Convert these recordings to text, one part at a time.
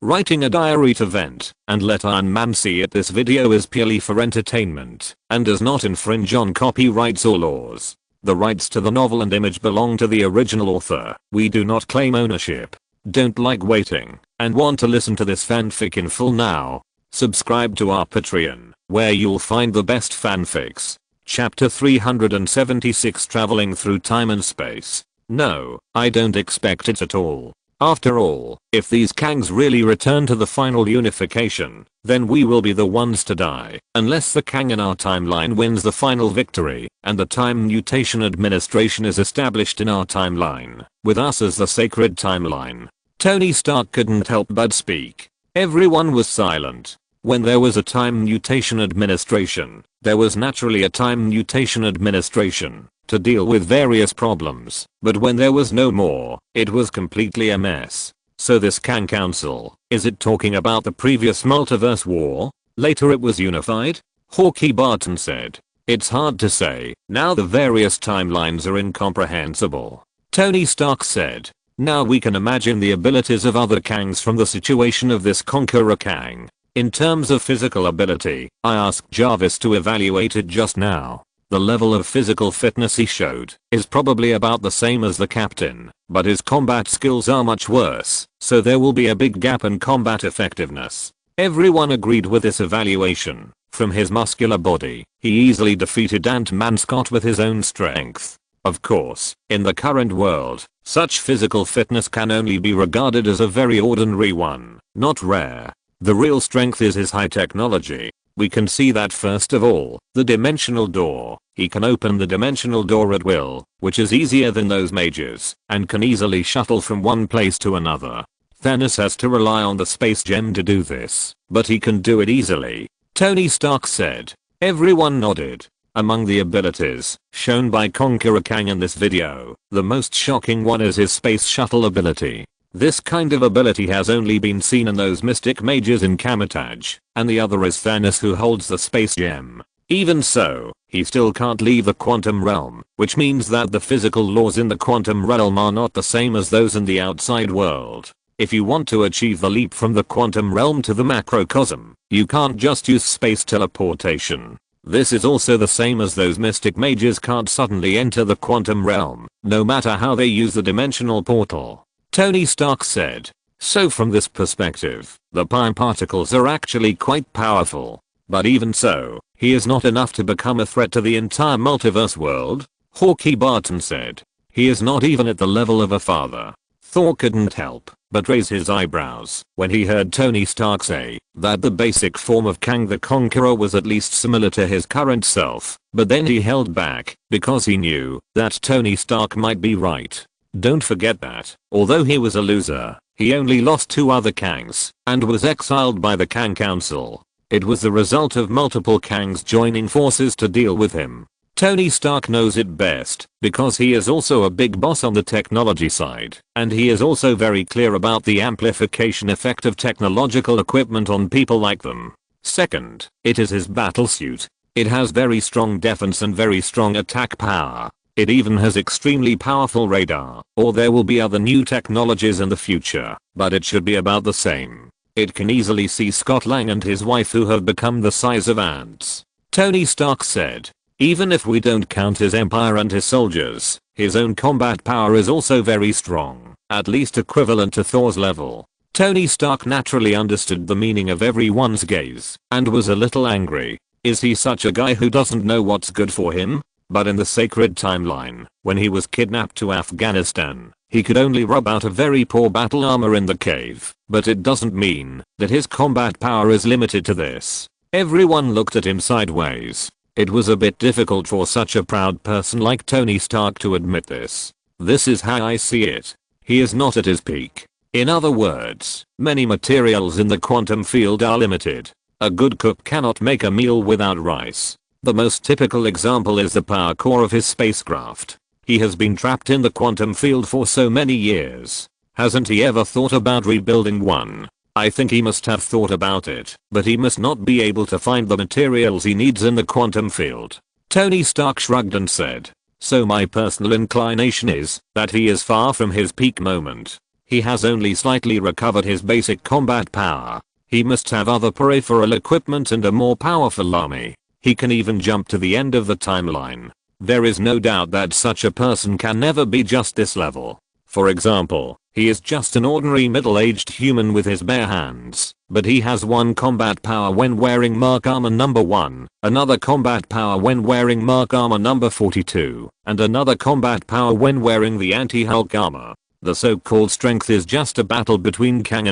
writing a diary to vent and let Iron Man see it. This video is purely for entertainment and does not infringe on copyrights or laws. The rights to the novel and image belong to the original author. We do not claim ownership. Don't like waiting and want to listen to this fanfic in full now? Subscribe to our Patreon, where you'll find the best fanfics. Chapter 376, Traveling Through Time and Space. No, I don't expect it at all. After all, if these Kangs really return to the final unification, then we will be the ones to die, unless the Kang in our timeline wins the final victory, and the Time Mutation Administration is established in our timeline, with us as the sacred timeline. Tony Stark couldn't help but speak. Everyone was silent. When there was a Time Mutation Administration, there was naturally a Time Mutation Administration to deal with various problems, but when there was no more, it was completely a mess. So this Kang Council, is it talking about the previous multiverse war? Later it was unified? Hawkeye Barton said. It's hard to say, now the various timelines are incomprehensible. Tony Stark said. Now we can imagine the abilities of other Kangs from the situation of this Conqueror Kang. In terms of physical ability, I asked Jarvis to evaluate it just now. The level of physical fitness he showed is probably about the same as the captain, but his combat skills are much worse, so there will be a big gap in combat effectiveness. Everyone agreed with this evaluation. From his muscular body, he easily defeated Ant-Man Scott with his own strength. Of course, in the current world, such physical fitness can only be regarded as a very ordinary one, not rare. The real strength is his high technology. We can see that first of all, the dimensional door. He can open the dimensional door at will, which is easier than those mages, and can easily shuttle from one place to another. Thanos has to rely on the space gem to do this, but he can do it easily. Tony Stark said. Everyone nodded. Among the abilities shown by Conqueror Kang in this video, the most shocking one is his space shuttle ability. This kind of ability has only been seen in those mystic mages in Kamar-Taj, and the other is Thanos, who holds the space gem. Even so, he still can't leave the quantum realm, which means that the physical laws in the quantum realm are not the same as those in the outside world. If you want to achieve the leap from the quantum realm to the macrocosm, you can't just use space teleportation. This is also the same as those mystic mages can't suddenly enter the quantum realm, no matter how they use the dimensional portal. Tony Stark said. So from this perspective, the Pi particles are actually quite powerful. But even so, he is not enough to become a threat to the entire multiverse world, Hawkeye Barton said. He is not even at the level of a father. Thor couldn't help but raise his eyebrows when he heard Tony Stark say that the basic form of Kang the Conqueror was at least similar to his current self, but then he held back because he knew that Tony Stark might be right. Don't forget that, although he was a loser, he only lost 2 other Kangs and was exiled by the Kang Council. It was the result of multiple Kangs joining forces to deal with him. Tony Stark knows it best because he is also a big boss on the technology side, and he is also very clear about the amplification effect of technological equipment on people like them. Second, it is his battlesuit. It has very strong defense and very strong attack power. It even has extremely powerful radar, or there will be other new technologies in the future, but it should be about the same. It can easily see Scott Lang and his wife, who have become the size of ants. Tony Stark said. Even if we don't count his empire and his soldiers, his own combat power is also very strong, at least equivalent to Thor's level. Tony Stark naturally understood the meaning of everyone's gaze, and was a little angry. Is he such a guy who doesn't know what's good for him? But in the sacred timeline, when he was kidnapped to Afghanistan, he could only rub out a very poor battle armor in the cave, but it doesn't mean that his combat power is limited to this. Everyone looked at him sideways. It was a bit difficult for such a proud person like Tony Stark to admit this. This is how I see it. He is not at his peak. In other words, many materials in the quantum field are limited. A good cook cannot make a meal without rice. The most typical example is the power core of his spacecraft. He has been trapped in the quantum field for so many years. Hasn't he ever thought about rebuilding one? I think he must have thought about it, but he must not be able to find the materials he needs in the quantum field. Tony Stark shrugged and said. So my personal inclination is that he is far from his peak moment. He has only slightly recovered his basic combat power. He must have other peripheral equipment and a more powerful army. He can even jump to the end of the timeline. There is no doubt that such a person can never be just this level. For example, he is just an ordinary middle-aged human with his bare hands, but he has one combat power when wearing Mark Armor number 1, another combat power when wearing Mark Armor number 42, and another combat power when wearing the anti-Hulk armor. The so-called strength is just a battle between Kang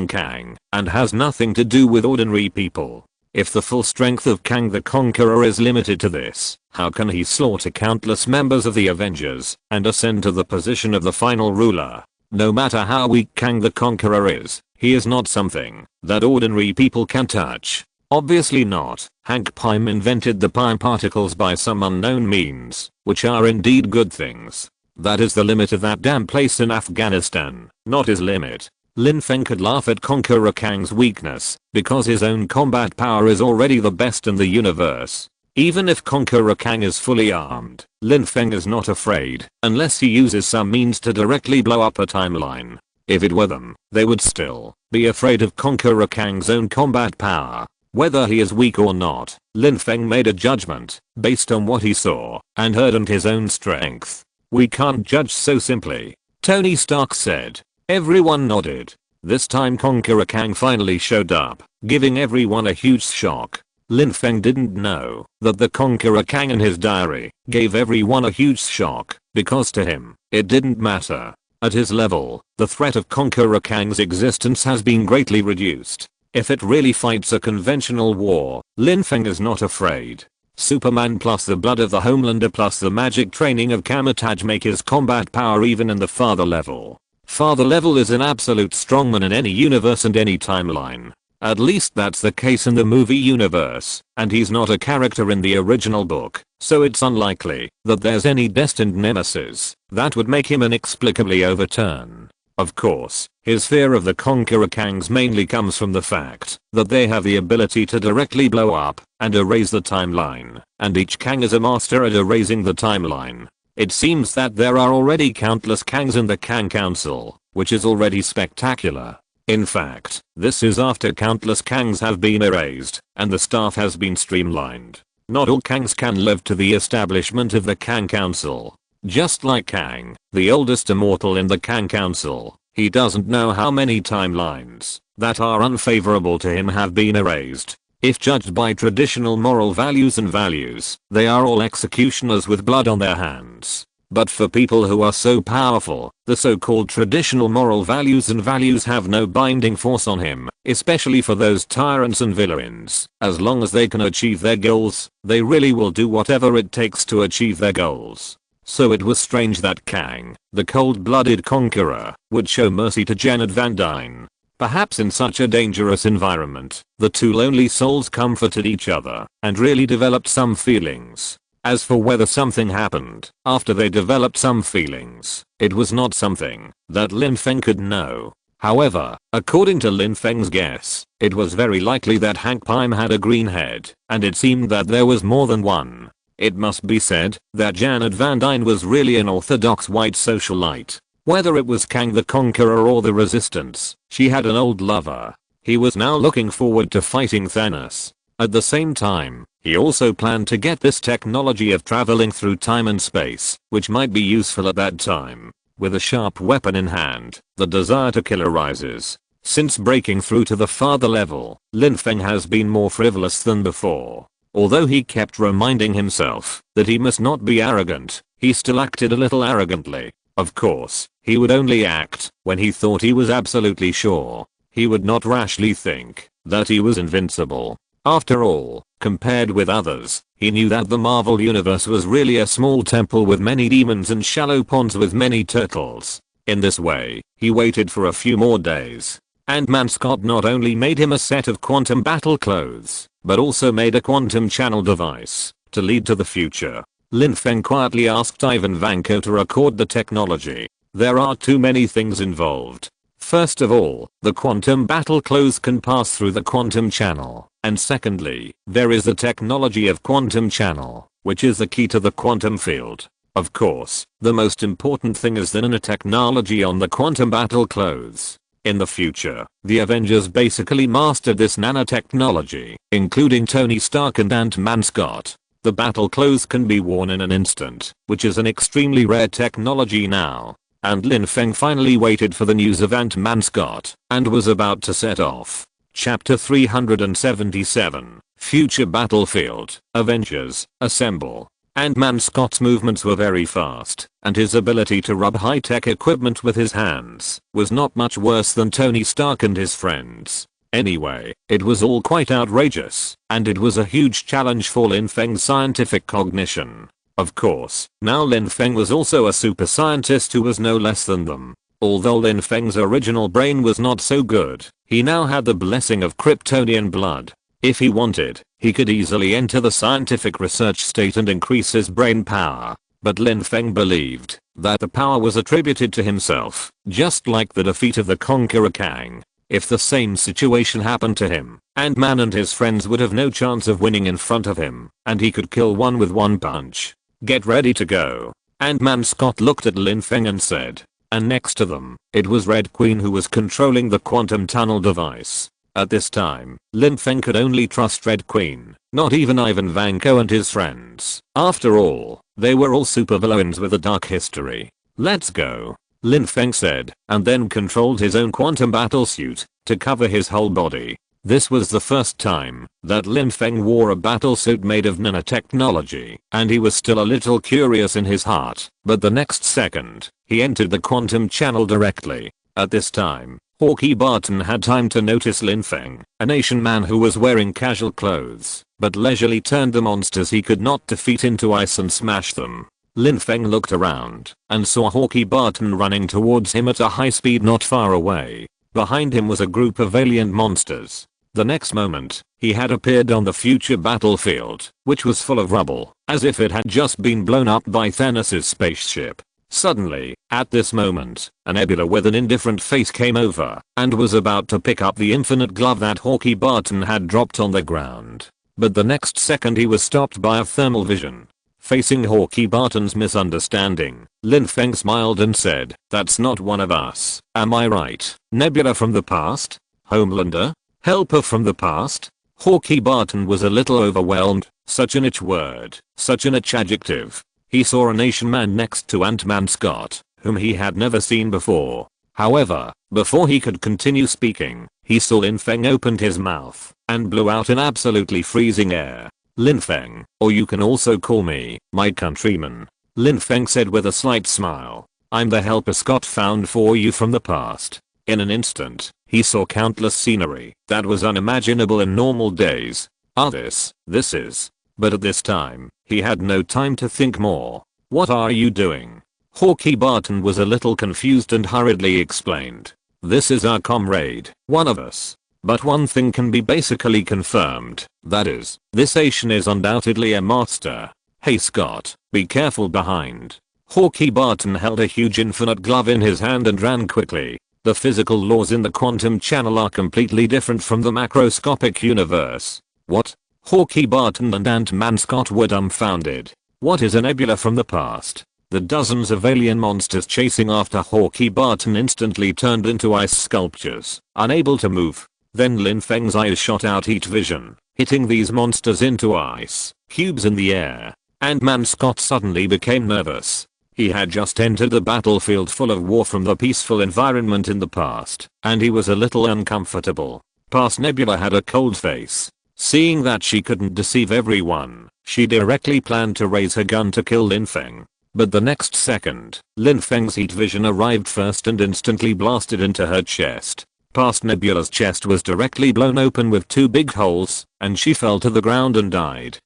and has nothing to do with ordinary people. If the full strength of Kang the Conqueror is limited to this, how can he slaughter countless members of the Avengers and ascend to the position of the final ruler? No matter how weak Kang the Conqueror is, he is not something that ordinary people can touch. Obviously not. Hank Pym invented the Pym particles by some unknown means, which are indeed good things. That is the limit of that damn place in Afghanistan, not his limit. Lin Feng could laugh at Conqueror Kang's weakness, because his own combat power is already the best in the universe. Even if Conqueror Kang is fully armed, Lin Feng is not afraid, unless he uses some means to directly blow up a timeline. If it were them, they would still be afraid of Conqueror Kang's own combat power. Whether he is weak or not, Lin Feng made a judgment, based on what he saw and heard and his own strength. We can't judge so simply, Tony Stark said. Everyone nodded. This time Conqueror Kang finally showed up, giving everyone a huge shock. Lin Feng didn't know that the Conqueror Kang in his diary gave everyone a huge shock, because to him, it didn't matter. At his level, the threat of Conqueror Kang's existence has been greatly reduced. If it really fights a conventional war, Lin Feng is not afraid. Superman plus the blood of the Homelander plus the magic training of Kamar-Taj make his combat power even in the father level. Father level is an absolute strongman in any universe and any timeline. At least that's the case in the movie universe, and he's not a character in the original book, so it's unlikely that there's any destined nemesis that would make him inexplicably overturn. Of course, his fear of the Conqueror Kangs mainly comes from the fact that they have the ability to directly blow up and erase the timeline, and each Kang is a master at erasing the timeline. It seems that there are already countless Kangs in the Kang Council, which is already spectacular. In fact, this is after countless Kangs have been erased, and the staff has been streamlined. Not all Kangs can live to the establishment of the Kang Council. Just like Kang, the oldest immortal in the Kang Council, he doesn't know how many timelines that are unfavorable to him have been erased. If judged by traditional moral values and values, they are all executioners with blood on their hands. But for people who are so powerful, the so-called traditional moral values and values have no binding force on him, especially for those tyrants and villains. As long as they can achieve their goals, they really will do whatever it takes to achieve their goals. So it was strange that Kang, the cold-blooded conqueror, would show mercy to Janet Van Dyne. Perhaps in such a dangerous environment, the two lonely souls comforted each other and really developed some feelings. As for whether something happened after they developed some feelings, it was not something that Lin Feng could know. However, according to Lin Feng's guess, it was very likely that Hank Pym had a green head, and it seemed that there was more than one. It must be said that Janet Van Dyne was really an orthodox white socialite. Whether it was Kang the Conqueror or the Resistance, she had an old lover. He was now looking forward to fighting Thanos. At the same time, he also planned to get this technology of traveling through time and space, which might be useful at that time. With a sharp weapon in hand, the desire to kill arises. Since breaking through to the father level, Lin Feng has been more frivolous than before. Although he kept reminding himself that he must not be arrogant, he still acted a little arrogantly. Of course, he would only act when he thought he was absolutely sure. He would not rashly think that he was invincible. After all, compared with others, he knew that the Marvel Universe was really a small temple with many demons and shallow ponds with many turtles. In this way, he waited for a few more days. Ant-Man Scott not only made him a set of quantum battle clothes, but also made a quantum channel device to lead to the future. Lin Feng quietly asked Ivan Vanko to record the technology. There are too many things involved. First of all, the quantum battle clothes can pass through the quantum channel, and secondly, there is the technology of quantum channel, which is the key to the quantum field. Of course, the most important thing is the nanotechnology on the quantum battle clothes. In the future, the Avengers basically mastered this nanotechnology, including Tony Stark and Ant-Man Scott. The battle clothes can be worn in an instant, which is an extremely rare technology now. And Lin Feng finally waited for the news of Ant-Man Scott, and was about to set off. Chapter 377, Future Battlefield, Avengers, Assemble. Ant-Man Scott's movements were very fast, and his ability to rub high-tech equipment with his hands was not much worse than Tony Stark and his friends. Anyway, it was all quite outrageous, and it was a huge challenge for Lin Feng's scientific cognition. Of course, now Lin Feng was also a super scientist who was no less than them. Although Lin Feng's original brain was not so good, he now had the blessing of Kryptonian blood. If he wanted, he could easily enter the scientific research state and increase his brain power. But Lin Feng believed that the power was attributed to himself, just like the defeat of the Conqueror Kang. If the same situation happened to him, Ant-Man and his friends would have no chance of winning in front of him, and he could kill one with one punch. Get ready to go. Ant-Man Scott looked at Lin Feng and said. And next to them, it was Red Queen who was controlling the quantum tunnel device. At this time, Lin Feng could only trust Red Queen, not even Ivan Vanko and his friends. After all, they were all supervillains with a dark history. Let's go, Lin Feng said, and then controlled his own quantum battle suit to cover his whole body. This was the first time that Lin Feng wore a battle suit made of nanotechnology, and he was still a little curious in his heart, but the next second, he entered the quantum channel directly. At this time, Hawkeye Barton had time to notice Lin Feng, an Asian man who was wearing casual clothes, but leisurely turned the monsters he could not defeat into ice and smash them. Lin Feng looked around and saw Hawkeye Barton running towards him at a high speed not far away. Behind him was a group of alien monsters. The next moment, he had appeared on the future battlefield, which was full of rubble, as if it had just been blown up by Thanos' spaceship. Suddenly, at this moment, a Nebula with an indifferent face came over and was about to pick up the infinite glove that Hawkeye Barton had dropped on the ground. But the next second he was stopped by a thermal vision. Facing Hawkeye Barton's misunderstanding, Lin Feng smiled and said, "That's not one of us, am I right? Nebula from the past? Homelander? Helper from the past?" Hawkeye Barton was a little overwhelmed. Such an itch word, such an itch adjective. He saw an Asian man next to Ant-Man Scott, whom he had never seen before. However, before he could continue speaking, he saw Lin Feng opened his mouth and blew out in absolutely freezing air. "Lin Feng, or you can also call me, my countryman," Lin Feng said with a slight smile. "I'm the helper Scott found for you from the past." In an instant, he saw countless scenery that was unimaginable in normal days. This is. But at this time, he had no time to think more. "What are you doing?" Hawkeye Barton was a little confused and hurriedly explained. "This is our comrade, one of us. But one thing can be basically confirmed, that is, this Asian is undoubtedly a master. Hey Scott, be careful behind." Hawkeye Barton held a huge infinite glove in his hand and ran quickly. The physical laws in the quantum channel are completely different from the macroscopic universe. What? Hawkeye Barton and Ant-Man Scott were dumbfounded. What is a nebula from the past? The dozens of alien monsters chasing after Hawkeye Barton instantly turned into ice sculptures, unable to move. Then Lin Feng's eyes shot out heat vision, hitting these monsters into ice cubes in the air. Ant-Man Scott suddenly became nervous. He had just entered the battlefield full of war from the peaceful environment in the past, and he was a little uncomfortable. Past Nebula had a cold face. Seeing that she couldn't deceive everyone, she directly planned to raise her gun to kill Lin Feng. But the next second, Lin Feng's heat vision arrived first and instantly blasted into her chest. Past Nebula's chest was directly blown open with two big holes, and she fell to the ground and died.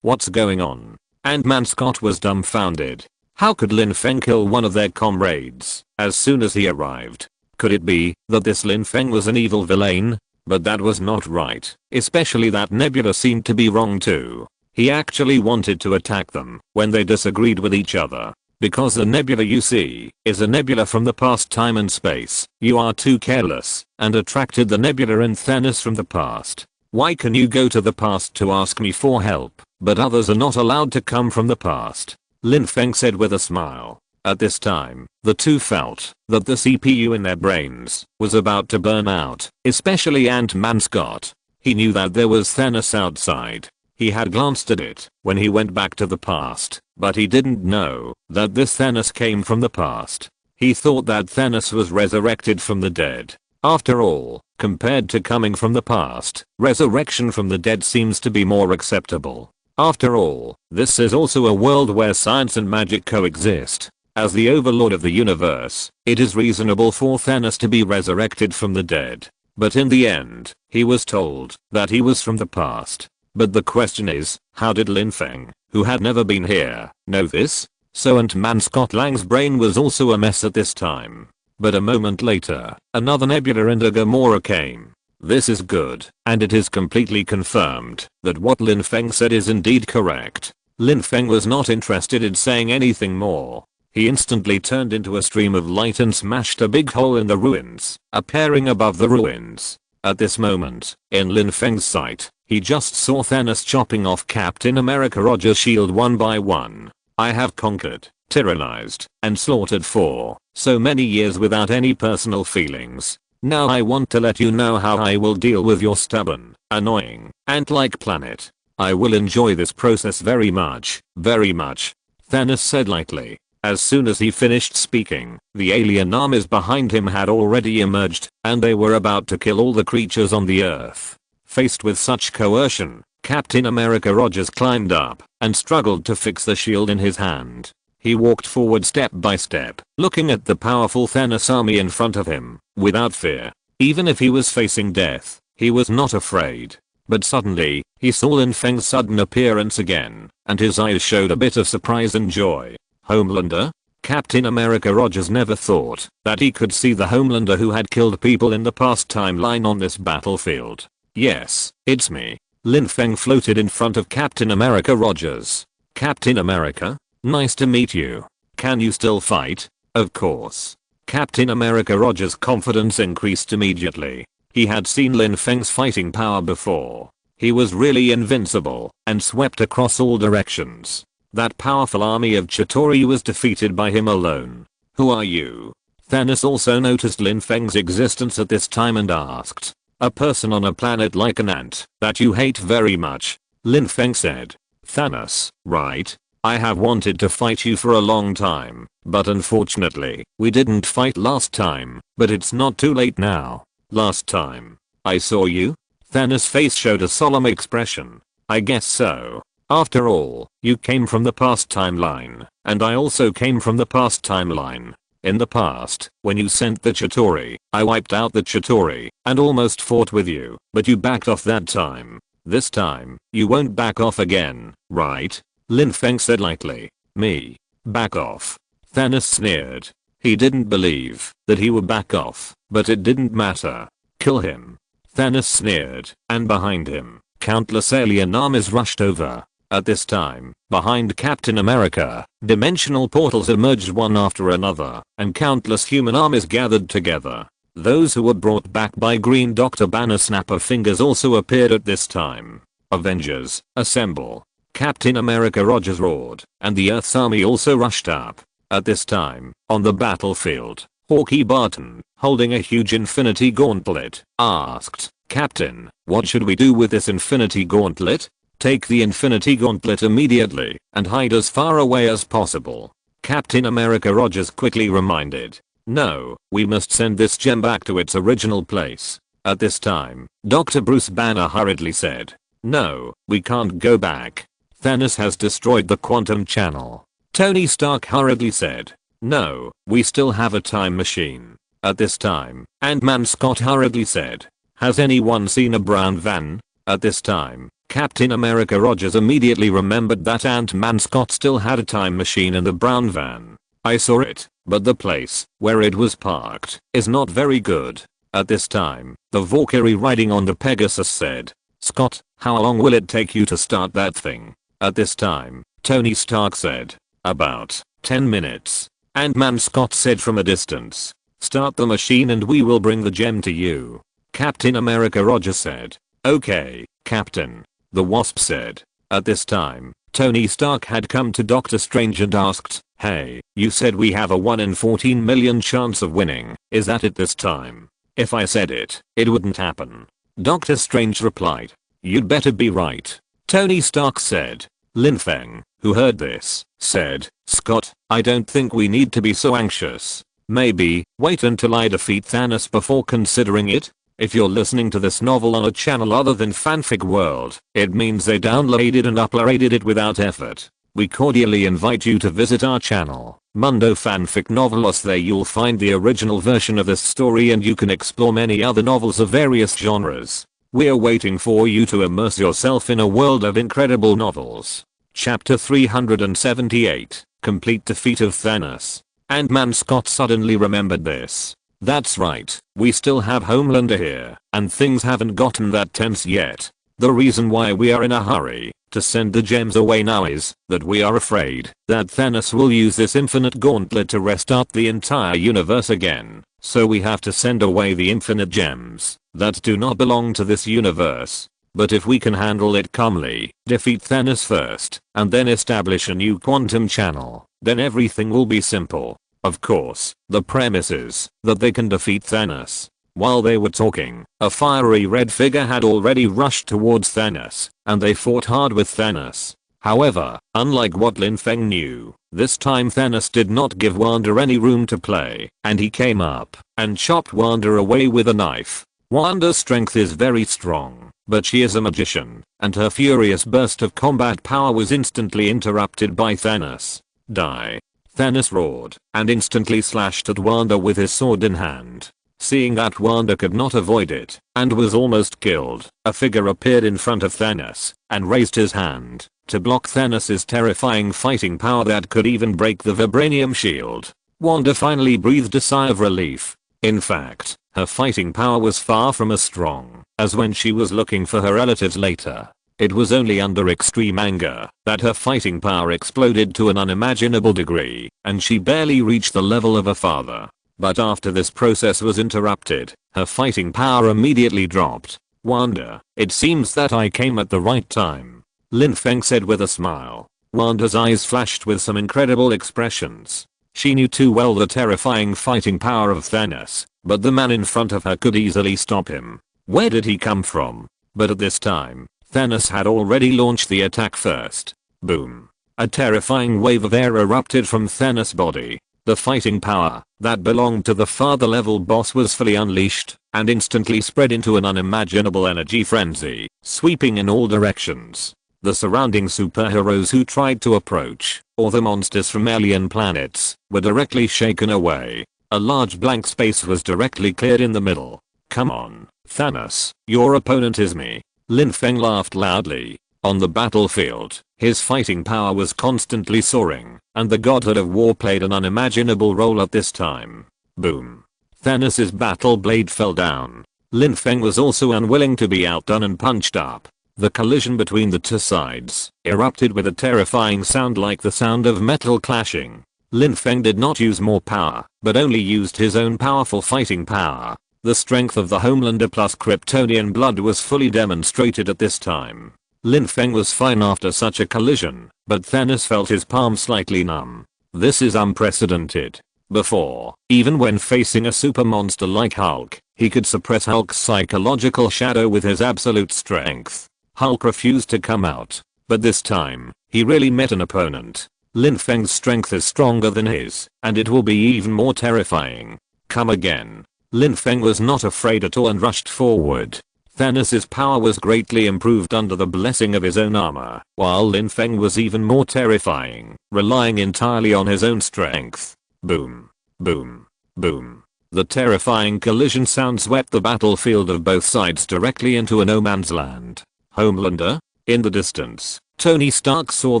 What's going on? Ant-Man Scott was dumbfounded. How could Lin Feng kill one of their comrades as soon as he arrived? Could it be that this Lin Feng was an evil villain? But that was not right, especially that Nebula seemed to be wrong too. He actually wanted to attack them when they disagreed with each other. Because the nebula you see is a nebula from the past time and space, you are too careless and attracted the Nebula and Thanos from the past. Why can you go to the past to ask me for help, but others are not allowed to come from the past? Lin Feng said with a smile. At this time, the two felt that the CPU in their brains was about to burn out, especially Ant-Man Scott. He knew that there was Thanos outside. He had glanced at it when he went back to the past, but he didn't know that this Thanos came from the past. He thought that Thanos was resurrected from the dead. After all, compared to coming from the past, resurrection from the dead seems to be more acceptable. After all, this is also a world where science and magic coexist. As the overlord of the universe, it is reasonable for Thanos to be resurrected from the dead. But in the end, he was told that he was from the past. But the question is, how did Lin Feng, who had never been here, know this? So Ant-Man Scott Lang's brain was also a mess at this time. But a moment later, another Nebula and a Gamora came. This is good, and it is completely confirmed that what Lin Feng said is indeed correct. Lin Feng was not interested in saying anything more. He instantly turned into a stream of light and smashed a big hole in the ruins, appearing above the ruins. At this moment, in Lin Feng's sight, he just saw Thanos chopping off Captain America Roger's shield one by one. I have conquered, tyrannized, and slaughtered for so many years without any personal feelings. Now I want to let you know how I will deal with your stubborn, annoying, ant-like planet. I will enjoy this process very much, Thanos said lightly. As soon as he finished speaking, the alien armies behind him had already emerged, and they were about to kill all the creatures on the earth. Faced with such coercion, Captain America Rogers climbed up and struggled to fix the shield in his hand. He walked forward step by step, looking at the powerful Thanos army in front of him, without fear. Even if he was facing death, he was not afraid. But suddenly, he saw Lin Feng's sudden appearance again, and his eyes showed a bit of surprise and joy. Homelander? Captain America Rogers never thought that he could see the Homelander who had killed people in the past timeline on this battlefield. Yes, it's me. Lin Feng floated in front of Captain America Rogers. Captain America? Nice to meet you. Can you still fight? Of course. Captain America Rogers' confidence increased immediately. He had seen Lin Feng's fighting power before. He was really invincible and swept across all directions. That powerful army of Chitauri was defeated by him alone. Who are you? Thanos also noticed Lin Feng's existence at this time and asked. A person on a planet like an ant that you hate very much. Lin Feng said. Thanos, right? I have wanted to fight you for a long time, but unfortunately, we didn't fight last time, but it's not too late now. Last time I saw you? Thanos' face showed a solemn expression. I guess so. After all, you came from the past timeline, and I also came from the past timeline. In the past, when you sent the Chitauri, I wiped out the Chitauri and almost fought with you, but you backed off that time. This time, you won't back off again, right? Lin Feng said lightly. Me? Back off? Thanos sneered. He didn't believe that he would back off, but it didn't matter. Kill him. Thanos sneered, and behind him, countless alien armies rushed over. At this time, behind Captain America, dimensional portals emerged one after another, and countless human armies gathered together. Those who were brought back by Green Dr. Banner Snapper Fingers also appeared at this time. Avengers, assemble. Captain America Rogers roared, and the Earth's army also rushed up. At this time, on the battlefield, Hawkeye Barton, holding a huge infinity gauntlet, asked, Captain, what should we do with this infinity gauntlet? Take the infinity gauntlet immediately and hide as far away as possible. Captain America Rogers quickly reminded. No, we must send this gem back to its original place. At this time, Dr. Bruce Banner hurriedly said. No, we can't go back. Thanos has destroyed the quantum channel. Tony Stark hurriedly said. No, we still have a time machine. At this time, Ant-Man Scott hurriedly said. Has anyone seen a brown van? At this time, Captain America Rogers immediately remembered that Ant-Man Scott still had a time machine in the brown van. I saw it, but the place where it was parked is not very good. At this time, the Valkyrie riding on the Pegasus said, Scott, how long will it take you to start that thing? At this time, Tony Stark said, about 10 minutes. Ant-Man Scott said from a distance, start the machine and we will bring the gem to you. Captain America Rogers said, okay, Captain. The Wasp said. At this time, Tony Stark had come to Doctor Strange and asked, "Hey, you said we have a 1 in 14 million chance of winning, is that it this time? If I said it, it wouldn't happen." Doctor Strange replied, "You'd better be right." Tony Stark said. Lin Feng, who heard this, said, "Scott, I don't think we need to be so anxious. Maybe wait until I defeat Thanos before considering it." If you're listening to this novel on a channel other than Fanfic World, it means they downloaded and uploaded it without effort. We cordially invite you to visit our channel, Mundo Fanfic Novelos. There you'll find the original version of this story and you can explore many other novels of various genres. We're waiting for you to immerse yourself in a world of incredible novels. Chapter 378, Complete Defeat of Thanos. Ant-Man Scott suddenly remembered this. That's right, we still have Homelander here, and things haven't gotten that tense yet. The reason why we are in a hurry to send the gems away now is that we are afraid that Thanos will use this infinite gauntlet to restart the entire universe again. So we have to send away the infinite gems that do not belong to this universe. But if we can handle it calmly, defeat Thanos first, and then establish a new quantum channel, then everything will be simple. Of course, the premise is that they can defeat Thanos. While they were talking, a fiery red figure had already rushed towards Thanos, and they fought hard with Thanos. However, unlike what Lin Feng knew, this time Thanos did not give Wanda any room to play, and he came up and chopped Wanda away with a knife. Wanda's strength is very strong, but she is a magician, and her furious burst of combat power was instantly interrupted by Thanos. Die. Thanos roared, and instantly slashed at Wanda with his sword in hand. Seeing that Wanda could not avoid it, and was almost killed, a figure appeared in front of Thanos, and raised his hand to block Thanos' terrifying fighting power that could even break the vibranium shield. Wanda finally breathed a sigh of relief. In fact, her fighting power was far from as strong as when she was looking for her relatives later. It was only under extreme anger that her fighting power exploded to an unimaginable degree, and she barely reached the level of her father. But after this process was interrupted, her fighting power immediately dropped. "Wanda, it seems that I came at the right time," Lin Feng said with a smile. Wanda's eyes flashed with some incredible expressions. She knew too well the terrifying fighting power of Thanos, but the man in front of her could easily stop him. Where did he come from? But at this time, Thanos had already launched the attack first. Boom. A terrifying wave of air erupted from Thanos' body. The fighting power that belonged to the father level boss was fully unleashed and instantly spread into an unimaginable energy frenzy, sweeping in all directions. The surrounding superheroes who tried to approach, or the monsters from alien planets, were directly shaken away. A large blank space was directly cleared in the middle. "Come on, Thanos, your opponent is me." Lin Feng laughed loudly. On the battlefield, his fighting power was constantly soaring, and the Godhead of War played an unimaginable role at this time. Boom. Thanos' battle blade fell down. Lin Feng was also unwilling to be outdone and punched up. The collision between the two sides erupted with a terrifying sound like the sound of metal clashing. Lin Feng did not use more power, but only used his own powerful fighting power. The strength of the Homelander plus Kryptonian blood was fully demonstrated at this time. Lin Feng was fine after such a collision, but Thanos felt his palm slightly numb. This is unprecedented. Before, even when facing a super monster like Hulk, he could suppress Hulk's psychological shadow with his absolute strength. Hulk refused to come out, but this time, he really met an opponent. Lin Feng's strength is stronger than his, and it will be even more terrifying. Come again. Lin Feng was not afraid at all and rushed forward. Thanos' power was greatly improved under the blessing of his own armor, while Lin Feng was even more terrifying, relying entirely on his own strength. Boom. Boom. Boom. The terrifying collision sound swept the battlefield of both sides directly into a no man's land. Homelander? In the distance, Tony Stark saw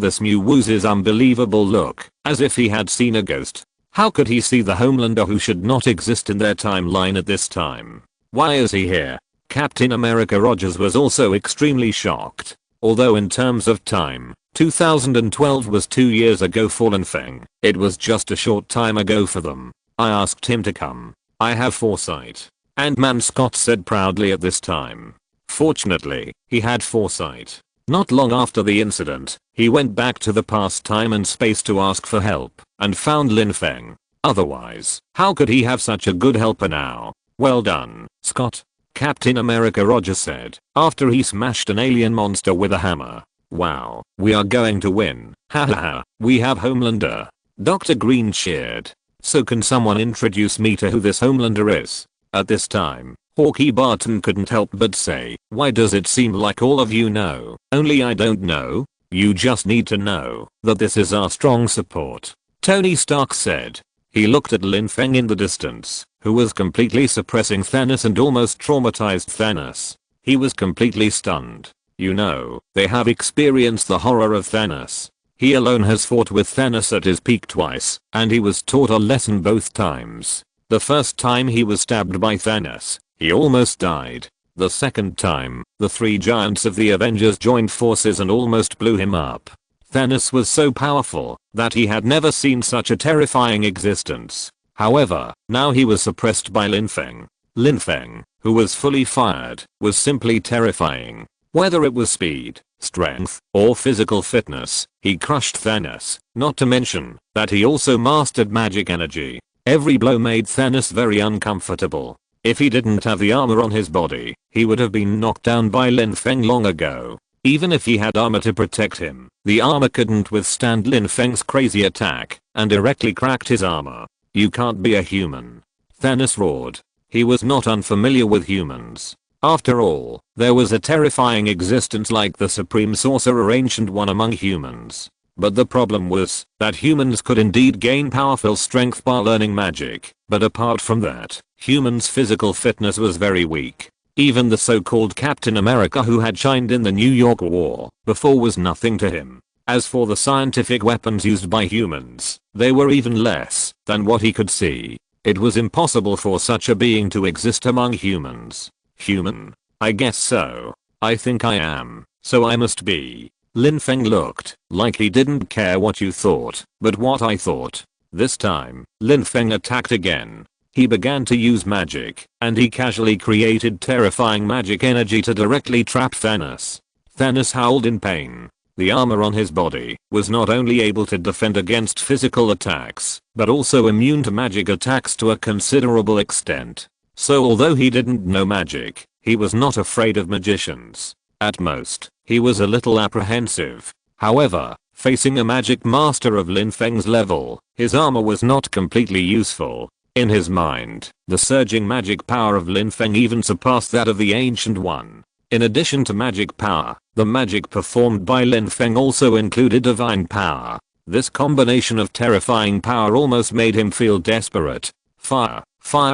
this new Woo's unbelievable look, as if he had seen a ghost. How could he see the Homelander who should not exist in their timeline at this time? Why is he here? Captain America Rogers was also extremely shocked. Although in terms of time, 2012 was 2 years ago for Lin Feng, it was just a short time ago for them. I asked him to come. I have foresight. Ant-Man Scott said proudly at this time. Fortunately, he had foresight. Not long after the incident, he went back to the past time and space to ask for help, and found Lin Feng. Otherwise, how could he have such a good helper now? Well done, Scott. Captain America Roger said, after he smashed an alien monster with a hammer. Wow, we are going to win. Hahaha, we have Homelander. Dr. Green cheered. So can someone introduce me to who this Homelander is? At this time, Hawkeye Barton couldn't help but say, why does it seem like all of you know, only I don't know? You just need to know that this is our strong support. Tony Stark said. He looked at Lin Feng in the distance, who was completely suppressing Thanos and almost traumatized Thanos. He was completely stunned. You know, they have experienced the horror of Thanos. He alone has fought with Thanos at his peak twice, and he was taught a lesson both times. The first time he was stabbed by Thanos, he almost died. The second time, the three giants of the Avengers joined forces and almost blew him up. Thanos was so powerful that he had never seen such a terrifying existence. However, now he was suppressed by Lin Feng. Lin Feng, who was fully fired, was simply terrifying. Whether it was speed, strength, or physical fitness, he crushed Thanos, not to mention that he also mastered magic energy. Every blow made Thanos very uncomfortable. If he didn't have the armor on his body, he would have been knocked down by Lin Feng long ago. Even if he had armor to protect him, the armor couldn't withstand Lin Feng's crazy attack, and directly cracked his armor. You can't be a human. Thanos roared. He was not unfamiliar with humans. After all, there was a terrifying existence like the Supreme Sorcerer Ancient One among humans. But the problem was that humans could indeed gain powerful strength by learning magic, but apart from that, humans' physical fitness was very weak. Even the so-called Captain America who had shined in the New York War before was nothing to him. As for the scientific weapons used by humans, they were even less than what he could see. It was impossible for such a being to exist among humans. Human? I guess so. I think I am, so I must be. Lin Feng looked like he didn't care what you thought, but what I thought. This time, Lin Feng attacked again. He began to use magic, and he casually created terrifying magic energy to directly trap Thanos. Thanos howled in pain. The armor on his body was not only able to defend against physical attacks, but also immune to magic attacks to a considerable extent. So although he didn't know magic, he was not afraid of magicians. At most, he was a little apprehensive. However, facing a magic master of Lin Feng's level, his armor was not completely useful. In his mind, the surging magic power of Lin Feng even surpassed that of the Ancient One. In addition to magic power, the magic performed by Lin Feng also included divine power. This combination of terrifying power almost made him feel desperate. Fire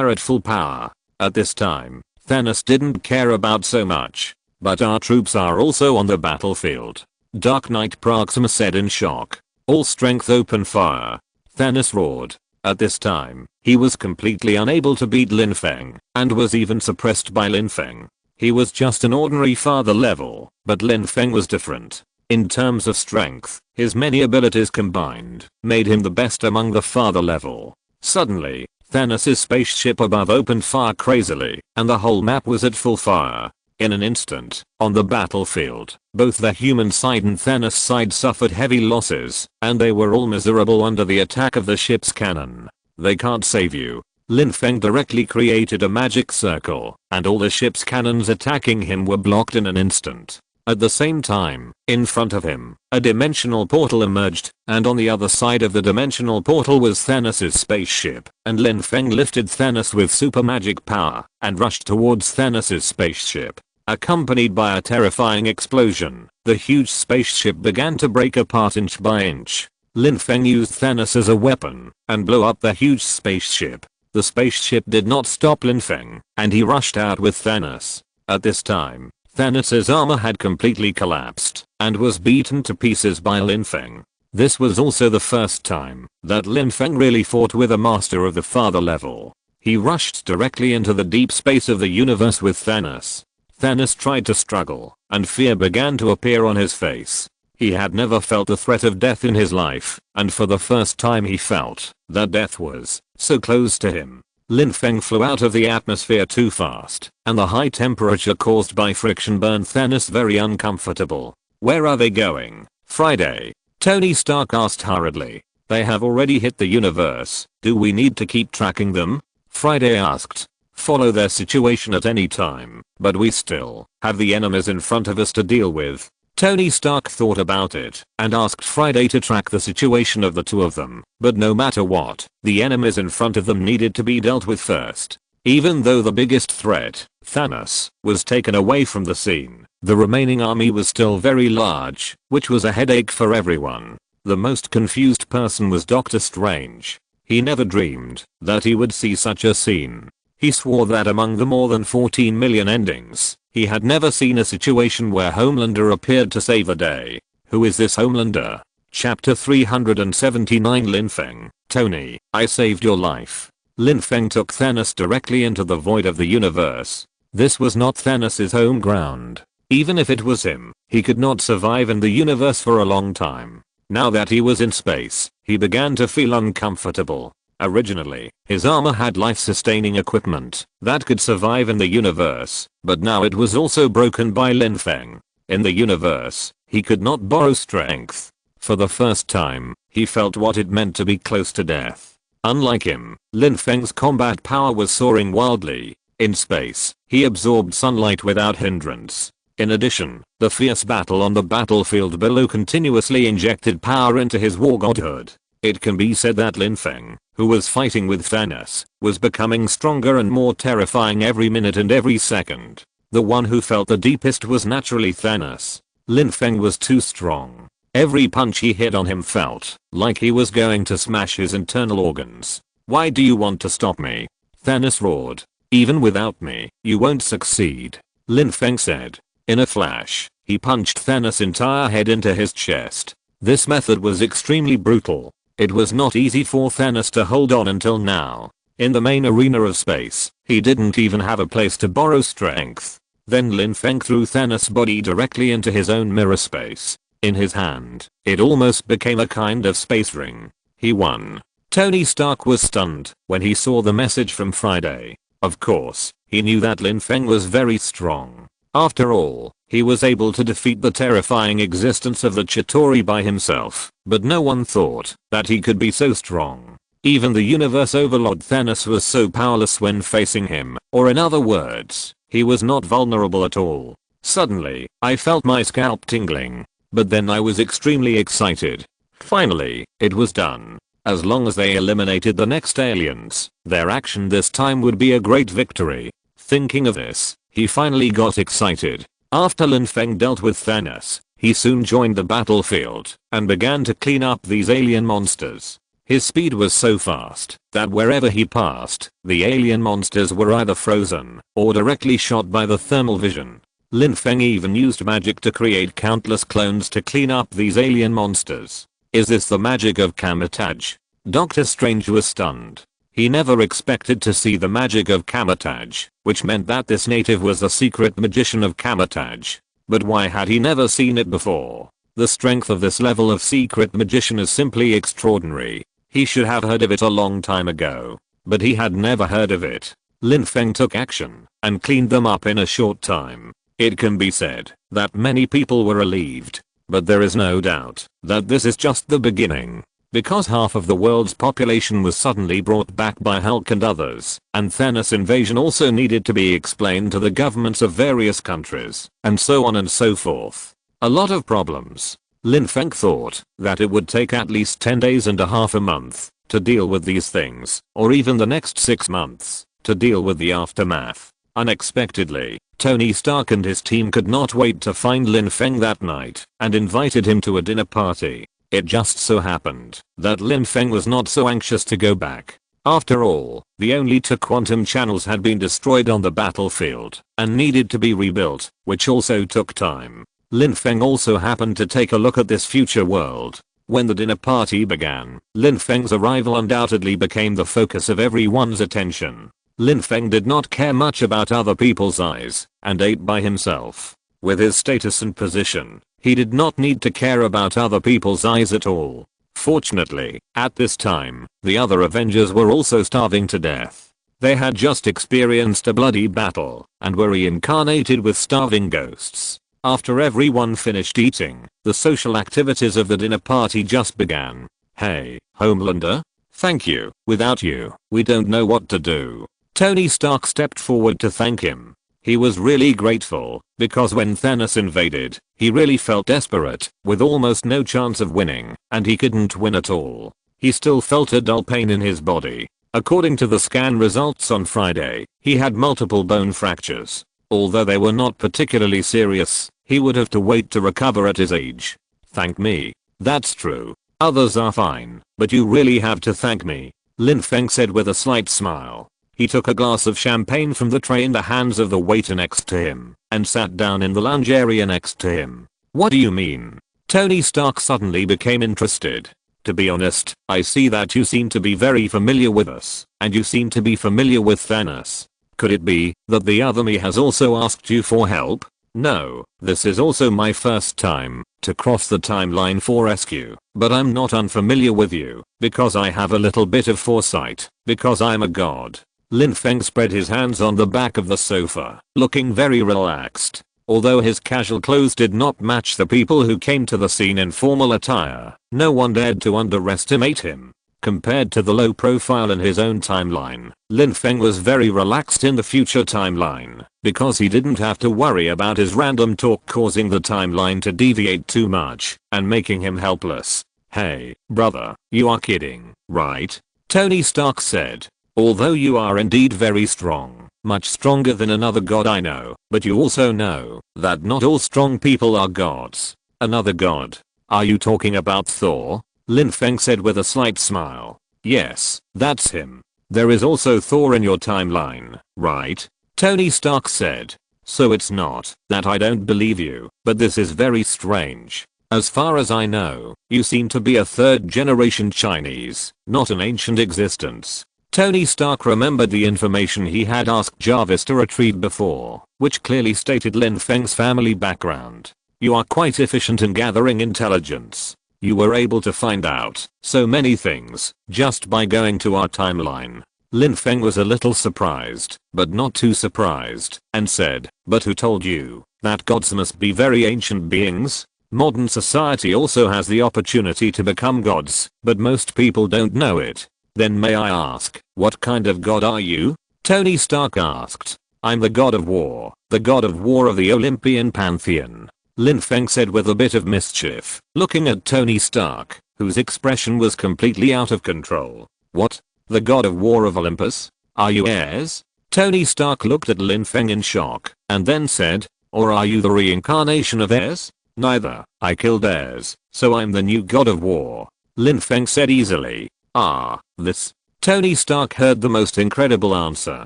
at full power. At this time, Thanos didn't care about so much. But our troops are also on the battlefield. Dark Knight Proxima said in shock. All strength open fire. Thanos roared. At this time, he was completely unable to beat Lin Feng, and was even suppressed by Lin Feng. He was just an ordinary father level, but Lin Feng was different. In terms of strength, his many abilities combined made him the best among the father level. Suddenly, Thanos' spaceship above opened fire crazily, and the whole map was at full fire. In an instant, on the battlefield, both the human side and Thanos side suffered heavy losses, and they were all miserable under the attack of the ship's cannon. They can't save you. Lin Feng directly created a magic circle, and all the ship's cannons attacking him were blocked in an instant. At the same time, in front of him, a dimensional portal emerged, and on the other side of the dimensional portal was Thanos' spaceship, and Lin Feng lifted Thanos with super magic power, and rushed towards Thanos' spaceship. Accompanied by a terrifying explosion, the huge spaceship began to break apart inch by inch. Lin Feng used Thanos as a weapon, and blew up the huge spaceship. The spaceship did not stop Lin Feng, and he rushed out with Thanos. At this time, Thanos' armor had completely collapsed, and was beaten to pieces by Lin Feng. This was also the first time that Lin Feng really fought with a master of the father level. He rushed directly into the deep space of the universe with Thanos. Thanos tried to struggle, and fear began to appear on his face. He had never felt the threat of death in his life, and for the first time he felt that death was so close to him. Lin Feng flew out of the atmosphere too fast, and the high temperature caused by friction burned Thanos very uncomfortable. Where are they going? Friday. Tony Stark asked hurriedly. They have already hit the universe. Do we need to keep tracking them? Friday asked. Follow their situation at any time, but we still have the enemies in front of us to deal with. Tony Stark thought about it and asked Friday to track the situation of the two of them, but no matter what, the enemies in front of them needed to be dealt with first. Even though the biggest threat, Thanos, was taken away from the scene, the remaining army was still very large, which was a headache for everyone. The most confused person was Doctor Strange. He never dreamed that he would see such a scene. He swore that among the more than 14 million endings, he had never seen a situation where Homelander appeared to save the day. Who is this Homelander? Chapter 379 Lin Feng. Tony, I saved your life. Lin Feng took Thanos directly into the void of the universe. This was not Thanos' home ground. Even if it was him, he could not survive in the universe for a long time. Now that he was in space, he began to feel uncomfortable. Originally, his armor had life-sustaining equipment that could survive in the universe, but now it was also broken by Lin Feng. In the universe, he could not borrow strength. For the first time, he felt what it meant to be close to death. Unlike him, Lin Feng's combat power was soaring wildly. In space, he absorbed sunlight without hindrance. In addition, the fierce battle on the battlefield below continuously injected power into his war godhood. It can be said that Lin Feng, who was fighting with Thanos, was becoming stronger and more terrifying every minute and every second. The one who felt the deepest was naturally Thanos. Lin Feng was too strong. Every punch he hit on him felt like he was going to smash his internal organs. Why do you want to stop me? Thanos roared. Even without me, you won't succeed, Lin Feng said. In a flash, he punched Thanos' entire head into his chest. This method was extremely brutal. It was not easy for Thanos to hold on until now. In the main arena of space, he didn't even have a place to borrow strength. Then Lin Feng threw Thanos' body directly into his own mirror space. In his hand, it almost became a kind of space ring. He won. Tony Stark was stunned when he saw the message from Friday. Of course, he knew that Lin Feng was very strong. After all, he was able to defeat the terrifying existence of the Chitauri by himself, but no one thought that he could be so strong. Even the universe overlord Thanos was so powerless when facing him, or in other words, he was not vulnerable at all. Suddenly, I felt my scalp tingling. But then I was extremely excited. Finally, it was done. As long as they eliminated the next aliens, their action this time would be a great victory. Thinking of this, he finally got excited. After Lin Feng dealt with Thanos, he soon joined the battlefield and began to clean up these alien monsters. His speed was so fast that wherever he passed, the alien monsters were either frozen or directly shot by the thermal vision. Lin Feng even used magic to create countless clones to clean up these alien monsters. Is this the magic of Kamar-Taj? Doctor Strange was stunned. He never expected to see the magic of Kamar-Taj, which meant that this native was the secret magician of Kamar-Taj. But why had he never seen it before? The strength of this level of secret magician is simply extraordinary. He should have heard of it a long time ago. But he had never heard of it. Lin Feng took action and cleaned them up in a short time. It can be said that many people were relieved, but there is no doubt that this is just the beginning. Because half of the world's population was suddenly brought back by Hulk and others, and Thanos' invasion also needed to be explained to the governments of various countries, and so on and so forth. A lot of problems. Lin Feng thought that it would take at least 10 days and a month to deal with these things, or even the next 6 months to deal with the aftermath. Unexpectedly, Tony Stark and his team could not wait to find Lin Feng that night and invited him to a dinner party. It just so happened that Lin Feng was not so anxious to go back. After all, the only two quantum channels had been destroyed on the battlefield and needed to be rebuilt, which also took time. Lin Feng also happened to take a look at this future world. When the dinner party began, Lin Feng's arrival undoubtedly became the focus of everyone's attention. Lin Feng did not care much about other people's eyes and ate by himself. With his status and position, he did not need to care about other people's eyes at all. Fortunately, at this time, the other Avengers were also starving to death. They had just experienced a bloody battle and were reincarnated with starving ghosts. After everyone finished eating, the social activities of the dinner party just began. "Hey, Homelander. Thank you. Without you, we don't know what to do." Tony Stark stepped forward to thank him. He was really grateful, because when Thanos invaded, he really felt desperate, with almost no chance of winning, and he couldn't win at all. He still felt a dull pain in his body. According to the scan results on Friday, he had multiple bone fractures. Although they were not particularly serious, he would have to wait to recover at his age. "Thank me." "That's true. Others are fine, but you really have to thank me," Lin Feng said with a slight smile. He took a glass of champagne from the tray in the hands of the waiter next to him, and sat down in the lounge area next to him. "What do you mean?" Tony Stark suddenly became interested. "To be honest, I see that you seem to be very familiar with us, and you seem to be familiar with Thanos. Could it be that the other me has also asked you for help?" "No, this is also my first time to cross the timeline for rescue, but I'm not unfamiliar with you, because I have a little bit of foresight, because I'm a god." Lin Feng spread his hands on the back of the sofa, looking very relaxed. Although his casual clothes did not match the people who came to the scene in formal attire, no one dared to underestimate him. Compared to the low profile in his own timeline, Lin Feng was very relaxed in the future timeline, because he didn't have to worry about his random talk causing the timeline to deviate too much and making him helpless. "Hey, brother, you are kidding, right?" Tony Stark said. "Although you are indeed very strong, much stronger than another god I know, but you also know that not all strong people are gods." "Another god? Are you talking about Thor?" Lin Feng said with a slight smile. "Yes, that's him. There is also Thor in your timeline, right?" Tony Stark said. "So it's not that I don't believe you, but this is very strange. As far as I know, you seem to be a third generation Chinese, not an ancient existence." Tony Stark remembered the information he had asked Jarvis to retrieve before, which clearly stated Lin Feng's family background. "You are quite efficient in gathering intelligence. You were able to find out so many things just by going to our timeline." Lin Feng was a little surprised, but not too surprised, and said, "But who told you that gods must be very ancient beings? Modern society also has the opportunity to become gods, but most people don't know it." "Then may I ask, what kind of god are you?" Tony Stark asked. "I'm the god of war, the god of war of the Olympian pantheon," Lin Feng said with a bit of mischief, looking at Tony Stark, whose expression was completely out of control. "What? The god of war of Olympus? Are you Ares?" Tony Stark looked at Lin Feng in shock, and then said, "Or are you the reincarnation of Ares?" "Neither. I killed Ares, so I'm the new god of war," Lin Feng said easily. "Ah, this." Tony Stark heard the most incredible answer.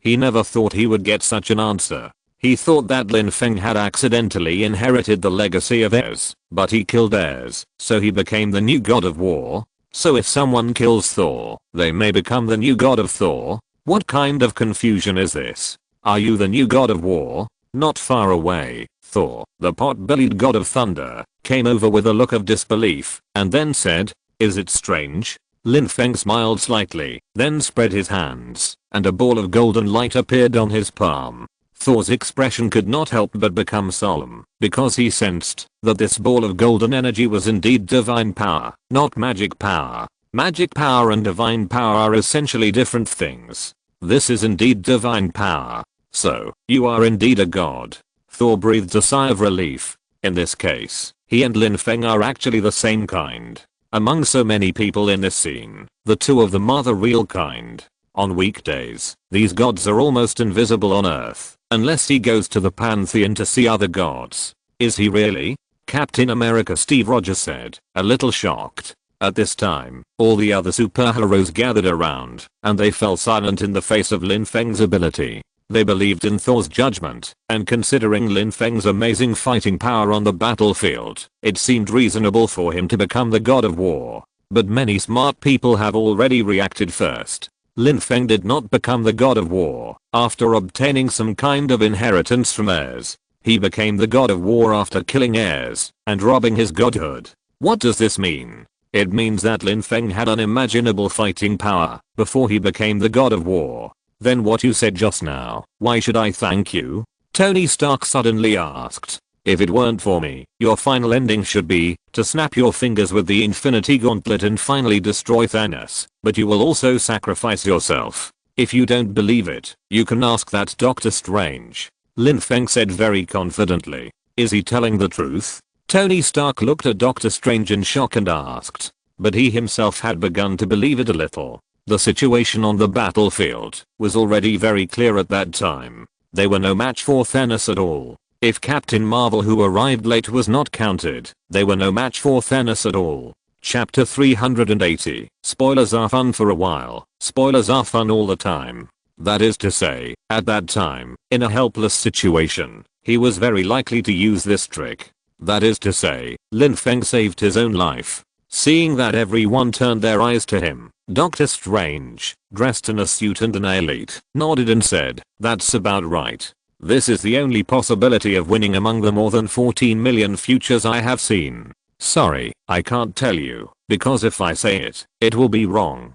He never thought he would get such an answer. He thought that Lin Feng had accidentally inherited the legacy of Ares, but he killed Ares, so he became the new god of war. So if someone kills Thor, they may become the new god of Thor? What kind of confusion is this? Are you the new god of war? Not far away, Thor, the pot-bellied god of thunder, came over with a look of disbelief, and then said, "Is it strange?" Lin Feng smiled slightly, then spread his hands, and a ball of golden light appeared on his palm. Thor's expression could not help but become solemn, because he sensed that this ball of golden energy was indeed divine power, not magic power. Magic power and divine power are essentially different things. This is indeed divine power. So, you are indeed a god. Thor breathed a sigh of relief. In this case, he and Lin Feng are actually the same kind. Among so many people in this scene, the two of them are the real kind. On weekdays, these gods are almost invisible on Earth, unless he goes to the Pantheon to see other gods. "Is he really?" Captain America Steve Rogers said, a little shocked. At this time, all the other superheroes gathered around, and they fell silent in the face of Lin Feng's ability. They believed in Thor's judgment, and considering Lin Feng's amazing fighting power on the battlefield, it seemed reasonable for him to become the god of war. But many smart people have already reacted first. Lin Feng did not become the god of war after obtaining some kind of inheritance from Ares. He became the god of war after killing Ares and robbing his godhood. What does this mean? It means that Lin Feng had unimaginable fighting power before he became the god of war. Then what you said just now, why should I thank you? Tony Stark suddenly asked. If it weren't for me, your final ending should be to snap your fingers with the Infinity Gauntlet and finally destroy Thanos, but you will also sacrifice yourself. If you don't believe it, you can ask that Doctor Strange. Lin Feng said very confidently. Is he telling the truth? Tony Stark looked at Doctor Strange in shock and asked. But he himself had begun to believe it a little. The situation on the battlefield was already very clear at that time. They were no match for Thanos at all. If Captain Marvel, who arrived late, was not counted, they were no match for Thanos at all. Chapter 380. Spoilers are fun for a while. Spoilers are fun all the time. That is to say, at that time, in a helpless situation, he was very likely to use this trick. That is to say, Lin Feng saved his own life. Seeing that everyone turned their eyes to him, Doctor Strange, dressed in a suit and an elite, nodded and said, "That's about right. This is the only possibility of winning among the more than 14 million futures I have seen. Sorry, I can't tell you, because if I say it, it will be wrong.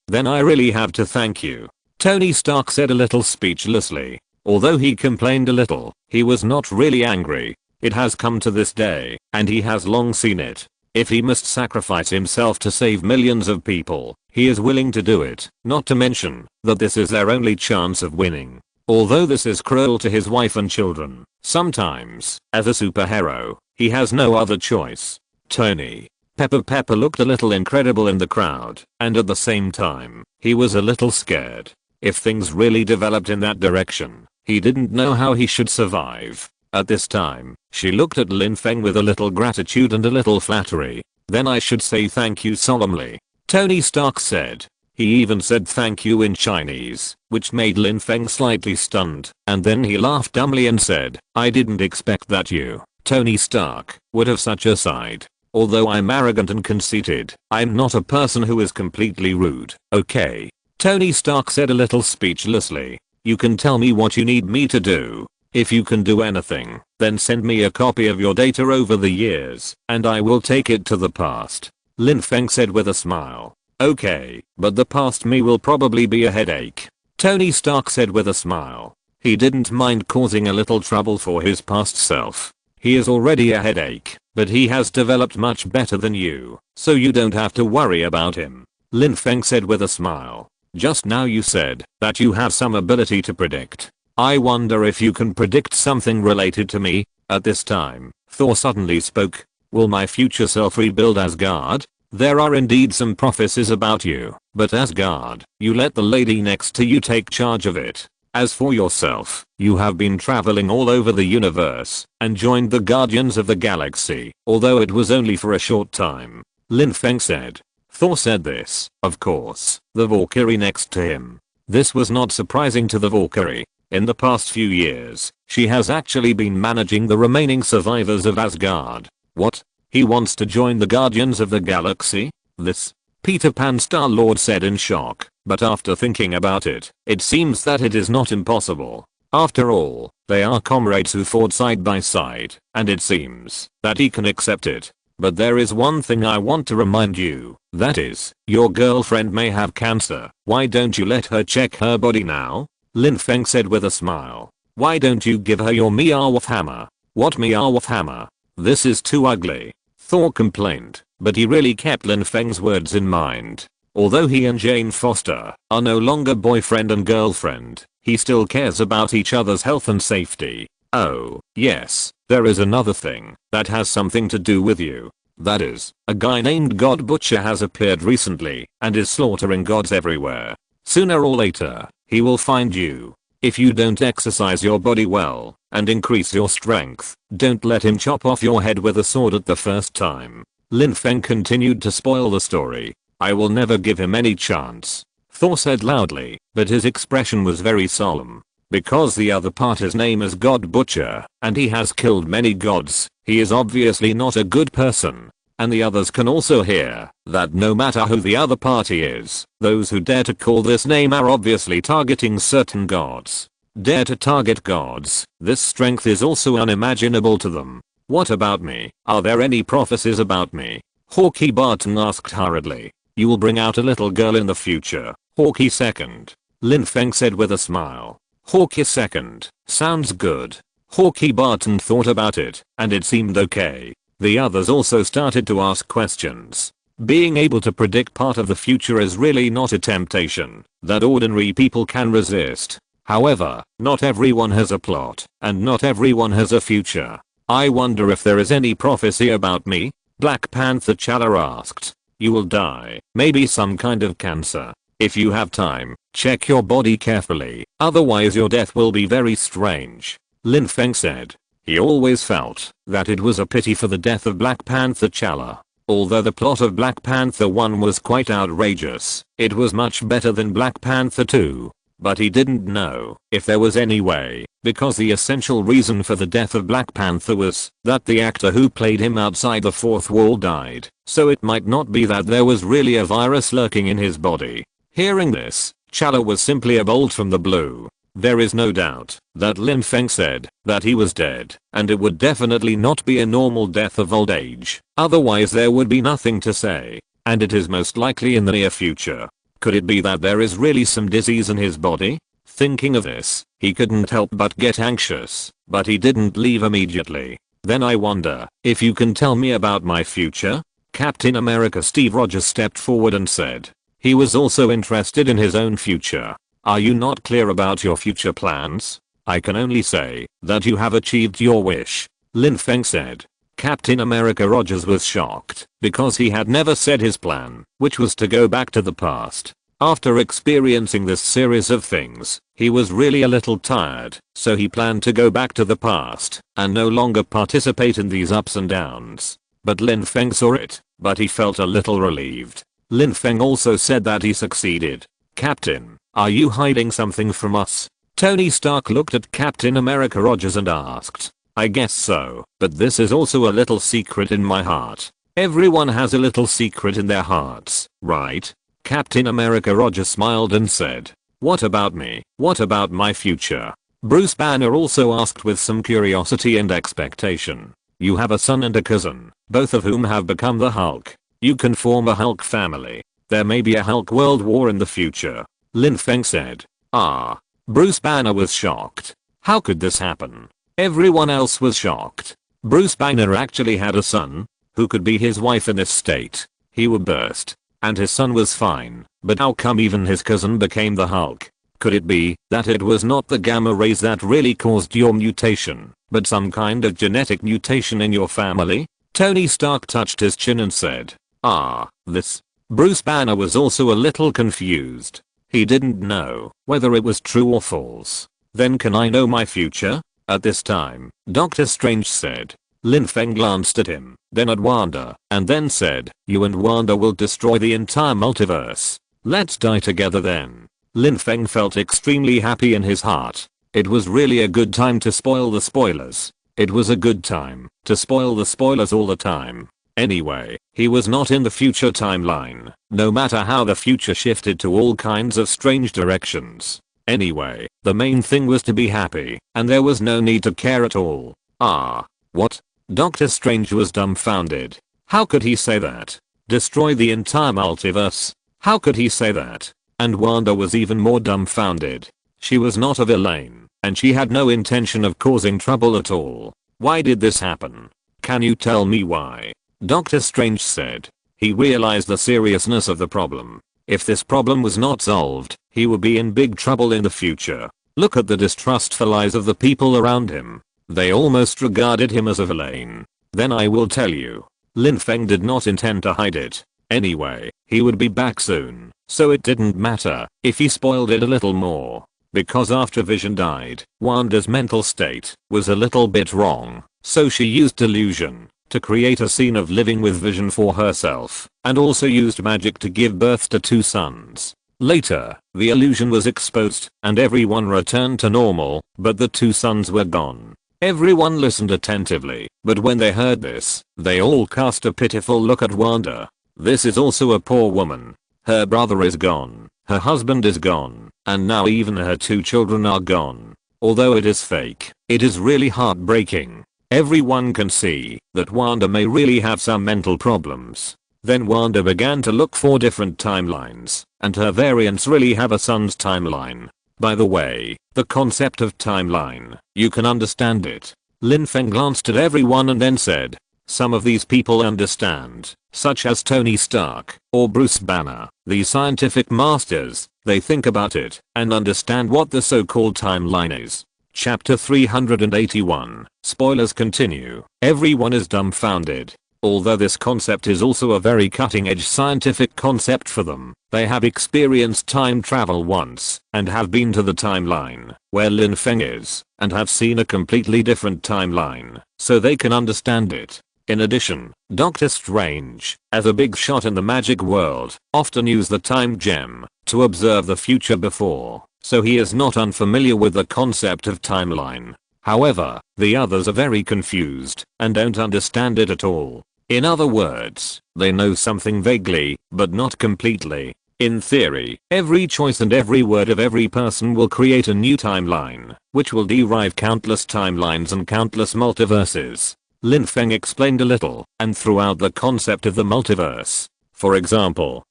Then I really have to thank you." Tony Stark said a little speechlessly. Although he complained a little, he was not really angry. It has come to this day, and he has long seen it. If he must sacrifice himself to save millions of people, he is willing to do it, not to mention that this is their only chance of winning. Although this is cruel to his wife and children, sometimes, as a superhero, he has no other choice. Tony Pepper looked a little incredible in the crowd, and at the same time, he was a little scared. If things really developed in that direction, he didn't know how he should survive. At this time, she looked at Lin Feng with a little gratitude and a little flattery. "Then I should say thank you solemnly," Tony Stark said. He even said thank you in Chinese, which made Lin Feng slightly stunned, and then he laughed dumbly and said, "I didn't expect that you, Tony Stark, would have such a side. Although I'm arrogant and conceited, I'm not a person who is completely rude, okay?" Tony Stark said a little speechlessly. "You can tell me what you need me to do. If you can do anything, then send me a copy of your data over the years, and I will take it to the past," Lin Feng said with a smile. "Okay, but the past me will probably be a headache," Tony Stark said with a smile. He didn't mind causing a little trouble for his past self. He is already a headache, but he has developed much better than you, so you don't have to worry about him, Lin Feng said with a smile. "Just now you said that you have some ability to predict. I wonder if you can predict something related to me." At this time, Thor suddenly spoke. "Will my future self rebuild Asgard? There are indeed some prophecies about you, but Asgard, you let the lady next to you take charge of it. As for yourself, you have been traveling all over the universe and joined the Guardians of the Galaxy, although it was only for a short time," Lin Feng said. Thor said this, of course, the Valkyrie next to him. This was not surprising to the Valkyrie. In the past few years, she has actually been managing the remaining survivors of Asgard. What? He wants to join the Guardians of the Galaxy? This? Peter Pan Star-Lord said in shock, but after thinking about it, it seems that it is not impossible. After all, they are comrades who fought side by side, and it seems that he can accept it. But there is one thing I want to remind you, that is, your girlfriend may have cancer. Why don't you let her check her body now? Lin Feng said with a smile. Why don't you give her your Mjolnir hammer? What Mjolnir hammer? This is too ugly, Thor complained, but he really kept Lin Feng's words in mind. Although he and Jane Foster are no longer boyfriend and girlfriend, he still cares about each other's health and safety. Oh, yes, there is another thing that has something to do with you. That is, a guy named God Butcher has appeared recently and is slaughtering gods everywhere. Sooner or later, he will find you. If you don't exercise your body well and increase your strength, don't let him chop off your head with a sword at the first time. Lin Feng continued to spoil the story. I will never give him any chance, Thor said loudly, but his expression was very solemn. Because the other party's name is God Butcher, and he has killed many gods, he is obviously not a good person. And the others can also hear that no matter who the other party is, those who dare to call this name are obviously targeting certain gods. Dare to target gods, this strength is also unimaginable to them. What about me? Are there any prophecies about me? Hawkeye Barton asked hurriedly. You will bring out a little girl in the future. Hawkeye second, Lin Feng said with a smile. Hawkeye second, sounds good. Hawkeye Barton thought about it, and it seemed okay. The others also started to ask questions. Being able to predict part of the future is really not a temptation that ordinary people can resist. However, not everyone has a plot, and not everyone has a future. I wonder if there is any prophecy about me? Black Panther T'Challa asked. You will die, maybe some kind of cancer. If you have time, check your body carefully, otherwise your death will be very strange. Lin Feng said. He always felt that it was a pity for the death of Black Panther T'Challa. Although the plot of Black Panther 1 was quite outrageous, it was much better than Black Panther 2. But he didn't know if there was any way, because the essential reason for the death of Black Panther was that the actor who played him outside the fourth wall died, so it might not be that there was really a virus lurking in his body. Hearing this, T'Challa was simply a bolt from the blue. There is no doubt that Lin Feng said that he was dead, and it would definitely not be a normal death of old age, otherwise there would be nothing to say, and it is most likely in the near future. Could it be that there is really some disease in his body? Thinking of this, he couldn't help but get anxious, but he didn't leave immediately. Then I wonder if you can tell me about my future? Captain America Steve Rogers stepped forward and said. He was also interested in his own future. Are you not clear about your future plans? I can only say that you have achieved your wish, Lin Feng said. Captain America Rogers was shocked because he had never said his plan, which was to go back to the past. After experiencing this series of things, he was really a little tired, so he planned to go back to the past and no longer participate in these ups and downs. But Lin Feng saw it, but he felt a little relieved. Lin Feng also said that he succeeded. Captain, are you hiding something from us? Tony Stark looked at Captain America Rogers and asked. I guess so, but this is also a little secret in my heart. Everyone has a little secret in their hearts, right? Captain America Rogers smiled and said. What about me? What about my future? Bruce Banner also asked with some curiosity and expectation. You have a son and a cousin, both of whom have become the Hulk. You can form a Hulk family. There may be a Hulk World War in the future. Lin Feng said. Ah. Bruce Banner was shocked. How could this happen? Everyone else was shocked. Bruce Banner actually had a son who could be his wife in this state. He would burst. And his son was fine. But how come even his cousin became the Hulk? Could it be that it was not the gamma rays that really caused your mutation, but some kind of genetic mutation in your family? Tony Stark touched his chin and said. Ah, this. Bruce Banner was also a little confused. He didn't know whether it was true or false. Then can I know my future? At this time, Doctor Strange said. Lin Feng glanced at him, then at Wanda, and then said, you and Wanda will destroy the entire multiverse. Let's die together then. Lin Feng felt extremely happy in his heart. It was really a good time to spoil the spoilers. It was a good time to spoil the spoilers all the time. Anyway, he was not in the future timeline, no matter how the future shifted to all kinds of strange directions. Anyway, the main thing was to be happy, and there was no need to care at all. Ah. What? Doctor Strange was dumbfounded. How could he say that? Destroy the entire multiverse? How could he say that? And Wanda was even more dumbfounded. She was not a villain, and she had no intention of causing trouble at all. Why did this happen? Can you tell me why? Doctor Strange said. He realized the seriousness of the problem. If this problem was not solved, he would be in big trouble in the future. Look at the distrustful eyes of the people around him. They almost regarded him as a villain. Then I will tell you. Lin Feng did not intend to hide it. Anyway, he would be back soon, so it didn't matter if he spoiled it a little more. Because after Vision died, Wanda's mental state was a little bit wrong, so she used delusion to create a scene of living with Vision for herself, and also used magic to give birth to 2 sons. Later, the illusion was exposed and everyone returned to normal, but the 2 sons were gone. Everyone listened attentively, but when they heard this, they all cast a pitiful look at Wanda. This is also a poor woman. Her brother is gone, her husband is gone, and now even her 2 children are gone. Although it is fake, it is really heartbreaking. Everyone can see that Wanda may really have some mental problems. Then Wanda began to look for different timelines, and her variants really have a son's timeline. By the way, the concept of timeline, you can understand it. Lin Feng glanced at everyone and then said, some of these people understand, such as Tony Stark or Bruce Banner, these scientific masters, they think about it and understand what the so-called timeline is. Chapter 381. Spoilers continue. Everyone is dumbfounded. Although this concept is also a very cutting-edge scientific concept for them, they have experienced time travel once and have been to the timeline where Lin Feng is and have seen a completely different timeline, so they can understand it. In addition, Doctor Strange, as a big shot in the magic world, often use the time gem to observe the future before, so he is not unfamiliar with the concept of timeline. However, the others are very confused and don't understand it at all. In other words, they know something vaguely, but not completely. In theory, every choice and every word of every person will create a new timeline, which will derive countless timelines and countless multiverses. Lin Feng explained a little and threw out the concept of the multiverse. For example,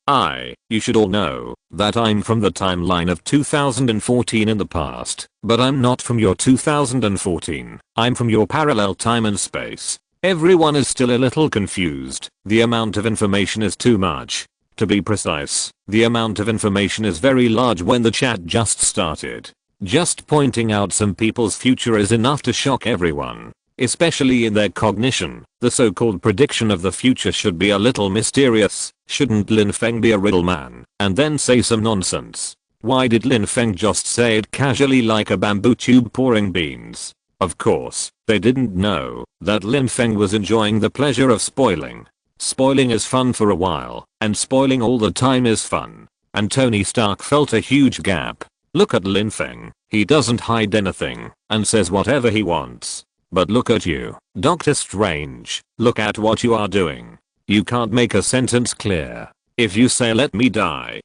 you should all know that I'm from the timeline of 2014 in the past, but I'm not from your 2014. I'm from your parallel time and space. Everyone is still a little confused. The amount of information is too much. To be precise, the amount of information is very large when the chat just started. Just pointing out some people's future is enough to shock everyone, especially in their cognition. The so-called prediction of the future should be a little mysterious. Shouldn't Lin Feng be a riddle man and then say some nonsense? Why did Lin Feng just say it casually like a bamboo tube pouring beans? Of course, they didn't know that Lin Feng was enjoying the pleasure of spoiling. Spoiling is fun for a while, and spoiling all the time is fun. And Tony Stark felt a huge gap. Look at Lin Feng, he doesn't hide anything and says whatever he wants. But look at you, Doctor Strange, look at what you are doing. You can't make a sentence clear. If you say let me die,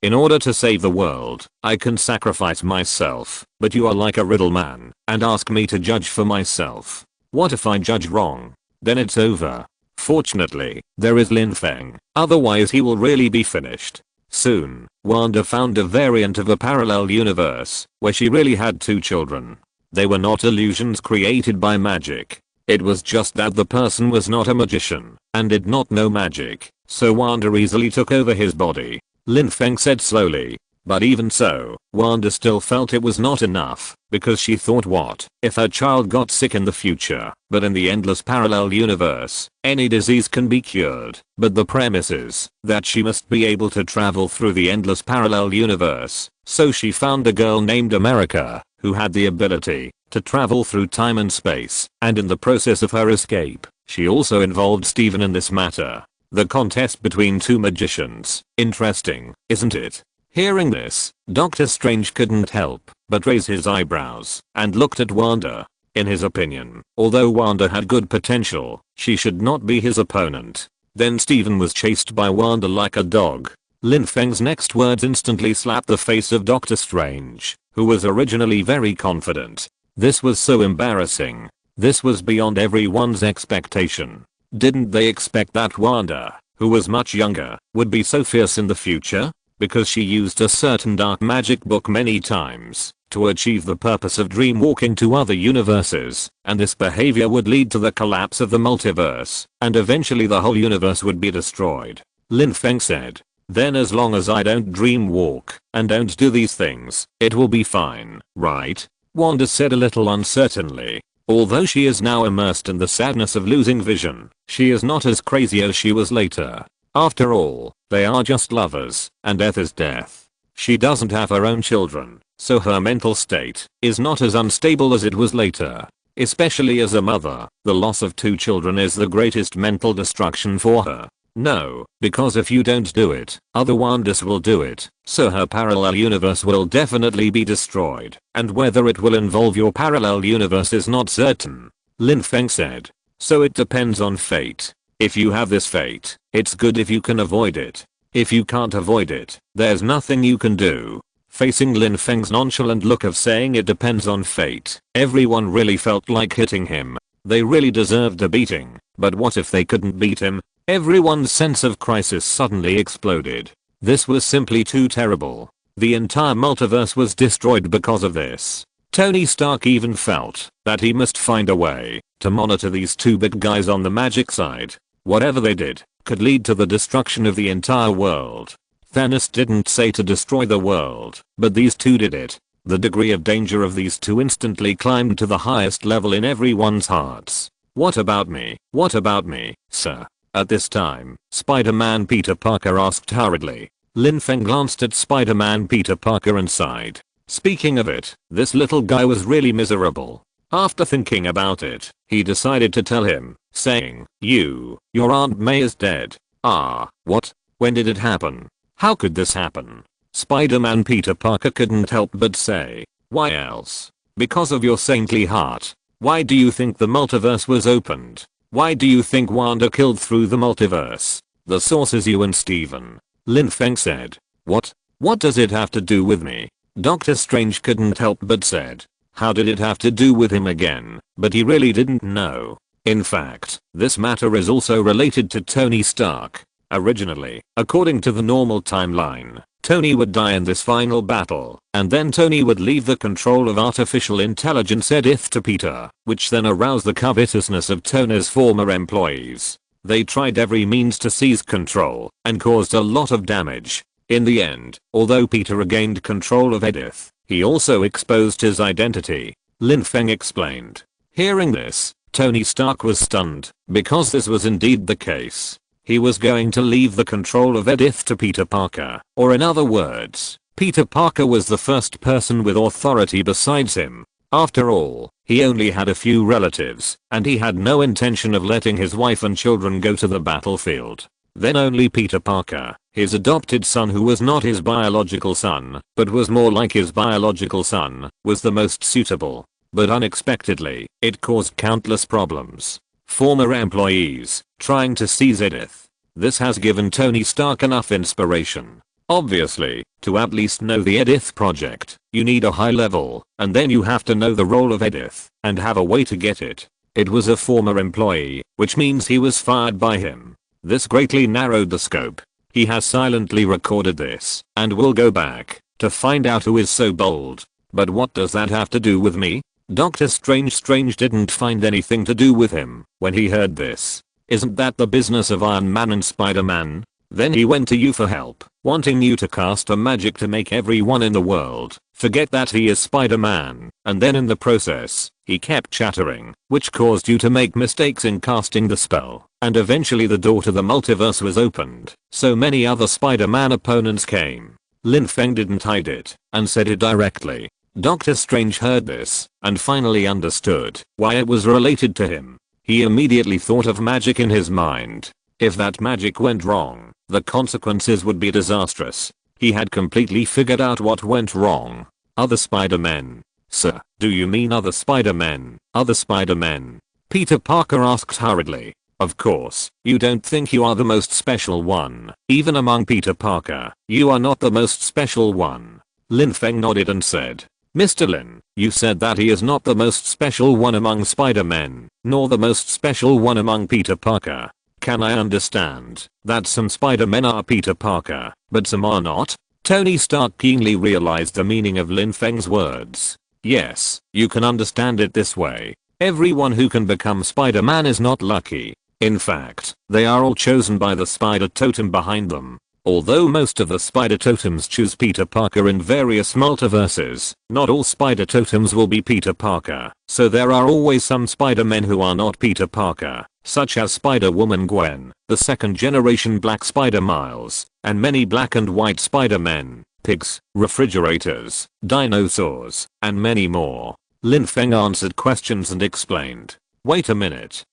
in order to save the world, I can sacrifice myself, but you are like a riddle man and ask me to judge for myself. What if I judge wrong? Then it's over. Fortunately, there is Lin Feng, otherwise he will really be finished. Soon, Wanda found a variant of a parallel universe where she really had 2 children. They were not illusions created by magic. It was just that the person was not a magician and did not know magic, so Wanda easily took over his body. Lin Feng said slowly. But even so, Wanda still felt it was not enough, because she thought, what if her child got sick in the future? But in the endless parallel universe, any disease can be cured. But the premise is that she must be able to travel through the endless parallel universe. So she found a girl named America, who had the ability to travel through time and space, and in the process of her escape, she also involved Steven in this matter. The contest between 2 magicians. Interesting, isn't it? Hearing this, Doctor Strange couldn't help but raise his eyebrows and looked at Wanda. In his opinion, although Wanda had good potential, she should not be his opponent. Then Steven was chased by Wanda like a dog. Lin Feng's next words instantly slapped the face of Doctor Strange, who was originally very confident. This was so embarrassing. This was beyond everyone's expectation. Didn't they expect that Wanda, who was much younger, would be so fierce in the future? Because she used a certain dark magic book many times to achieve the purpose of dream walking to other universes, and this behavior would lead to the collapse of the multiverse, and eventually the whole universe would be destroyed. Lin Feng said, then as long as I don't dream walk and don't do these things, it will be fine, right? Wanda said a little uncertainly. Although she is now immersed in the sadness of losing vision, she is not as crazy as she was later. After all, they are just lovers, and death is death. She doesn't have her own children, so her mental state is not as unstable as it was later. Especially as a mother, the loss of 2 children is the greatest mental destruction for her. No, because if you don't do it, other Wandas will do it, so her parallel universe will definitely be destroyed, and whether it will involve your parallel universe is not certain. Lin Feng said. So it depends on fate. If you have this fate, it's good if you can avoid it. If you can't avoid it, there's nothing you can do. Facing Lin Feng's nonchalant look of saying it depends on fate, everyone really felt like hitting him. They really deserved a beating, but what if they couldn't beat him? Everyone's sense of crisis suddenly exploded. This was simply too terrible. The entire multiverse was destroyed because of this. Tony Stark even felt that he must find a way to monitor these two big guys on the magic side. Whatever they did could lead to the destruction of the entire world. Thanos didn't say to destroy the world, but these two did it. The degree of danger of these two instantly climbed to the highest level in everyone's hearts. What about me? What about me, sir? At this time, Spider-Man Peter Parker asked hurriedly. Lin Feng glanced at Spider-Man Peter Parker and sighed. Speaking of it, this little guy was really miserable. After thinking about it, he decided to tell him, saying, your Aunt May is dead. Ah, what? When did it happen? How could this happen? Spider-Man Peter Parker couldn't help but say, why else? Because of your saintly heart. Why do you think the multiverse was opened? Why do you think Wanda killed through the multiverse? The source is you and Steven. Lin Feng said. What? What does it have to do with me? Doctor Strange couldn't help but said. How did it have to do with him again? But he really didn't know. In fact, this matter is also related to Tony Stark. Originally, according to the normal timeline, Tony would die in this final battle, and then Tony would leave the control of artificial intelligence Edith to Peter, which then aroused the covetousness of Tony's former employees. They tried every means to seize control, and caused a lot of damage. In the end, although Peter regained control of Edith, he also exposed his identity. Lin Feng explained. Hearing this, Tony Stark was stunned, because this was indeed the case. He was going to leave the control of Edith to Peter Parker, or in other words, Peter Parker was the first person with authority besides him. After all, he only had a few relatives, and he had no intention of letting his wife and children go to the battlefield. Then only Peter Parker, his adopted son who was not his biological son, but was more like his biological son, was the most suitable. But unexpectedly, it caused countless problems. Former employees trying to seize Edith. This has given Tony Stark enough inspiration. Obviously, to at least know the Edith project, you need a high level, and then you have to know the role of Edith, and have a way to get it. It was a former employee, which means he was fired by him. This greatly narrowed the scope. He has silently recorded this, and will go back, to find out who is so bold. But what does that have to do with me? Doctor Strange didn't find anything to do with him when he heard this. Isn't that the business of Iron Man and Spider-Man? Then he went to you for help, wanting you to cast a magic to make everyone in the world forget that he is Spider-Man, and then in the process, he kept chattering, which caused you to make mistakes in casting the spell, and eventually the door to the multiverse was opened, so many other Spider-Man opponents came. Lin Feng didn't hide it, and said it directly. Doctor Strange heard this, and finally understood why it was related to him. He immediately thought of magic in his mind. If that magic went wrong, the consequences would be disastrous. He had completely figured out what went wrong. Other Spider-Men. Sir, do you mean other Spider-Men? Other Spider-Men? Peter Parker asked hurriedly. Of course, you don't think you are the most special one. Even among Peter Parker, you are not the most special one. Lin Feng nodded and said. Mr. Lin, you said that he is not the most special one among Spider-Men, nor the most special one among Peter Parker. Can I understand that some Spider-Men are Peter Parker, but some are not? Tony Stark keenly realized the meaning of Lin Feng's words. Yes, you can understand it this way. Everyone who can become Spider-Man is not lucky. In fact, they are all chosen by the spider totem behind them. Although most of the spider totems choose Peter Parker in various multiverses, not all spider totems will be Peter Parker, so there are always some Spider-Men who are not Peter Parker, such as Spider-Woman Gwen, the second generation Black Spider Miles, and many black and white Spider-Men, pigs, refrigerators, dinosaurs, and many more. Lin Feng answered questions and explained. Wait a minute,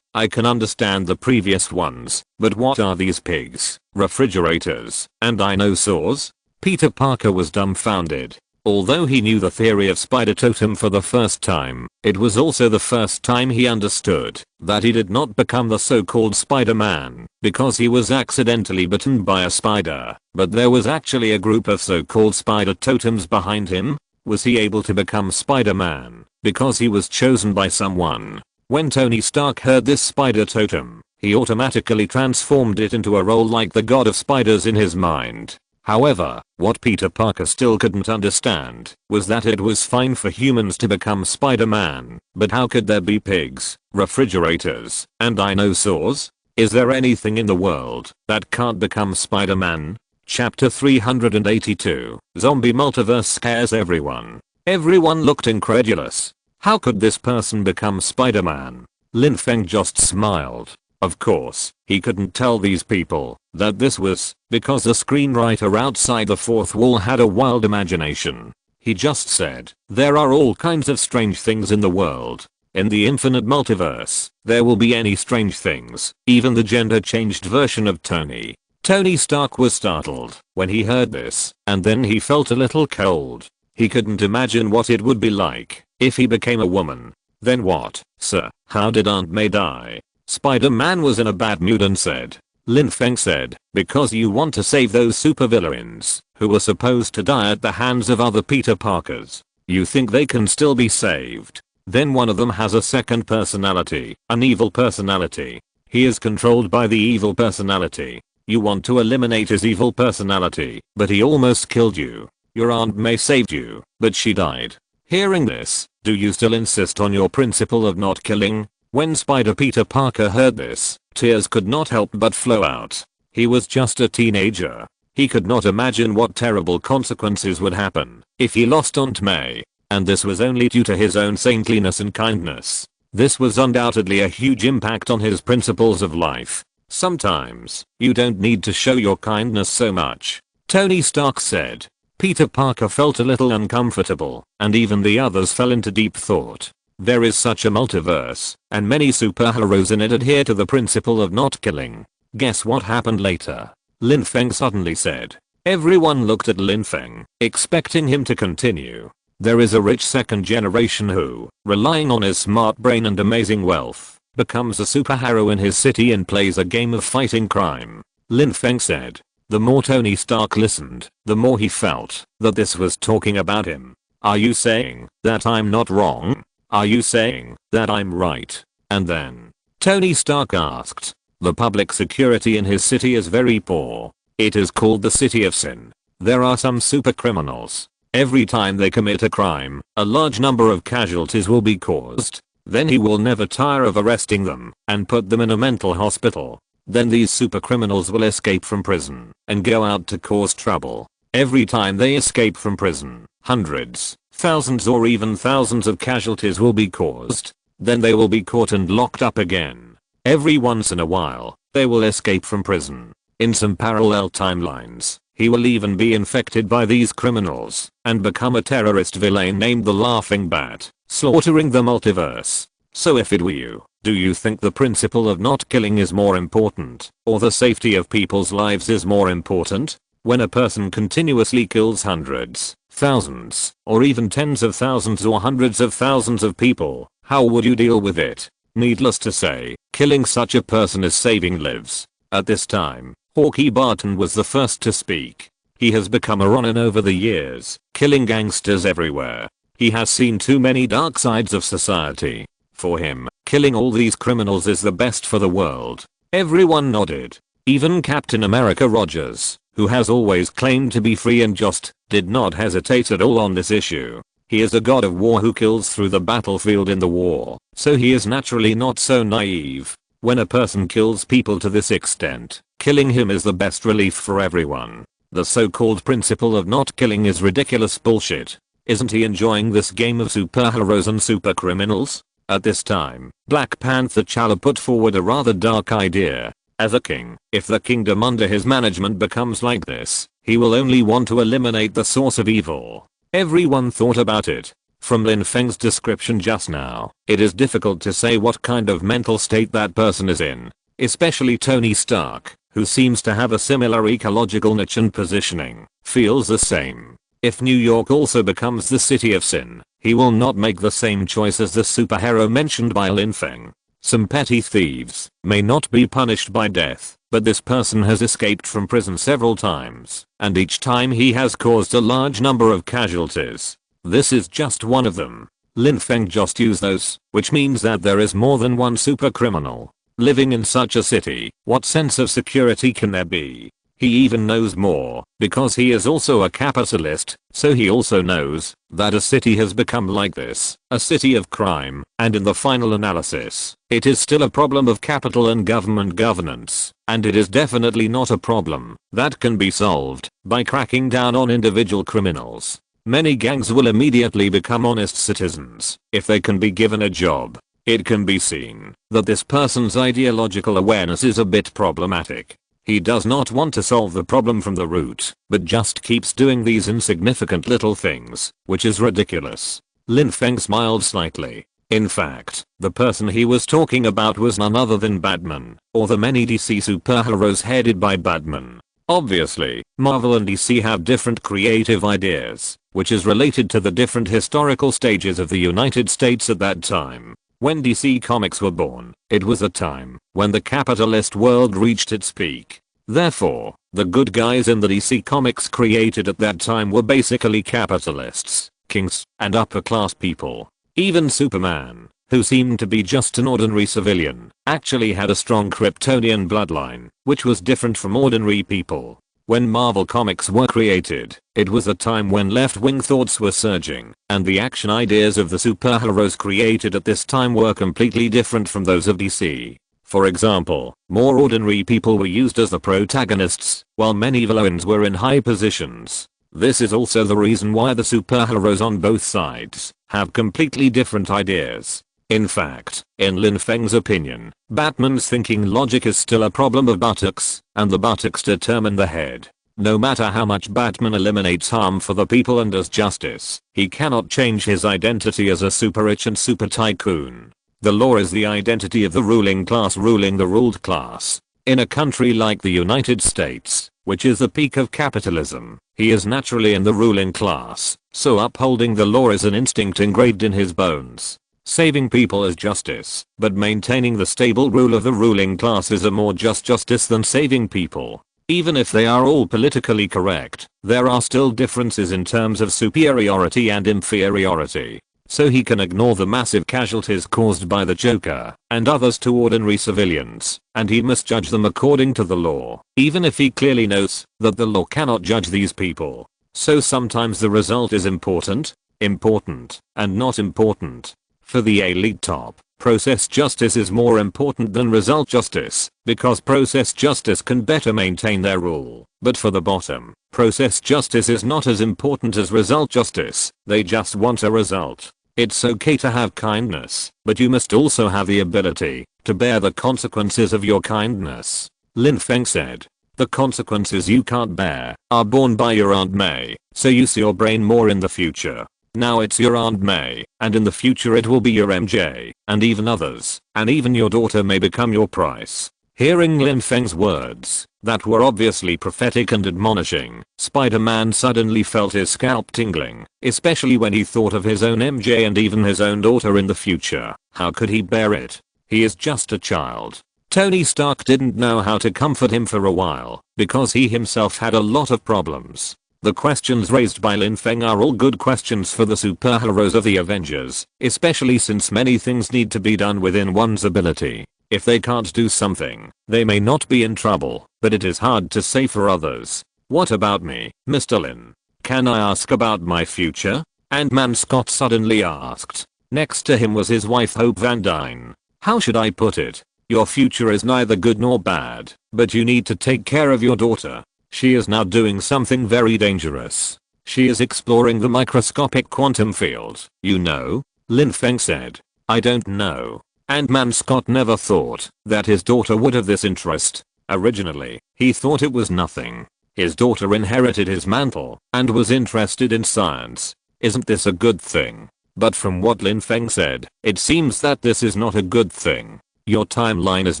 I can understand the previous ones, but what are these pigs, refrigerators, and dinosaurs? Peter Parker was dumbfounded. Although he knew the theory of Spider Totem for the first time, it was also the first time he understood that he did not become the so-called Spider-Man because he was accidentally bitten by a spider, but there was actually a group of so-called Spider Totems behind him. Was he able to become Spider-Man because he was chosen by someone? When Tony Stark heard this Spider Totem, he automatically transformed it into a role like the god of spiders in his mind. However, what Peter Parker still couldn't understand was that it was fine for humans to become Spider-Man, but how could there be pigs, refrigerators, and dinosaurs? Is there anything in the world that can't become Spider-Man? Chapter 382, Zombie Multiverse Scares Everyone. Everyone looked incredulous. How could this person become Spider-Man? Lin Feng just smiled. Of course, he couldn't tell these people that this was because the screenwriter outside the fourth wall had a wild imagination. He just said, there are all kinds of strange things in the world. In the infinite multiverse, there will be any strange things, even the gender-changed version of Tony. Tony Stark was startled when he heard this, and then he felt a little cold. He couldn't imagine what it would be like if he became a woman. Then what, sir? How did Aunt May die? Spider-Man was in a bad mood and said. Lin Feng said, because you want to save those supervillains who were supposed to die at the hands of other Peter Parkers. You think they can still be saved. Then one of them has a second personality, an evil personality. He is controlled by the evil personality. You want to eliminate his evil personality, but he almost killed you. Your Aunt May saved you, but she died. Hearing this, do you still insist on your principle of not killing? When Peter Parker heard this, tears could not help but flow out. He was just a teenager. He could not imagine what terrible consequences would happen if he lost Aunt May. And this was only due to his own saintliness and kindness. This was undoubtedly a huge impact on his principles of life. Sometimes, you don't need to show your kindness so much. Tony Stark said. Peter Parker felt a little uncomfortable, and even the others fell into deep thought. There is such a multiverse, and many superheroes in it adhere to the principle of not killing. Guess what happened later? Lin Feng suddenly said. Everyone looked at Lin Feng, expecting him to continue. There is a rich second generation who, relying on his smart brain and amazing wealth, becomes a superhero in his city and plays a game of fighting crime. Lin Feng said. The more Tony Stark listened, the more he felt that this was talking about him. Are you saying that I'm not wrong? Are you saying that I'm right? And then, Tony Stark asked. The public security in his city is very poor. It is called the City of Sin. There are some super criminals. Every time they commit a crime, a large number of casualties will be caused. Then he will never tire of arresting them and put them in a mental hospital. Then these super criminals will escape from prison and go out to cause trouble. Every time they escape from prison, hundreds, thousands or even thousands of casualties will be caused. Then they will be caught and locked up again. Every once in a while, they will escape from prison. In some parallel timelines, he will even be infected by these criminals and become a terrorist villain named the Laughing Bat, slaughtering the multiverse. So if it were you, do you think the principle of not killing is more important, or the safety of people's lives is more important? When a person continuously kills hundreds, thousands, or even tens of thousands or hundreds of thousands of people, how would you deal with it? Needless to say, killing such a person is saving lives. At this time, Hawkeye Barton was the first to speak. He has become a Ronin over the years, killing gangsters everywhere. He has seen too many dark sides of society. For him, killing all these criminals is the best for the world. Everyone nodded. Even Captain America Rogers, who has always claimed to be free and just, did not hesitate at all on this issue. He is a god of war who kills through the battlefield in the war, so he is naturally not so naive. When a person kills people to this extent, killing him is the best relief for everyone. The so-called principle of not killing is ridiculous bullshit. Isn't he enjoying this game of superheroes and supercriminals? At this time, Black Panther T'Challa put forward a rather dark idea. As a king, if the kingdom under his management becomes like this, he will only want to eliminate the source of evil. Everyone thought about it. From Lin Feng's description just now, it is difficult to say what kind of mental state that person is in. Especially Tony Stark, who seems to have a similar ecological niche and positioning, feels the same. If New York also becomes the City of Sin, he will not make the same choice as the superhero mentioned by Lin Feng. Some petty thieves may not be punished by death, but this person has escaped from prison several times, and each time he has caused a large number of casualties. This is just one of them. Lin Feng just used those, which means that there is more than one super criminal living in such a city. What sense of security can there be? He even knows more, because he is also a capitalist, so he also knows that a city has become like this, a city of crime, and in the final analysis, it is still a problem of capital and government governance, and it is definitely not a problem that can be solved by cracking down on individual criminals. Many gangs will immediately become honest citizens if they can be given a job. It can be seen that this person's ideological awareness is a bit problematic. He does not want to solve the problem from the root, but just keeps doing these insignificant little things, which is ridiculous. Lin Feng smiled slightly. In fact, the person he was talking about was none other than Batman, or the many DC superheroes headed by Batman. Obviously, Marvel and DC have different creative ideas, which is related to the different historical stages of the United States at that time. When DC Comics were born, it was a time when the capitalist world reached its peak. Therefore, the good guys in the DC Comics created at that time were basically capitalists, kings, and upper class people. Even Superman, who seemed to be just an ordinary civilian, actually had a strong Kryptonian bloodline, which was different from ordinary people. When Marvel Comics were created, it was a time when left-wing thoughts were surging, and the action ideas of the superheroes created at this time were completely different from those of DC. For example, more ordinary people were used as the protagonists, while many villains were in high positions. This is also the reason why the superheroes on both sides have completely different ideas. In fact, in Lin Feng's opinion, Batman's thinking logic is still a problem of buttocks, and the buttocks determine the head. No matter how much Batman eliminates harm for the people and does justice, he cannot change his identity as a super rich and super tycoon. The law is the identity of the ruling class ruling the ruled class. In a country like the United States, which is the peak of capitalism, he is naturally in the ruling class, so upholding the law is an instinct engraved in his bones. Saving people is justice, but maintaining the stable rule of the ruling class is a more just justice than saving people. Even if they are all politically correct, there are still differences in terms of superiority and inferiority. So he can ignore the massive casualties caused by the Joker and others to ordinary civilians, and he must judge them according to the law, even if he clearly knows that the law cannot judge these people. So sometimes the result is important, and not important. For the elite top, process justice is more important than result justice, because process justice can better maintain their rule. But for the bottom, process justice is not as important as result justice, they just want a result. It's okay to have kindness, but you must also have the ability to bear the consequences of your kindness. Lin Feng said. The consequences you can't bear are borne by your Aunt May, so use your brain more in the future. Now it's your Aunt May, and in the future it will be your MJ, and even others, and even your daughter may become your price. Hearing Lin Feng's words, that were obviously prophetic and admonishing, Spider-Man suddenly felt his scalp tingling, especially when he thought of his own MJ and even his own daughter in the future. How could he bear it? He is just a child. Tony Stark didn't know how to comfort him for a while, because he himself had a lot of problems. The questions raised by Lin Feng are all good questions for the superheroes of the Avengers, especially since many things need to be done within one's ability. If they can't do something, they may not be in trouble, but it is hard to say for others. What about me, Mr. Lin? Can I ask about my future? Ant-Man Scott suddenly asked. Next to him was his wife Hope Van Dyne. How should I put it? Your future is neither good nor bad, but you need to take care of your daughter. She is now doing something very dangerous. She is exploring the microscopic quantum field, you know? Lin Feng said. I don't know. Ant-Man Scott never thought that his daughter would have this interest. Originally, he thought it was nothing. His daughter inherited his mantle and was interested in science. Isn't this a good thing? But from what Lin Feng said, it seems that this is not a good thing. Your timeline is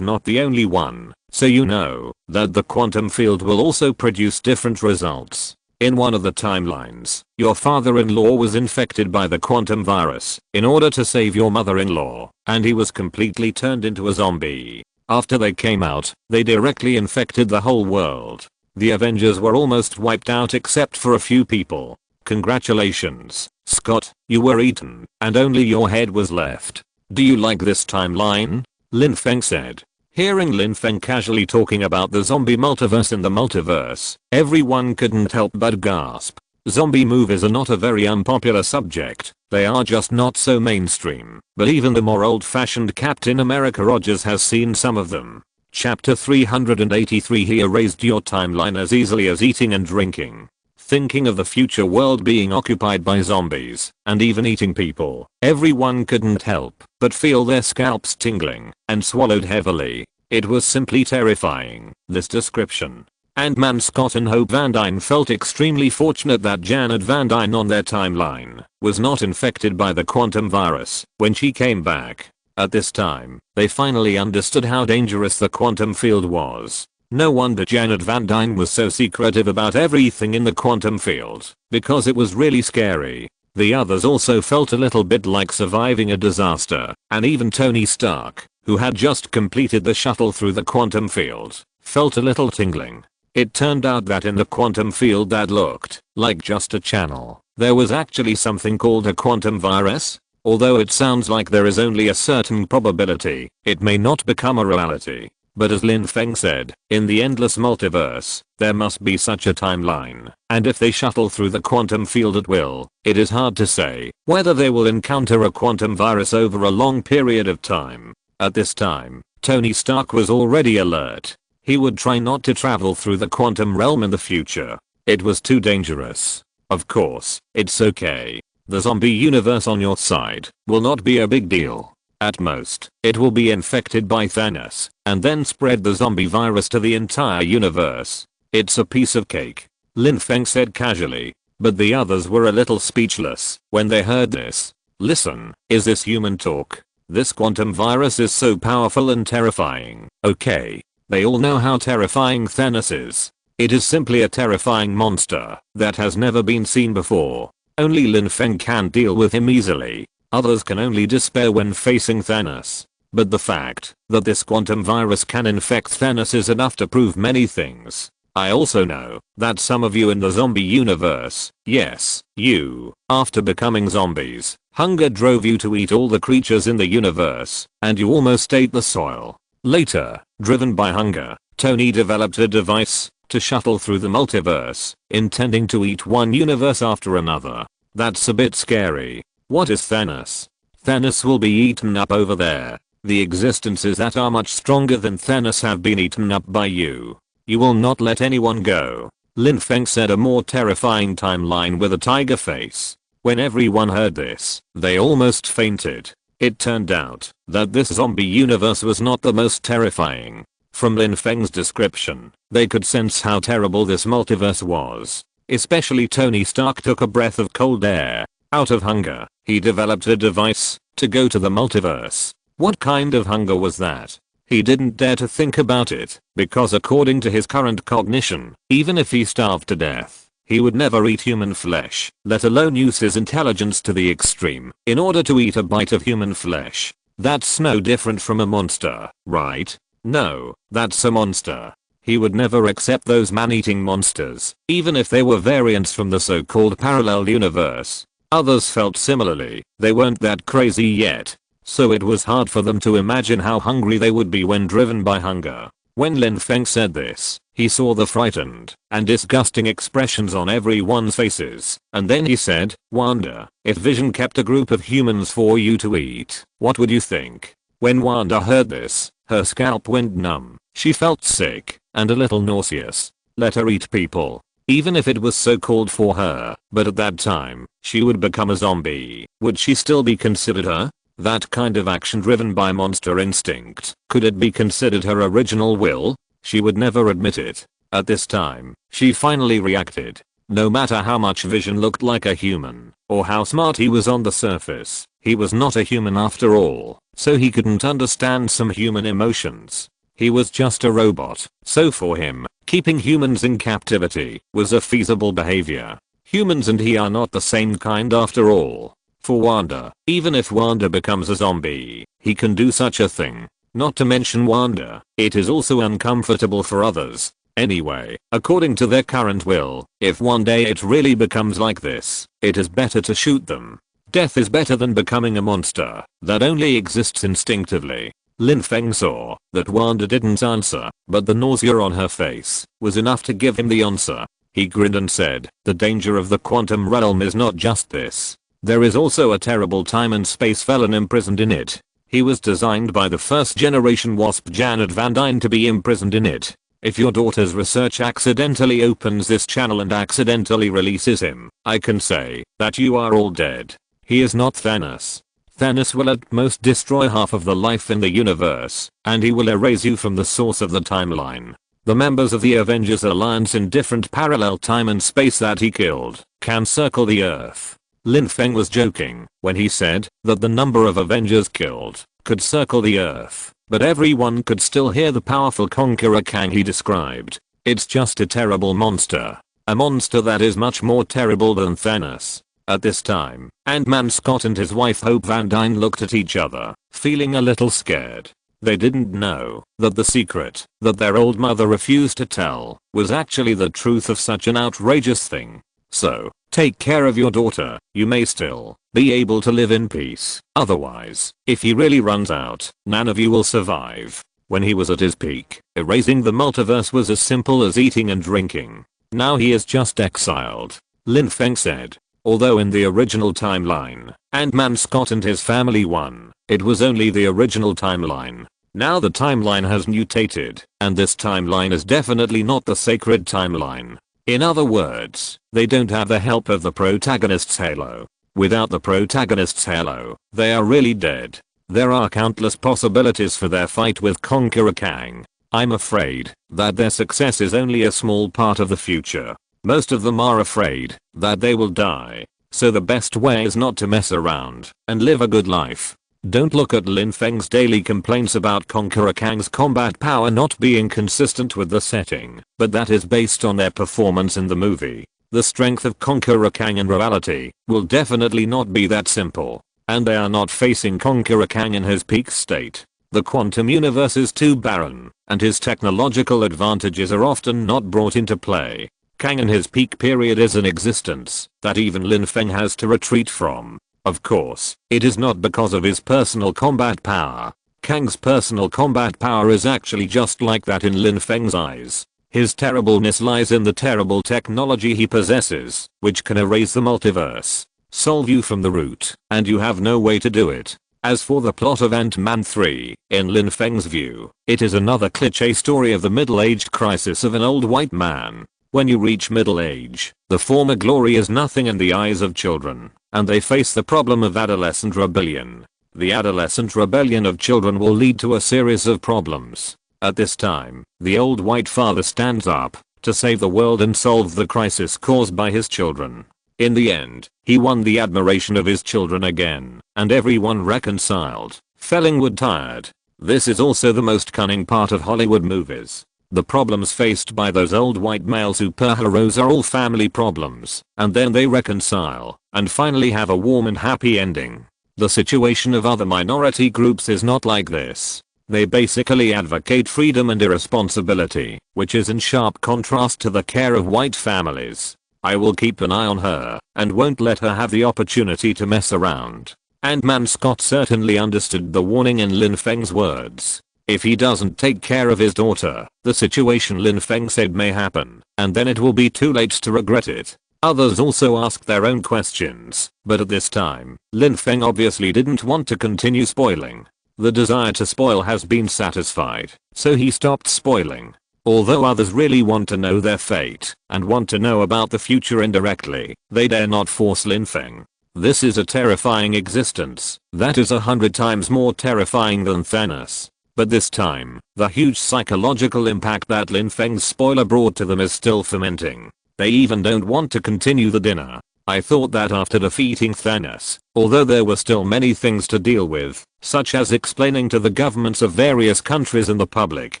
not the only one, so you know that the quantum field will also produce different results. In one of the timelines, your father-in-law was infected by the quantum virus in order to save your mother-in-law, and he was completely turned into a zombie. After they came out, they directly infected the whole world. The Avengers were almost wiped out except for a few people. Congratulations, Scott, you were eaten, and only your head was left. Do you like this timeline? Lin Feng said. Hearing Lin Feng casually talking about the zombie multiverse in the multiverse, everyone couldn't help but gasp. Zombie movies are not a very unpopular subject, they are just not so mainstream, but even the more old-fashioned Captain America Rogers has seen some of them. Chapter 383. He erased your timeline as easily as eating and drinking. Thinking of the future world being occupied by zombies, and even eating people, everyone couldn't help but feel their scalps tingling, and swallowed heavily. It was simply terrifying, this description. Ant-Man Scott and Hope Van Dyne felt extremely fortunate that Janet Van Dyne on their timeline was not infected by the quantum virus when she came back. At this time, they finally understood how dangerous the quantum field was. No wonder Janet Van Dyne was so secretive about everything in the quantum field, because it was really scary. The others also felt a little bit like surviving a disaster, and even Tony Stark, who had just completed the shuttle through the quantum field, felt a little tingling. It turned out that in the quantum field that looked like just a channel, there was actually something called a quantum virus. Although it sounds like there is only a certain probability it may not become a reality. But as Lin Feng said, in the endless multiverse, there must be such a timeline, and if they shuttle through the quantum field at will, it is hard to say whether they will encounter a quantum virus over a long period of time. At this time, Tony Stark was already alert. He would try not to travel through the quantum realm in the future. It was too dangerous. Of course, it's okay. The zombie universe on your side will not be a big deal. At most, it will be infected by Thanos, and then spread the zombie virus to the entire universe. It's a piece of cake, Lin Feng said casually, but the others were a little speechless when they heard this. Listen, is this human talk? This quantum virus is so powerful and terrifying. Okay, they all know how terrifying Thanos is. It is simply a terrifying monster that has never been seen before. Only Lin Feng can deal with him easily. Others can only despair when facing Thanos. But the fact that this quantum virus can infect Thanos is enough to prove many things. I also know that some of you in the zombie universe, yes, you, after becoming zombies, hunger drove you to eat all the creatures in the universe, and you almost ate the soil. Later, driven by hunger, Tony developed a device to shuttle through the multiverse, intending to eat one universe after another. That's a bit scary. What is Thanos? Thanos will be eaten up over there. The existences that are much stronger than Thanos have been eaten up by you. You will not let anyone go. Lin Feng said, a more terrifying timeline with a tiger face. When everyone heard this, they almost fainted. It turned out that this zombie universe was not the most terrifying. From Lin Feng's description, they could sense how terrible this multiverse was. Especially Tony Stark took a breath of cold air. Out of hunger, he developed a device to go to the multiverse. What kind of hunger was that? He didn't dare to think about it, because according to his current cognition, even if he starved to death, he would never eat human flesh, let alone use his intelligence to the extreme in order to eat a bite of human flesh. That's no different from a monster, right? No, that's a monster. He would never accept those man-eating monsters, even if they were variants from the so-called parallel universe. Others felt similarly. They weren't that crazy yet, so it was hard for them to imagine how hungry they would be when driven by hunger. When Lin Feng said this, he saw the frightened and disgusting expressions on everyone's faces, and then he said, Wanda, if Vision kept a group of humans for you to eat, what would you think? When Wanda heard this, her scalp went numb. She felt sick and a little nauseous. Let her eat people. Even if it was so called for her, but at that time, she would become a zombie. Would she still be considered her? That kind of action driven by monster instinct, could it be considered her original will? She would never admit it. At this time, she finally reacted. No matter how much Vision looked like a human, or how smart he was on the surface, he was not a human after all, so he couldn't understand some human emotions. He was just a robot, so for him, keeping humans in captivity was a feasible behavior. Humans and he are not the same kind after all. For Wanda, even if Wanda becomes a zombie, he can do such a thing. Not to mention Wanda, it is also uncomfortable for others. Anyway, according to their current will, if one day it really becomes like this, it is better to shoot them. Death is better than becoming a monster that only exists instinctively. Lin Feng saw that Wanda didn't answer, but the nausea on her face was enough to give him the answer. He grinned and said, the danger of the quantum realm is not just this. There is also a terrible time and space felon imprisoned in it. He was designed by the first generation WASP Janet Van Dyne to be imprisoned in it. If your daughter's research accidentally opens this channel and accidentally releases him, I can say that you are all dead. He is not Thanos. Thanos will at most destroy half of the life in the universe, and he will erase you from the source of the timeline. The members of the Avengers Alliance in different parallel time and space that he killed can circle the Earth. Lin Feng was joking when he said that the number of Avengers killed could circle the Earth, but everyone could still hear the powerful Conqueror Kang he described. It's just a terrible monster. A monster that is much more terrible than Thanos. At this time, Ant-Man Scott and his wife Hope Van Dyne looked at each other, feeling a little scared. They didn't know that the secret that their old mother refused to tell was actually the truth of such an outrageous thing. So, take care of your daughter. You may still be able to live in peace. Otherwise, if he really runs out, none of you will survive. When he was at his peak, erasing the multiverse was as simple as eating and drinking. Now he is just exiled. Lin Feng said. Although in the original timeline, Ant-Man Scott and his family won, it was only the original timeline. Now the timeline has mutated, and this timeline is definitely not the sacred timeline. In other words, they don't have the help of the protagonist's halo. Without the protagonist's halo, they are really dead. There are countless possibilities for their fight with Conqueror Kang. I'm afraid that their success is only a small part of the future. Most of them are afraid that they will die, so the best way is not to mess around and live a good life. Don't look at Lin Feng's daily complaints about Conqueror Kang's combat power not being consistent with the setting, but that is based on their performance in the movie. The strength of Conqueror Kang in reality will definitely not be that simple, and they are not facing Conqueror Kang in his peak state. The quantum universe is too barren, and his technological advantages are often not brought into play. Kang in his peak period is an existence that even Lin Feng has to retreat from. Of course, it is not because of his personal combat power. Kang's personal combat power is actually just like that in Lin Feng's eyes. His terribleness lies in the terrible technology he possesses, which can erase the multiverse, solve you from the root, and you have no way to do it. As for the plot of Ant-Man 3, in Lin Feng's view, it is another cliché story of the middle-aged crisis of an old white man. When you reach middle age, the former glory is nothing in the eyes of children, and they face the problem of adolescent rebellion. The adolescent rebellion of children will lead to a series of problems. At this time, the old white father stands up to save the world and solve the crisis caused by his children. In the end, he won the admiration of his children again, and everyone reconciled. Fellingwood tired. This is also the most cunning part of Hollywood movies. The problems faced by those old white male superheroes are all family problems, and then they reconcile, and finally have a warm and happy ending. The situation of other minority groups is not like this. They basically advocate freedom and irresponsibility, which is in sharp contrast to the care of white families. I will keep an eye on her, and won't let her have the opportunity to mess around. Ant-Man Scott certainly understood the warning in Lin Feng's words. If he doesn't take care of his daughter, the situation Lin Feng said may happen, and then it will be too late to regret it. Others also asked their own questions, but at this time, Lin Feng obviously didn't want to continue spoiling. The desire to spoil has been satisfied, so he stopped spoiling. Although others really want to know their fate, and want to know about the future indirectly, they dare not force Lin Feng. This is a terrifying existence that is 100 times more terrifying than Thanos. But this time, the huge psychological impact that Lin Feng's spoiler brought to them is still fermenting. They even don't want to continue the dinner. I thought that after defeating Thanos, although there were still many things to deal with, such as explaining to the governments of various countries and the public,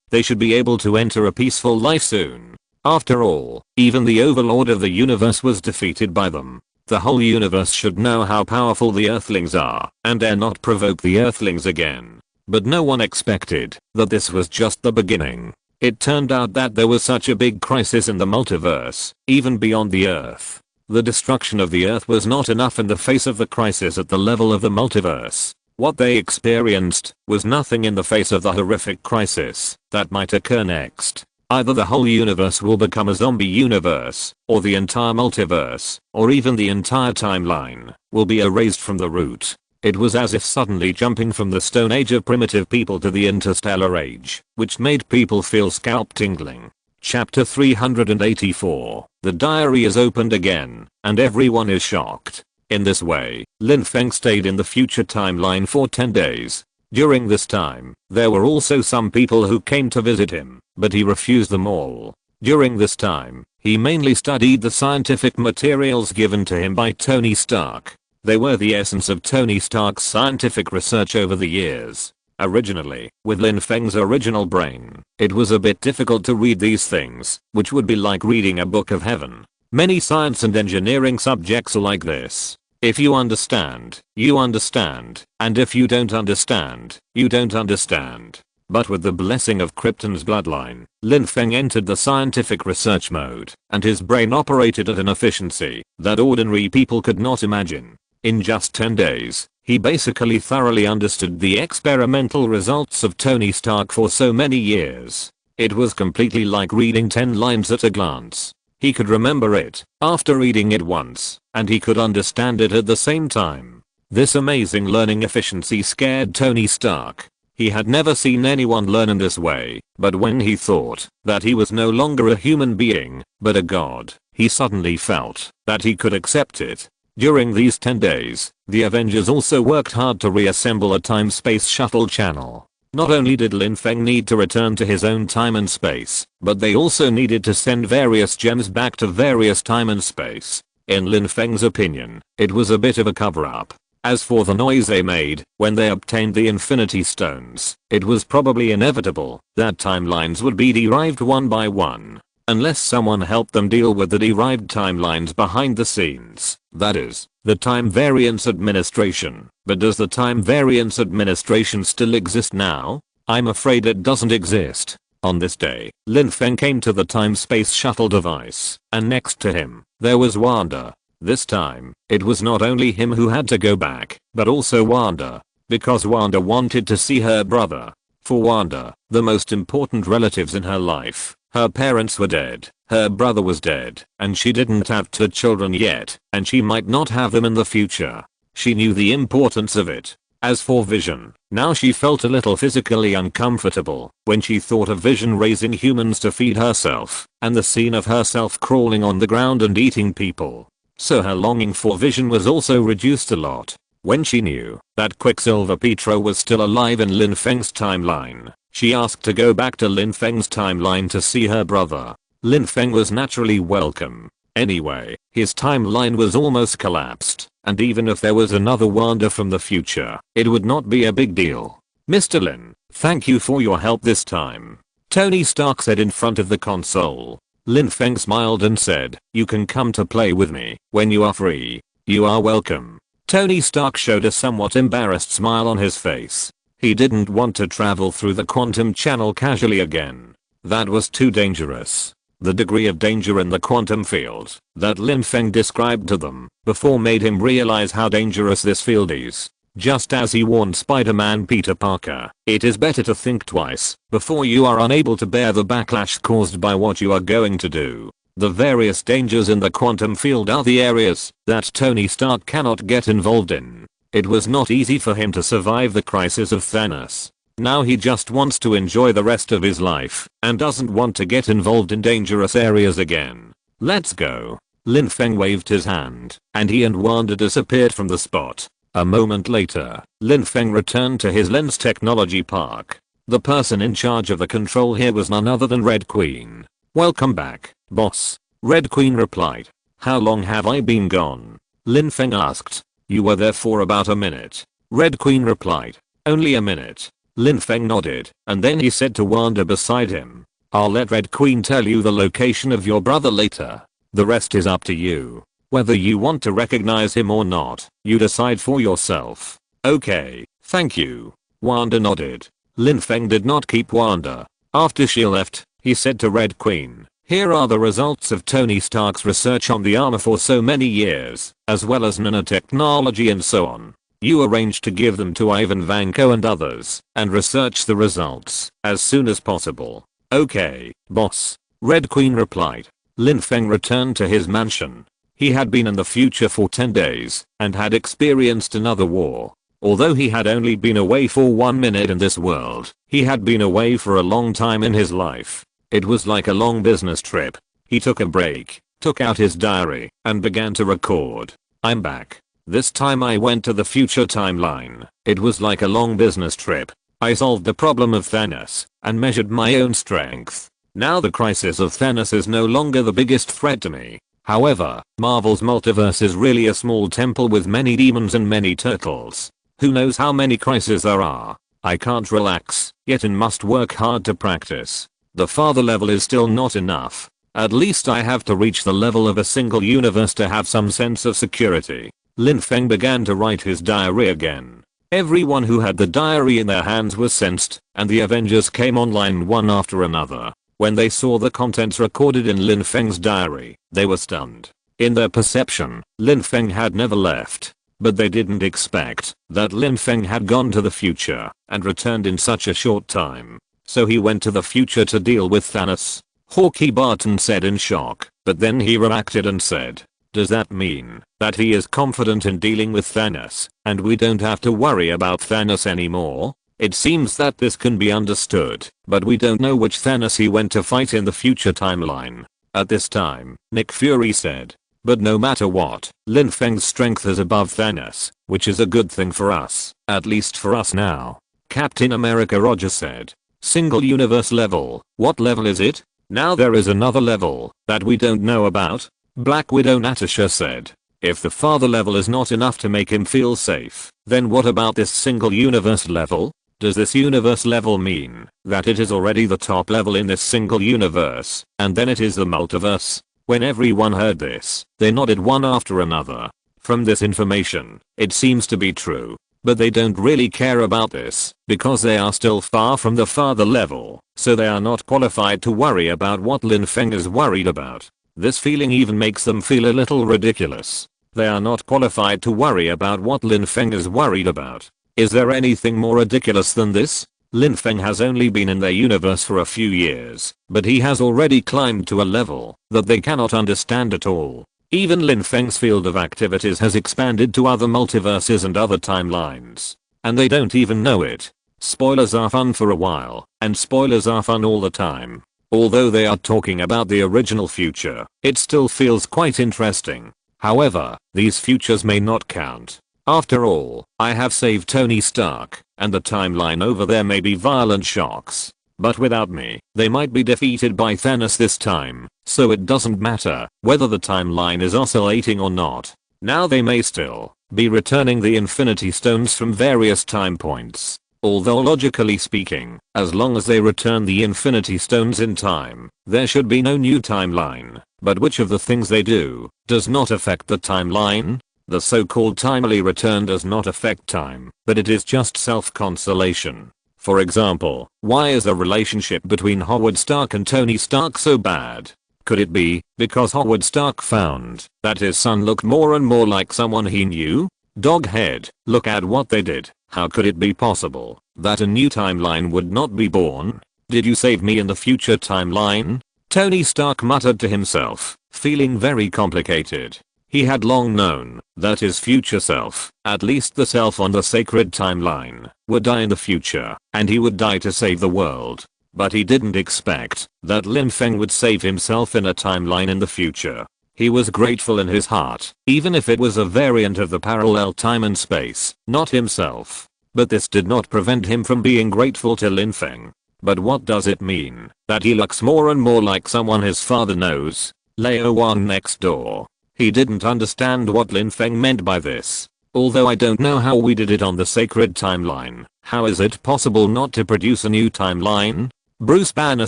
they should be able to enter a peaceful life soon. After all, even the overlord of the universe was defeated by them. The whole universe should know how powerful the Earthlings are, and dare not provoke the Earthlings again. But no one expected that this was just the beginning. It turned out that there was such a big crisis in the multiverse, even beyond the Earth. The destruction of the Earth was not enough in the face of the crisis at the level of the multiverse. What they experienced was nothing in the face of the horrific crisis that might occur next. Either the whole universe will become a zombie universe, or the entire multiverse, or even the entire timeline, will be erased from the root. It was as if suddenly jumping from the Stone Age of primitive people to the interstellar age, which made people feel scalp tingling. Chapter 384. The diary is opened again, and everyone is shocked. In this way, Lin Feng stayed in the future timeline for 10 days. During this time, there were also some people who came to visit him, but he refused them all. During this time, he mainly studied the scientific materials given to him by Tony Stark. They were the essence of Tony Stark's scientific research over the years. Originally, with Lin Feng's original brain, it was a bit difficult to read these things, which would be like reading a book of heaven. Many science and engineering subjects are like this. If you understand, you understand, and if you don't understand, you don't understand. But with the blessing of Krypton's bloodline, Lin Feng entered the scientific research mode, and his brain operated at an efficiency that ordinary people could not imagine. In just 10 days, he basically thoroughly understood the experimental results of Tony Stark for so many years. It was completely like reading 10 lines at a glance. He could remember it after reading it once, and he could understand it at the same time. This amazing learning efficiency scared Tony Stark. He had never seen anyone learn in this way, but when he thought that he was no longer a human being, but a god, he suddenly felt that he could accept it. During these 10 days, the Avengers also worked hard to reassemble a time-space shuttle channel. Not only did Lin Feng need to return to his own time and space, but they also needed to send various gems back to various time and space. In Lin Feng's opinion, it was a bit of a cover-up. As for the noise they made when they obtained the Infinity Stones, it was probably inevitable that timelines would be derived one by one. Unless someone helped them deal with the derived timelines behind the scenes, that is, the Time Variance Administration. But does the Time Variance Administration still exist now? I'm afraid it doesn't exist. On this day, Lin Feng came to the time-space shuttle device, and next to him, there was Wanda. This time, it was not only him who had to go back, but also Wanda. Because Wanda wanted to see her brother. For Wanda, the most important relatives in her life, her parents were dead, her brother was dead, and she didn't have 2 children yet, and she might not have them in the future. She knew the importance of it. As for Vision, now she felt a little physically uncomfortable when she thought of Vision raising humans to feed herself, and the scene of herself crawling on the ground and eating people. So her longing for Vision was also reduced a lot. When she knew that Quicksilver Pietro was still alive in Lin Feng's timeline, she asked to go back to Lin Feng's timeline to see her brother. Lin Feng was naturally welcome. Anyway, his timeline was almost collapsed, and even if there was another Wanda from the future, it would not be a big deal. Mr. Lin, thank you for your help this time, Tony Stark said in front of the console. Lin Feng smiled and said, you can come to play with me when you are free. You are welcome. Tony Stark showed a somewhat embarrassed smile on his face. He didn't want to travel through the quantum channel casually again. That was too dangerous. The degree of danger in the quantum field that Lin Feng described to them before made him realize how dangerous this field is. Just as he warned Spider-Man Peter Parker, it is better to think twice before you are unable to bear the backlash caused by what you are going to do. The various dangers in the quantum field are the areas that Tony Stark cannot get involved in. It was not easy for him to survive the crisis of Thanos. Now he just wants to enjoy the rest of his life and doesn't want to get involved in dangerous areas again. Let's go. Lin Feng waved his hand, and he and Wanda disappeared from the spot. A moment later, Lin Feng returned to his Lens Technology Park. The person in charge of the control here was none other than Red Queen. Welcome back, boss. Red Queen replied. How long have I been gone? Lin Feng asked. You were there for about a minute. Red Queen replied. Only a minute. Lin Feng nodded, and then he said to Wanda beside him. I'll let Red Queen tell you the location of your brother later. The rest is up to you. Whether you want to recognize him or not, you decide for yourself. Okay, thank you. Wanda nodded. Lin Feng did not keep Wanda. After she left, he said to Red Queen, here are the results of Tony Stark's research on the armor for so many years, as well as nanotechnology and so on. You arrange to give them to Ivan Vanko and others, and research the results as soon as possible. Okay, boss. Red Queen replied. Lin Feng returned to his mansion. He had been in the future for 10 days, and had experienced another war. Although he had only been away for 1 minute in this world, he had been away for a long time in his life. It was like a long business trip. He took a break, took out his diary, and began to record. I'm back. This time I went to the future timeline. It was like a long business trip. I solved the problem of Thanos, and measured my own strength. Now the crisis of Thanos is no longer the biggest threat to me. However, Marvel's multiverse is really a small temple with many demons and many turtles. Who knows how many crises there are. I can't relax, yet and must work hard to practice. The father level is still not enough. At least I have to reach the level of a single universe to have some sense of security. Lin Feng began to write his diary again. Everyone who had the diary in their hands was sensed, and the Avengers came online one after another. When they saw the contents recorded in Lin Feng's diary, they were stunned. In their perception, Lin Feng had never left. But they didn't expect that Lin Feng had gone to the future and returned in such a short time. So he went to the future to deal with Thanos. Hawkeye Barton said in shock, but then he reacted and said, does that mean that he is confident in dealing with Thanos, and we don't have to worry about Thanos anymore? It seems that this can be understood, but we don't know which Thanos he went to fight in the future timeline. At this time, Nick Fury said. But no matter what, Lin Feng's strength is above Thanos, which is a good thing for us, at least for us now. Captain America Roger said. Single universe level, what level is it? Now there is another level that we don't know about. Black Widow Natasha said. If the father level is not enough to make him feel safe, then what about this single universe level? Does this universe level mean that it is already the top level in this single universe, and then it is the multiverse? When everyone heard this, they nodded one after another. From this information, it seems to be true. But they don't really care about this, because they are still far from the father level, so they are not qualified to worry about what Lin Feng is worried about. This feeling even makes them feel a little ridiculous. They are not qualified to worry about what Lin Feng is worried about. Is there anything more ridiculous than this? Lin Feng has only been in their universe for a few years, but he has already climbed to a level that they cannot understand at all. Even Lin Feng's field of activities has expanded to other multiverses and other timelines. And they don't even know it. Spoilers are fun for a while, and spoilers are fun all the time. Although they are talking about the original future, it still feels quite interesting. However, these futures may not count. After all, I have saved Tony Stark, and the timeline over there may be violent shocks. But without me, they might be defeated by Thanos this time, so it doesn't matter whether the timeline is oscillating or not. Now they may still be returning the Infinity Stones from various time points. Although logically speaking, as long as they return the Infinity Stones in time, there should be no new timeline. But which of the things they do does not affect the timeline? The so-called timely return does not affect time, but it is just self-consolation. For example, why is the relationship between Howard Stark and Tony Stark so bad? Could it be because Howard Stark found that his son looked more and more like someone he knew? Doghead, look at what they did. How could it be possible that a new timeline would not be born? Did you save me in the future timeline? Tony Stark muttered to himself, feeling very complicated. He had long known that his future self, at least the self on the sacred timeline, would die in the future, and he would die to save the world. But he didn't expect that Lin Feng would save himself in a timeline in the future. He was grateful in his heart, even if it was a variant of the parallel time and space, not himself. But this did not prevent him from being grateful to Lin Feng. But what does it mean that he looks more and more like someone his father knows? Leo Wang next door. He didn't understand what Lin Feng meant by this. Although I don't know how we did it on the sacred timeline, how is it possible not to produce a new timeline? Bruce Banner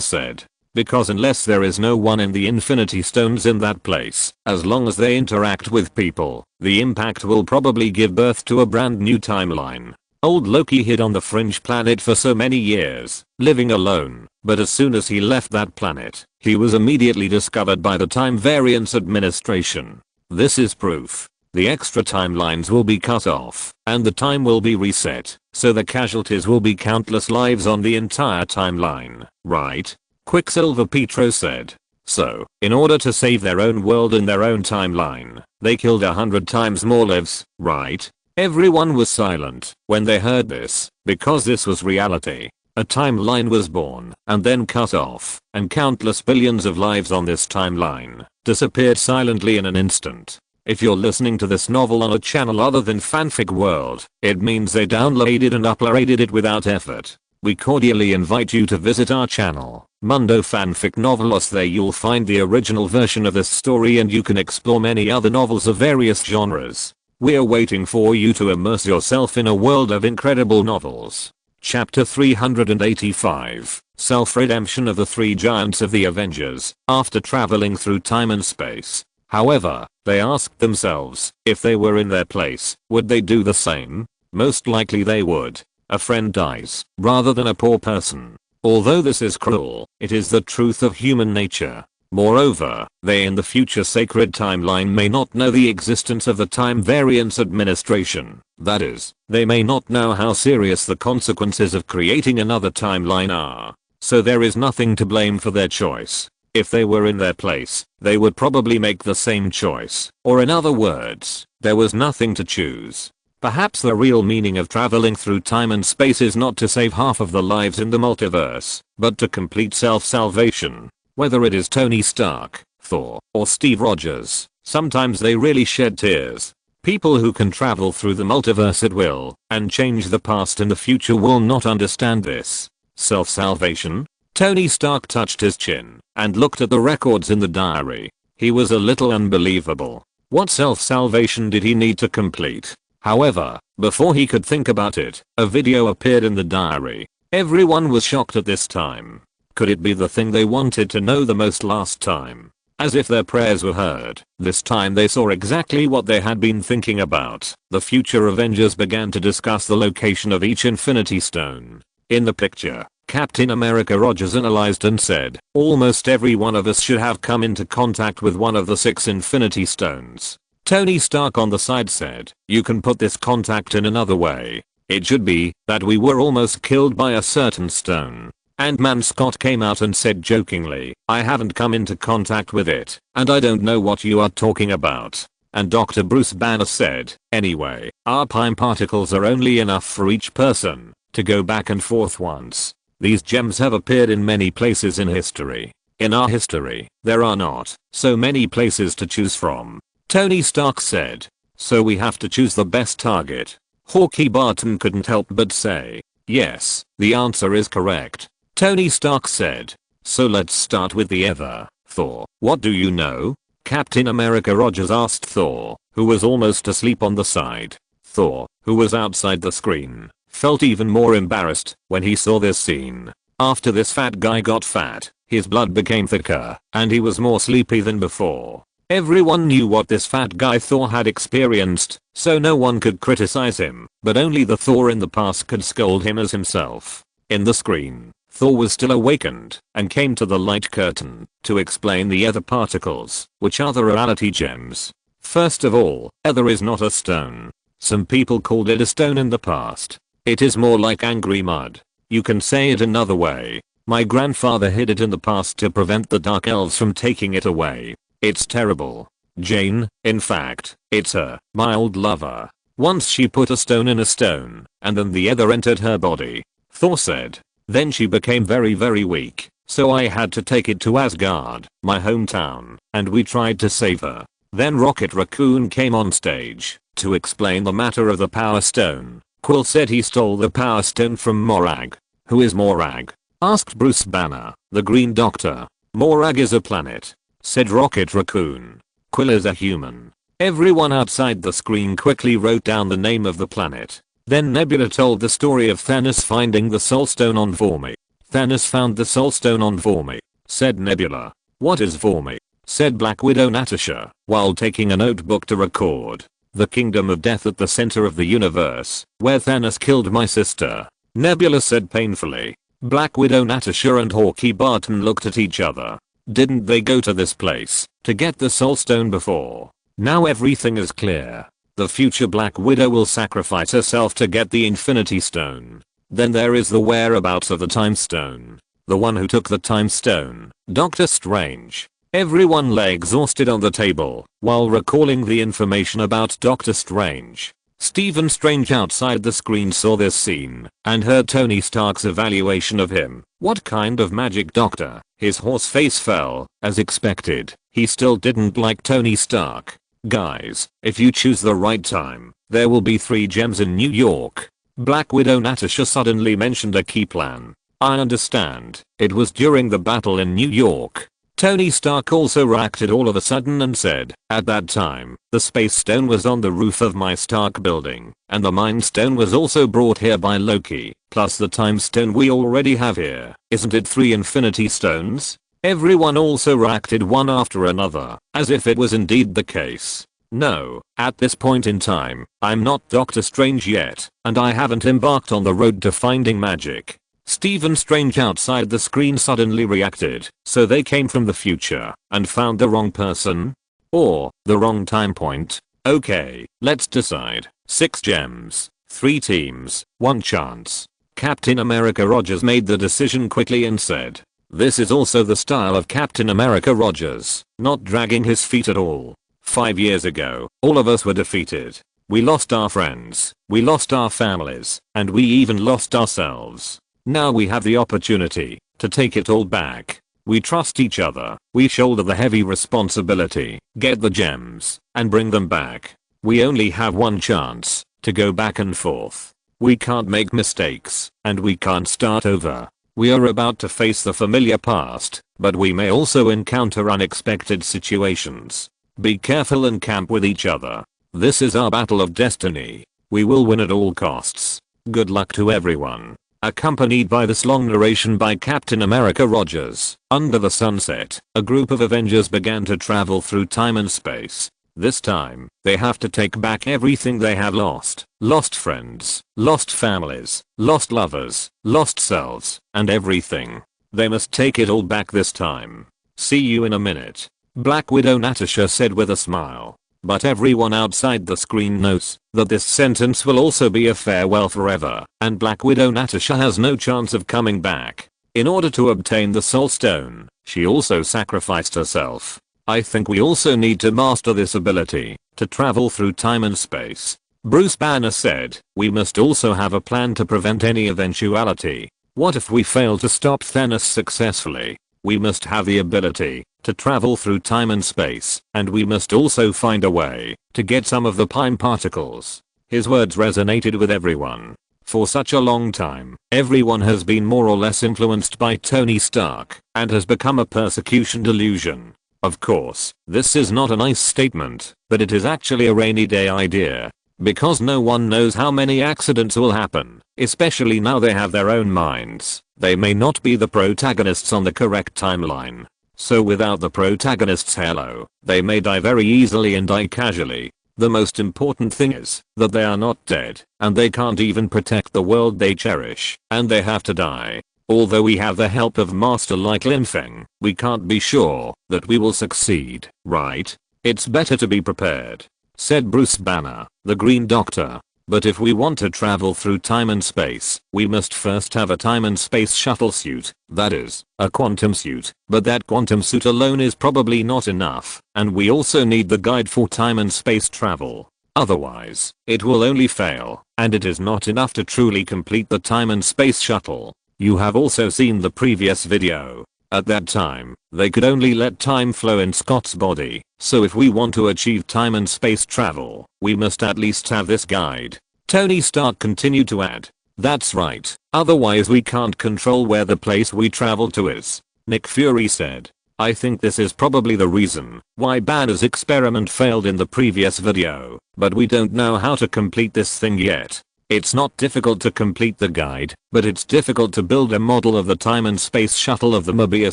said. Because unless there is no one in the Infinity Stones in that place, as long as they interact with people, the impact will probably give birth to a brand new timeline. Old Loki hid on the fringe planet for so many years, living alone, but as soon as he left that planet, he was immediately discovered by the Time Variance Administration. This is proof the extra timelines will be cut off, and the time will be reset, so the casualties will be countless lives on the entire timeline, right? Quicksilver Petro said. So, in order to save their own world and their own timeline, they killed 100 times more lives, right? Everyone was silent when they heard this, because this was reality. A timeline was born and then cut off, and countless billions of lives on this timeline disappeared silently in an instant. If you're listening to this novel on a channel other than Fanfic World, it means they downloaded and uploaded it without effort. We cordially invite you to visit our channel, Mundo Fanfic Novelos. There you'll find the original version of this story and you can explore many other novels of various genres. We're waiting for you to immerse yourself in a world of incredible novels. Chapter 385, Self-Redemption of the Three Giants of the Avengers. After traveling through time and space, however, they asked themselves, if they were in their place, would they do the same? Most likely they would. A friend dies, rather than a poor person. Although this is cruel, it is the truth of human nature. Moreover, they in the future sacred timeline may not know the existence of the Time Variance Administration. That is, they may not know how serious the consequences of creating another timeline are. So there is nothing to blame for their choice. If they were in their place, they would probably make the same choice. Or in other words, there was nothing to choose. Perhaps the real meaning of traveling through time and space is not to save half of the lives in the multiverse, but to complete self-salvation. Whether it is Tony Stark, Thor, or Steve Rogers, sometimes they really shed tears. People who can travel through the multiverse at will and change the past and the future will not understand this. Self-salvation? Tony Stark touched his chin and looked at the records in the diary. He was a little unbelievable. What self-salvation did he need to complete? However, before he could think about it, a video appeared in the diary. Everyone was shocked at this time. Could it be the thing they wanted to know the most last time? As if their prayers were heard, this time they saw exactly what they had been thinking about. The future Avengers began to discuss the location of each Infinity Stone. In the picture, Captain America Rogers analyzed and said, almost every one of us should have come into contact with one of the 6 Infinity Stones. Tony Stark on the side said, you can put this contact in another way. It should be that we were almost killed by a certain stone. Ant-Man Scott came out and said jokingly, I haven't come into contact with it, and I don't know what you are talking about. And Dr. Bruce Banner said, anyway, our time particles are only enough for each person to go back and forth once. These gems have appeared in many places in history. In our history, there are not so many places to choose from. Tony Stark said. So we have to choose the best target. Hawkeye Barton couldn't help but say, yes, the answer is correct. Tony Stark said. So let's start with the other, Thor. What do you know? Captain America Rogers asked Thor, who was almost asleep on the side. Thor, who was outside the screen, felt even more embarrassed when he saw this scene. After this fat guy got fat, his blood became thicker, and he was more sleepy than before. Everyone knew what this fat guy Thor had experienced, so no one could criticize him, but only the Thor in the past could scold him as himself. In the screen, Thor was still awakened and came to the light curtain to explain the ether particles, which are the reality gems. First of all, ether is not a stone. Some people called it a stone in the past. It is more like angry mud. You can say it another way. My grandfather hid it in the past to prevent the dark elves from taking it away. It's terrible. Jane, in fact, it's her mild lover. Once she put a stone in a stone, and then the ether entered her body. Thor said. Then she became very weak, so I had to take it to Asgard, my hometown, and we tried to save her. Then Rocket Raccoon came on stage to explain the matter of the Power Stone. Quill said he stole the Power Stone from Morag. Who is Morag? Asked Bruce Banner, the Green Doctor. Morag is a planet, said Rocket Raccoon. Quill is a human. Everyone outside the screen quickly wrote down the name of the planet. Then Nebula told the story of Thanos finding the Soul Stone on Vormir. Thanos found the Soul Stone on Vormir, said Nebula. What is Vormir? Said Black Widow Natasha, while taking a notebook to record. The Kingdom of Death at the center of the universe, where Thanos killed my sister. Nebula said painfully. Black Widow Natasha and Hawkeye Barton looked at each other. Didn't they go to this place to get the Soul Stone before? Now everything is clear. The future Black Widow will sacrifice herself to get the Infinity Stone. Then there is the whereabouts of the Time Stone. The one who took the Time Stone, Doctor Strange. Everyone lay exhausted on the table while recalling the information about Doctor Strange. Stephen Strange outside the screen saw this scene and heard Tony Stark's evaluation of him. What kind of magic doctor? His horse face fell, as expected. He still didn't like Tony Stark. Guys, if you choose the right time, there will be 3 gems in New York. Black Widow Natasha suddenly mentioned a key plan. I understand. It was during the battle in New York. Tony Stark also reacted all of a sudden and said, at that time, the Space Stone was on the roof of my Stark building, and the Mind Stone was also brought here by Loki, plus the Time Stone we already have here. Isn't it 3 Infinity Stones? Everyone also reacted one after another, as if it was indeed the case. No, at this point in time, I'm not Doctor Strange yet, and I haven't embarked on the road to finding magic. Stephen Strange outside the screen suddenly reacted, so they came from the future and found the wrong person? Or the wrong time point? Okay, let's decide. 6 gems, 3 teams, 1 chance. Captain America Rogers made the decision quickly and said, this is also the style of Captain America Rogers, not dragging his feet at all. 5 years ago, all of us were defeated. We lost our friends, we lost our families, and we even lost ourselves. Now we have the opportunity to take it all back. We trust each other, we shoulder the heavy responsibility, get the gems, and bring them back. We only have 1 chance to go back and forth. We can't make mistakes, and we can't start over. We are about to face the familiar past, but we may also encounter unexpected situations. Be careful and camp with each other. This is our battle of destiny. We will win at all costs. Good luck to everyone. Accompanied by this long narration by Captain America Rogers, under the sunset, a group of Avengers began to travel through time and space. This time, they have to take back everything they have lost. Lost friends, lost families, lost lovers, lost selves, and everything. They must take it all back this time. See you in a minute. Black Widow Natasha said with a smile. But everyone outside the screen knows that this sentence will also be a farewell forever, and Black Widow Natasha has no chance of coming back. In order to obtain the Soul Stone, she also sacrificed herself. I think we also need to master this ability to travel through time and space. Bruce Banner said, we must also have a plan to prevent any eventuality. What if we fail to stop Thanos successfully? We must have the ability to travel through time and space, and we must also find a way to get some of the Pym particles. His words resonated with everyone. For such a long time, everyone has been more or less influenced by Tony Stark and has become a persecution delusion. Of course, this is not a nice statement, but it is actually a rainy day idea. Because no one knows how many accidents will happen, especially now they have their own minds. They may not be the protagonists on the correct timeline. So without the protagonist's halo, they may die very easily and die casually. The most important thing is that they are not dead, and they can't even protect the world they cherish, and they have to die. Although we have the help of Master like Lin Feng, we can't be sure that we will succeed, right? It's better to be prepared, said Bruce Banner, the Green Doctor. But if we want to travel through time and space, we must first have a time and space shuttle suit, that is, a quantum suit. But that quantum suit alone is probably not enough, and we also need the guide for time and space travel. Otherwise, it will only fail, and it is not enough to truly complete the time and space shuttle. You have also seen the previous video. At that time, they could only let time flow in Scott's body, so if we want to achieve time and space travel, we must at least have this guide. Tony Stark continued to add. That's right, otherwise we can't control where the place we travel to is. Nick Fury said. I think this is probably the reason why Banner's experiment failed in the previous video, but we don't know how to complete this thing yet. It's not difficult to complete the guide, but it's difficult to build a model of the time and space shuttle of the Mobius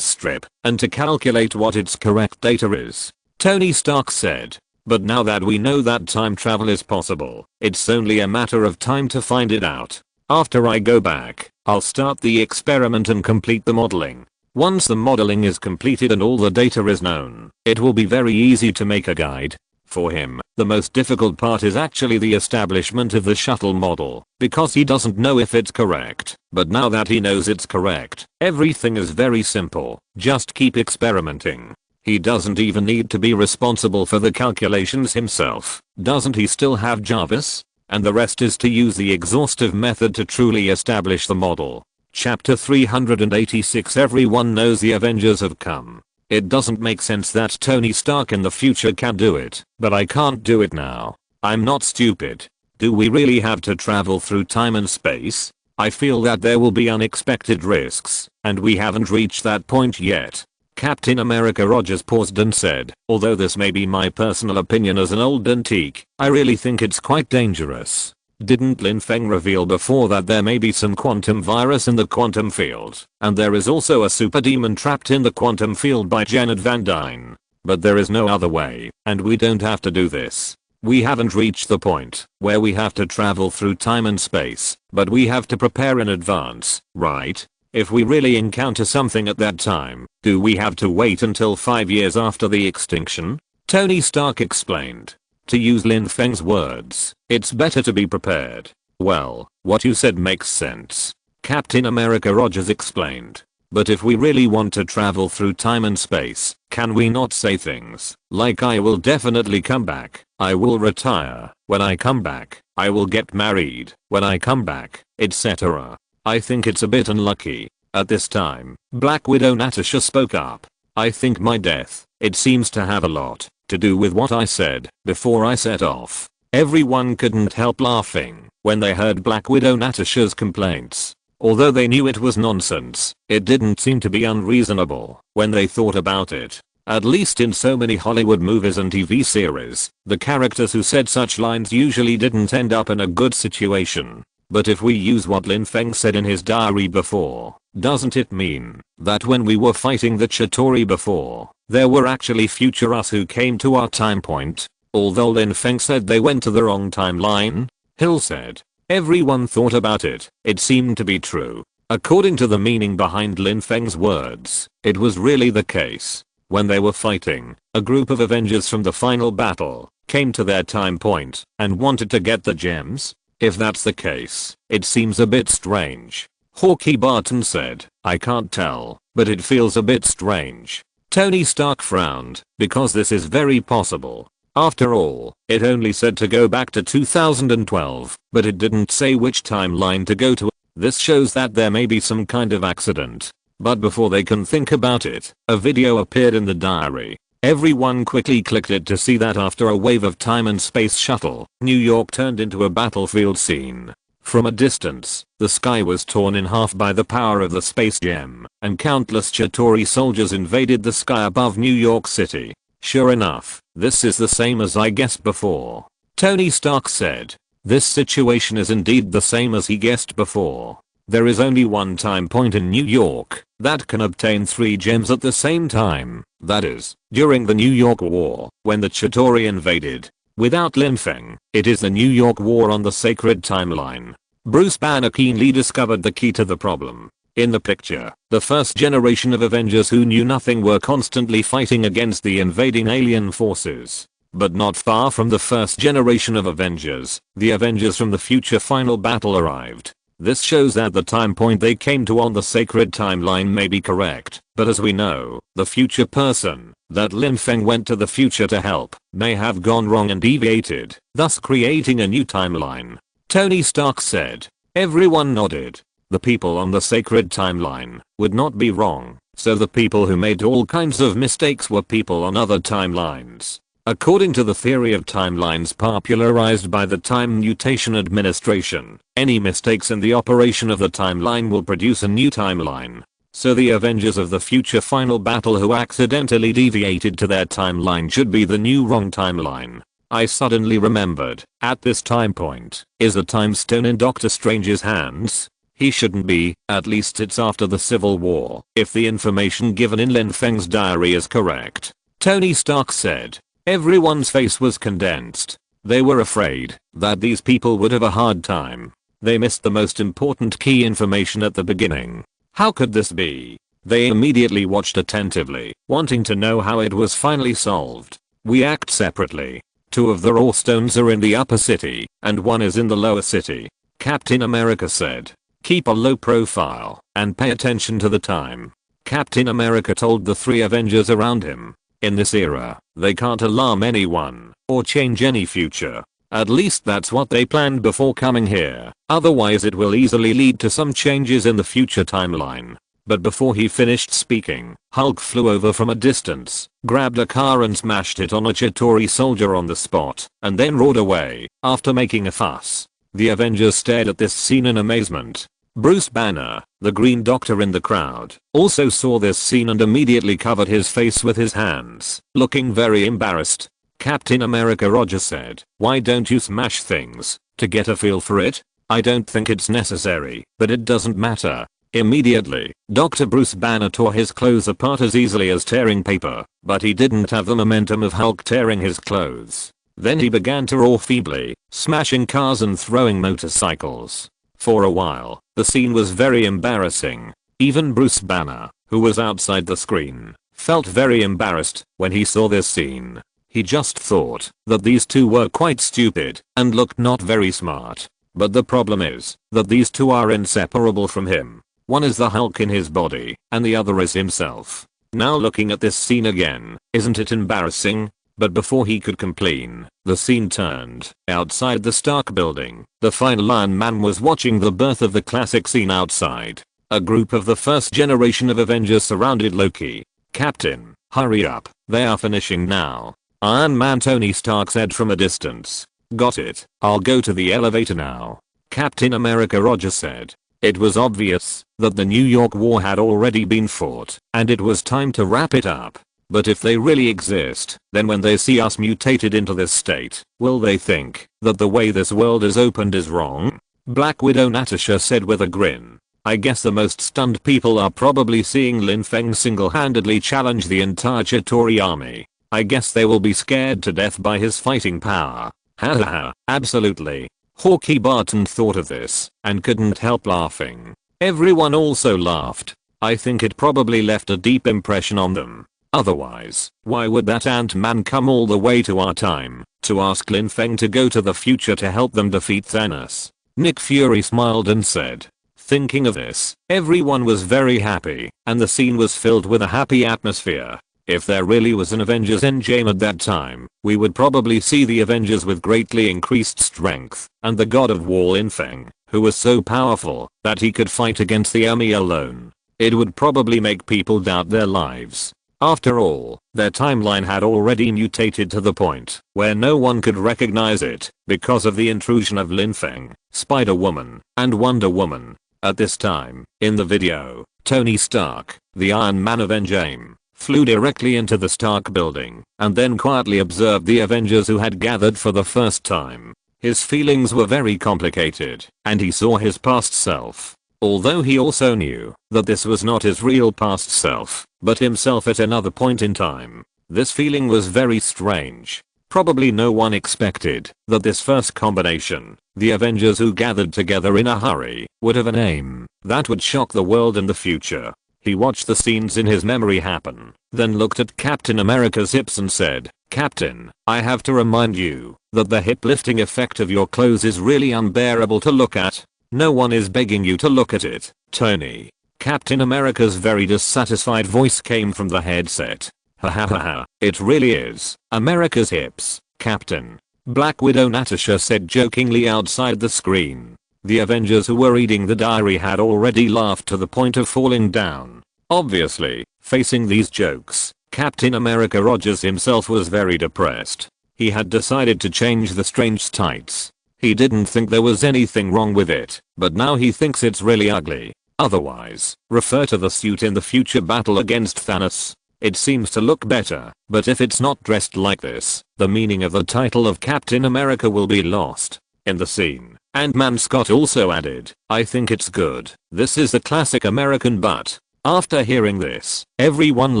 strip, and to calculate what its correct data is. Tony Stark said. But now that we know that time travel is possible, it's only a matter of time to find it out. After I go back, I'll start the experiment and complete the modeling. Once the modeling is completed and all the data is known, it will be very easy to make a guide. For him, the most difficult part is actually the establishment of the shuttle model, because he doesn't know if it's correct. But now that he knows it's correct, everything is very simple. Just keep experimenting. He doesn't even need to be responsible for the calculations himself. Doesn't he still have Jarvis? And the rest is to use the exhaustive method to truly establish the model. Chapter 386. Everyone knows the Avengers have come. It doesn't make sense that Tony Stark in the future can do it, but I can't do it now. I'm not stupid. Do we really have to travel through time and space? I feel that there will be unexpected risks, and we haven't reached that point yet. Captain America Rogers paused and said, although this may be my personal opinion as an old antique, I really think it's quite dangerous. Didn't Lin Feng reveal before that there may be some quantum virus in the quantum field, and there is also a super demon trapped in the quantum field by Janet Van Dyne? But there is no other way, and we don't have to do this. We haven't reached the point where we have to travel through time and space, but we have to prepare in advance, right? If we really encounter something at that time, do we have to wait until 5 years after the extinction? Tony Stark explained. To use Lin Feng's words, it's better to be prepared. Well, what you said makes sense. Captain America Rogers explained. But if we really want to travel through time and space, can we not say things like I will definitely come back, I will retire, when I come back, I will get married, when I come back, etc. I think it's a bit unlucky. At this time, Black Widow Natasha spoke up. I think my death, it seems to have a lot to do with what I said before I set off. Everyone couldn't help laughing when they heard Black Widow Natasha's complaints. Although they knew it was nonsense, it didn't seem to be unreasonable when they thought about it. At least in so many Hollywood movies and TV series, the characters who said such lines usually didn't end up in a good situation. But if we use what Lin Feng said in his diary before, doesn't it mean that when we were fighting the Chitauri before, there were actually future us who came to our time point? Although Lin Feng said they went to the wrong timeline, Hill said, everyone thought about it, it seemed to be true. According to the meaning behind Lin Feng's words, it was really the case. When they were fighting, a group of Avengers from the final battle came to their time point and wanted to get the gems. If that's the case, it seems a bit strange. Hawkeye Barton said, I can't tell, but it feels a bit strange. Tony Stark frowned, because this is very possible. After all, it only said to go back to 2012, but it didn't say which timeline to go to. This shows that there may be some kind of accident. But before they can think about it, a video appeared in the diary. Everyone quickly clicked it to see that after a wave of time and space shuttle, New York turned into a battlefield scene. From a distance, the sky was torn in half by the power of the space gem, and countless Chitauri soldiers invaded the sky above New York City. Sure enough, this is the same as I guessed before. Tony Stark said. This situation is indeed the same as he guessed before. There is only one time point in New York that can obtain 3 gems at the same time. That is, during the New York War, when the Chitauri invaded. Without Lin Feng, it is the New York War on the sacred timeline. Bruce Banner keenly discovered the key to the problem. In the picture, the first generation of Avengers who knew nothing were constantly fighting against the invading alien forces. But not far from the first generation of Avengers, the Avengers from the future final battle arrived. This shows that the time point they came to on the sacred timeline may be correct, but as we know, the future person that Lin Feng went to the future to help may have gone wrong and deviated, thus creating a new timeline. Tony Stark said. Everyone nodded. The people on the sacred timeline would not be wrong, so the people who made all kinds of mistakes were people on other timelines. According to the theory of timelines popularized by the Time Mutation Administration, any mistakes in the operation of the timeline will produce a new timeline. So the Avengers of the future final battle who accidentally deviated to their timeline should be the new wrong timeline. I suddenly remembered, at this time point, is the time stone in Doctor Strange's hands? He shouldn't be, at least it's after the Civil War, if the information given in Lin Feng's diary is correct. Tony Stark said. Everyone's face was condensed. They were afraid that these people would have a hard time. They missed the most important key information at the beginning. How could this be? They immediately watched attentively, wanting to know how it was finally solved. We act separately. Two of the raw stones are in the upper city, and one is in the lower city. Captain America said. Keep a low profile, and pay attention to the time. Captain America told the 3 Avengers around him. In this era, they can't alarm anyone, or change any future. At least that's what they planned before coming here, otherwise it will easily lead to some changes in the future timeline. But before he finished speaking, Hulk flew over from a distance, grabbed a car and smashed it on a Chitauri soldier on the spot, and then roared away, after making a fuss. The Avengers stared at this scene in amazement. Bruce Banner, the Green Doctor in the crowd, also saw this scene and immediately covered his face with his hands, looking very embarrassed. Captain America Roger said, "Why don't you smash things, to get a feel for it? I don't think it's necessary, but it doesn't matter." Immediately, Dr. Bruce Banner tore his clothes apart as easily as tearing paper, but he didn't have the momentum of Hulk tearing his clothes. Then he began to roar feebly, smashing cars and throwing motorcycles. For a while, the scene was very embarrassing. Even Bruce Banner, who was outside the screen, felt very embarrassed when he saw this scene. He just thought that these two were quite stupid and looked not very smart. But the problem is that these two are inseparable from him. One is the Hulk in his body, and the other is himself. Now looking at this scene again, isn't it embarrassing? But before he could complain, the scene turned. Outside the Stark building, the final Iron Man was watching the birth of the classic scene outside. A group of the first generation of Avengers surrounded Loki. "Captain, hurry up, they are finishing now." Iron Man Tony Stark said from a distance. "Got it, I'll go to the elevator now." Captain America Roger said. It was obvious that the New York War had already been fought, and it was time to wrap it up. But if they really exist, then when they see us mutated into this state, will they think that the way this world is opened is wrong? Black Widow Natasha said with a grin. "I guess the most stunned people are probably seeing Lin Feng single-handedly challenge the entire Chitauri army. I guess they will be scared to death by his fighting power." Ha ha ha, absolutely. Hawkeye Barton thought of this and couldn't help laughing. Everyone also laughed. I think it probably left a deep impression on them. Otherwise, why would that Ant-Man come all the way to our time to ask Lin Feng to go to the future to help them defeat Thanos? Nick Fury smiled and said. Thinking of this, everyone was very happy, and the scene was filled with a happy atmosphere. If there really was an Avengers Endgame at that time, we would probably see the Avengers with greatly increased strength, and the god of war Lin Feng, who was so powerful that he could fight against the army alone. It would probably make people doubt their lives. After all, their timeline had already mutated to the point where no one could recognize it because of the intrusion of Lin Feng, Spider-Woman, and Wonder Woman. At this time, in the video, Tony Stark, the Iron Man of Endgame, flew directly into the Stark building and then quietly observed the Avengers who had gathered for the first time. His feelings were very complicated, and he saw his past self. Although he also knew that this was not his real past self, but himself at another point in time. This feeling was very strange. Probably no one expected that this first combination, the Avengers who gathered together in a hurry, would have a name that would shock the world in the future. He watched the scenes in his memory happen, then looked at Captain America's hips and said, "Captain, I have to remind you that the hip lifting effect of your clothes is really unbearable to look at. No one is begging you to look at it, Tony." Captain America's very dissatisfied voice came from the headset. Ha ha ha ha, it really is America's hips, Captain. Black Widow Natasha said jokingly outside the screen. The Avengers who were reading the diary had already laughed to the point of falling down. Obviously, facing these jokes, Captain America Rogers himself was very depressed. He had decided to change the strange tights. He didn't think there was anything wrong with it, but now he thinks it's really ugly. Otherwise, refer to the suit in the future battle against Thanos. It seems to look better, but if it's not dressed like this, the meaning of the title of Captain America will be lost. In the scene, Ant-Man Scott also added, "I think it's good. This is the classic American butt." After hearing this, everyone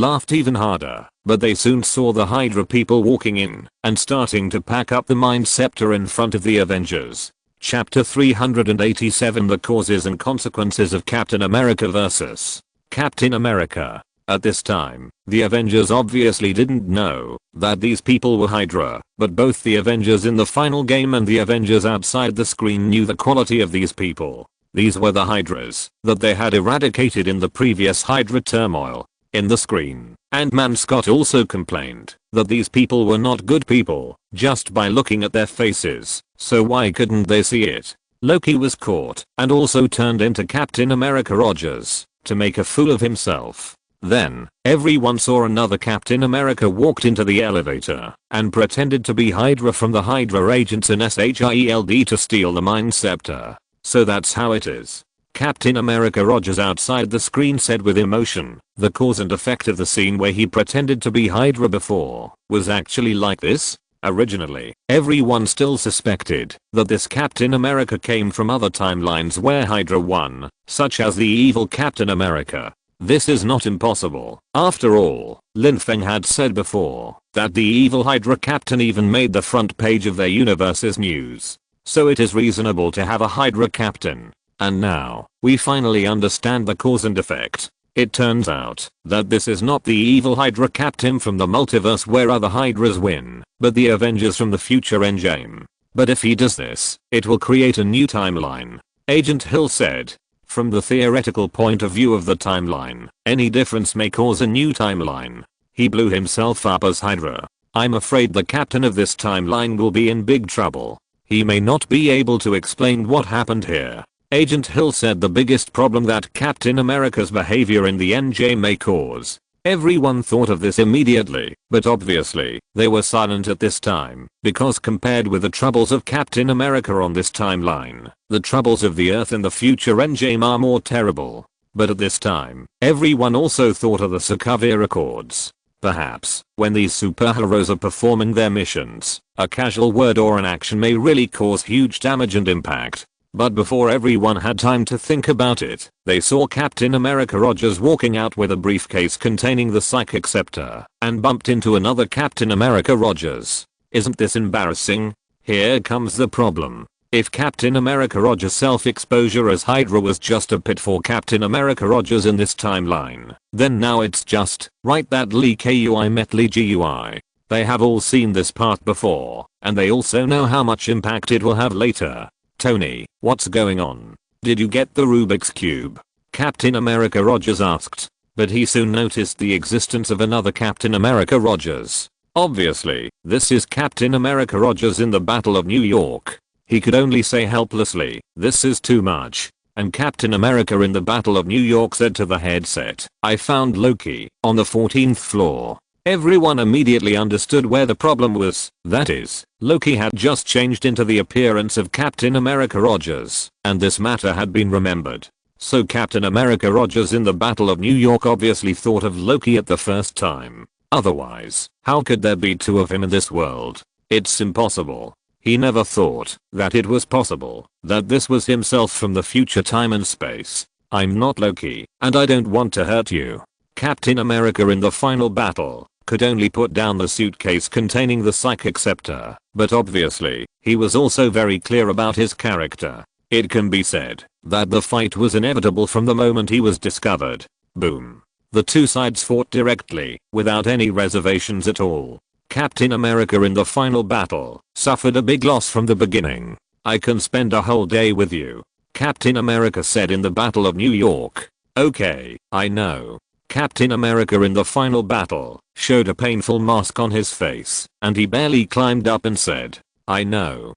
laughed even harder, but they soon saw the Hydra people walking in and starting to pack up the Mind Scepter in front of the Avengers. Chapter 387 The Causes and Consequences of Captain America vs. Captain America. At this time, the Avengers obviously didn't know that these people were Hydra, but both the Avengers in the final game and the Avengers outside the screen knew the quality of these people. These were the Hydras that they had eradicated in the previous Hydra turmoil. In the screen, Ant-Man Scott also complained that these people were not good people just by looking at their faces, so why couldn't they see it? Loki was caught and also turned into Captain America Rogers to make a fool of himself. Then, everyone saw another Captain America walked into the elevator and pretended to be Hydra from the Hydra agents in SHIELD to steal the Mind Scepter. So that's how it is. Captain America Rogers outside the screen said with emotion, the cause and effect of the scene where he pretended to be Hydra before was actually like this. Originally, everyone still suspected that this Captain America came from other timelines where Hydra won, such as the evil Captain America. This is not impossible. After all, Lin Feng had said before that the evil Hydra captain even made the front page of their universe's news. So it is reasonable to have a Hydra captain. And now, we finally understand the cause and effect. It turns out that this is not the evil Hydra captain from the multiverse where other Hydras win, but the Avengers from the future Endgame. But if he does this, it will create a new timeline. Agent Hill said. From the theoretical point of view of the timeline, any difference may cause a new timeline. He blew himself up as Hydra. I'm afraid the captain of this timeline will be in big trouble. He may not be able to explain what happened here. Agent Hill said the biggest problem that Captain America's behavior in the Endgame may cause. Everyone thought of this immediately, but obviously, they were silent at this time, because compared with the troubles of Captain America on this timeline, the troubles of the Earth in the future Endgame are more terrible. But at this time, everyone also thought of the Sokovia Accords. Perhaps, when these superheroes are performing their missions, a casual word or an action may really cause huge damage and impact. But before everyone had time to think about it, they saw Captain America Rogers walking out with a briefcase containing the Psychic Scepter and bumped into another Captain America Rogers. Isn't this embarrassing? Here comes the problem. If Captain America Rogers' self-exposure as Hydra was just a pit for Captain America Rogers in this timeline, then now it's just right that Lee Kui met Lee Gui. They have all seen this part before, and they also know how much impact it will have later. Tony, what's going on? Did you get the Rubik's Cube? Captain America Rogers asked. But he soon noticed the existence of another Captain America Rogers. Obviously, this is Captain America Rogers in the Battle of New York. He could only say helplessly, this is too much. And Captain America in the Battle of New York said to the headset, I found Loki on the 14th floor. Everyone immediately understood where the problem was, that is, Loki had just changed into the appearance of Captain America Rogers, and this matter had been remembered. So Captain America Rogers in the Battle of New York obviously thought of Loki at the first time. Otherwise, how could there be two of him in this world? It's impossible. He never thought that it was possible that this was himself from the future time and space. I'm not Loki, and I don't want to hurt you. Captain America in the final battle could only put down the suitcase containing the Psychic Scepter, but obviously, he was also very clear about his character. It can be said that the fight was inevitable from the moment he was discovered. Boom. The two sides fought directly, without any reservations at all. Captain America in the final battle suffered a big loss from the beginning. I can spend a whole day with you, Captain America said in the Battle of New York. Okay, I know. Captain America in the final battle showed a painful mask on his face, and he barely climbed up and said, I know.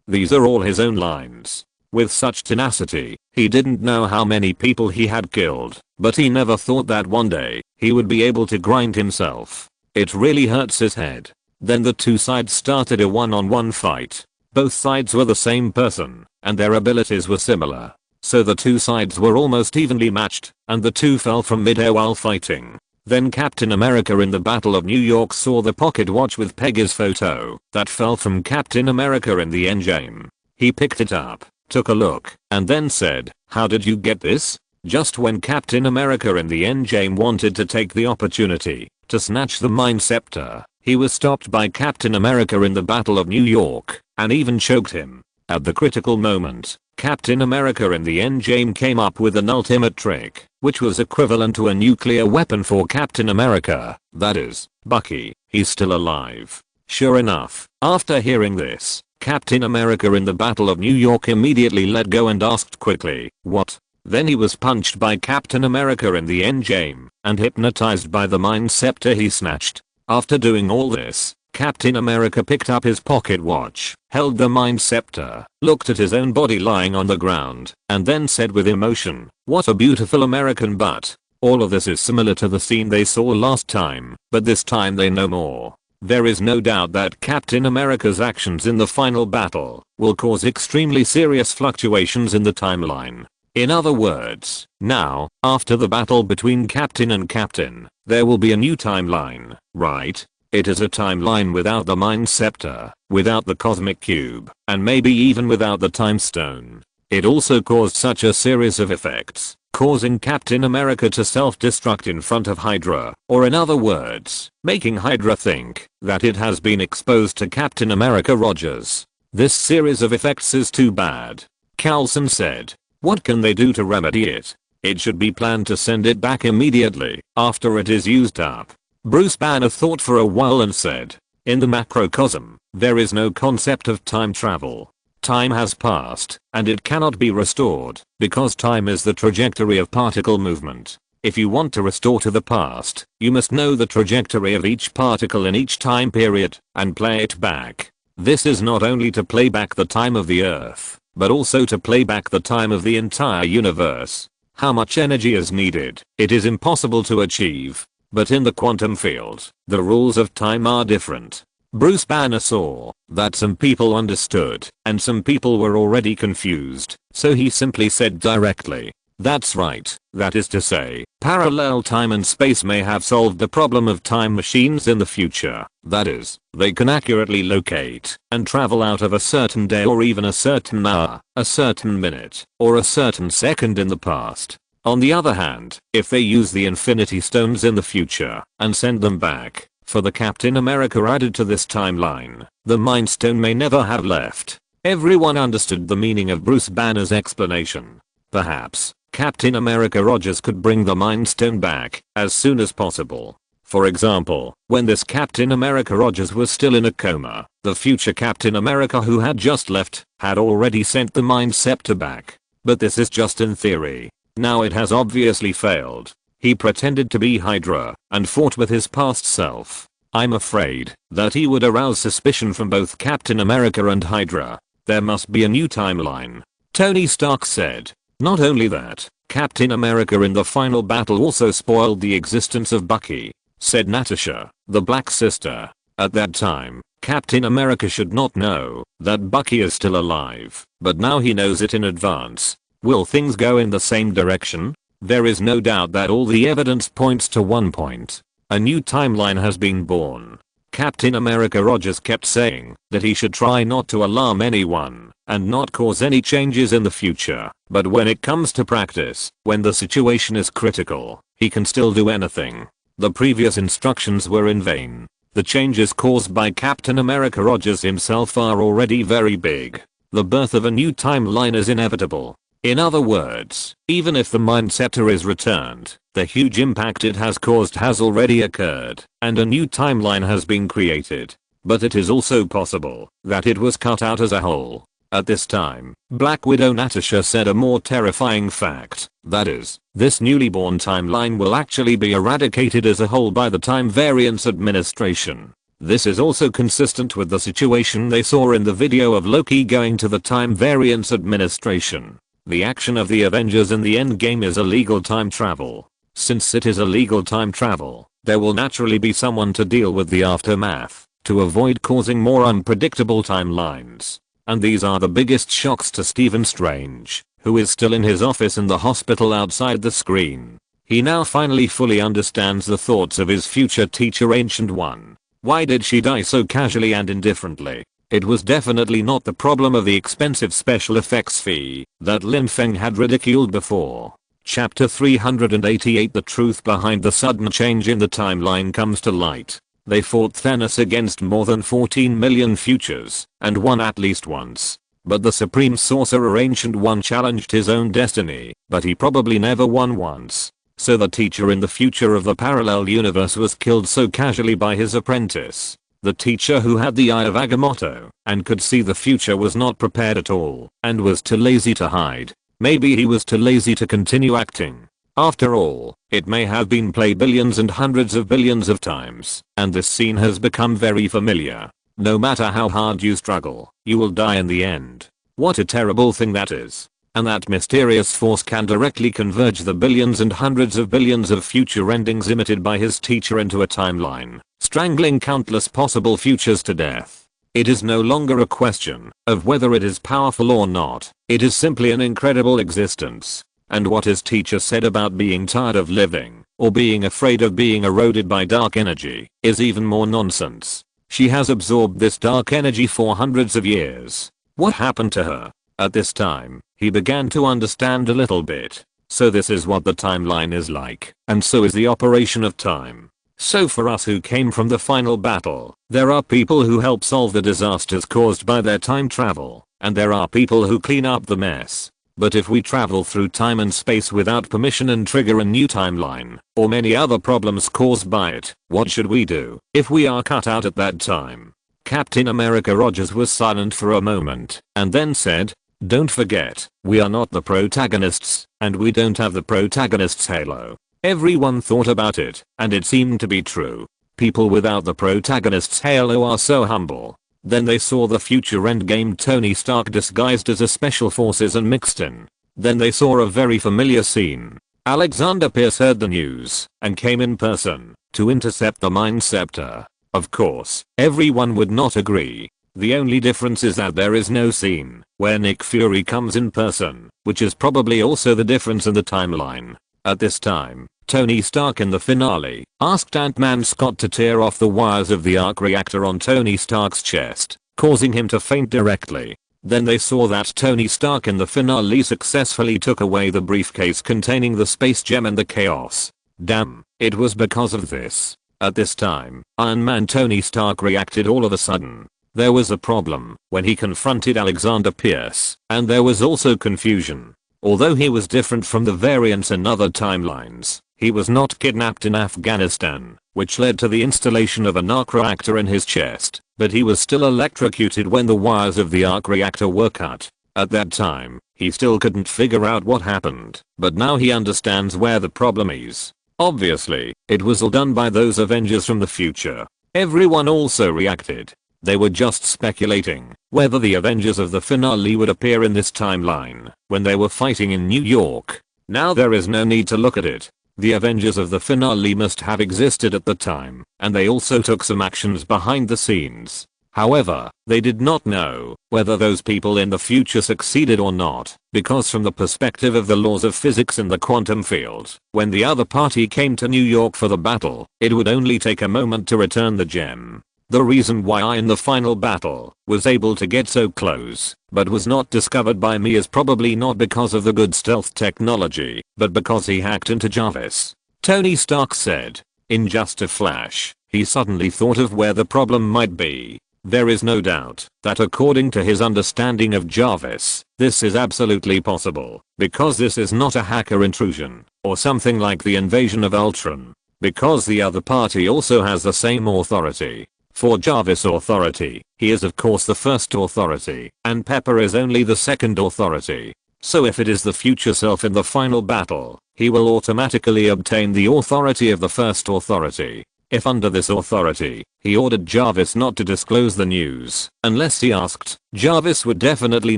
These are all his own lines. With such tenacity, he didn't know how many people he had killed, but he never thought that one day, he would be able to grind himself. It really hurts his head. Then the two sides started a one-on-one fight. Both sides were the same person, and their abilities were similar. So the two sides were almost evenly matched, and the two fell from midair while fighting. Then Captain America in the Battle of New York saw the pocket watch with Peggy's photo that fell from Captain America in the Endgame. He picked it up, took a look, and then said, how did you get this? Just when Captain America in the Endgame wanted to take the opportunity to snatch the Mind Scepter, he was stopped by Captain America in the Battle of New York, and even choked him. At the critical moment, Captain America in the Endgame came up with an ultimate trick, which was equivalent to a nuclear weapon for Captain America, that is, Bucky. He's still alive. Sure enough, after hearing this, Captain America in the Battle of New York immediately let go and asked quickly, "What?" Then he was punched by Captain America in the Endgame, and hypnotized by the Mind Scepter he snatched. After doing all this, Captain America picked up his pocket watch, held the Mind Scepter, looked at his own body lying on the ground, and then said with emotion, "What a beautiful American butt." All of this is similar to the scene they saw last time, but this time they know more. There is no doubt that Captain America's actions in the final battle will cause extremely serious fluctuations in the timeline. In other words, now, after the battle between Captain and Captain, there will be a new timeline, right? It is a timeline without the Mind Scepter, without the Cosmic Cube, and maybe even without the Time Stone. It also caused such a series of effects, causing Captain America to self-destruct in front of Hydra, or in other words, making Hydra think that it has been exposed to Captain America Rogers. This series of effects is too bad. Coulson said. What can they do to remedy it? It should be planned to send it back immediately after it is used up. Bruce Banner thought for a while and said, in the macrocosm, there is no concept of time travel. Time has passed, and it cannot be restored, because time is the trajectory of particle movement. If you want to restore to the past, you must know the trajectory of each particle in each time period, and play it back. This is not only to play back the time of the Earth, but also to play back the time of the entire universe. How much energy is needed, it is impossible to achieve. But in the quantum field, the rules of time are different. Bruce Banner saw that some people understood, and some people were already confused, so he simply said directly, "That's right, that is to say, parallel time and space may have solved the problem of time machines in the future. That is, they can accurately locate and travel out of a certain day or even a certain hour, a certain minute, or a certain second in the past. On the other hand, if they use the Infinity Stones in the future and send them back for the Captain America added to this timeline, the Mind Stone may never have left." Everyone understood the meaning of Bruce Banner's explanation. Perhaps Captain America Rogers could bring the Mind Stone back as soon as possible. For example, when this Captain America Rogers was still in a coma, the future Captain America who had just left had already sent the Mind Scepter back. But this is just in theory. Now it has obviously failed. He pretended to be Hydra and fought with his past self. I'm afraid that he would arouse suspicion from both Captain America and Hydra. There must be a new timeline. Tony Stark said. Not only that, Captain America in the final battle also spoiled the existence of Bucky, said Natasha, the Black Sister. At that time, Captain America should not know that Bucky is still alive, but now he knows it in advance. Will things go in the same direction? There is no doubt that all the evidence points to one point. A new timeline has been born. Captain America Rogers kept saying that he should try not to alarm anyone and not cause any changes in the future, but when it comes to practice, when the situation is critical, he can still do anything. The previous instructions were in vain. The changes caused by Captain America Rogers himself are already very big. The birth of a new timeline is inevitable. In other words, even if the Mind Scepter is returned, the huge impact it has caused has already occurred, and a new timeline has been created. But it is also possible that it was cut out as a whole. At this time, Black Widow Natasha said a more terrifying fact, that is, this newly born timeline will actually be eradicated as a whole by the Time Variance Administration. This is also consistent with the situation they saw in the video of Loki going to the Time Variance Administration. The action of the Avengers in the Endgame is illegal time travel. Since it is illegal time travel, there will naturally be someone to deal with the aftermath, to avoid causing more unpredictable timelines. And these are the biggest shocks to Stephen Strange, who is still in his office in the hospital outside the screen. He now finally fully understands the thoughts of his future teacher Ancient One. Why did she die so casually and indifferently? It was definitely not the problem of the expensive special effects fee that Lin Feng had ridiculed before. Chapter 388 The truth behind the sudden change in the timeline comes to light. They fought Thanos against more than 14 million futures, and won at least once. But the Supreme Sorcerer Ancient One challenged his own destiny, but he probably never won once. So the teacher in the future of the parallel universe was killed so casually by his apprentice. The teacher who had the Eye of Agamotto and could see the future was not prepared at all and was too lazy to hide. Maybe he was too lazy to continue acting. After all, it may have been played billions and hundreds of billions of times, and this scene has become very familiar. No matter how hard you struggle, you will die in the end. What a terrible thing that is. And that mysterious force can directly converge the billions and hundreds of billions of future endings emitted by his teacher into a timeline, strangling countless possible futures to death. It is no longer a question of whether it is powerful or not. It is simply an incredible existence. And what his teacher said about being tired of living, or being afraid of being eroded by dark energy, is even more nonsense. She has absorbed this dark energy for hundreds of years. What happened to her? At this time, he began to understand a little bit. So this is what the timeline is like, and so is the operation of time. So for us who came from the final battle, there are people who help solve the disasters caused by their time travel, and there are people who clean up the mess. But if we travel through time and space without permission and trigger a new timeline, or many other problems caused by it, what should we do if we are cut out at that time? Captain America Rogers was silent for a moment, and then said, "Don't forget, we are not the protagonists, and we don't have the protagonist's halo." Everyone thought about it, and it seemed to be true. People without the protagonist's halo are so humble. Then they saw the future endgame Tony Stark disguised as a special forces and mixed in. Then they saw a very familiar scene. Alexander Pierce heard the news and came in person to intercept the Mind Scepter. Of course, everyone would not agree. The only difference is that there is no scene where Nick Fury comes in person, which is probably also the difference in the timeline. At this time, Tony Stark in the finale asked Ant-Man Scott to tear off the wires of the arc reactor on Tony Stark's chest, causing him to faint directly. Then they saw that Tony Stark in the finale successfully took away the briefcase containing the space gem and the chaos. Damn, it was because of this. At this time, Iron Man Tony Stark reacted all of a sudden. There was a problem when he confronted Alexander Pierce, and there was also confusion. Although he was different from the variants in other timelines, he was not kidnapped in Afghanistan, which led to the installation of an arc reactor in his chest, but he was still electrocuted when the wires of the arc reactor were cut. At that time, he still couldn't figure out what happened, but now he understands where the problem is. Obviously, it was all done by those Avengers from the future. Everyone also reacted. They were just speculating whether the Avengers of the finale would appear in this timeline when they were fighting in New York. Now there is no need to look at it. The Avengers of the finale must have existed at the time, and they also took some actions behind the scenes. However, they did not know whether those people in the future succeeded or not, because from the perspective of the laws of physics in the quantum field, when the other party came to New York for the battle, it would only take a moment to return the gem. The reason why I in the final battle was able to get so close, but was not discovered by me is probably not because of the good stealth technology, but because he hacked into Jarvis. Tony Stark said. In just a flash, he suddenly thought of where the problem might be. There is no doubt that according to his understanding of Jarvis, this is absolutely possible, because this is not a hacker intrusion, or something like the invasion of Ultron. Because the other party also has the same authority. For Jarvis' authority, he is of course the first authority, and Pepper is only the second authority. So if it is the future self in the final battle, he will automatically obtain the authority of the first authority. If under this authority, he ordered Jarvis not to disclose the news, unless he asked, Jarvis would definitely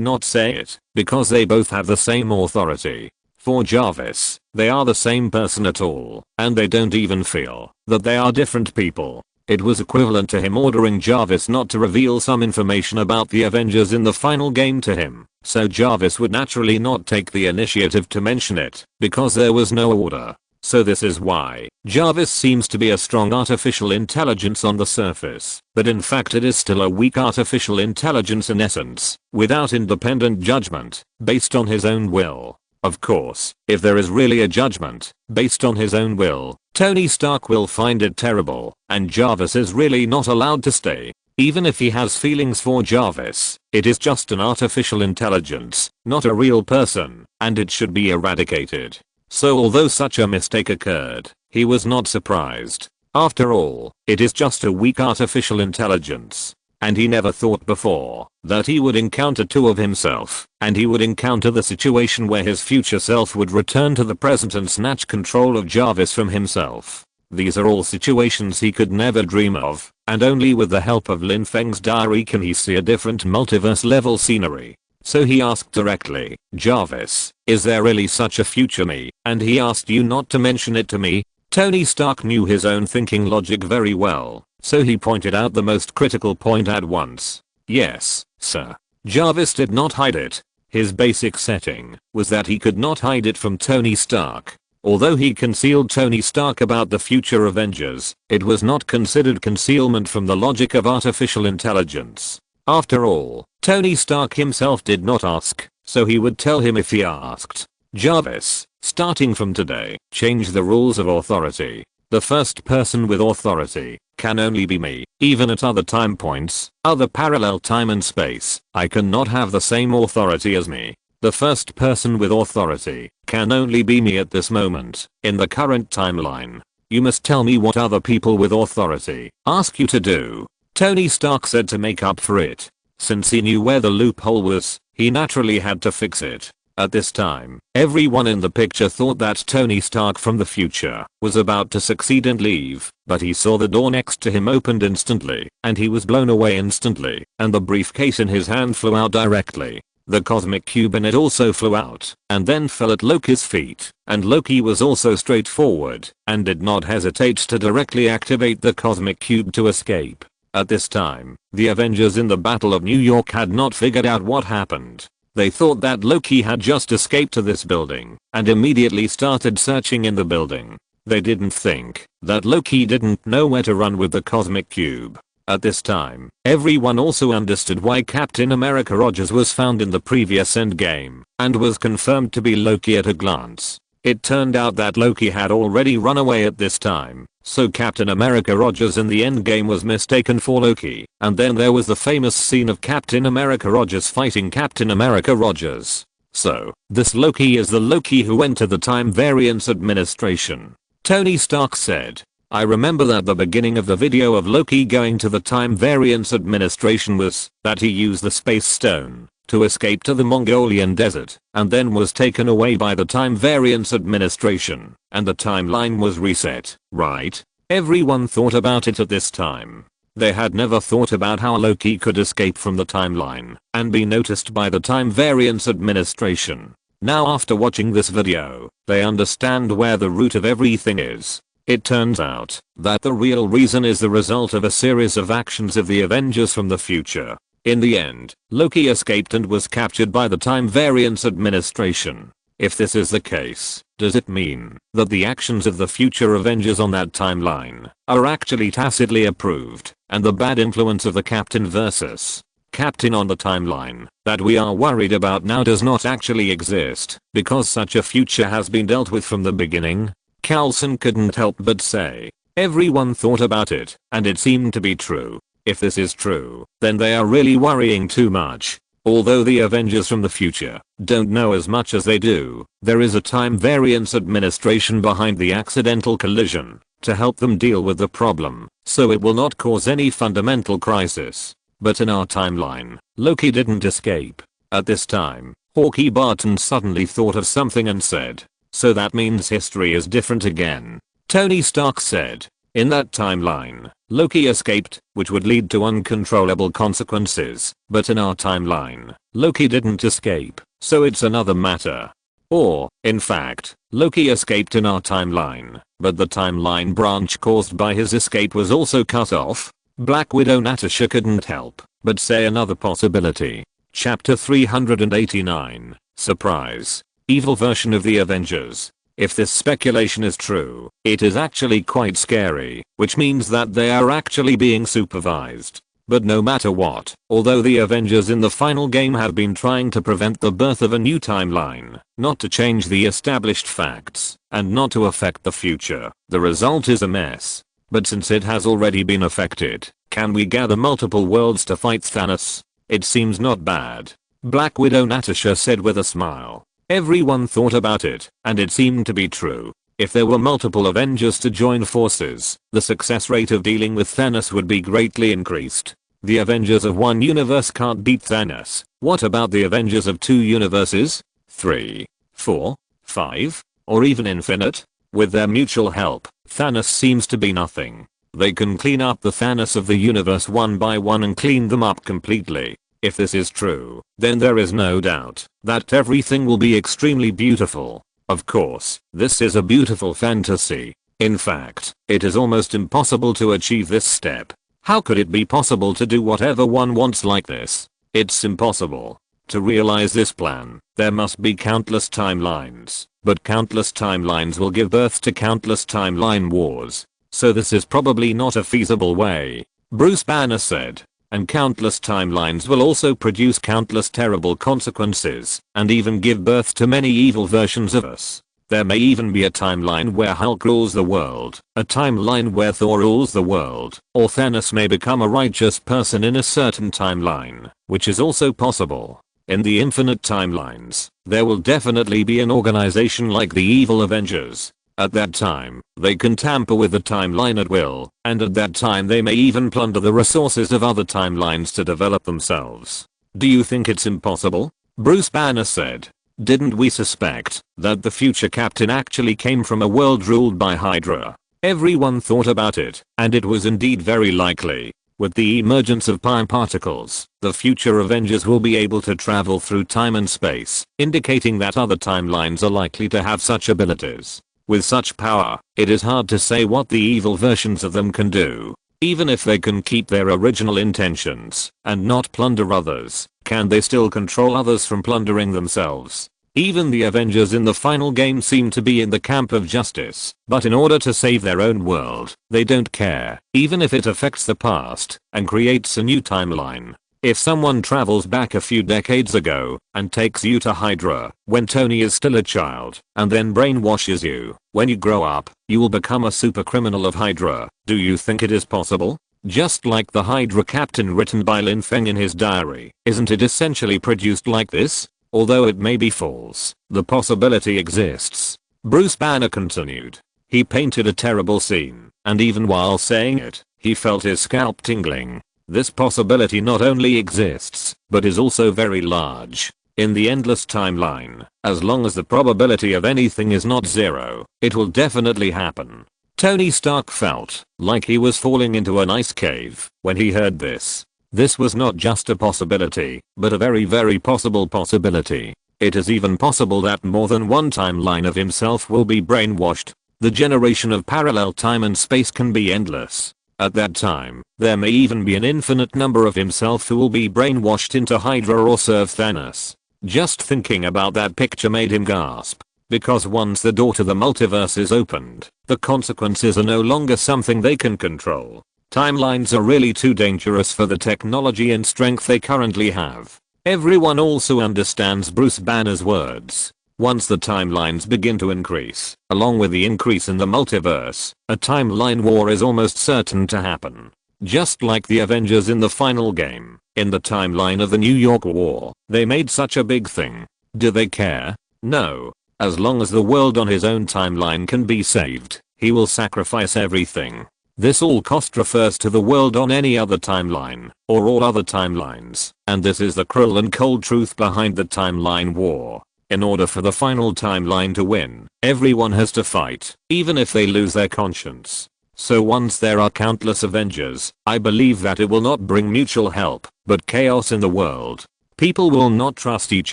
not say it, because they both have the same authority. For Jarvis, they are the same person at all, and they don't even feel that they are different people. It was equivalent to him ordering Jarvis not to reveal some information about the Avengers in the final game to him, so Jarvis would naturally not take the initiative to mention it, because there was no order. So this is why Jarvis seems to be a strong artificial intelligence on the surface, but in fact it is still a weak artificial intelligence in essence, without independent judgment, based on his own will. Of course, if there is really a judgment, based on his own will, Tony Stark will find it terrible, and Jarvis is really not allowed to stay. Even if he has feelings for Jarvis, it is just an artificial intelligence, not a real person, and it should be eradicated. So although such a mistake occurred, he was not surprised. After all, it is just a weak artificial intelligence. And he never thought before that he would encounter two of himself, and he would encounter the situation where his future self would return to the present and snatch control of Jarvis from himself. These are all situations he could never dream of, and only with the help of Lin Feng's diary can he see a different multiverse level scenery. So he asked directly, Jarvis, is there really such a future me? And he asked you not to mention it to me? Tony Stark knew his own thinking logic very well, so he pointed out the most critical point at once. Yes, sir. Jarvis did not hide it. His basic setting was that he could not hide it from Tony Stark. Although he concealed Tony Stark about the future Avengers, it was not considered concealment from the logic of artificial intelligence. After all, Tony Stark himself did not ask, so he would tell him if he asked. Jarvis, starting from today, change the rules of authority. The first person with authority can only be me. Even at other time points, other parallel time and space, I cannot have the same authority as me. The first person with authority can only be me at this moment, in the current timeline. You must tell me what other people with authority ask you to do. Tony Stark said to make up for it. Since he knew where the loophole was, he naturally had to fix it. At this time, everyone in the picture thought that Tony Stark from the future was about to succeed and leave, but he saw the door next to him opened instantly, and he was blown away instantly, and the briefcase in his hand flew out directly. The cosmic cube in it also flew out, and then fell at Loki's feet, and Loki was also straightforward, and did not hesitate to directly activate the cosmic cube to escape. At this time, the Avengers in the Battle of New York had not figured out what happened. They thought that Loki had just escaped to this building, and immediately started searching in the building. They didn't think that Loki didn't know where to run with the cosmic cube. At this time, everyone also understood why Captain America Rogers was found in the previous Endgame, and was confirmed to be Loki at a glance. It turned out that Loki had already run away at this time, so Captain America Rogers in the Endgame was mistaken for Loki, and then there was the famous scene of Captain America Rogers fighting Captain America Rogers. So, this Loki is the Loki who entered the Time Variance Administration. Tony Stark said, I remember that the beginning of the video of Loki going to the Time Variance Administration was that he used the Space Stone to escape to the Mongolian desert, and then was taken away by the Time Variance Administration, and the timeline was reset, right? Everyone thought about it at this time. They had never thought about how Loki could escape from the timeline and be noticed by the Time Variance Administration. Now after watching this video, they understand where the root of everything is. It turns out that the real reason is the result of a series of actions of the Avengers from the future. In the end, Loki escaped and was captured by the Time Variance Administration. If this is the case, does it mean that the actions of the future Avengers on that timeline are actually tacitly approved, and the bad influence of the Captain versus Captain on the timeline that we are worried about now does not actually exist, because such a future has been dealt with from the beginning? Coulson couldn't help but say, everyone thought about it, and it seemed to be true. If this is true, then they are really worrying too much. Although the Avengers from the future don't know as much as they do, there is a Time Variance Administration behind the accidental collision to help them deal with the problem, so it will not cause any fundamental crisis. But in our timeline, Loki didn't escape. At this time, Hawkeye Barton suddenly thought of something and said, so that means history is different again. Tony Stark said, in that timeline, Loki escaped, which would lead to uncontrollable consequences, but in our timeline, Loki didn't escape, so it's another matter. Or, in fact, Loki escaped in our timeline, but the timeline branch caused by his escape was also cut off. Black Widow Natasha couldn't help but say another possibility. Chapter 389, Surprise. Evil version of the Avengers. If this speculation is true, it is actually quite scary, which means that they are actually being supervised. But no matter what, although the Avengers in the final game have been trying to prevent the birth of a new timeline, not to change the established facts, and not to affect the future, the result is a mess. but since it has already been affected, can we gather multiple worlds to fight Thanos? It seems not bad. Black Widow Natasha said with a smile. Everyone thought about it, and it seemed to be true. If there were multiple Avengers to join forces, the success rate of dealing with Thanos would be greatly increased. The Avengers of one universe can't beat Thanos. What about the Avengers of two universes? 3, 4, 5, or even infinite? With their mutual help, Thanos seems to be nothing. They can clean up the Thanos of the universe one by one and clean them up completely. If this is true, then there is no doubt that everything will be extremely beautiful. Of course, this is a beautiful fantasy. In fact, it is almost impossible to achieve this step. How could it be possible to do whatever one wants like this? It's impossible. To realize this plan, there must be countless timelines, but countless timelines will give birth to countless timeline wars. So this is probably not a feasible way, Bruce Banner said. And countless timelines will also produce countless terrible consequences, and even give birth to many evil versions of us. There may even be a timeline where Hulk rules the world, a timeline where Thor rules the world, or Thanos may become a righteous person in a certain timeline, which is also possible. In the infinite timelines, there will definitely be an organization like the Evil Avengers. At that time, they can tamper with the timeline at will, and at that time they may even plunder the resources of other timelines to develop themselves. Do you think it's impossible? Bruce Banner said. Didn't we suspect that the future captain actually came from a world ruled by Hydra? Everyone thought about it, and it was indeed very likely. With the emergence of pi particles, the future Avengers will be able to travel through time and space, indicating that other timelines are likely to have such abilities. With such power, it is hard to say what the evil versions of them can do. Even if they can keep their original intentions and not plunder others, can they still control others from plundering themselves? Even the Avengers in the final game seem to be in the camp of justice, but in order to save their own world, they don't care, even if it affects the past and creates a new timeline. If someone travels back a few decades ago and takes you to Hydra when Tony is still a child and then brainwashes you, when you grow up, you will become a super criminal of Hydra. Do you think it is possible? Just like the Hydra captain written by Lin Feng in his diary, isn't it essentially produced like this? Although it may be false, the possibility exists. Bruce Banner continued. He painted a terrible scene, and even while saying it, he felt his scalp tingling. This possibility not only exists, but is also very large. In the endless timeline, as long as the probability of anything is not zero, it will definitely happen. Tony Stark felt like he was falling into an ice cave when he heard this. This was not just a possibility, but a very possible possibility. It is even possible that more than one timeline of himself will be brainwashed. The generation of parallel time and space can be endless. At that time, there may even be an infinite number of himself who will be brainwashed into Hydra or serve Thanos. Just thinking about that picture made him gasp. Because once the door to the multiverse is opened, the consequences are no longer something they can control. Timelines are really too dangerous for the technology and strength they currently have. Everyone also understands Bruce Banner's words. Once the timelines begin to increase, along with the increase in the multiverse, a timeline war is almost certain to happen. Just like the Avengers in the final game, in the timeline of the New York War, they made such a big thing. Do they care? No. As long as the world on his own timeline can be saved, he will sacrifice everything. This all cost refers to the world on any other timeline, or all other timelines, and this is the cruel and cold truth behind the timeline war. In order for the final timeline to win, everyone has to fight, even if they lose their conscience. So once there are countless Avengers, I believe that it will not bring mutual help, but chaos in the world. People will not trust each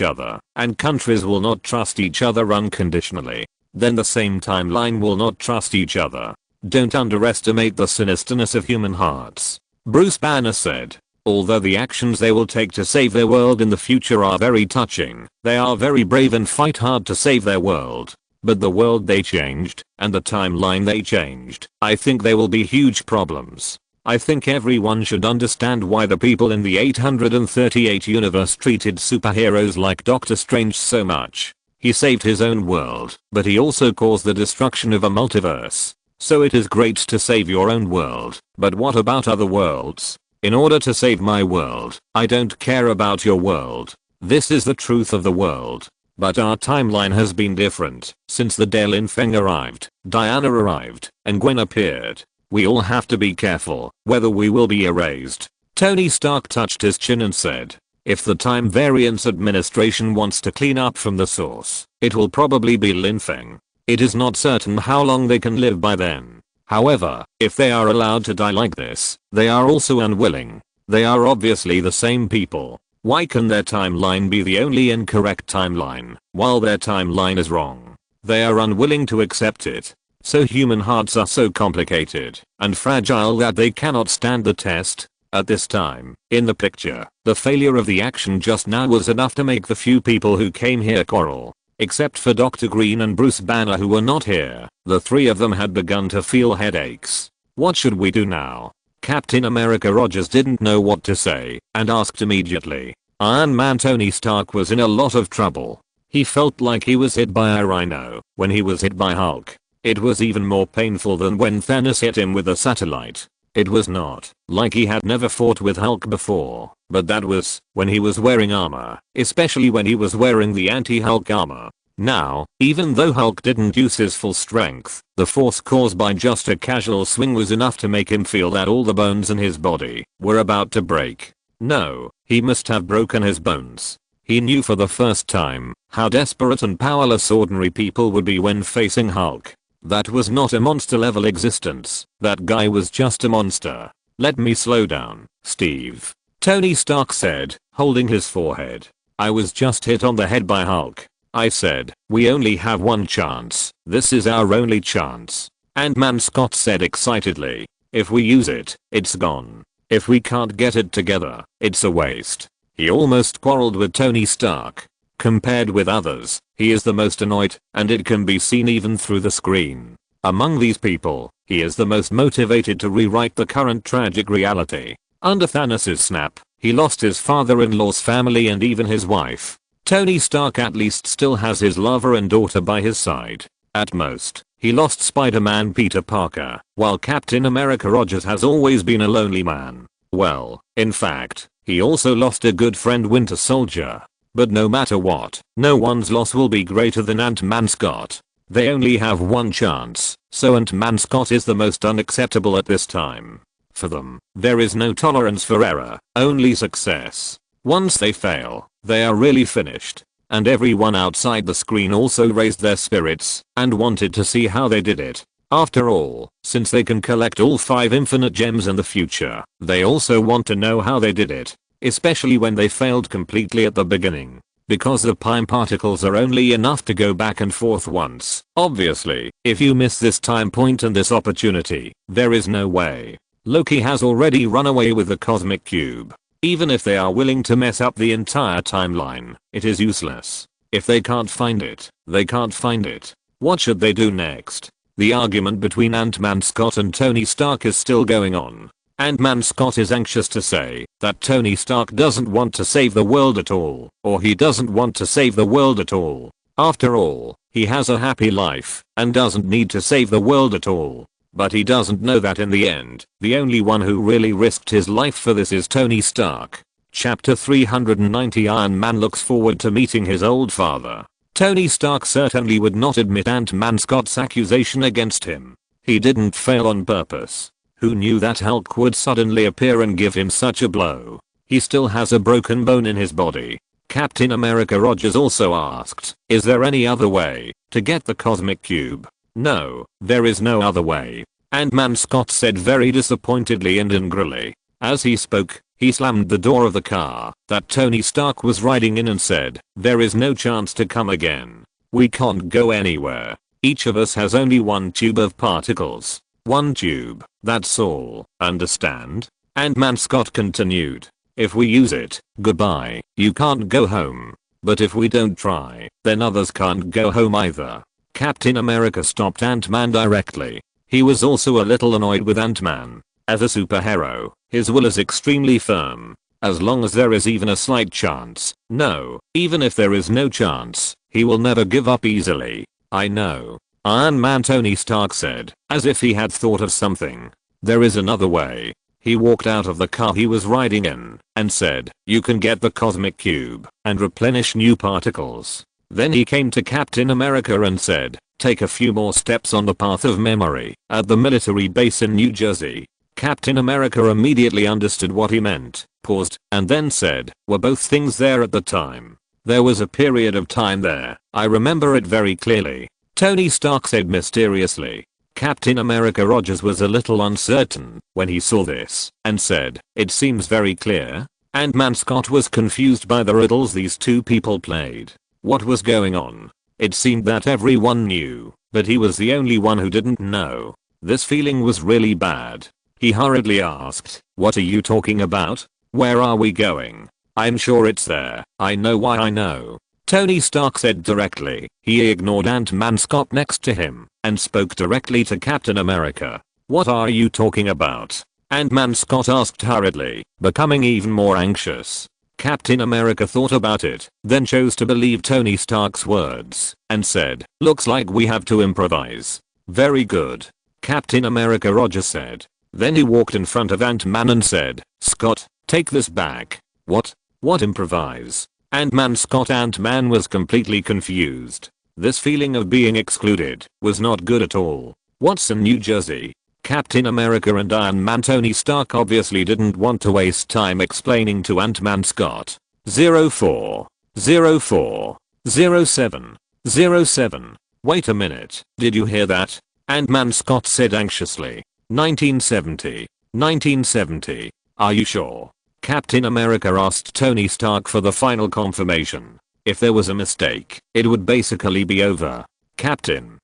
other, and countries will not trust each other unconditionally. Then the same timeline will not trust each other. Don't underestimate the sinisterness of human hearts. Bruce Banner said. Although the actions they will take to save their world in the future are very touching, they are very brave and fight hard to save their world. But the world they changed, and the timeline they changed, I think there will be huge problems. I think everyone should understand why the people in the 838 universe treated superheroes like Doctor Strange so much. He saved his own world, but he also caused the destruction of a multiverse. So it is great to save your own world, but what about other worlds? In order to save my world, I don't care about your world. This is the truth of the world. But our timeline has been different since the day Lin Feng arrived, Diana arrived, and Gwen appeared. We all have to be careful whether we will be erased. Tony Stark touched his chin and said, if the Time Variance Administration wants to clean up from the source, it will probably be Lin Feng. It is not certain how long they can live by then. However, if they are allowed to die like this, they are also unwilling. They are obviously the same people. Why can their timeline be the only incorrect timeline, while their timeline is wrong? They are unwilling to accept it. So human hearts are so complicated and fragile that they cannot stand the test. At this time, in the picture, the failure of the action just now was enough to make the few people who came here quarrel. Except for Dr. Green and Bruce Banner who were not here, the three of them had begun to feel headaches. What should we do now? Captain America Rogers didn't know what to say and asked immediately. Iron Man Tony Stark was in a lot of trouble. He felt like he was hit by a rhino when he was hit by Hulk. It was even more painful than when Thanos hit him with a satellite. It was not like he had never fought with Hulk before, but that was when he was wearing armor, especially when he was wearing the anti-Hulk armor. Now, even though Hulk didn't use his full strength, the force caused by just a casual swing was enough to make him feel that all the bones in his body were about to break. No, he must have broken his bones. He knew for the first time how desperate and powerless ordinary people would be when facing Hulk. That was not a monster level existence. That guy was just a monster. Let me slow down, Steve. Tony Stark said, holding his forehead. I was just hit on the head by Hulk. I said, we only have one chance. This is our only chance. Ant-Man Scott said excitedly. If we use it, it's gone. If we can't get it together, it's a waste. He almost quarreled with Tony Stark. Compared with others, he is the most annoyed, and it can be seen even through the screen. Among these people, he is the most motivated to rewrite the current tragic reality. Under Thanos' snap, he lost his father-in-law's family and even his wife. Tony Stark at least still has his lover and daughter by his side. At most, he lost Spider-Man Peter Parker, while Captain America Rogers has always been a lonely man. Well, in fact, he also lost a good friend Winter Soldier. But no matter what, no one's loss will be greater than Ant-Man Scott. They only have one chance, so Ant-Man Scott is the most unacceptable at this time. For them, there is no tolerance for error, only success. Once they fail, they are really finished. And everyone outside the screen also raised their spirits and wanted to see how they did it. After all, since they can collect all 5 infinite gems in the future, they also want to know how they did it. Especially when they failed completely at the beginning. Because the Pym particles are only enough to go back and forth once. Obviously, if you miss this time point and this opportunity, there is no way. Loki has already run away with the Cosmic Cube. Even if they are willing to mess up the entire timeline, it is useless. If they can't find it, they can't find it. What should they do next? The argument between Ant-Man Scott and Tony Stark is still going on. Ant-Man Scott is anxious to say that Tony Stark doesn't want to save the world at all, or he doesn't want to save the world at all. After all, he has a happy life and doesn't need to save the world at all. But he doesn't know that in the end, the only one who really risked his life for this is Tony Stark. Chapter 390 Iron Man looks forward to meeting his old father. Tony Stark certainly would not admit Ant-Man Scott's accusation against him. He didn't fail on purpose. Who knew that Hulk would suddenly appear and give him such a blow? He still has a broken bone in his body. Captain America Rogers also asked, is there any other way to get the Cosmic Cube? No, there is no other way. Ant-Man Scott said very disappointedly and angrily. As he spoke, he slammed the door of the car that Tony Stark was riding in and said, there is no chance to come again. We can't go anywhere. Each of us has only one tube of particles. One tube, that's all, understand? Ant-Man Scott continued. If we use it, goodbye, you can't go home. But if we don't try, then others can't go home either. Captain America stopped Ant-Man directly. He was also a little annoyed with Ant-Man. As a superhero, his will is extremely firm. As long as there is even a slight chance, no, even if there is no chance, he will never give up easily. I know. Iron Man Tony Stark said, as if he had thought of something. There is another way. He walked out of the car he was riding in and said, you can get the cosmic cube and replenish new particles. Then he came to Captain America and said, take a few more steps on the path of memory at the military base in New Jersey. Captain America immediately understood what he meant, paused, and then said, were both things there at the time? There was a period of time there, I remember it very clearly. Tony Stark said mysteriously. Captain America Rogers was a little uncertain when he saw this and said, it seems very clear. Ant-Man Scott was confused by the riddles these two people played. What was going on? It seemed that everyone knew, but he was the only one who didn't know. This feeling was really bad. He hurriedly asked, what are you talking about? Where are we going? I'm sure it's there. I know why I know. Tony Stark said directly. He ignored Ant-Man Scott next to him and spoke directly to Captain America. What are you talking about? Ant-Man Scott asked hurriedly, becoming even more anxious. Captain America thought about it, then chose to believe Tony Stark's words and said, looks like we have to improvise. Very good. Captain America Rogers said. Then he walked in front of Ant-Man and said, Scott, take this back. What? What improvise? Ant-Man Scott Ant-Man was completely confused. This feeling of being excluded was not good at all. What's in New Jersey? Captain America and Iron Man Tony Stark obviously didn't want to waste time explaining to Ant-Man Scott. 04. 04. 07. 07. Wait a minute, did you hear that? Ant-Man Scott said anxiously. 1970. 1970. Are you sure? Captain America asked Tony Stark for the final confirmation. If there was a mistake, it would basically be over. Captain.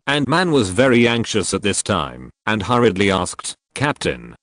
Ant-Man was very anxious at this time and hurriedly asked, Captain,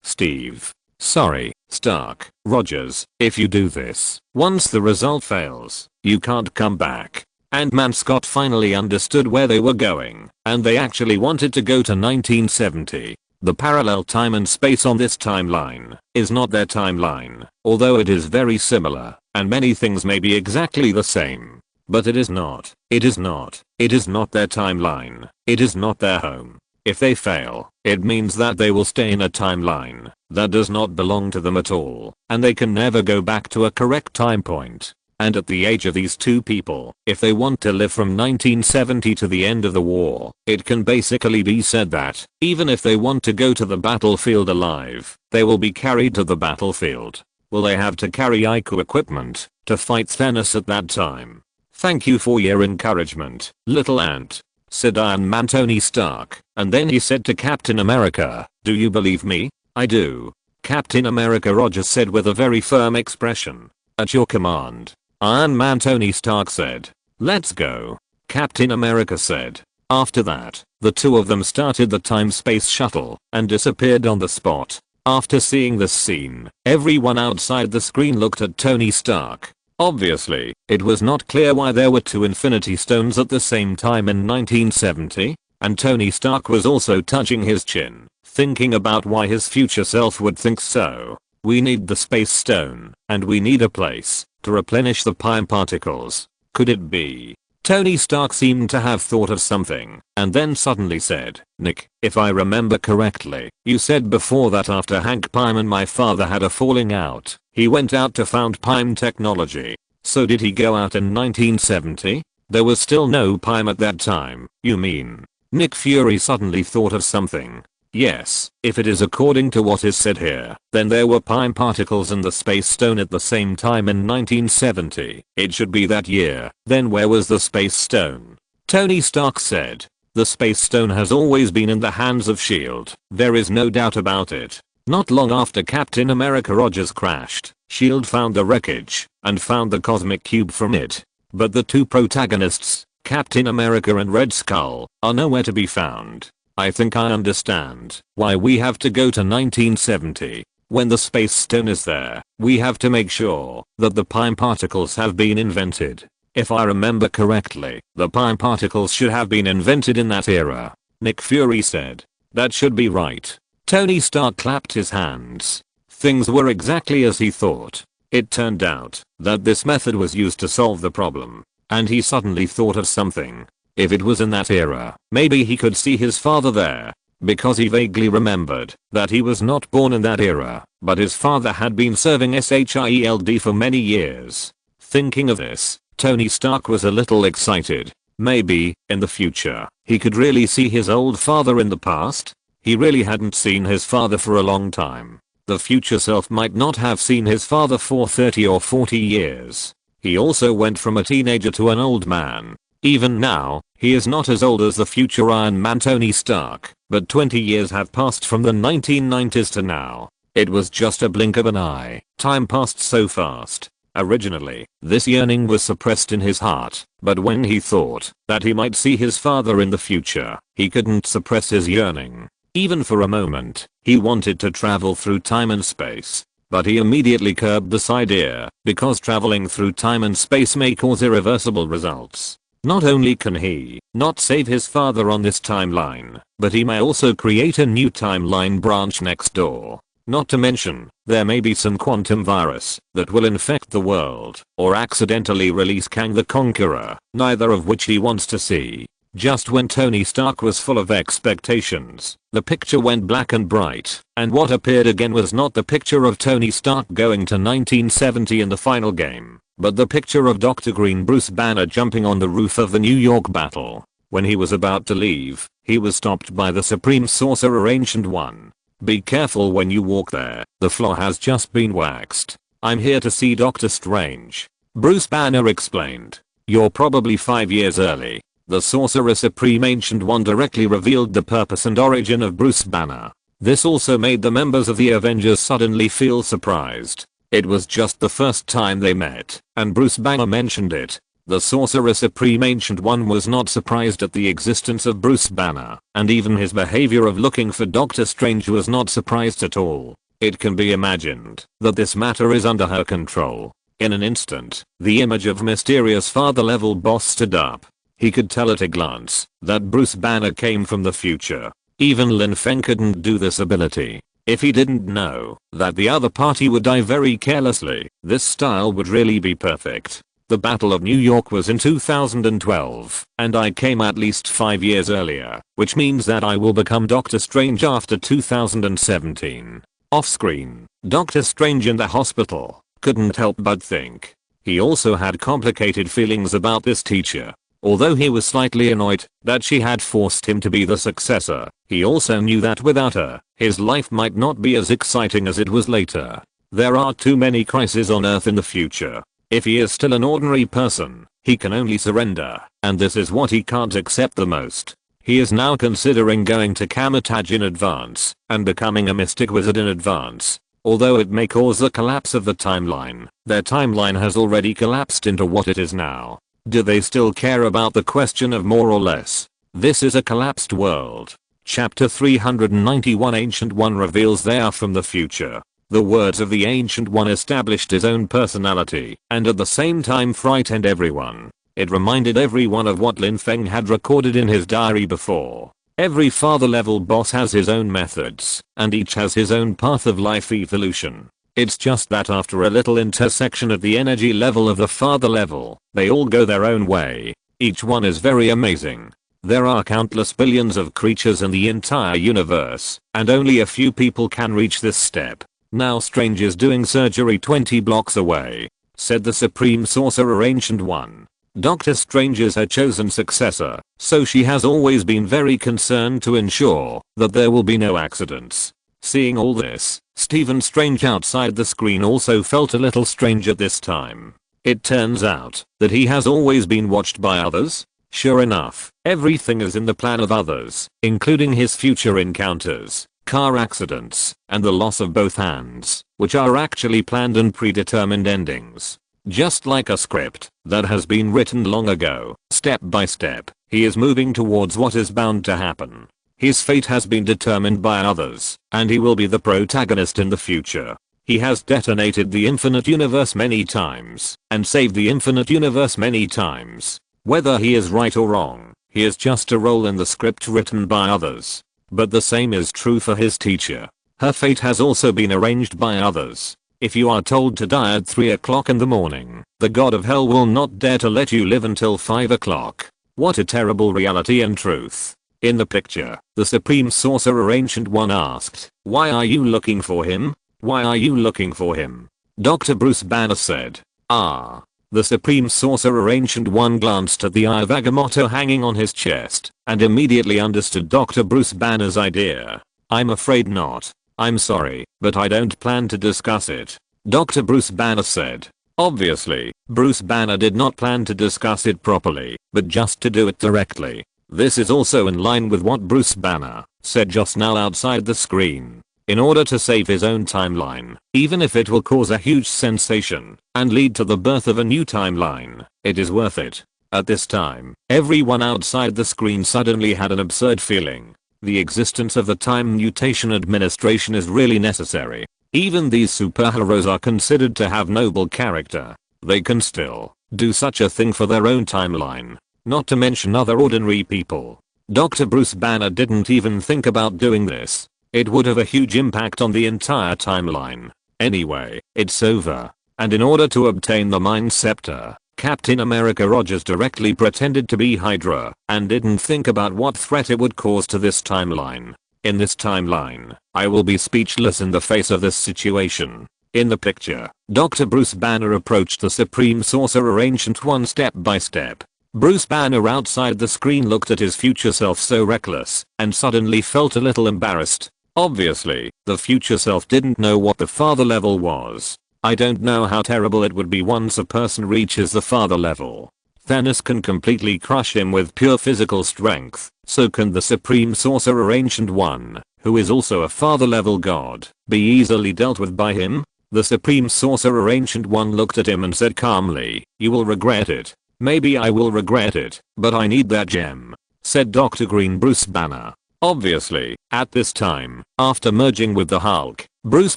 Steve. Sorry, Stark, Rogers, if you do this, once the result fails, you can't come back. Ant-Man Scott finally understood where they were going, and they actually wanted to go to 1970. The parallel time and space on this timeline is not their timeline, although it is very similar, and many things may be exactly the same. But it is not. It is not their timeline. It is not their home. If they fail, it means that they will stay in a timeline that does not belong to them at all, and they can never go back to a correct time point. And at the age of these two people, if they want to live from 1970 to the end of the war, it can basically be said that, even if they want to go to the battlefield alive, they will be carried to the battlefield. Will they have to carry IQ equipment to fight Thanos at that time? Thank you for your encouragement, little ant, said Iron Man Tony Stark, and then he said to Captain America, do you believe me? I do. Captain America Rogers said with a very firm expression. At your command. Iron Man Tony Stark said. Let's go. Captain America said. After that, the two of them started the time-space shuttle and disappeared on the spot. After seeing this scene, everyone outside the screen looked at Tony Stark. Obviously, it was not clear why there were two Infinity Stones at the same time in 1970, and Tony Stark was also touching his chin, thinking about why his future self would think so. We need the Space Stone, and we need a place to replenish the Pym particles. Could it be? Tony Stark seemed to have thought of something, and then suddenly said, Nick, if I remember correctly, you said before that after Hank Pym and my father had a falling out, he went out to found Pym Technology. So did he go out in 1970? There was still no Pym at that time, you mean? Nick Fury suddenly thought of something. Yes, if it is according to what is said here, then there were Pym particles in the Space Stone at the same time in 1970. It should be that year. Then where was the Space Stone? Tony Stark said. The Space Stone has always been in the hands of S.H.I.E.L.D. There is no doubt about it. Not long after Captain America Rogers crashed, S.H.I.E.L.D. found the wreckage and found the cosmic cube from it. But the two protagonists, Captain America and Red Skull, are nowhere to be found. I think I understand why we have to go to 1970. When the Space Stone is there, we have to make sure that the Pym particles have been invented. If I remember correctly, the Pym particles should have been invented in that era. Nick Fury said. That should be right. Tony Stark clapped his hands. Things were exactly as he thought. It turned out that this method was used to solve the problem. And he suddenly thought of something. If it was in that era, maybe he could see his father there. Because he vaguely remembered that he was not born in that era, but his father had been serving SHIELD for many years. Thinking of this, Tony Stark was a little excited. Maybe, in the future, he could really see his old father in the past? He really hadn't seen his father for a long time. The future self might not have seen his father for 30 or 40 years. He also went from a teenager to an old man. Even now, he is not as old as the future Iron Man Tony Stark, but 20 years have passed from the 1990s to now. It was just a blink of an eye. Time passed so fast. Originally, this yearning was suppressed in his heart, but when he thought that he might see his father in the future, he couldn't suppress his yearning. Even for a moment, he wanted to travel through time and space. But he immediately curbed this idea, because traveling through time and space may cause irreversible results. Not only can he not save his father on this timeline, but he may also create a new timeline branch next door. Not to mention, there may be some quantum virus that will infect the world, or accidentally release Kang the Conqueror, neither of which he wants to see. Just when Tony Stark was full of expectations, the picture went black and bright, and what appeared again was not the picture of Tony Stark going to 1970 in the final game, but the picture of Dr. Green Bruce Banner jumping on the roof of the New York battle. When he was about to leave, he was stopped by the Supreme Sorcerer Ancient One. Be careful when you walk there, the floor has just been waxed. I'm here to see Doctor Strange, Bruce Banner explained. You're probably 5 years early. The Sorcerer Supreme Ancient One directly revealed the purpose and origin of Bruce Banner. This also made the members of the Avengers suddenly feel surprised. It was just the first time they met, and Bruce Banner mentioned it. The Sorcerer Supreme Ancient One was not surprised at the existence of Bruce Banner, and even his behavior of looking for Doctor Strange was not surprised at all. It can be imagined that this matter is under her control. In an instant, the image of mysterious father-level boss stood up. He could tell at a glance that Bruce Banner came from the future. Even Lin Feng couldn't do this ability. If he didn't know that the other party would die very carelessly, this style would really be perfect. The Battle of New York was in 2012, and I came at least 5 years earlier, which means that I will become Doctor Strange after 2017. Off screen, Doctor Strange in the hospital couldn't help but think. He also had complicated feelings about this teacher. Although he was slightly annoyed that she had forced him to be the successor, he also knew that without her, his life might not be as exciting as it was later. There are too many crises on Earth in the future. If he is still an ordinary person, he can only surrender, and this is what he can't accept the most. He is now considering going to Kamar-Taj in advance, and becoming a mystic wizard in advance. Although it may cause the collapse of the timeline, their timeline has already collapsed into what it is now. Do they still care about the question of more or less? This is a collapsed world. Chapter 391 Ancient One reveals they are from the future. The words of the Ancient One established his own personality, and at the same time frightened everyone. It reminded everyone of what Lin Feng had recorded in his diary before. Every father level boss has his own methods, and each has his own path of life evolution. It's just that after a little intersection at the energy level of the father level, they all go their own way. Each one is very amazing. There are countless billions of creatures in the entire universe, and only a few people can reach this step. Now Strange is doing surgery 20 blocks away, said the Supreme Sorcerer Ancient One. Doctor Strange is her chosen successor, so she has always been very concerned to ensure that there will be no accidents. Seeing all this, Stephen Strange outside the screen also felt a little strange at this time. It turns out that he has always been watched by others. Sure enough, everything is in the plan of others, including his future encounters, car accidents, and the loss of both hands, which are actually planned and predetermined endings. Just like a script that has been written long ago, step by step, he is moving towards what is bound to happen. His fate has been determined by others, and he will be the protagonist in the future. He has detonated the infinite universe many times, and saved the infinite universe many times. Whether he is right or wrong, he is just a role in the script written by others. But the same is true for his teacher. Her fate has also been arranged by others. If you are told to die at 3 o'clock in the morning, the god of hell will not dare to let you live until 5 o'clock. What a terrible reality and truth. In the picture, the Supreme Sorcerer Ancient One asked, "Why are you looking for him? Why are you looking for him?" Dr. Bruce Banner said, "Ah." The Supreme Sorcerer Ancient One glanced at the Eye of Agamotto hanging on his chest, and immediately understood Dr. Bruce Banner's idea. "I'm afraid not. I'm sorry, but I don't plan to discuss it," Dr. Bruce Banner said. Obviously, Bruce Banner did not plan to discuss it properly, but just to do it directly. This is also in line with what Bruce Banner said just now outside the screen. In order to save his own timeline, even if it will cause a huge sensation and lead to the birth of a new timeline, it is worth it. At this time, everyone outside the screen suddenly had an absurd feeling. The existence of the Time Mutation Administration is really necessary. Even these superheroes are considered to have noble character. They can still do such a thing for their own timeline. Not to mention other ordinary people. Dr. Bruce Banner didn't even think about doing this. It would have a huge impact on the entire timeline. Anyway, it's over. And in order to obtain the Mind Scepter, Captain America Rogers directly pretended to be Hydra and didn't think about what threat it would cause to this timeline. In this timeline, I will be speechless in the face of this situation. In the picture, Dr. Bruce Banner approached the Supreme Sorcerer Ancient One step by step. Bruce Banner outside the screen looked at his future self so reckless and suddenly felt a little embarrassed. Obviously, the future self didn't know what the father level was. I don't know how terrible it would be once a person reaches the father level. Thanos can completely crush him with pure physical strength, so can the Supreme Sorcerer Ancient One, who is also a father level god, be easily dealt with by him? The Supreme Sorcerer Ancient One looked at him and said calmly, "You will regret it." "Maybe I will regret it, but I need that gem," said Dr. Green Bruce Banner. Obviously, at this time, after merging with the Hulk, Bruce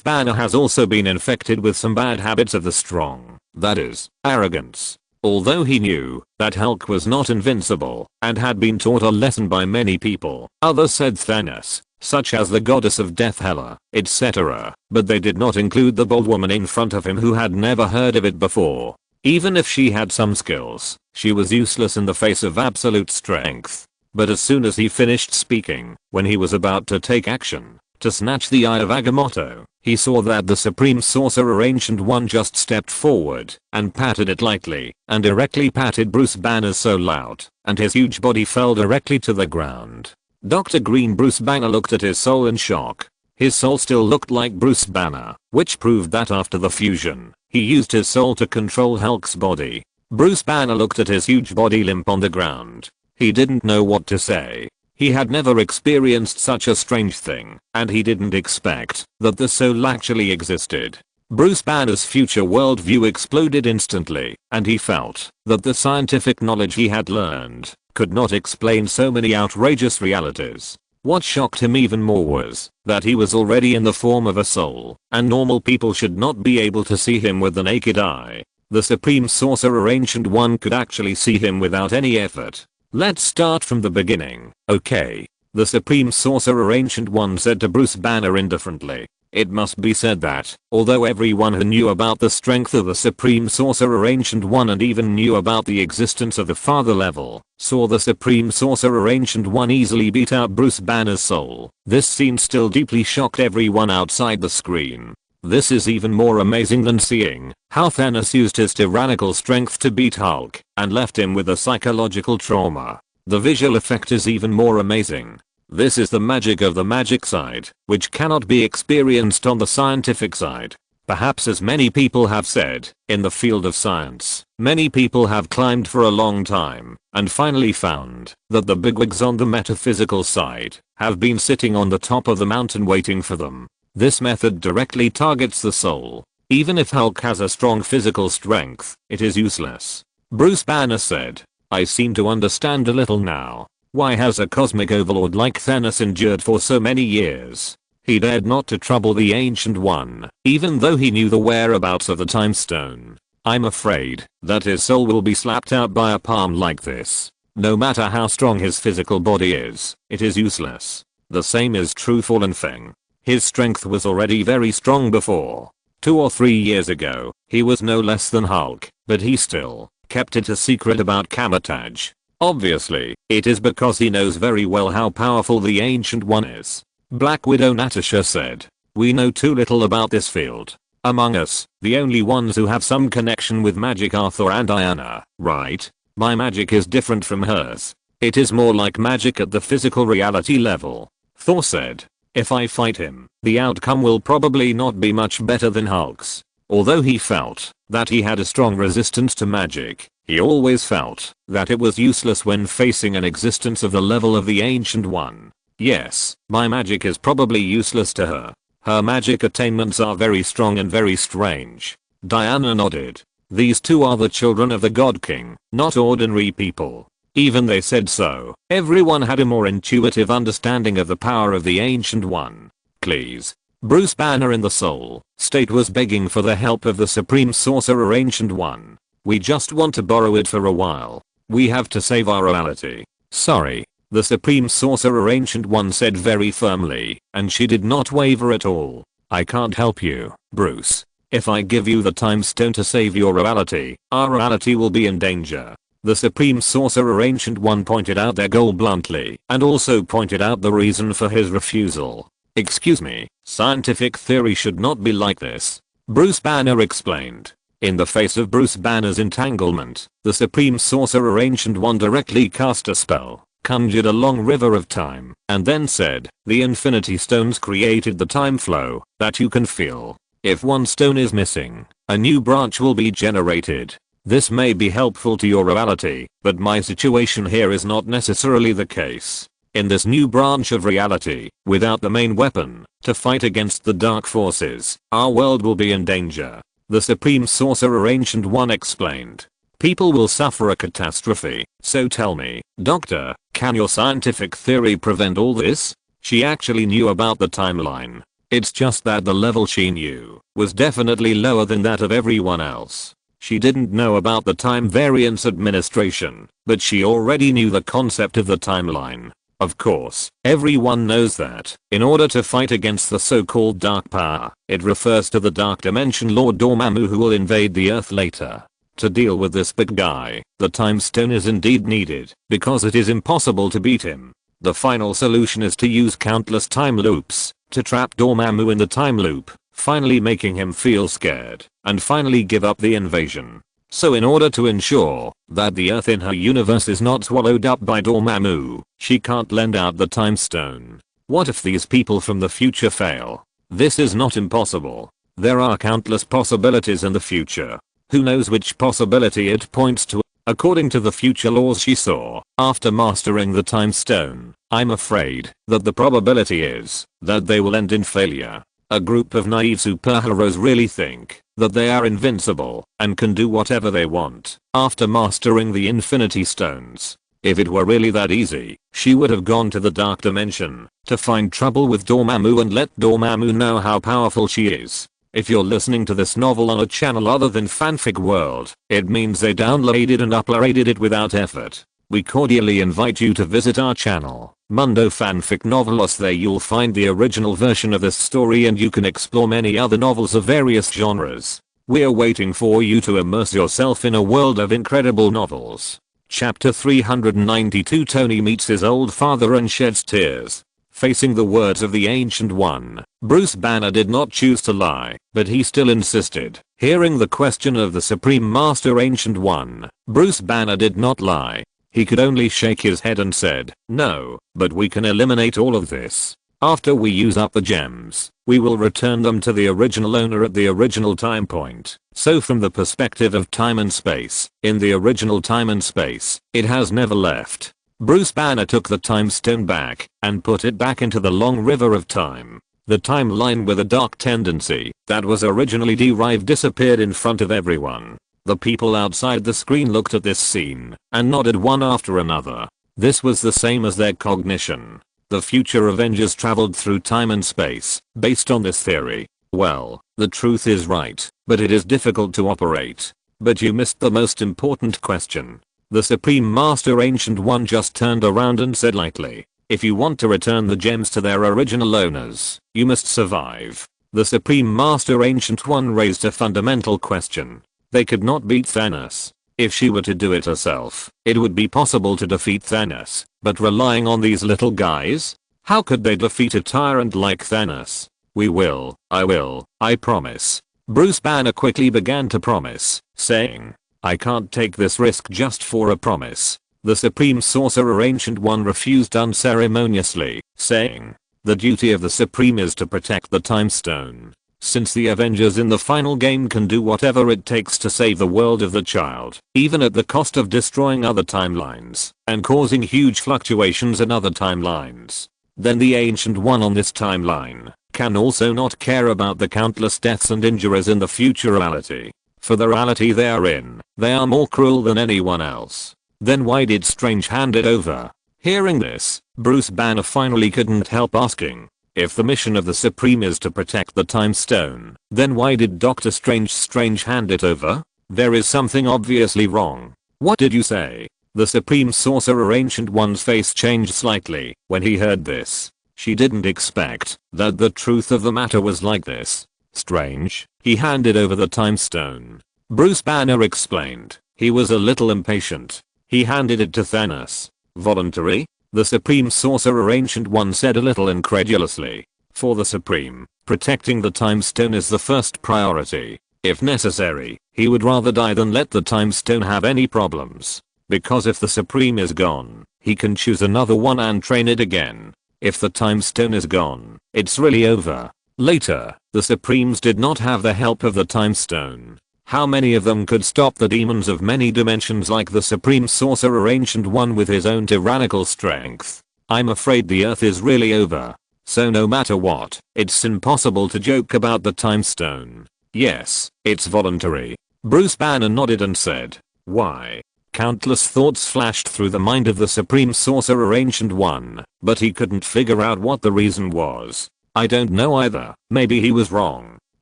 Banner has also been infected with some bad habits of the strong, that is, arrogance. Although he knew that Hulk was not invincible and had been taught a lesson by many people, others said Thanos, such as the goddess of death Hela, etc., but they did not include the bold woman in front of him who had never heard of it before. Even if she had some skills, she was useless in the face of absolute strength. But as soon as he finished speaking, when he was about to take action to snatch the Eye of Agamotto, he saw that the Supreme Sorcerer Ancient One just stepped forward and patted it lightly and directly patted Bruce Banner's soul out, and his huge body fell directly to the ground. Dr. Green Bruce Banner looked at his soul in shock. His soul still looked like Bruce Banner, which proved that after the fusion, he used his soul to control Hulk's body. Bruce Banner looked at his huge body limp on the ground. He didn't know what to say. He had never experienced such a strange thing, and he didn't expect that the soul actually existed. Bruce Banner's future worldview exploded instantly, and he felt that the scientific knowledge he had learned could not explain so many outrageous realities. What shocked him even more was that he was already in the form of a soul, and normal people should not be able to see him with the naked eye. The Supreme Sorcerer Ancient One could actually see him without any effort. "Let's start from the beginning, okay?" the Supreme Sorcerer Ancient One said to Bruce Banner indifferently. It must be said that, although everyone who knew about the strength of the Supreme Sorcerer Ancient One and even knew about the existence of the Father level, saw the Supreme Sorcerer Ancient One easily beat out Bruce Banner's soul, this scene still deeply shocked everyone outside the screen. This is even more amazing than seeing how Thanos used his tyrannical strength to beat Hulk and left him with a psychological trauma. The visual effect is even more amazing. This is the magic of the magic side, which cannot be experienced on the scientific side. Perhaps as many people have said, in the field of science, many people have climbed for a long time and finally found that the bigwigs on the metaphysical side have been sitting on the top of the mountain waiting for them. This method directly targets the soul. Even if Hulk has a strong physical strength, it is useless. Bruce Banner said, "I seem to understand a little now. Why has a cosmic overlord like Thanos endured for so many years? He dared not to trouble the Ancient One, even though he knew the whereabouts of the Time Stone. I'm afraid that his soul will be slapped out by a palm like this. No matter how strong his physical body is, it is useless. The same is true for Lan Feng. His strength was already very strong before. 2 or 3 years ago, he was no less than Hulk, but he still kept it a secret about Kamar-Taj. Obviously, it is because he knows very well how powerful the Ancient One is. Black Widow Natasha said. We know too little about this field. Among us, the only ones who have some connection with magic are Thor and Diana, right? My magic is different from hers. It is more like magic at the physical reality level. Thor said. If I fight him, the outcome will probably not be much better than Hulk's. Although he felt that he had a strong resistance to magic, he always felt that it was useless when facing an existence of the level of the Ancient One. Yes, my magic is probably useless to her. Her magic attainments are very strong and very strange. Diana nodded. These two are the children of the God King, not ordinary people. Even they said so. Everyone had a more intuitive understanding of the power of the Ancient One. Please. Bruce Banner in the Soul State was begging for the help of the Supreme Sorcerer Ancient One. We just want to borrow it for a while. We have to save our reality. Sorry. The Supreme Sorcerer Ancient One said very firmly, and she did not waver at all. I can't help you, Bruce. If I give you the Time Stone to save your reality, our reality will be in danger. The Supreme Sorcerer Ancient One pointed out their goal bluntly and also pointed out the reason for his refusal. Excuse me, scientific theory should not be like this. Bruce Banner explained. In the face of Bruce Banner's entanglement, the Supreme Sorcerer Ancient One directly cast a spell, conjured a long river of time, and then said, the Infinity Stones created the time flow that you can feel. If one stone is missing, a new branch will be generated. This may be helpful to your reality, but my situation here is not necessarily the case. In this new branch of reality, without the main weapon, to fight against the dark forces, our world will be in danger. The Supreme Sorcerer Ancient One explained. People will suffer a catastrophe, so tell me, Doctor, can your scientific theory prevent all this? She actually knew about the timeline. It's just that the level she knew was definitely lower than that of everyone else. She didn't know about the time variance administration, but she already knew the concept of the timeline. Of course, everyone knows that, in order to fight against the so-called dark power, it refers to the Dark Dimension Lord Dormammu who will invade the Earth later. To deal with this big guy, the Time Stone is indeed needed, because it is impossible to beat him. The final solution is to use countless time loops, to trap Dormammu in the time loop, finally making him feel scared, and finally give up the invasion. So in order to ensure that the Earth in her universe is not swallowed up by Dormammu, she can't lend out the Time Stone. What if these people from the future fail? This is not impossible. There are countless possibilities in the future. Who knows which possibility it points to? According to the future laws she saw, after mastering the Time Stone, I'm afraid that the probability is that they will end in failure. A group of naive superheroes really think that they are invincible and can do whatever they want after mastering the Infinity Stones. If it were really that easy, she would have gone to the Dark Dimension to find trouble with Dormammu and let Dormammu know how powerful she is. If you're listening to this novel on a channel other than Fanfic World, it means they downloaded and uploaded it without effort. We cordially invite you to visit our channel, Mundo Fanfic Novelos. There you'll find the original version of this story and you can explore many other novels of various genres. We're waiting for you to immerse yourself in a world of incredible novels. Chapter 392 Tony meets his old father and sheds tears. Facing the words of the Ancient One, Bruce Banner did not choose to lie, but he still insisted. Hearing the question of the Supreme Master Ancient One, Bruce Banner did not lie. He could only shake his head and said, no, but we can eliminate all of this. After we use up the gems, we will return them to the original owner at the original time point. So from the perspective of time and space, in the original time and space, it has never left. Bruce Banner took the Time Stone back and put it back into the long river of time. The timeline with a dark tendency that was originally derived disappeared in front of everyone. The people outside the screen looked at this scene and nodded one after another. This was the same as their cognition. The future Avengers traveled through time and space based on this theory. Well, the truth is right, but it is difficult to operate. But you missed the most important question. The Supreme Master Ancient One just turned around and said lightly, if you want to return the gems to their original owners, you must survive. The Supreme Master Ancient One raised a fundamental question. They could not beat Thanos. If she were to do it herself, it would be possible to defeat Thanos, but relying on these little guys? How could they defeat a tyrant like Thanos? We will, I promise. Bruce Banner quickly began to promise, saying, I can't take this risk just for a promise. The Supreme Sorcerer Ancient One refused unceremoniously, saying, the duty of the Supreme is to protect the Time Stone. Since the Avengers in the final game can do whatever it takes to save the world of the child, even at the cost of destroying other timelines and causing huge fluctuations in other timelines, then the Ancient One on this timeline can also not care about the countless deaths and injuries in the future reality. For the reality they are in, they are more cruel than anyone else. Then why did Strange hand it over? Hearing this, Bruce Banner finally couldn't help asking, if the mission of the Supreme is to protect the Time Stone, then why did Doctor Strange hand it over? There is something obviously wrong. What did you say? The Supreme Sorcerer Ancient One's face changed slightly when he heard this. She didn't expect that the truth of the matter was like this. Strange, he handed over the Time Stone. Bruce Banner explained. He was a little impatient. He handed it to Thanos. Voluntary? The Supreme Sorcerer Ancient One said a little incredulously. For the Supreme, protecting the Time Stone is the first priority. If necessary, he would rather die than let the Time Stone have any problems. Because if the Supreme is gone, he can choose another one and train it again. If the Time Stone is gone, it's really over. Later, the Supremes did not have the help of the Time Stone. How many of them could stop the demons of many dimensions like the Supreme Sorcerer Ancient One with his own tyrannical strength? I'm afraid the Earth is really over. So no matter what, it's impossible to joke about the Time Stone. Yes, it's voluntary. Bruce Banner nodded and said, why? Countless thoughts flashed through the mind of the Supreme Sorcerer Ancient One, but he couldn't figure out what the reason was. I don't know either. Maybe he was wrong.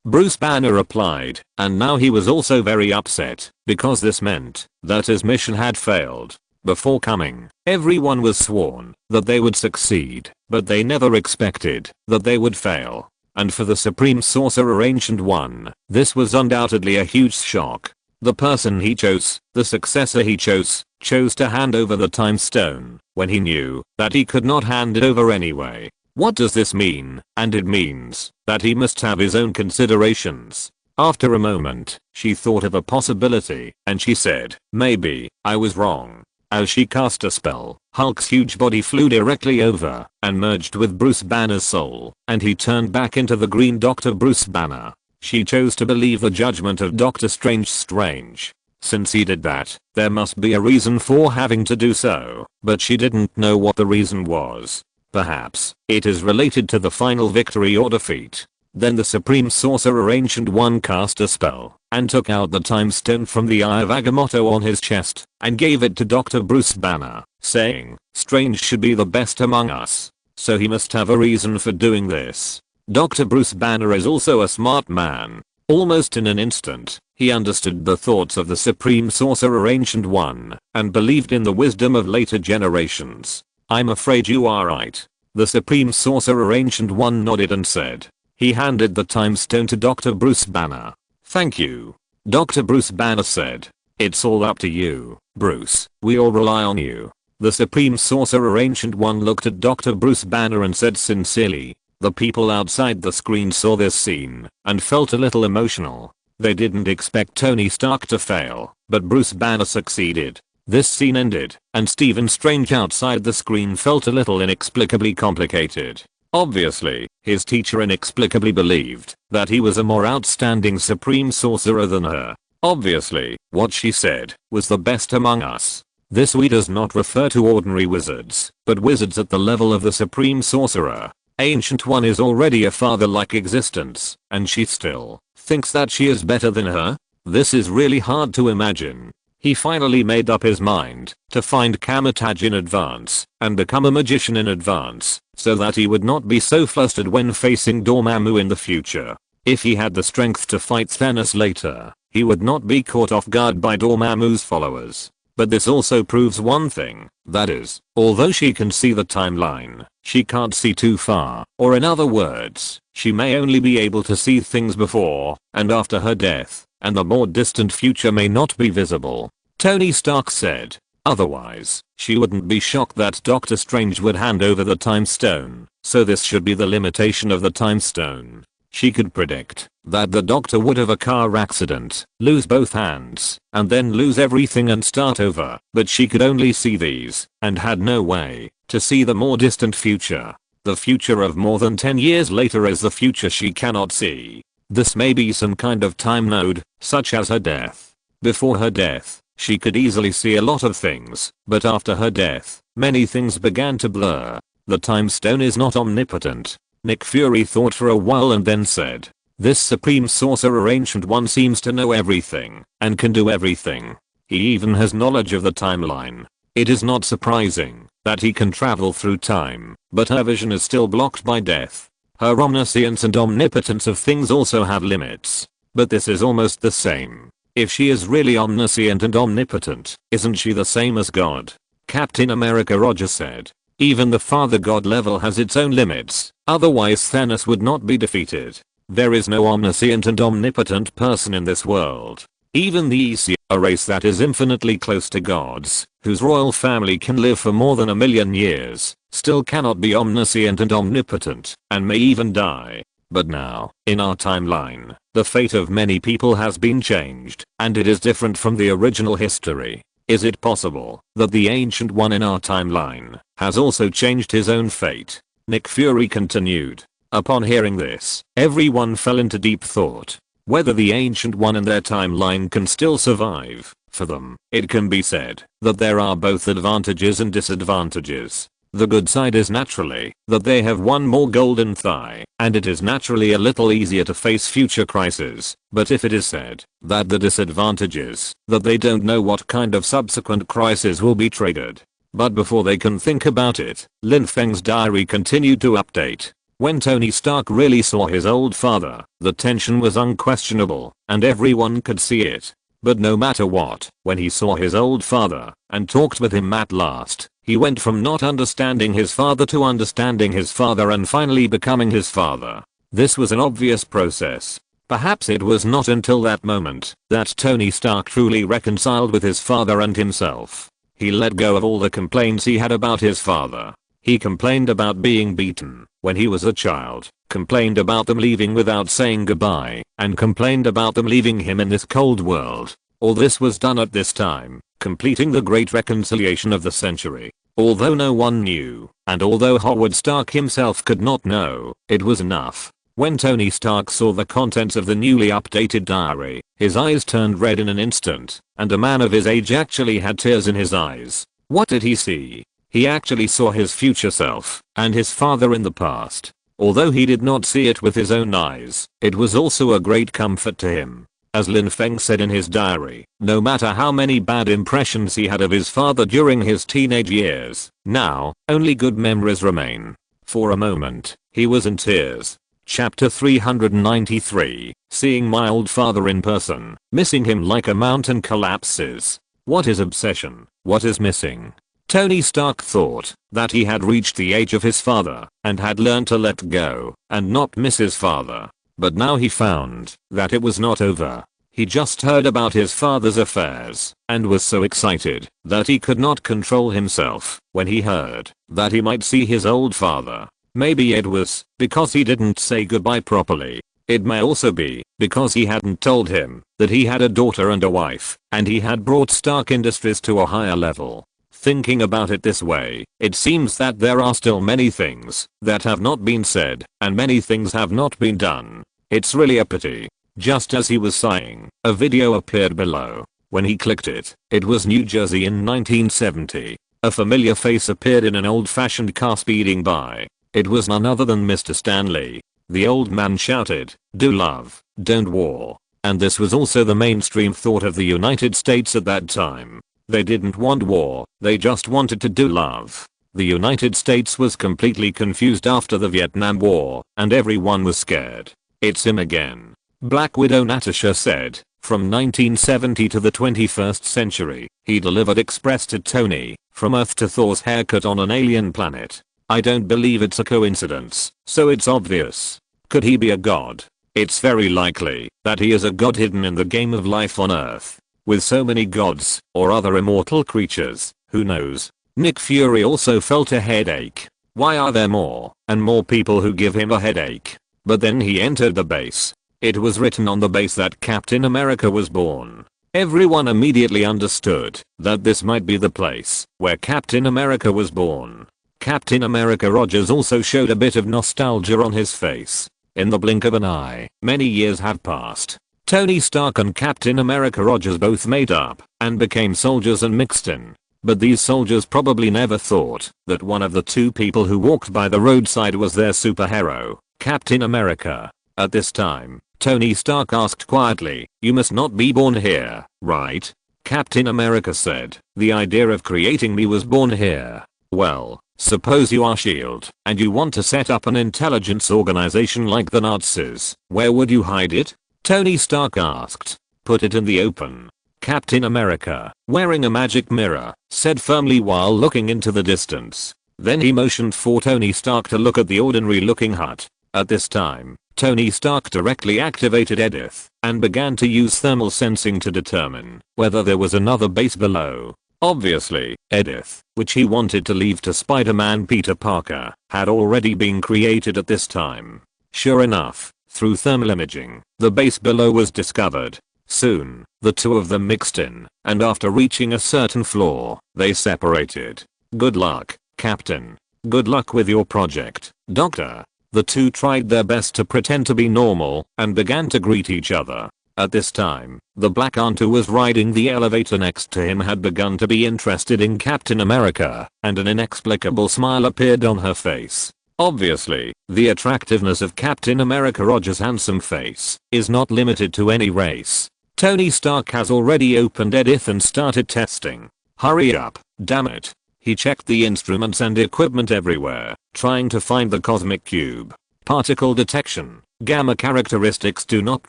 Bruce Banner replied, and now he was also very upset, because this meant that his mission had failed. Before coming, everyone was sworn that they would succeed, but they never expected that they would fail. And for the Supreme Sorcerer Ancient One, this was undoubtedly a huge shock. The person he chose, the successor he chose to hand over the Time Stone when he knew that he could not hand it over anyway. What does this mean? And it means that he must have his own considerations. After a moment, she thought of a possibility, and she said, maybe, I was wrong. As she cast a spell, Hulk's huge body flew directly over and merged with Bruce Banner's soul, and he turned back into the green Dr. Bruce Banner. She chose to believe the judgment of Doctor Strange. Since he did that, there must be a reason for having to do so, but she didn't know what the reason was. Perhaps it is related to the final victory or defeat. Then the Supreme Sorcerer Ancient One cast a spell and took out the Time Stone from the Eye of Agamotto on his chest and gave it to Dr. Bruce Banner, saying, Strange should be the best among us, so he must have a reason for doing this. Dr. Bruce Banner is also a smart man. Almost in an instant, he understood the thoughts of the Supreme Sorcerer Ancient One and believed in the wisdom of later generations. I'm afraid you are right. The Supreme Sorcerer Ancient One nodded and said. He handed the Time Stone to Dr. Bruce Banner. Thank you. Dr. Bruce Banner said. It's all up to you, Bruce. We all rely on you. The Supreme Sorcerer Ancient One looked at Dr. Bruce Banner and said sincerely. The people outside the screen saw this scene and felt a little emotional. They didn't expect Tony Stark to fail, but Bruce Banner succeeded. This scene ended, and Stephen Strange outside the screen felt a little inexplicably complicated. Obviously, his teacher inexplicably believed that he was a more outstanding Supreme Sorcerer than her. Obviously, what she said was the best among us. This we does not refer to ordinary wizards, but wizards at the level of the Supreme Sorcerer. Ancient One is already a father-like existence, and she still thinks that she is better than her? This is really hard to imagine. He finally made up his mind to find Kamar-Taj in advance and become a magician in advance so that he would not be so flustered when facing Dormammu in the future. If he had the strength to fight Thanos later, he would not be caught off guard by Dormammu's followers. But this also proves one thing, that is, although she can see the timeline, she can't see too far, or in other words, she may only be able to see things before and after her death, and the more distant future may not be visible. Tony Stark said. Otherwise, she wouldn't be shocked that Doctor Strange would hand over the time stone, so this should be the limitation of the time stone. She could predict that the Doctor would have a car accident, lose both hands, and then lose everything and start over, but she could only see these, and had no way to see the more distant future. The future of more than 10 years later is the future she cannot see. This may be some kind of time node, such as her death. Before her death, she could easily see a lot of things, but after her death, many things began to blur. The time stone is not omnipotent. Nick Fury thought for a while and then said, "This supreme sorcerer ancient one seems to know everything, and can do everything. He even has knowledge of the timeline. It is not surprising that he can travel through time, but her vision is still blocked by death. Her omniscience and omnipotence of things also have limits. But this is almost the same. If she is really omniscient and omnipotent, isn't she the same as God?" Captain America Roger said. "Even the Father God level has its own limits, otherwise Thanos would not be defeated. There is no omniscient and omnipotent person in this world. Even the Aesir, a race that is infinitely close to gods, whose royal family can live for more than 1,000,000 years, still cannot be omniscient and omnipotent, and may even die. But now, in our timeline, the fate of many people has been changed, and it is different from the original history. Is it possible that the Ancient One in our timeline has also changed his own fate?" Nick Fury continued. Upon hearing this, everyone fell into deep thought. Whether the Ancient One in their timeline can still survive. For them, it can be said that there are both advantages and disadvantages. The good side is naturally that they have one more golden thigh, and it is naturally a little easier to face future crises. But if it is said that the disadvantage is that they don't know what kind of subsequent crisis will be triggered. But before they can think about it, Lin Feng's diary continued to update. When Tony Stark really saw his old father, the tension was unquestionable, and everyone could see it. But no matter what, when he saw his old father and talked with him at last, he went from not understanding his father to understanding his father and finally becoming his father. This was an obvious process. Perhaps it was not until that moment that Tony Stark truly reconciled with his father and himself. He let go of all the complaints he had about his father. He complained about being beaten when he was a child, complained about them leaving without saying goodbye, and complained about them leaving him in this cold world. All this was done at this time, completing the great reconciliation of the century. Although no one knew, and although Howard Stark himself could not know, it was enough. When Tony Stark saw the contents of the newly updated diary, his eyes turned red in an instant, and a man of his age actually had tears in his eyes. What did he see? He actually saw his future self, and his father in the past. Although he did not see it with his own eyes, it was also a great comfort to him. As Lin Feng said in his diary, no matter how many bad impressions he had of his father during his teenage years, now, only good memories remain. For a moment, he was in tears. Chapter 393, Seeing my old father in person, missing him like a mountain collapses. What is obsession? What is missing? Tony Stark thought that he had reached the age of his father and had learned to let go and not miss his father. But now he found that it was not over. He just heard about his father's affairs and was so excited that he could not control himself when he heard that he might see his old father. Maybe it was because he didn't say goodbye properly. It may also be because he hadn't told him that he had a daughter and a wife, and he had brought Stark Industries to a higher level. Thinking about it this way, it seems that there are still many things that have not been said, and many things have not been done. It's really a pity. Just as he was sighing, a video appeared below. When he clicked it, it was New Jersey in 1970. A familiar face appeared in an old-fashioned car speeding by. It was none other than Mr. Stanley. The old man shouted, "Do love, don't war." And this was also the mainstream thought of the United States at that time. They didn't want war, they just wanted to do love. The United States was completely confused after the Vietnam War, and everyone was scared. "It's him again." Black Widow Natasha said, from 1970 to the 21st century, he delivered express to Tony, from Earth to Thor's haircut on an alien planet. I don't believe it's a coincidence, so it's obvious. Could he be a god? It's very likely that he is a god hidden in the game of life on Earth. With so many gods, or other immortal creatures, who knows? Nick Fury also felt a headache. Why are there more and more people who give him a headache? But then he entered the base. It was written on the base that Captain America was born. Everyone immediately understood that this might be the place where Captain America was born. Captain America Rogers also showed a bit of nostalgia on his face. In the blink of an eye, many years had passed. Tony Stark and Captain America Rogers both made up and became soldiers and mixed in. But these soldiers probably never thought that one of the two people who walked by the roadside was their superhero, Captain America. At this time, Tony Stark asked quietly, "You must not be born here, right?" Captain America said, "The idea of creating me was born here." Well, suppose you are S.H.I.E.L.D. and you want to set up an intelligence organization like the Nazis, where would you hide it? Tony Stark asked. "Put it in the open." Captain America, wearing a magic mirror, said firmly while looking into the distance. Then he motioned for Tony Stark to look at the ordinary looking hut. At this time, Tony Stark directly activated Edith and began to use thermal sensing to determine whether there was another base below. Obviously, Edith, which he wanted to leave to Spider-Man Peter Parker, had already been created at this time. Sure enough, through thermal imaging, the base below was discovered. Soon, the two of them mixed in, and after reaching a certain floor, they separated. "Good luck, Captain. Good luck with your project, Doctor." The two tried their best to pretend to be normal and began to greet each other. At this time, the black aunt who was riding the elevator next to him had begun to be interested in Captain America, and an inexplicable smile appeared on her face. Obviously, the attractiveness of Captain America Rogers' handsome face is not limited to any race. Tony Stark has already opened Edith and started testing. Hurry up, damn it. He checked the instruments and equipment everywhere, trying to find the cosmic cube. Particle detection, gamma characteristics do not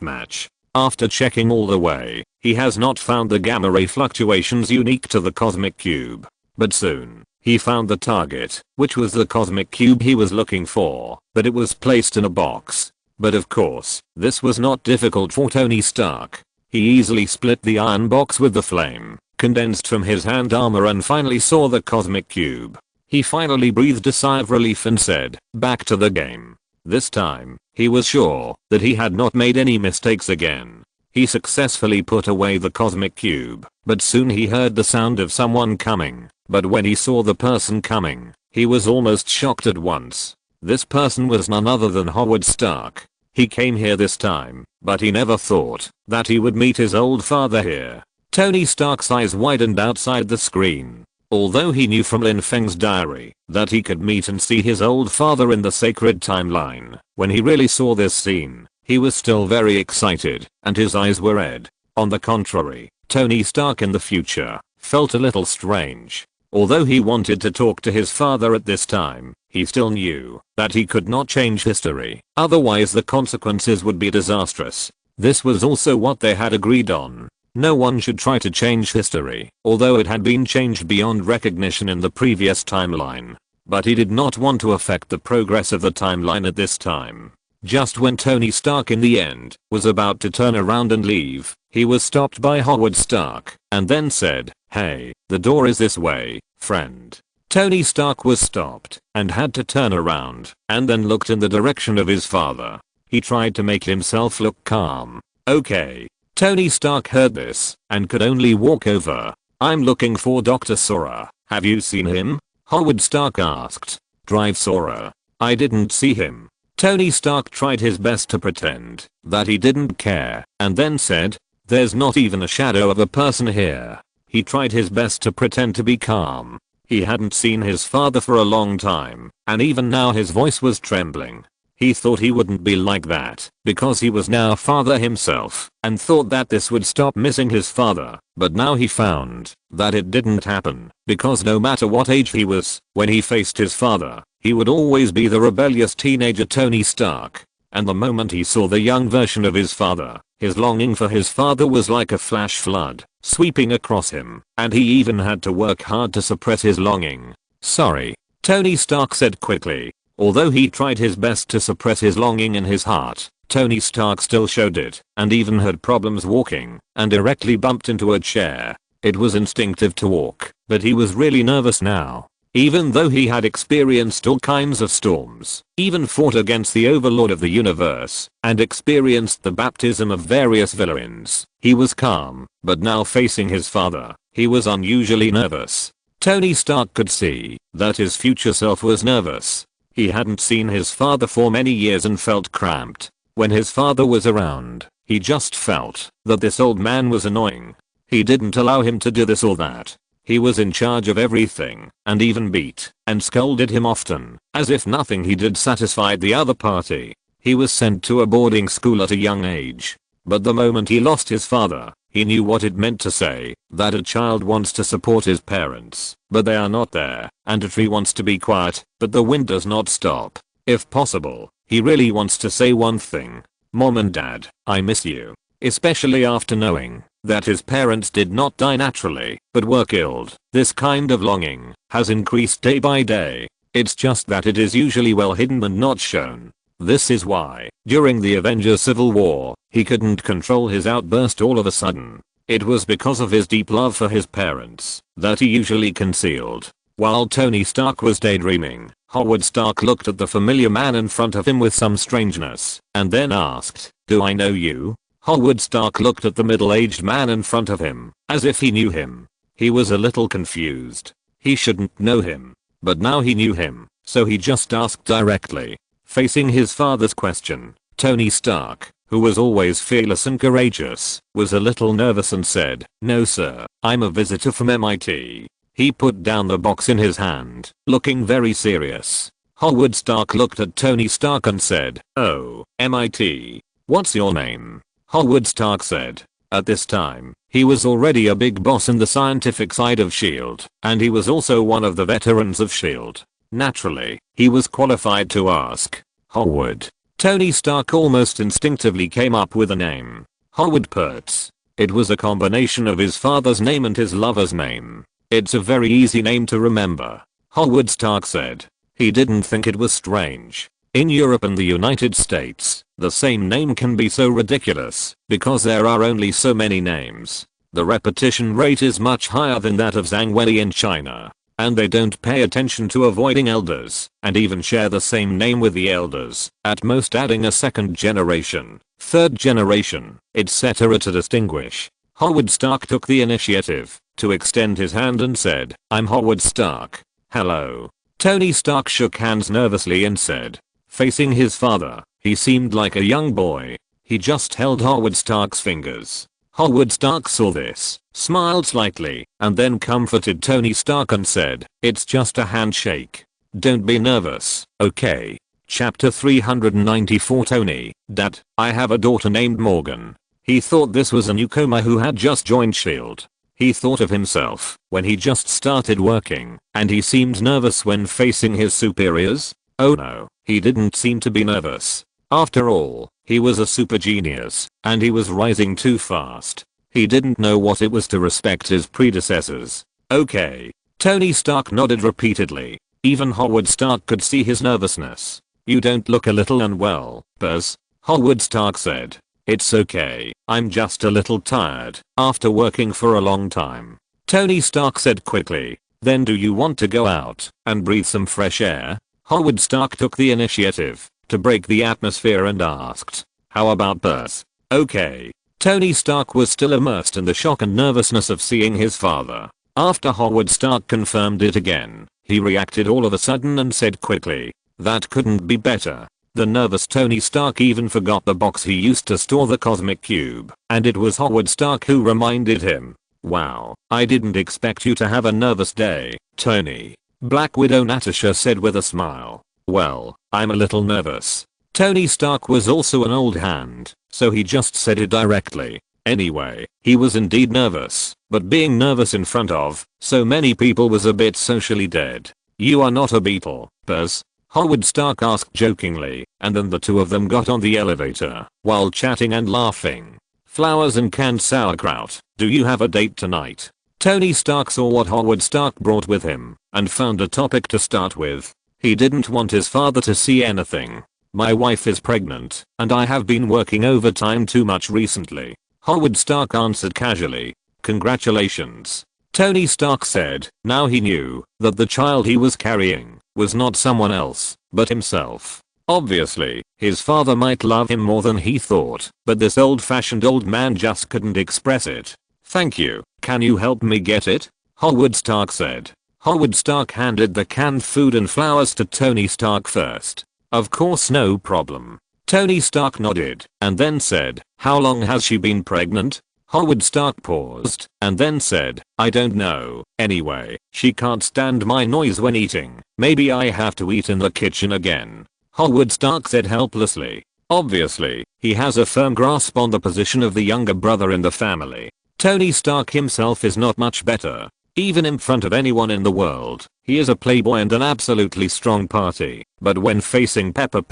match. After checking all the way, he has not found the gamma ray fluctuations unique to the cosmic cube. But soon, he found the target, which was the cosmic cube he was looking for, but it was placed in a box. But of course, this was not difficult for Tony Stark. He easily split the iron box with the flame, condensed from his hand armor and finally saw the cosmic cube. He finally breathed a sigh of relief and said, "Back to the game." This time, he was sure that he had not made any mistakes again. He successfully put away the cosmic cube, but soon he heard the sound of someone coming. But when he saw the person coming, he was almost shocked at once. This person was none other than Howard Stark. He came here this time, but he never thought that he would meet his old father here. Tony Stark's eyes widened outside the screen. Although he knew from Lin Feng's diary that he could meet and see his old father in the sacred timeline, when he really saw this scene, he was still very excited, and his eyes were red. On the contrary, Tony Stark in the future felt a little strange. Although he wanted to talk to his father at this time, he still knew that he could not change history, otherwise the consequences would be disastrous. This was also what they had agreed on. No one should try to change history, although it had been changed beyond recognition in the previous timeline. But he did not want to affect the progress of the timeline at this time. Just when Tony Stark in the end was about to turn around and leave, he was stopped by Howard Stark, and then said, "Hey, the door is this way, friend." Tony Stark was stopped and had to turn around and then looked in the direction of his father. He tried to make himself look calm. "Okay." Tony Stark heard this and could only walk over. "I'm looking for Dr. Sora. Have you seen him?" Howard Stark asked. "Drive Sora. I didn't see him." Tony Stark tried his best to pretend that he didn't care and then said, "There's not even a shadow of a person here." He tried his best to pretend to be calm. He hadn't seen his father for a long time, and even now his voice was trembling. He thought he wouldn't be like that because he was now father himself and thought that this would stop missing his father, but now he found that it didn't happen because no matter what age he was, when he faced his father, he would always be the rebellious teenager Tony Stark. And the moment he saw the young version of his father, his longing for his father was like a flash flood, sweeping across him, and he even had to work hard to suppress his longing. "Sorry," Tony Stark said quickly. Although he tried his best to suppress his longing in his heart, Tony Stark still showed it and even had problems walking and directly bumped into a chair. It was instinctive to walk, but he was really nervous now. Even though he had experienced all kinds of storms, even fought against the overlord of the universe, and experienced the baptism of various villains, he was calm, but now facing his father, he was unusually nervous. Tony Stark could see that his future self was nervous. He hadn't seen his father for many years and felt cramped. When his father was around, he just felt that this old man was annoying. He didn't allow him to do this or that. He was in charge of everything, and even beat and scolded him often, as if nothing he did satisfied the other party. He was sent to a boarding school at a young age. But the moment he lost his father, he knew what it meant to say that a child wants to support his parents, but they are not there, and a tree wants to be quiet, but the wind does not stop. If possible, he really wants to say one thing. Mom and Dad, I miss you. Especially after knowing that his parents did not die naturally, but were killed. This kind of longing has increased day by day. It's just that it is usually well hidden and not shown. This is why, during the Avengers Civil War, he couldn't control his outburst all of a sudden. It was because of his deep love for his parents that he usually concealed. While Tony Stark was daydreaming, Howard Stark looked at the familiar man in front of him with some strangeness, and then asked, "Do I know you?" Howard Stark looked at the middle-aged man in front of him, as if he knew him. He was a little confused. He shouldn't know him. But now he knew him, so he just asked directly. Facing his father's question, Tony Stark, who was always fearless and courageous, was a little nervous and said, "No sir, I'm a visitor from MIT." He put down the box in his hand, looking very serious. Howard Stark looked at Tony Stark and said, "Oh, MIT. What's your name?" Howard Stark said. At this time, he was already a big boss in the scientific side of S.H.I.E.L.D., and he was also one of the veterans of S.H.I.E.L.D. Naturally, he was qualified to ask. Howard. Tony Stark almost instinctively came up with a name. Howard Kurtz. It was a combination of his father's name and his lover's name. It's a very easy name to remember. Howard Stark said. He didn't think it was strange. In Europe and the United States, the same name can be so ridiculous because there are only so many names. The repetition rate is much higher than that of Zhang Wei in China. And they don't pay attention to avoiding elders and even share the same name with the elders, at most adding a second generation, third generation, etc. to distinguish. Howard Stark took the initiative to extend his hand and said, "I'm Howard Stark. Hello." Tony Stark shook hands nervously and said, facing his father, he seemed like a young boy. He just held Howard Stark's fingers. Howard Stark saw this, smiled slightly, and then comforted Tony Stark and said, "It's just a handshake. Don't be nervous, okay?" Chapter 394 Tony, Dad, I have a daughter named Morgan. He thought this was a newcomer who had just joined S.H.I.E.L.D. He thought of himself when he just started working, and he seemed nervous when facing his superiors. Oh no, he didn't seem to be nervous. After all, he was a super genius, and he was rising too fast. He didn't know what it was to respect his predecessors. Okay. Tony Stark nodded repeatedly. Even Howard Stark could see his nervousness. You don't look a little unwell, Buzz. Howard Stark said. It's okay, I'm just a little tired after working for a long time. Tony Stark said quickly. Then do you want to go out and breathe some fresh air? Howard Stark took the initiative to break the atmosphere and asked, how about Buzz? Okay. Tony Stark was still immersed in the shock and nervousness of seeing his father. After Howard Stark confirmed it again, he reacted all of a sudden and said quickly, that couldn't be better. The nervous Tony Stark even forgot the box he used to store the cosmic cube, and it was Howard Stark who reminded him. Wow, I didn't expect you to have a nervous day, Tony. Black Widow Natasha said with a smile. Well, I'm a little nervous. Tony Stark was also an old hand, so he just said it directly. Anyway, he was indeed nervous, but being nervous in front of so many people was a bit socially dead. You are not a beetle, Buzz? Howard Stark asked jokingly, and then the two of them got on the elevator, while chatting and laughing. Flowers and canned sauerkraut, do you have a date tonight? Tony Stark saw what Howard Stark brought with him, and found a topic to start with. He didn't want his father to see anything. My wife is pregnant, and I have been working overtime too much recently. Howard Stark answered casually. Congratulations. Tony Stark said. Now he knew that the child he was carrying was not someone else, but himself. Obviously, his father might love him more than he thought, but this old-fashioned old man just couldn't express it. Thank you. Can you help me get it? Howard Stark said. Howard Stark handed the canned food and flowers to Tony Stark first. Of course, no problem. Tony Stark nodded and then said, how long has she been pregnant? Howard Stark paused and then said, I don't know. Anyway, she can't stand my noise when eating. Maybe I have to eat in the kitchen again. Howard Stark said helplessly. Obviously, he has a firm grasp on the position of the younger brother in the family. Tony Stark himself is not much better. Even in front of anyone in the world, he is a playboy and an absolutely strong party. But when facing Pepper,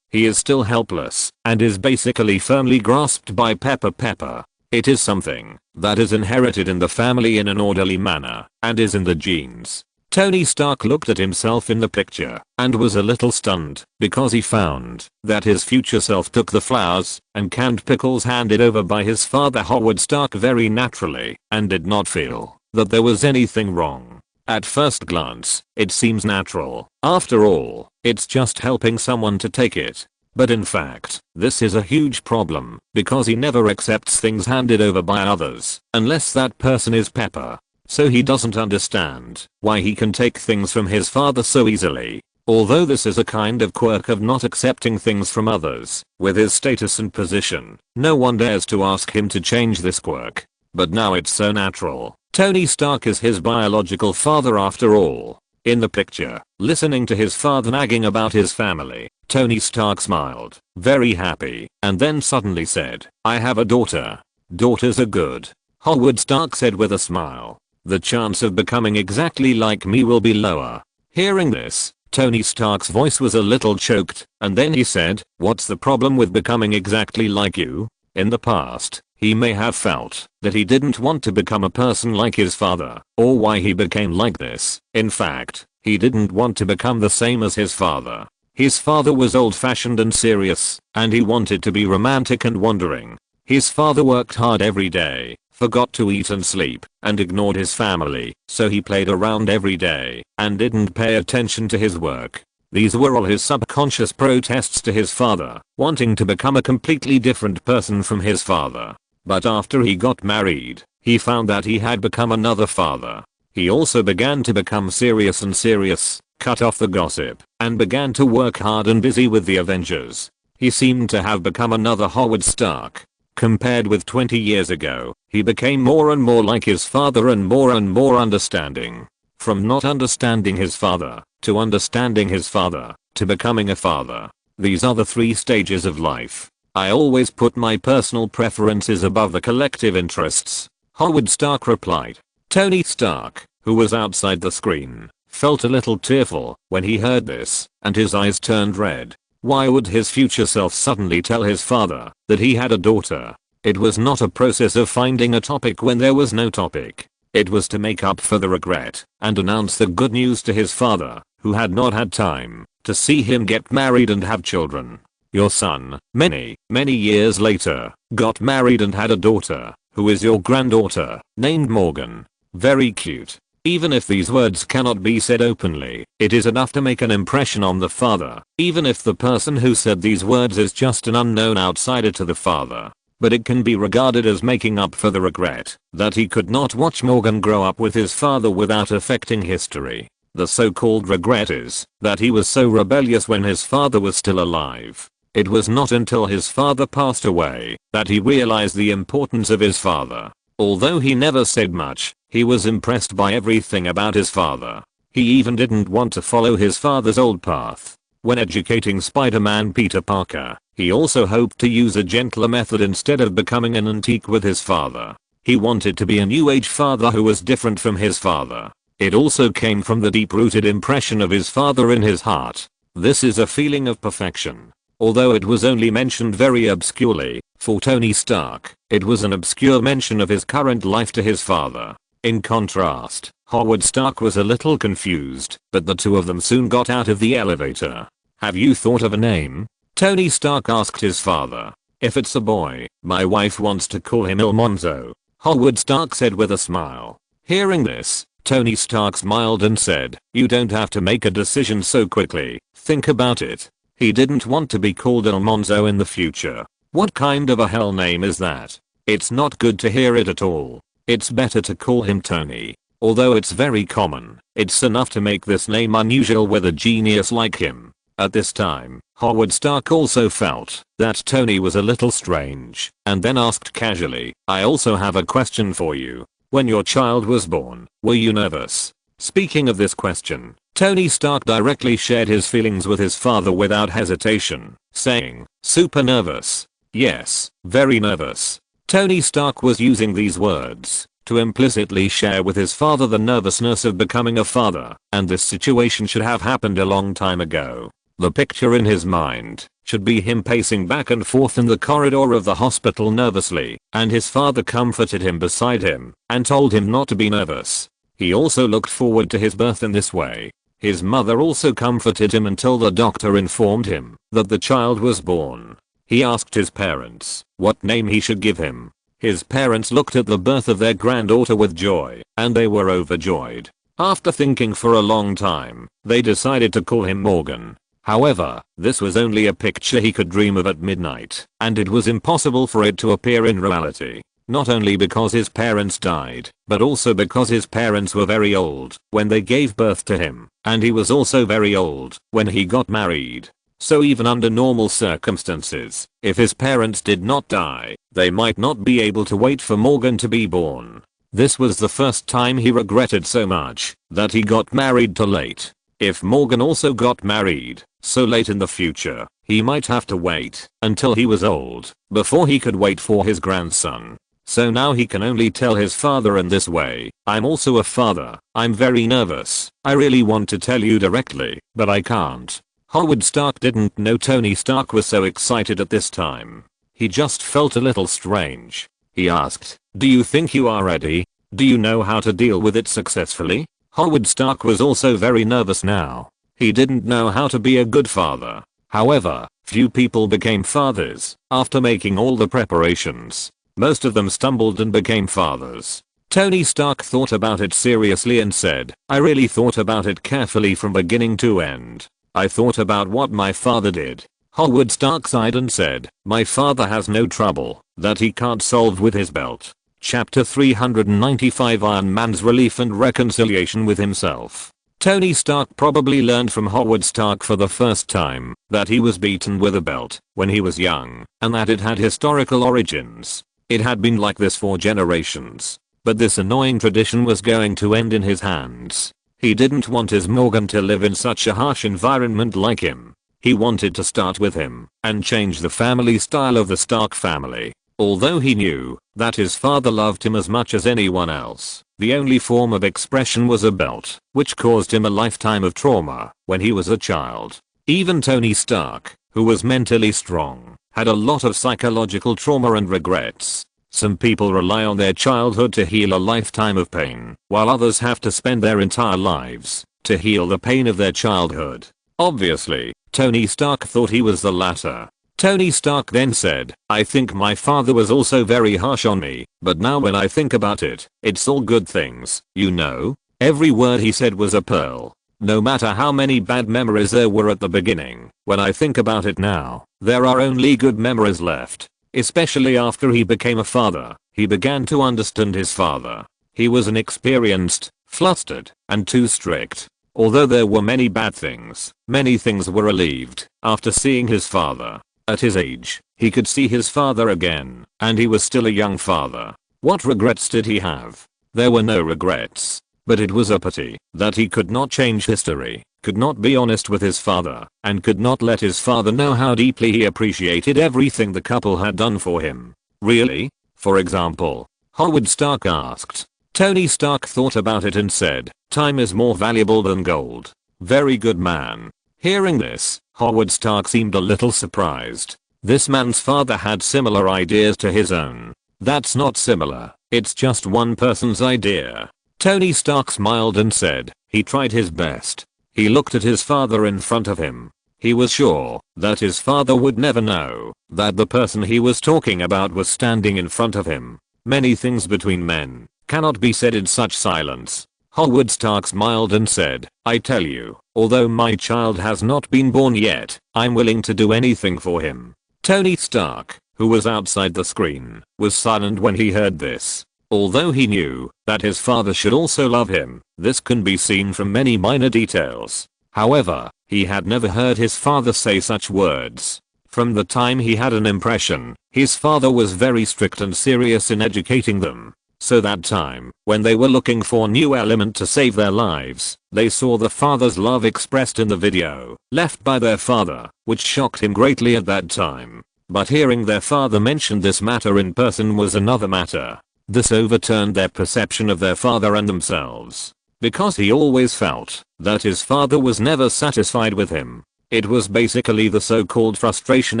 he is still helpless and is basically firmly grasped by Pepper. It is something that is inherited in the family in an orderly manner and is in the genes. Tony Stark looked at himself in the picture and was a little stunned because he found that his future self took the flowers and canned pickles handed over by his father Howard Stark very naturally and did not feel that there was anything wrong. At first glance, it seems natural. After all, it's just helping someone to take it. But in fact, this is a huge problem because he never accepts things handed over by others unless that person is Pepper. So he doesn't understand why he can take things from his father so easily. Although this is a kind of quirk of not accepting things from others, with his status and position, no one dares to ask him to change this quirk. But now it's so natural. Tony Stark is his biological father after all. In the picture, listening to his father nagging about his family, Tony Stark smiled, very happy, and then suddenly said, I have a daughter. Daughters are good. Howard Stark said with a smile. The chance of becoming exactly like me will be lower. Hearing this, Tony Stark's voice was a little choked, and then he said, what's the problem with becoming exactly like you? In the past, he may have felt that he didn't want to become a person like his father, or why he became like this. In fact, he didn't want to become the same as his father. His father was old-fashioned and serious, and he wanted to be romantic and wandering. His father worked hard every day, forgot to eat and sleep, and ignored his family, so he played around every day and didn't pay attention to his work. These were all his subconscious protests to his father, wanting to become a completely different person from his father. But after he got married, he found that he had become another father. He also began to become serious, cut off the gossip, and began to work hard and busy with the Avengers. He seemed to have become another Howard Stark. Compared with 20 years ago, he became more and more like his father and more understanding. From not understanding his father, to understanding his father, to becoming a father. These are the 3 stages of life. I always put my personal preferences above the collective interests. Howard Stark replied. Tony Stark, who was outside the screen, felt a little tearful when he heard this, and his eyes turned red. Why would his future self suddenly tell his father that he had a daughter? It was not a process of finding a topic when there was no topic. It was to make up for the regret and announce the good news to his father, who had not had time to see him get married and have children. Your son, many years later, got married and had a daughter, who is your granddaughter, named Morgan. Very cute. Even if these words cannot be said openly, it is enough to make an impression on the father, even if the person who said these words is just an unknown outsider to the father. But it can be regarded as making up for the regret that he could not watch Morgan grow up with his father without affecting history. The so-called regret is that he was so rebellious when his father was still alive. It was not until his father passed away that he realized the importance of his father. Although he never said much, he was impressed by everything about his father. He even didn't want to follow his father's old path. When educating Spider-Man Peter Parker, he also hoped to use a gentler method instead of becoming an antique with his father. He wanted to be a new age father who was different from his father. It also came from the deep-rooted impression of his father in his heart. This is a feeling of perfection. Although it was only mentioned very obscurely, for Tony Stark, it was an obscure mention of his current life to his father. In contrast, Howard Stark was a little confused, but the two of them soon got out of the elevator. Have you thought of a name? Tony Stark asked his father. If it's a boy, my wife wants to call him Almanzo, Howard Stark said with a smile. Hearing this, Tony Stark smiled and said, you don't have to make a decision so quickly, think about it. He didn't want to be called Almanzo in the future. What kind of a hell name is that? It's not good to hear it at all. It's better to call him Tony. Although it's very common, it's enough to make this name unusual with a genius like him. At this time, Howard Stark also felt that Tony was a little strange, and then asked casually, I also have a question for you. When your child was born, were you nervous? Speaking of this question, Tony Stark directly shared his feelings with his father without hesitation, saying, super nervous. Yes, very nervous. Tony Stark was using these words to implicitly share with his father the nervousness of becoming a father, and this situation should have happened a long time ago. The picture in his mind should be him pacing back and forth in the corridor of the hospital nervously, and his father comforted him beside him and told him not to be nervous. He also looked forward to his birth in this way. His mother also comforted him until the doctor informed him that the child was born. He asked his parents what name he should give him. His parents looked at the birth of their granddaughter with joy, and they were overjoyed. After thinking for a long time, they decided to call him Morgan. However, this was only a picture he could dream of at midnight, and it was impossible for it to appear in reality. Not only because his parents died, but also because his parents were very old when they gave birth to him, and he was also very old when he got married. So even under normal circumstances, if his parents did not die, they might not be able to wait for Morgan to be born. This was the first time he regretted so much that he got married too late. If Morgan also got married so late in the future, he might have to wait until he was old before he could wait for his grandson. So now he can only tell his father in this way, I'm also a father, I'm very nervous, I really want to tell you directly, but I can't. Howard Stark didn't know Tony Stark was so excited at this time. He just felt a little strange. He asked, do you think you are ready? Do you know how to deal with it successfully? Howard Stark was also very nervous now. He didn't know how to be a good father. However, few people became fathers after making all the preparations. Most of them stumbled and became fathers. Tony Stark thought about it seriously and said, I really thought about it carefully from beginning to end. I thought about what my father did. Howard Stark sighed and said, my father has no trouble that he can't solve with his belt. Chapter 395 Iron Man's relief and reconciliation with himself. Tony Stark probably learned from Howard Stark for the first time that he was beaten with a belt when he was young, and that it had historical origins. It had been like this for generations. But this annoying tradition was going to end in his hands. He didn't want his Morgan to live in such a harsh environment like him. He wanted to start with him and change the family style of the Stark family. Although he knew that his father loved him as much as anyone else, the only form of expression was a belt, which caused him a lifetime of trauma when he was a child. Even Tony Stark, who was mentally strong, had a lot of psychological trauma and regrets. Some people rely on their childhood to heal a lifetime of pain, while others have to spend their entire lives to heal the pain of their childhood. Obviously, Tony Stark thought he was the latter. Tony Stark then said, I think my father was also very harsh on me, but now when I think about it, it's all good things, you know? Every word he said was a pearl. No matter how many bad memories there were at the beginning, when I think about it now, there are only good memories left. Especially after he became a father, he began to understand his father. He was inexperienced, flustered, and too strict. Although there were many bad things, many things were relieved after seeing his father. At his age, he could see his father again, and he was still a young father. What regrets did he have? There were no regrets. But it was a pity that he could not change history, could not be honest with his father, and could not let his father know how deeply he appreciated everything the couple had done for him. Really? For example, Howard Stark asked. Tony Stark thought about it and said, time is more valuable than gold. Very good man. Hearing this, Howard Stark seemed a little surprised. This man's father had similar ideas to his own. That's not similar, it's just one person's idea. Tony Stark smiled and said, he tried his best. He looked at his father in front of him. He was sure that his father would never know that the person he was talking about was standing in front of him. Many things between men cannot be said in such silence. Howard Stark smiled and said, I tell you, although my child has not been born yet, I'm willing to do anything for him. Tony Stark, who was outside the screen, was silent when he heard this. Although he knew that his father should also love him, this can be seen from many minor details. However, he had never heard his father say such words. From the time he had an impression, his father was very strict and serious in educating them. So that time, when they were looking for a new element to save their lives, they saw the father's love expressed in the video left by their father, which shocked him greatly at that time. But hearing their father mention this matter in person was another matter. This overturned their perception of their father and themselves. Because he always felt that his father was never satisfied with him. It was basically the so-called frustration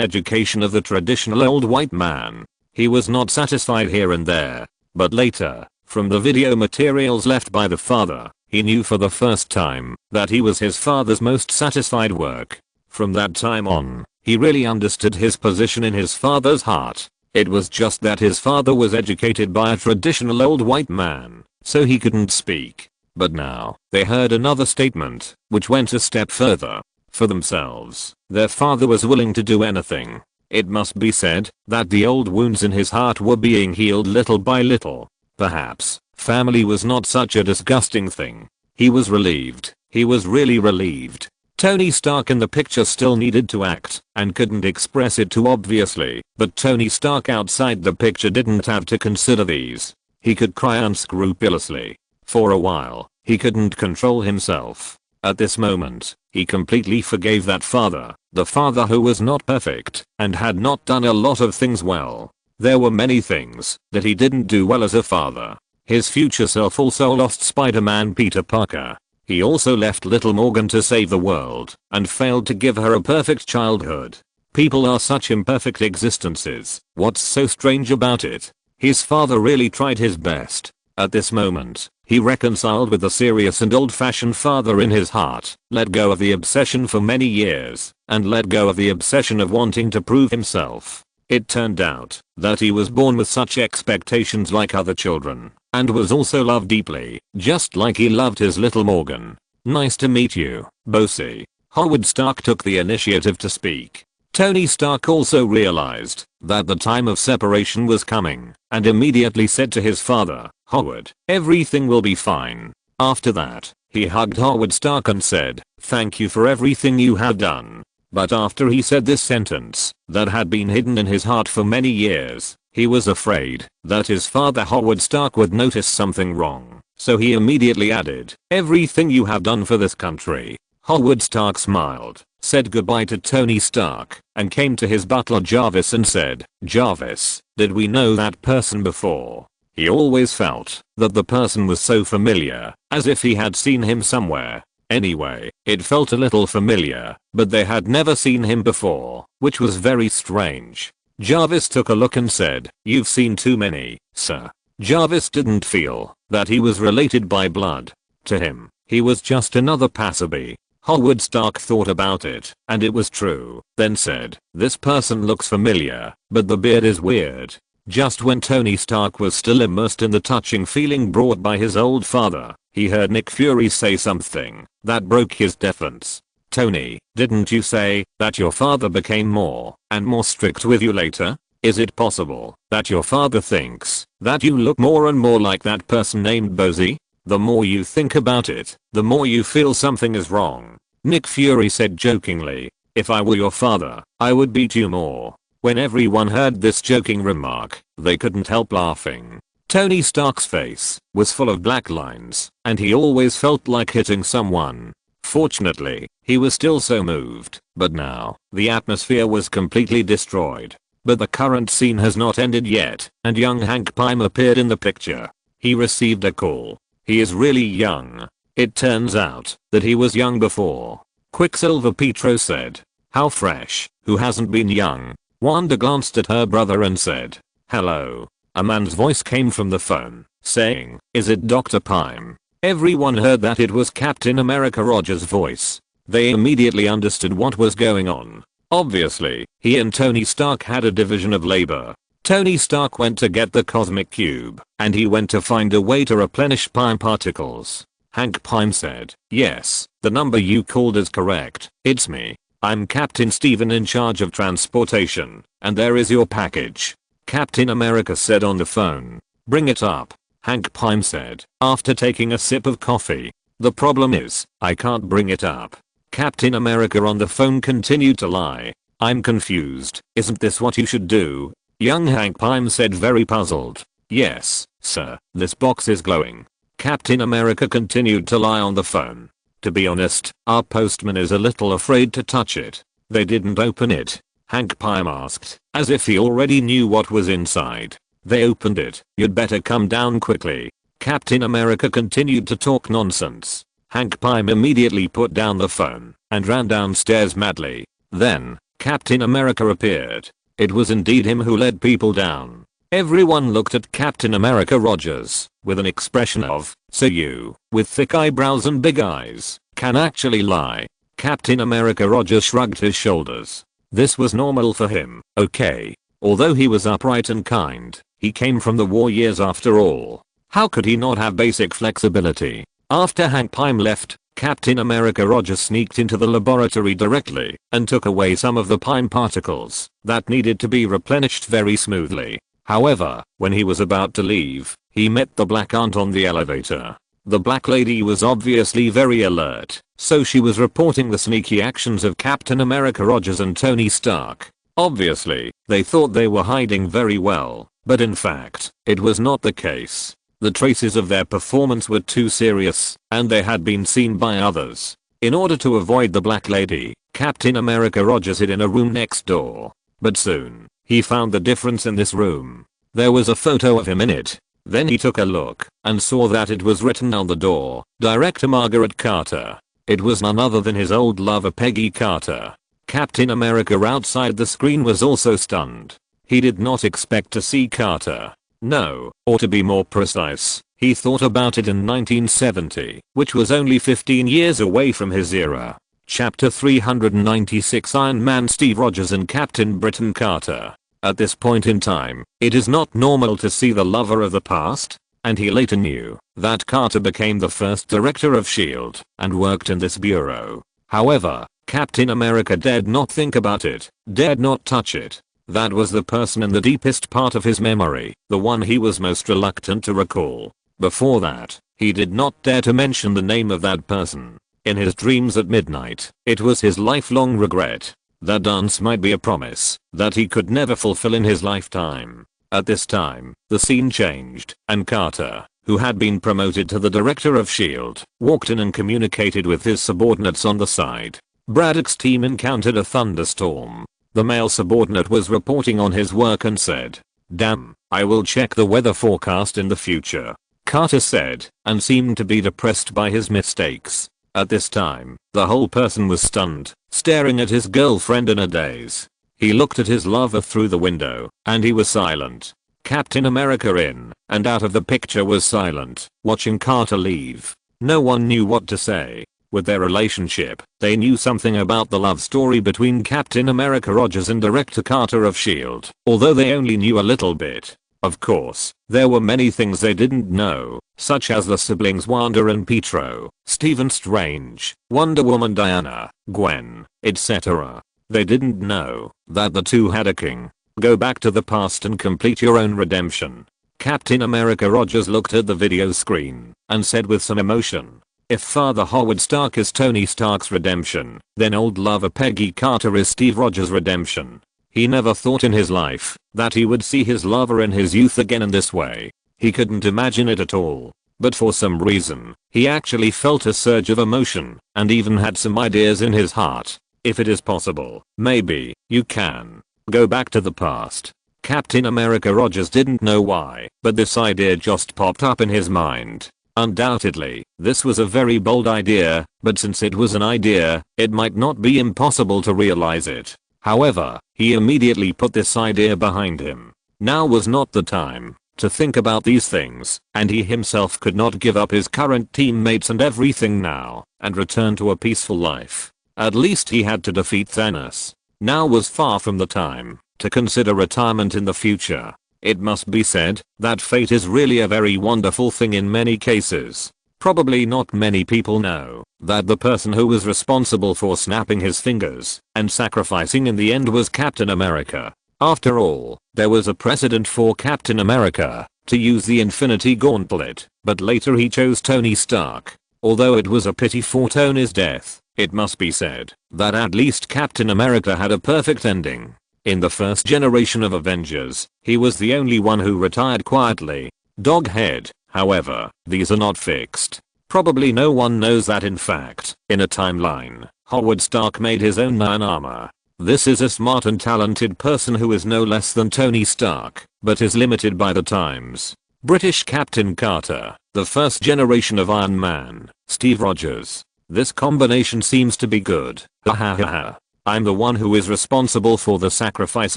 education of the traditional old white man. He was not satisfied here and there. But later, from the video materials left by the father, he knew for the first time that he was his father's most satisfied work. From that time on, he really understood his position in his father's heart. It was just that his father was educated by a traditional old white man, so he couldn't speak. But now, they heard another statement, which went a step further. For themselves, their father was willing to do anything. It must be said that the old wounds in his heart were being healed little by little. Perhaps, family was not such a disgusting thing. He was relieved. He was really relieved. Tony Stark in the picture still needed to act and couldn't express it too obviously, but Tony Stark outside the picture didn't have to consider these. He could cry unscrupulously. For a while, he couldn't control himself. At this moment, he completely forgave that father, the father who was not perfect and had not done a lot of things well. There were many things that he didn't do well as a father. His future self also lost Spider-Man Peter Parker. He also left little Morgan to save the world and failed to give her a perfect childhood. People are such imperfect existences. What's so strange about it? His father really tried his best. At this moment, he reconciled with the serious and old-fashioned father in his heart, let go of the obsession for many years, and let go of the obsession of wanting to prove himself. It turned out that he was born with such expectations like other children, and was also loved deeply, just like he loved his little Morgan. Nice to meet you, Bosie. Howard Stark took the initiative to speak. Tony Stark also realized that the time of separation was coming, and immediately said to his father, Howard, everything will be fine. After that, he hugged Howard Stark and said, thank you for everything you have done. But after he said this sentence that had been hidden in his heart for many years, he was afraid that his father Howard Stark would notice something wrong. So he immediately added, everything you have done for this country. Howard Stark smiled, said goodbye to Tony Stark, and came to his butler Jarvis and said, Jarvis, did we know that person before? He always felt that the person was so familiar, as if he had seen him somewhere. Anyway, it felt a little familiar, but they had never seen him before, which was very strange. Jarvis took a look and said, you've seen too many, sir. Jarvis didn't feel that he was related by blood. To him, he was just another passerby. Howard Stark thought about it, and it was true, then said, this person looks familiar, but the beard is weird. Just when Tony Stark was still immersed in the touching feeling brought by his old father, he heard Nick Fury say something that broke his defense. Tony, didn't you say that your father became more and more strict with you later? Is it possible that your father thinks that you look more and more like that person named Bosie? The more you think about it, the more you feel something is wrong. Nick Fury said jokingly, if I were your father, I would beat you more. When everyone heard this joking remark, they couldn't help laughing. Tony Stark's face was full of black lines, and he always felt like hitting someone. Fortunately, he was still so moved, but now, the atmosphere was completely destroyed. But the current scene has not ended yet, and young Hank Pym appeared in the picture. He received a call. He is really young. It turns out that he was young before. Quicksilver Pietro said, how fresh, who hasn't been young? Wanda glanced at her brother and said, hello. A man's voice came from the phone, saying, is it Dr. Pym? Everyone heard that it was Captain America Roger's voice. They immediately understood what was going on. Obviously, he and Tony Stark had a division of labor. Tony Stark went to get the cosmic cube, and he went to find a way to replenish Pym particles. Hank Pym said, "Yes, the number you called is correct. It's me. I'm Captain Steven in charge of transportation, and there is your package." Captain America said on the phone. "Bring it up," Hank Pym said, after taking a sip of coffee. "The problem is, I can't bring it up." Captain America on the phone continued to lie. "I'm confused. Isn't this what you should do?" Young Hank Pym said, very puzzled. "Yes, sir, this box is glowing." Captain America continued to lie on the phone. "To be honest, our postman is a little afraid to touch it." "They didn't open it?" Hank Pym asked, as if he already knew what was inside. "They opened it. You'd better come down quickly." Captain America continued to talk nonsense. Hank Pym immediately put down the phone and ran downstairs madly. Then, Captain America appeared. It was indeed him who led people down. Everyone looked at Captain America Rogers with an expression of, "So you, with thick eyebrows and big eyes, can actually lie." Captain America Rogers shrugged his shoulders. This was normal for him, okay. Although he was upright and kind, he came from the war years after all. How could he not have basic flexibility? After Hank Pym left, Captain America Rogers sneaked into the laboratory directly and took away some of the Pym particles that needed to be replenished very smoothly. However, when he was about to leave, he met the Black Aunt on the elevator. The Black Lady was obviously very alert, so she was reporting the sneaky actions of Captain America Rogers and Tony Stark. Obviously, they thought they were hiding very well, but in fact, it was not the case. The traces of their performance were too serious, and they had been seen by others. In order to avoid the Black Lady, Captain America Rogers hid in a room next door. But soon, he found the difference in this room. There was a photo of him in it. Then he took a look and saw that it was written on the door, "Director Margaret Carter." It was none other than his old lover Peggy Carter. Captain America outside the screen was also stunned. He did not expect to see Carter. No, or to be more precise, he thought about it in 1970, which was only 15 years away from his era. Chapter 396 Iron Man Steve Rogers and Captain Britain Carter. At this point in time, it is not normal to see the lover of the past, and he later knew that Carter became the first director of S.H.I.E.L.D. and worked in this bureau. However, Captain America dared not think about it, dared not touch it. That was the person in the deepest part of his memory, the one he was most reluctant to recall. Before that, he did not dare to mention the name of that person. In his dreams at midnight, it was his lifelong regret. That dance might be a promise that he could never fulfill in his lifetime. At this time, the scene changed, and Carter, who had been promoted to the director of S.H.I.E.L.D., walked in and communicated with his subordinates on the side. Braddock's team encountered a thunderstorm. The male subordinate was reporting on his work and said, "Damn, I will check the weather forecast in the future," Carter said, and seemed to be depressed by his mistakes. At this time, the whole person was stunned, staring at his girlfriend in a daze. He looked at his lover through the window, and he was silent. Captain America in and out of the picture was silent, watching Carter leave. No one knew what to say. With their relationship, they knew something about the love story between Captain America Rogers and Director Carter of S.H.I.E.L.D., although they only knew a little bit. Of course, there were many things they didn't know, such as the siblings Wanda and Pietro, Stephen Strange, Wonder Woman Diana, Gwen, etc. They didn't know that the two had a king. Go back to the past and complete your own redemption. Captain America Rogers looked at the video screen and said with some emotion, "If Father Howard Stark is Tony Stark's redemption, then old lover Peggy Carter is Steve Rogers' redemption." He never thought in his life that he would see his lover in his youth again in this way. He couldn't imagine it at all. But for some reason, he actually felt a surge of emotion and even had some ideas in his heart. If it is possible, maybe you can go back to the past. Captain America Rogers didn't know why, but this idea just popped up in his mind. Undoubtedly, this was a very bold idea, but since it was an idea, it might not be impossible to realize it. However, he immediately put this idea behind him. Now was not the time to think about these things, and he himself could not give up his current teammates and everything now, and return to a peaceful life. At least he had to defeat Thanos. Now was far from the time to consider retirement in the future. It must be said that fate is really a very wonderful thing in many cases. Probably not many people know that the person who was responsible for snapping his fingers and sacrificing in the end was Captain America. After all, there was a precedent for Captain America to use the Infinity Gauntlet, but later he chose Tony Stark. Although it was a pity for Tony's death, it must be said that at least Captain America had a perfect ending. In the first generation of Avengers, he was the only one who retired quietly. Doghead. However, these are not fixed. Probably no one knows that in fact, in a timeline, Howard Stark made his own iron armor. This is a smart and talented person who is no less than Tony Stark, but is limited by the times. British Captain Carter, the first generation of Iron Man, Steve Rogers. This combination seems to be good. Ha ha ha ha. I'm the one who is responsible for the sacrifice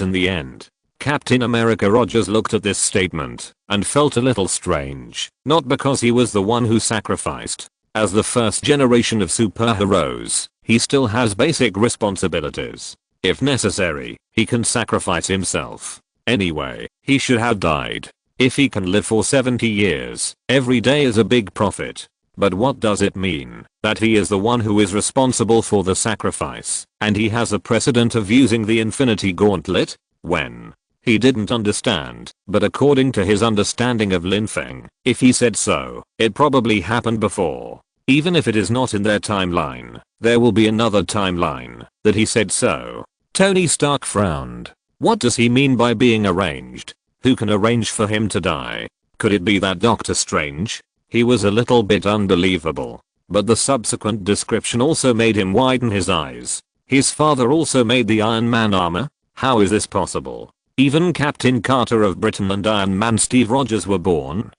in the end. Captain America Rogers looked at this statement and felt a little strange, not because he was the one who sacrificed. As the first generation of superheroes, he still has basic responsibilities. If necessary, he can sacrifice himself. Anyway, he should have died. If he can live for 70 years, every day is a big profit. But what does it mean that he is the one who is responsible for the sacrifice and he has a precedent of using the Infinity Gauntlet? When? He didn't understand, but according to his understanding of Lin Feng, if he said so, it probably happened before. Even if it is not in their timeline, there will be another timeline that he said so. Tony Stark frowned. What does he mean by being arranged? Who can arrange for him to die? Could it be that Doctor Strange? He was a little bit unbelievable, but the subsequent description also made him widen his eyes. His father also made the Iron Man armor? How is this possible? Even Captain Carter of Britain and Iron Man Steve Rogers were born?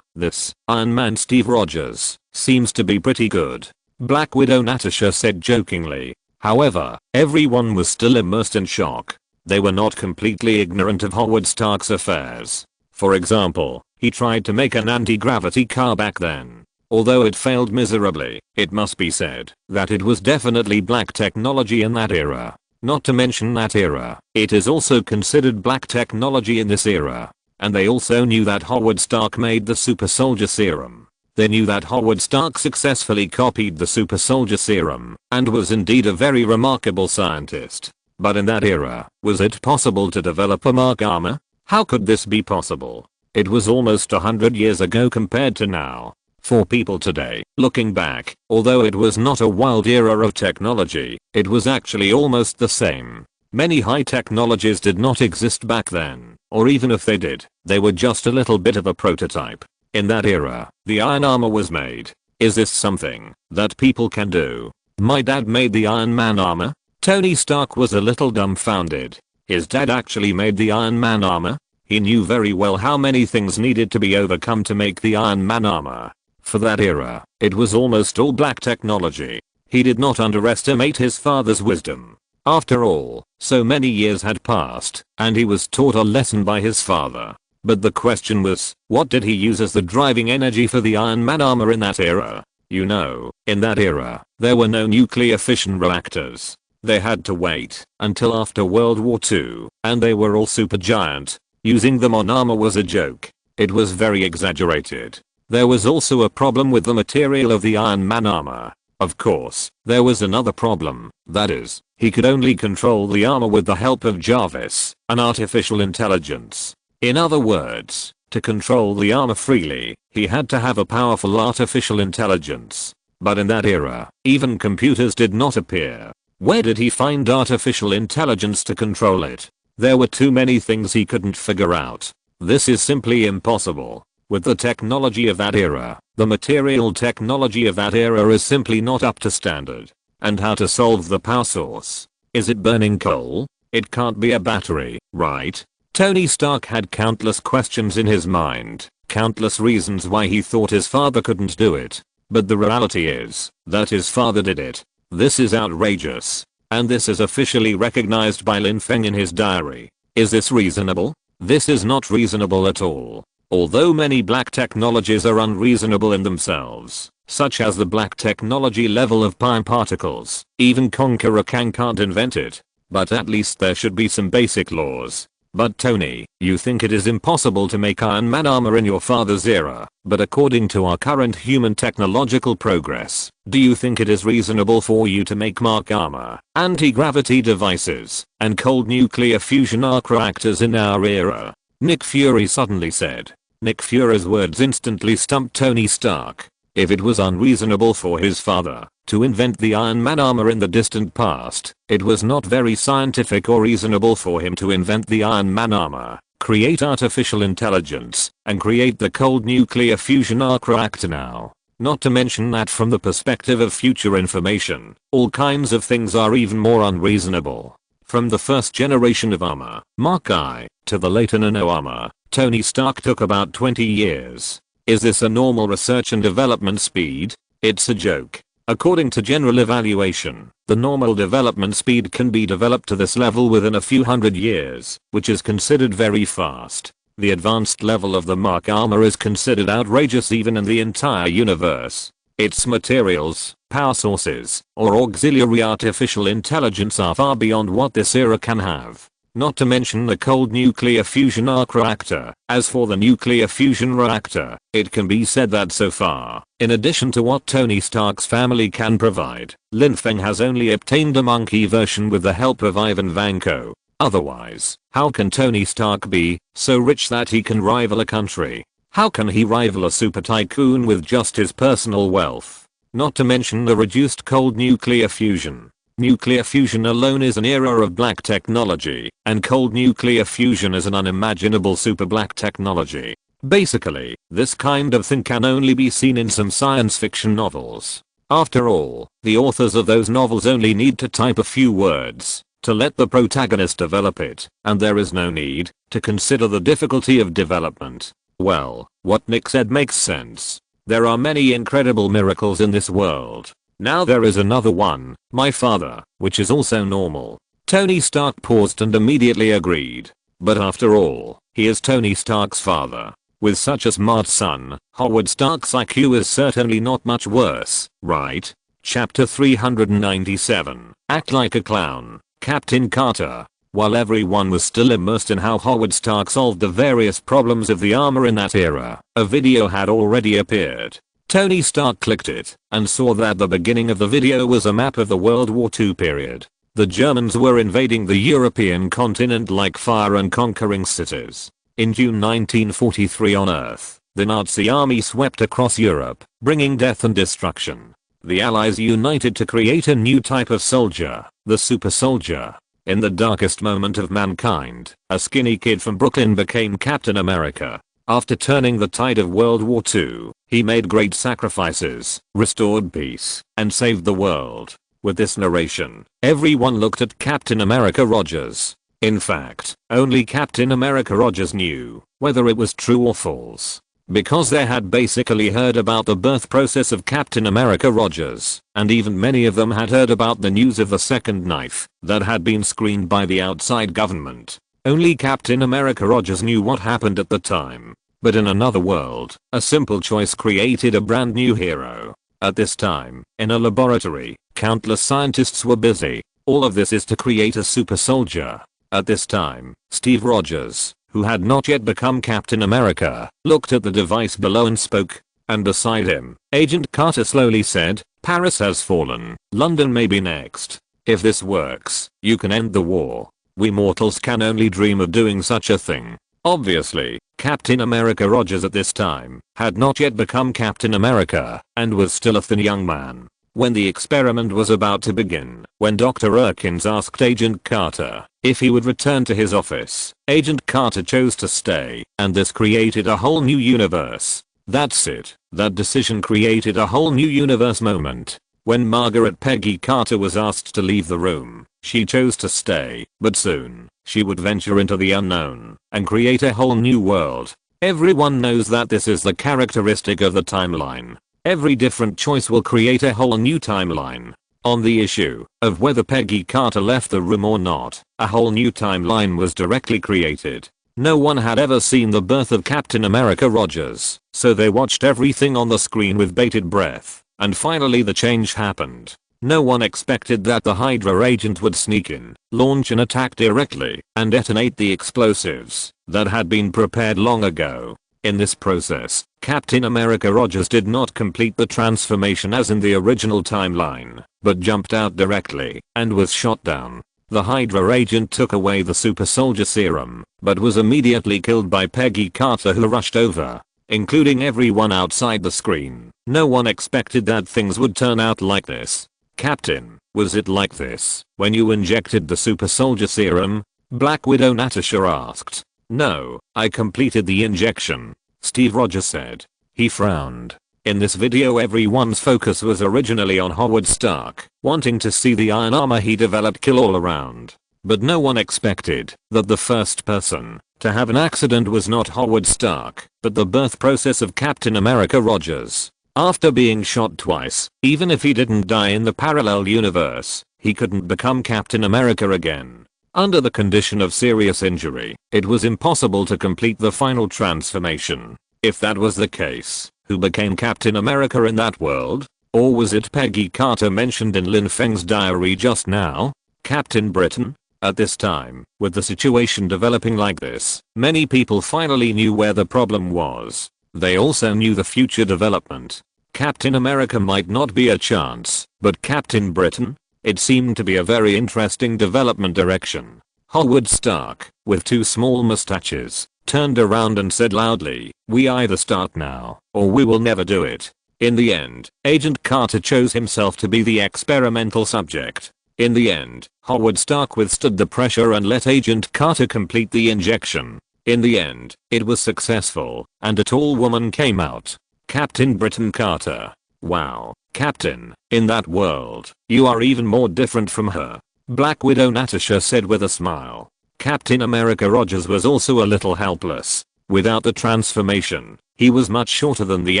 This Iron Man Steve Rogers seems to be pretty good. Black Widow Natasha said jokingly. However, everyone was still immersed in shock. They were not completely ignorant of Howard Stark's affairs. For example, he tried to make an anti-gravity car back then. Although it failed miserably, it must be said that it was definitely black technology in that era. Not to mention that era, it is also considered black technology in this era. And they also knew that Howard Stark made the super soldier serum. They knew that Howard Stark successfully copied the super soldier serum and was indeed a very remarkable scientist. But in that era, was it possible to develop a Mark armor? How could this be possible? It was almost 100 years ago compared to now. For people today, looking back, although it was not a wild era of technology, it was actually almost the same. Many high technologies did not exist back then, or even if they did, they were just a little bit of a prototype. In that era, the iron armor was made. Is this something that people can do? My dad made the Iron Man armor? Tony Stark was a little dumbfounded. His dad actually made the Iron Man armor? He knew very well how many things needed to be overcome to make the Iron Man armor. For that era, it was almost all black technology. He did not underestimate his father's wisdom. After all, so many years had passed, and he was taught a lesson by his father. But the question was, what did he use as the driving energy for the Iron Man armor in that era? You know, in that era, there were no nuclear fission reactors. They had to wait until after World War II, and they were all supergiant. Using them on armor was a joke. It was very exaggerated. There was also a problem with the material of the Iron Man armor. Of course, there was another problem, that is, he could only control the armor with the help of Jarvis, an artificial intelligence. In other words, to control the armor freely, he had to have a powerful artificial intelligence. But in that era, even computers did not appear. Where did he find artificial intelligence to control it? There were too many things he couldn't figure out. This is simply impossible. With the technology of that era, the material technology of that era is simply not up to standard. And how to solve the power source? Is it burning coal? It can't be a battery, right? Tony Stark had countless questions in his mind, countless reasons why he thought his father couldn't do it. But the reality is that his father did it. This is outrageous. And this is officially recognized by Lin Feng in his diary. Is this reasonable? This is not reasonable at all. Although many black technologies are unreasonable in themselves, such as the black technology level of pi particles, even Conqueror Kang can't invent it. But at least there should be some basic laws. But Tony, you think it is impossible to make Iron Man armor in your father's era, but according to our current human technological progress, do you think it is reasonable for you to make Mark armor, anti-gravity devices, and cold nuclear fusion arc reactors in our era? Nick Fury suddenly said. Nick Fury's words instantly stumped Tony Stark. If it was unreasonable for his father to invent the Iron Man armor in the distant past, it was not very scientific or reasonable for him to invent the Iron Man armor, create artificial intelligence, and create the cold nuclear fusion arc reactor now. Not to mention that from the perspective of future information, all kinds of things are even more unreasonable. From the first generation of armor, Mark I, to the later nano armor, Tony Stark took about 20 years. Is this a normal research and development speed? It's a joke. According to general evaluation, the normal development speed can be developed to this level within a few hundred years, which is considered very fast. The advanced level of the Mark armor is considered outrageous even in the entire universe. Its materials, power sources, or auxiliary artificial intelligence are far beyond what this era can have. Not to mention the cold nuclear fusion arc reactor. As for the nuclear fusion reactor, it can be said that so far, in addition to what Tony Stark's family can provide, Lin Feng has only obtained a monkey version with the help of Ivan Vanko. Otherwise, how can Tony Stark be so rich that he can rival a country? How can he rival a super tycoon with just his personal wealth? Not to mention the reduced cold nuclear fusion. Nuclear fusion alone is an era of black technology, and cold nuclear fusion is an unimaginable super black technology. Basically, this kind of thing can only be seen in some science fiction novels. After all, the authors of those novels only need to type a few words to let the protagonist develop it, and there is no need to consider the difficulty of development. Well, what Nick said makes sense. There are many incredible miracles in this world. Now there is another one, my father, which is also normal. Tony Stark paused and immediately agreed. But after all, he is Tony Stark's father. With such a smart son, Howard Stark's IQ is certainly not much worse, right? Chapter 397. Act like a clown, Captain Carter. While everyone was still immersed in how Howard Stark solved the various problems of the armor in that era, a video had already appeared. Tony Stark clicked it and saw that the beginning of the video was a map of the World War II period. The Germans were invading the European continent like fire and conquering cities. In June 1943 on Earth, the Nazi army swept across Europe, bringing death and destruction. The Allies united to create a new type of soldier, the super soldier. In the darkest moment of mankind, a skinny kid from Brooklyn became Captain America. After turning the tide of World War II, he made great sacrifices, restored peace, and saved the world. With this narration, everyone looked at Captain America Rogers. In fact, only Captain America Rogers knew whether it was true or false. Because they had basically heard about the birth process of Captain America Rogers, and even many of them had heard about the news of the second knife that had been screened by the outside government. Only Captain America Rogers knew what happened at the time. But in another world, a simple choice created a brand new hero. At this time, in a laboratory, countless scientists were busy. All of this is to create a super soldier. At this time, Steve Rogers, who had not yet become Captain America, looked at the device below and spoke. And beside him, Agent Carter slowly said, "Paris has fallen. London may be next. If this works, you can end the war. We mortals can only dream of doing such a thing." Obviously, Captain America Rogers at this time had not yet become Captain America and was still a thin young man. When the experiment was about to begin, when Dr. Erkins asked Agent Carter if he would return to his office, Agent Carter chose to stay, and this created a whole new universe. That's it. That decision created a whole new universe moment. When Margaret Peggy Carter was asked to leave the room, she chose to stay, but soon, she would venture into the unknown and create a whole new world. Everyone knows that this is the characteristic of the timeline. Every different choice will create a whole new timeline. On the issue of whether Peggy Carter left the room or not, a whole new timeline was directly created. No one had ever seen the birth of Captain America Rogers, so they watched everything on the screen with bated breath, and finally the change happened. No one expected that the Hydra agent would sneak in, launch an attack directly, and detonate the explosives that had been prepared long ago. In this process, Captain America Rogers did not complete the transformation as in the original timeline, but jumped out directly and was shot down. The Hydra agent took away the super soldier serum, but was immediately killed by Peggy Carter, who rushed over, including everyone outside the screen. No one expected that things would turn out like this. Captain, was it like this when you injected the super soldier serum? Black Widow Natasha asked. No, I completed the injection, Steve Rogers said. He frowned. In this video everyone's focus was originally on Howard Stark, wanting to see the iron armor he developed kill all around. But no one expected that the first person to have an accident was not Howard Stark, but the birth process of Captain America Rogers. After being shot twice, even if he didn't die in the parallel universe, he couldn't become Captain America again. Under the condition of serious injury, it was impossible to complete the final transformation. If that was the case, who became Captain America in that world? Or was it Peggy Carter mentioned in Lin Feng's diary just now? Captain Britain? At this time, with the situation developing like this, many people finally knew where the problem was. They also knew the future development. Captain America might not be a chance, but Captain Britain? It seemed to be a very interesting development direction. Howard Stark, with two small mustaches, turned around and said loudly, "We either start now, or we will never do it." In the end, Agent Carter chose himself to be the experimental subject. In the end, Howard Stark withstood the pressure and let Agent Carter complete the injection. In the end, it was successful, and a tall woman came out. Captain Britain Carter. Wow, Captain, in that world, you are even more different from her. Black Widow Natasha said with a smile. Captain America Rogers was also a little helpless. Without the transformation, he was much shorter than the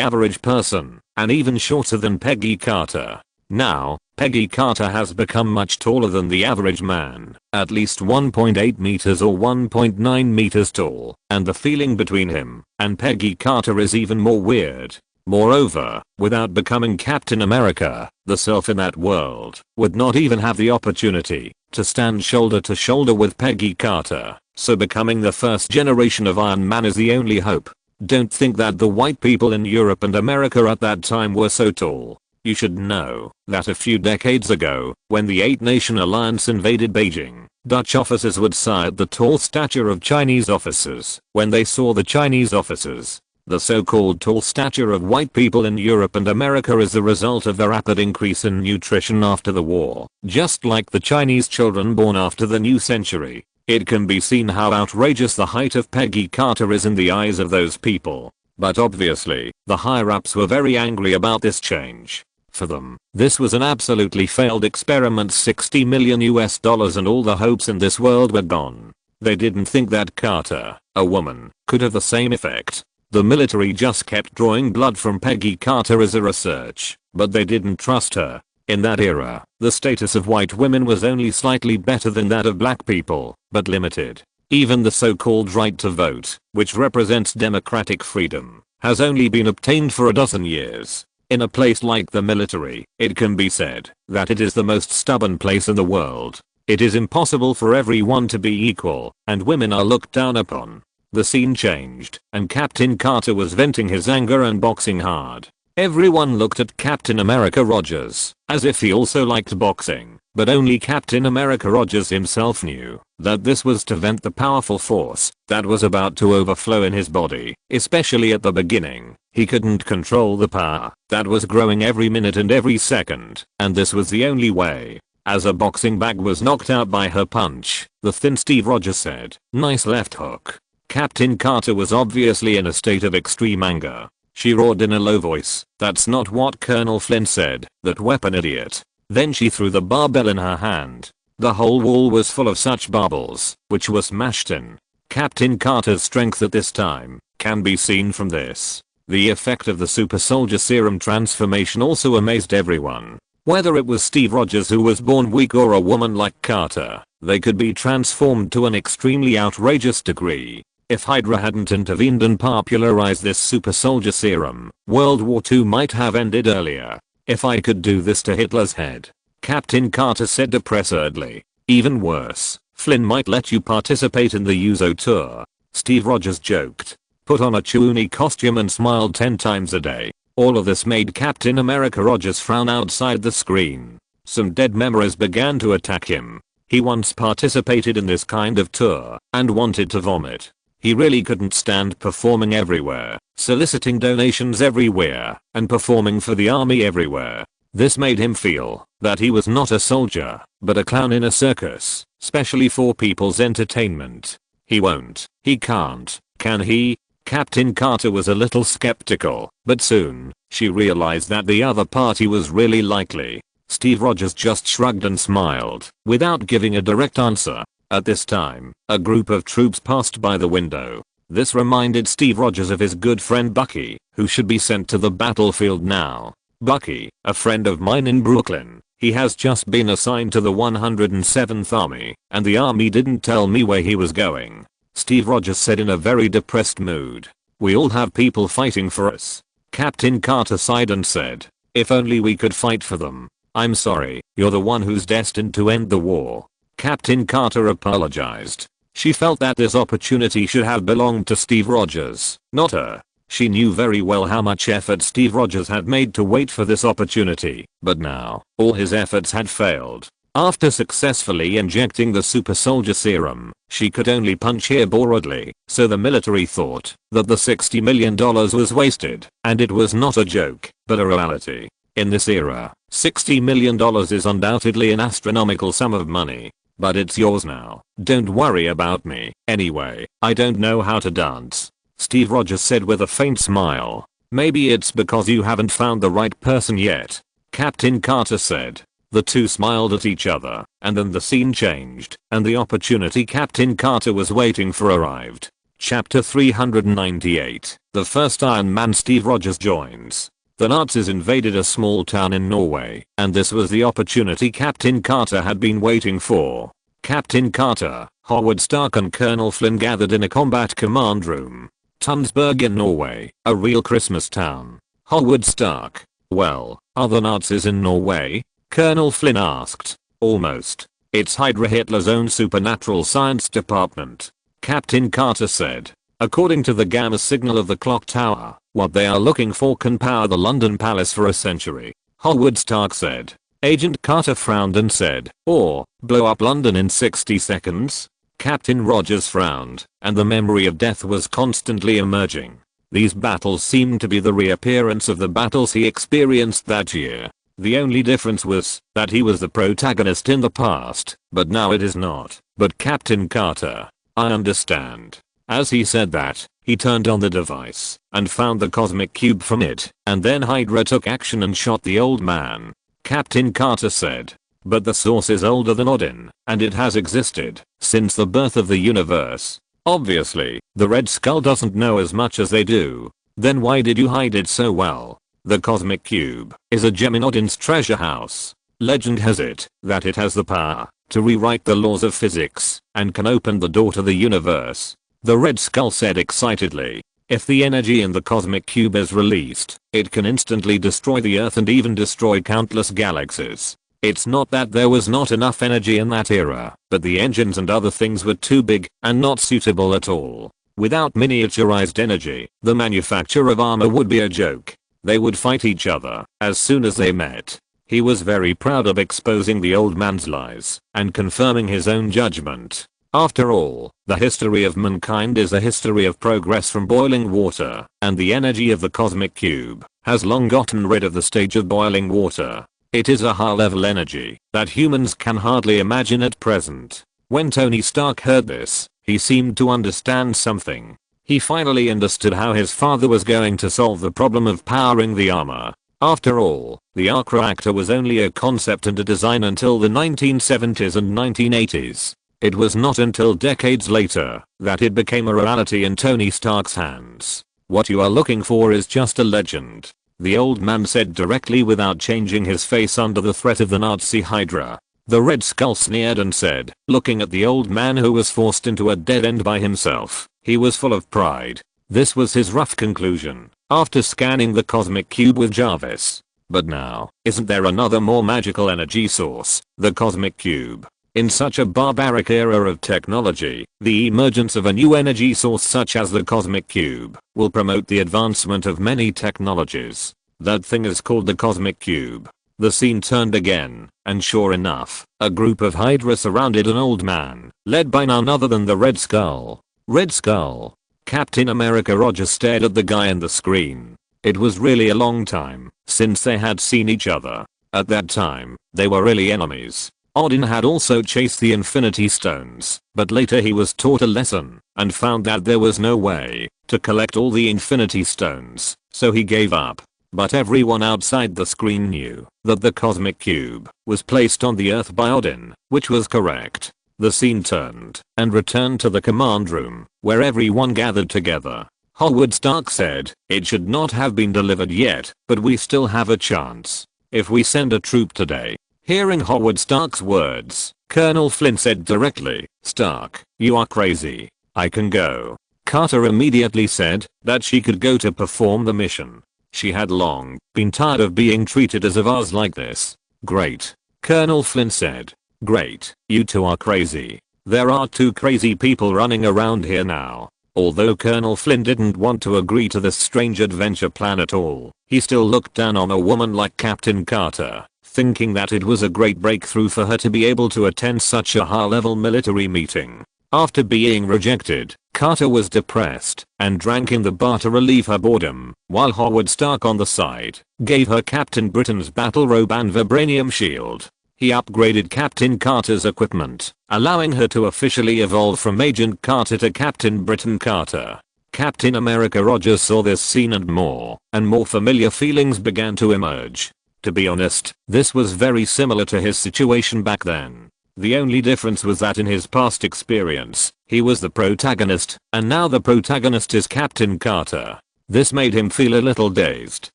average person, and even shorter than Peggy Carter. Now, Peggy Carter has become much taller than the average man, at least 1.8 meters or 1.9 meters tall, and the feeling between him and Peggy Carter is even more weird. Moreover, without becoming Captain America, the self in that world would not even have the opportunity to stand shoulder to shoulder with Peggy Carter, so becoming the first generation of Iron Man is the only hope. Don't think that the white people in Europe and America at that time were so tall. You should know that a few decades ago, when the Eight-Nation Alliance invaded Beijing, Dutch officers would sigh at the tall stature of Chinese officers when they saw the Chinese officers. The so-called tall stature of white people in Europe and America is the result of the rapid increase in nutrition after the war, just like the Chinese children born after the new century. It can be seen how outrageous the height of Peggy Carter is in the eyes of those people. But obviously, the higher-ups were very angry about this change. For them, this was an absolutely failed experiment. $60 million and all the hopes in this world were gone. They didn't think that Carter, a woman, could have the same effect. The military just kept drawing blood from Peggy Carter as a research, but they didn't trust her. In that era, the status of white women was only slightly better than that of black people, but limited. Even the so-called right to vote, which represents democratic freedom, has only been obtained for a dozen years. In a place like the military, it can be said that it is the most stubborn place in the world. It is impossible for everyone to be equal, and women are looked down upon. The scene changed, and Captain Carter was venting his anger and boxing hard. Everyone looked at Captain America Rogers, as if he also liked boxing, but only Captain America Rogers himself knew that this was to vent the powerful force that was about to overflow in his body, especially at the beginning. He couldn't control the power that was growing every minute and every second, and this was the only way. As a boxing bag was knocked out by her punch, the thin Steve Rogers said, "Nice left hook." Captain Carter was obviously in a state of extreme anger. She roared in a low voice, "That's not what Colonel Flynn said, that weapon idiot." Then she threw the barbell in her hand. The whole wall was full of such barbels, which were smashed in. Captain Carter's strength at this time can be seen from this. The effect of the super soldier serum transformation also amazed everyone. Whether it was Steve Rogers who was born weak or a woman like Carter, they could be transformed to an extremely outrageous degree. If Hydra hadn't intervened and popularized this super soldier serum, World War II might have ended earlier. If I could do this to Hitler's head, Captain Carter said depressedly. Even worse, Flynn might let you participate in the Uzo tour. Steve Rogers joked, put on a Chewie costume and smiled 10 times a day. All of this made Captain America Rogers frown outside the screen. Some dead memories began to attack him. He once participated in this kind of tour and wanted to vomit. He really couldn't stand performing everywhere, soliciting donations everywhere, and performing for the army everywhere. This made him feel that he was not a soldier, but a clown in a circus, specially for people's entertainment. He won't, he can't, can he? Captain Carter was a little skeptical, but soon, she realized that the other party was really likely. Steve Rogers just shrugged and smiled, without giving a direct answer. At this time, a group of troops passed by the window. This reminded Steve Rogers of his good friend Bucky, who should be sent to the battlefield now. Bucky, a friend of mine in Brooklyn. He has just been assigned to the 107th Army, and the army didn't tell me where he was going. Steve Rogers said in a very depressed mood. We all have people fighting for us. Captain Carter sighed and said, if only we could fight for them. I'm sorry, you're the one who's destined to end the war. Captain Carter apologized. She felt that this opportunity should have belonged to Steve Rogers, not her. She knew very well how much effort Steve Rogers had made to wait for this opportunity, but now, all his efforts had failed. After successfully injecting the super soldier serum, she could only punch here boredly, so the military thought that the $60 million was wasted, and it was not a joke, but a reality. In this era, $60 million is undoubtedly an astronomical sum of money. But it's yours now. Don't worry about me. Anyway, I don't know how to dance. Steve Rogers said with a faint smile. Maybe it's because you haven't found the right person yet. Captain Carter said. The two smiled at each other, and then the scene changed, and the opportunity Captain Carter was waiting for arrived. Chapter 398. The first Iron Man. Steve Rogers joins. The Nazis invaded a small town in Norway, and this was the opportunity Captain Carter had been waiting for. Captain Carter, Howard Stark and Colonel Flynn gathered in a combat command room. Tønsberg in Norway, a real Christmas town. Howard Stark. Well, are the Nazis in Norway? Colonel Flynn asked. Almost. It's Hydra, Hitler's own supernatural science department. Captain Carter said. According to the gamma signal of the clock tower, what they are looking for can power the London Palace for a century. Howard Stark said. Agent Carter frowned and said, or, blow up London in 60 seconds? Captain Rogers frowned, and the memory of death was constantly emerging. These battles seemed to be the reappearance of the battles he experienced that year. The only difference was that he was the protagonist in the past, but now it is not. But Captain Carter, I understand. As he said that, he turned on the device and found the cosmic cube from it, and then Hydra took action and shot the old man. Captain Carter said. But the source is older than Odin, and it has existed since the birth of the universe. Obviously, the Red Skull doesn't know as much as they do. Then why did you hide it so well? The cosmic cube is a gem in Odin's treasure house. Legend has it that it has the power to rewrite the laws of physics and can open the door to the universe. The Red Skull said excitedly. If the energy in the cosmic cube is released, it can instantly destroy the Earth and even destroy countless galaxies. It's not that there was not enough energy in that era, but the engines and other things were too big and not suitable at all. Without miniaturized energy, the manufacture of armor would be a joke. They would fight each other as soon as they met. He was very proud of exposing the old man's lies and confirming his own judgment. After all, the history of mankind is a history of progress from boiling water, and the energy of the cosmic cube has long gotten rid of the stage of boiling water. It is a high-level energy that humans can hardly imagine at present. When Tony Stark heard this, he seemed to understand something. He finally understood how his father was going to solve the problem of powering the armor. After all, the arc reactor was only a concept and a design until the 1970s and 1980s. It was not until decades later that it became a reality in Tony Stark's hands. What you are looking for is just a legend, the old man said directly without changing his face under the threat of the Nazi Hydra. The Red Skull sneered and said, looking at the old man who was forced into a dead end by himself, He was full of pride. This was his rough conclusion after scanning the cosmic cube with Jarvis. But now, isn't there another more magical energy source, the cosmic cube? In such a barbaric era of technology, the emergence of a new energy source such as the cosmic cube will promote the advancement of many technologies. That thing is called the cosmic cube. The scene turned again, and sure enough, a group of Hydra surrounded an old man, led by none other than the Red Skull. Red Skull. Captain America Rogers stared at the guy in the screen. It was really a long time since they had seen each other. At that time, they were really enemies. Odin had also chased the Infinity Stones, but later he was taught a lesson and found that there was no way to collect all the Infinity Stones, so he gave up. But everyone outside the screen knew that the cosmic cube was placed on the Earth by Odin, which was correct. The scene turned and returned to the command room, where everyone gathered together. Howard Stark said, "It should not have been delivered yet, but we still have a chance. If we send a troop today." Hearing Howard Stark's words, Colonel Flynn said directly, "Stark, you are crazy. I can go." Carter immediately said that she could go to perform the mission. She had long been tired of being treated as a vase like this. "Great." Colonel Flynn said. "Great, you two are crazy. There are two crazy people running around here now." Although Colonel Flynn didn't want to agree to this strange adventure plan at all, he still looked down on a woman like Captain Carter, thinking that it was a great breakthrough for her to be able to attend such a high-level military meeting. After being rejected, Carter was depressed and drank in the bar to relieve her boredom, while Howard Stark on the side gave her Captain Britain's battle robe and vibranium shield. He upgraded Captain Carter's equipment, allowing her to officially evolve from Agent Carter to Captain Britain Carter. Captain America Rogers saw this scene and more familiar feelings began to emerge. To be honest, this was very similar to his situation back then. The only difference was that in his past experience, he was the protagonist, and now the protagonist is Captain Carter. This made him feel a little dazed.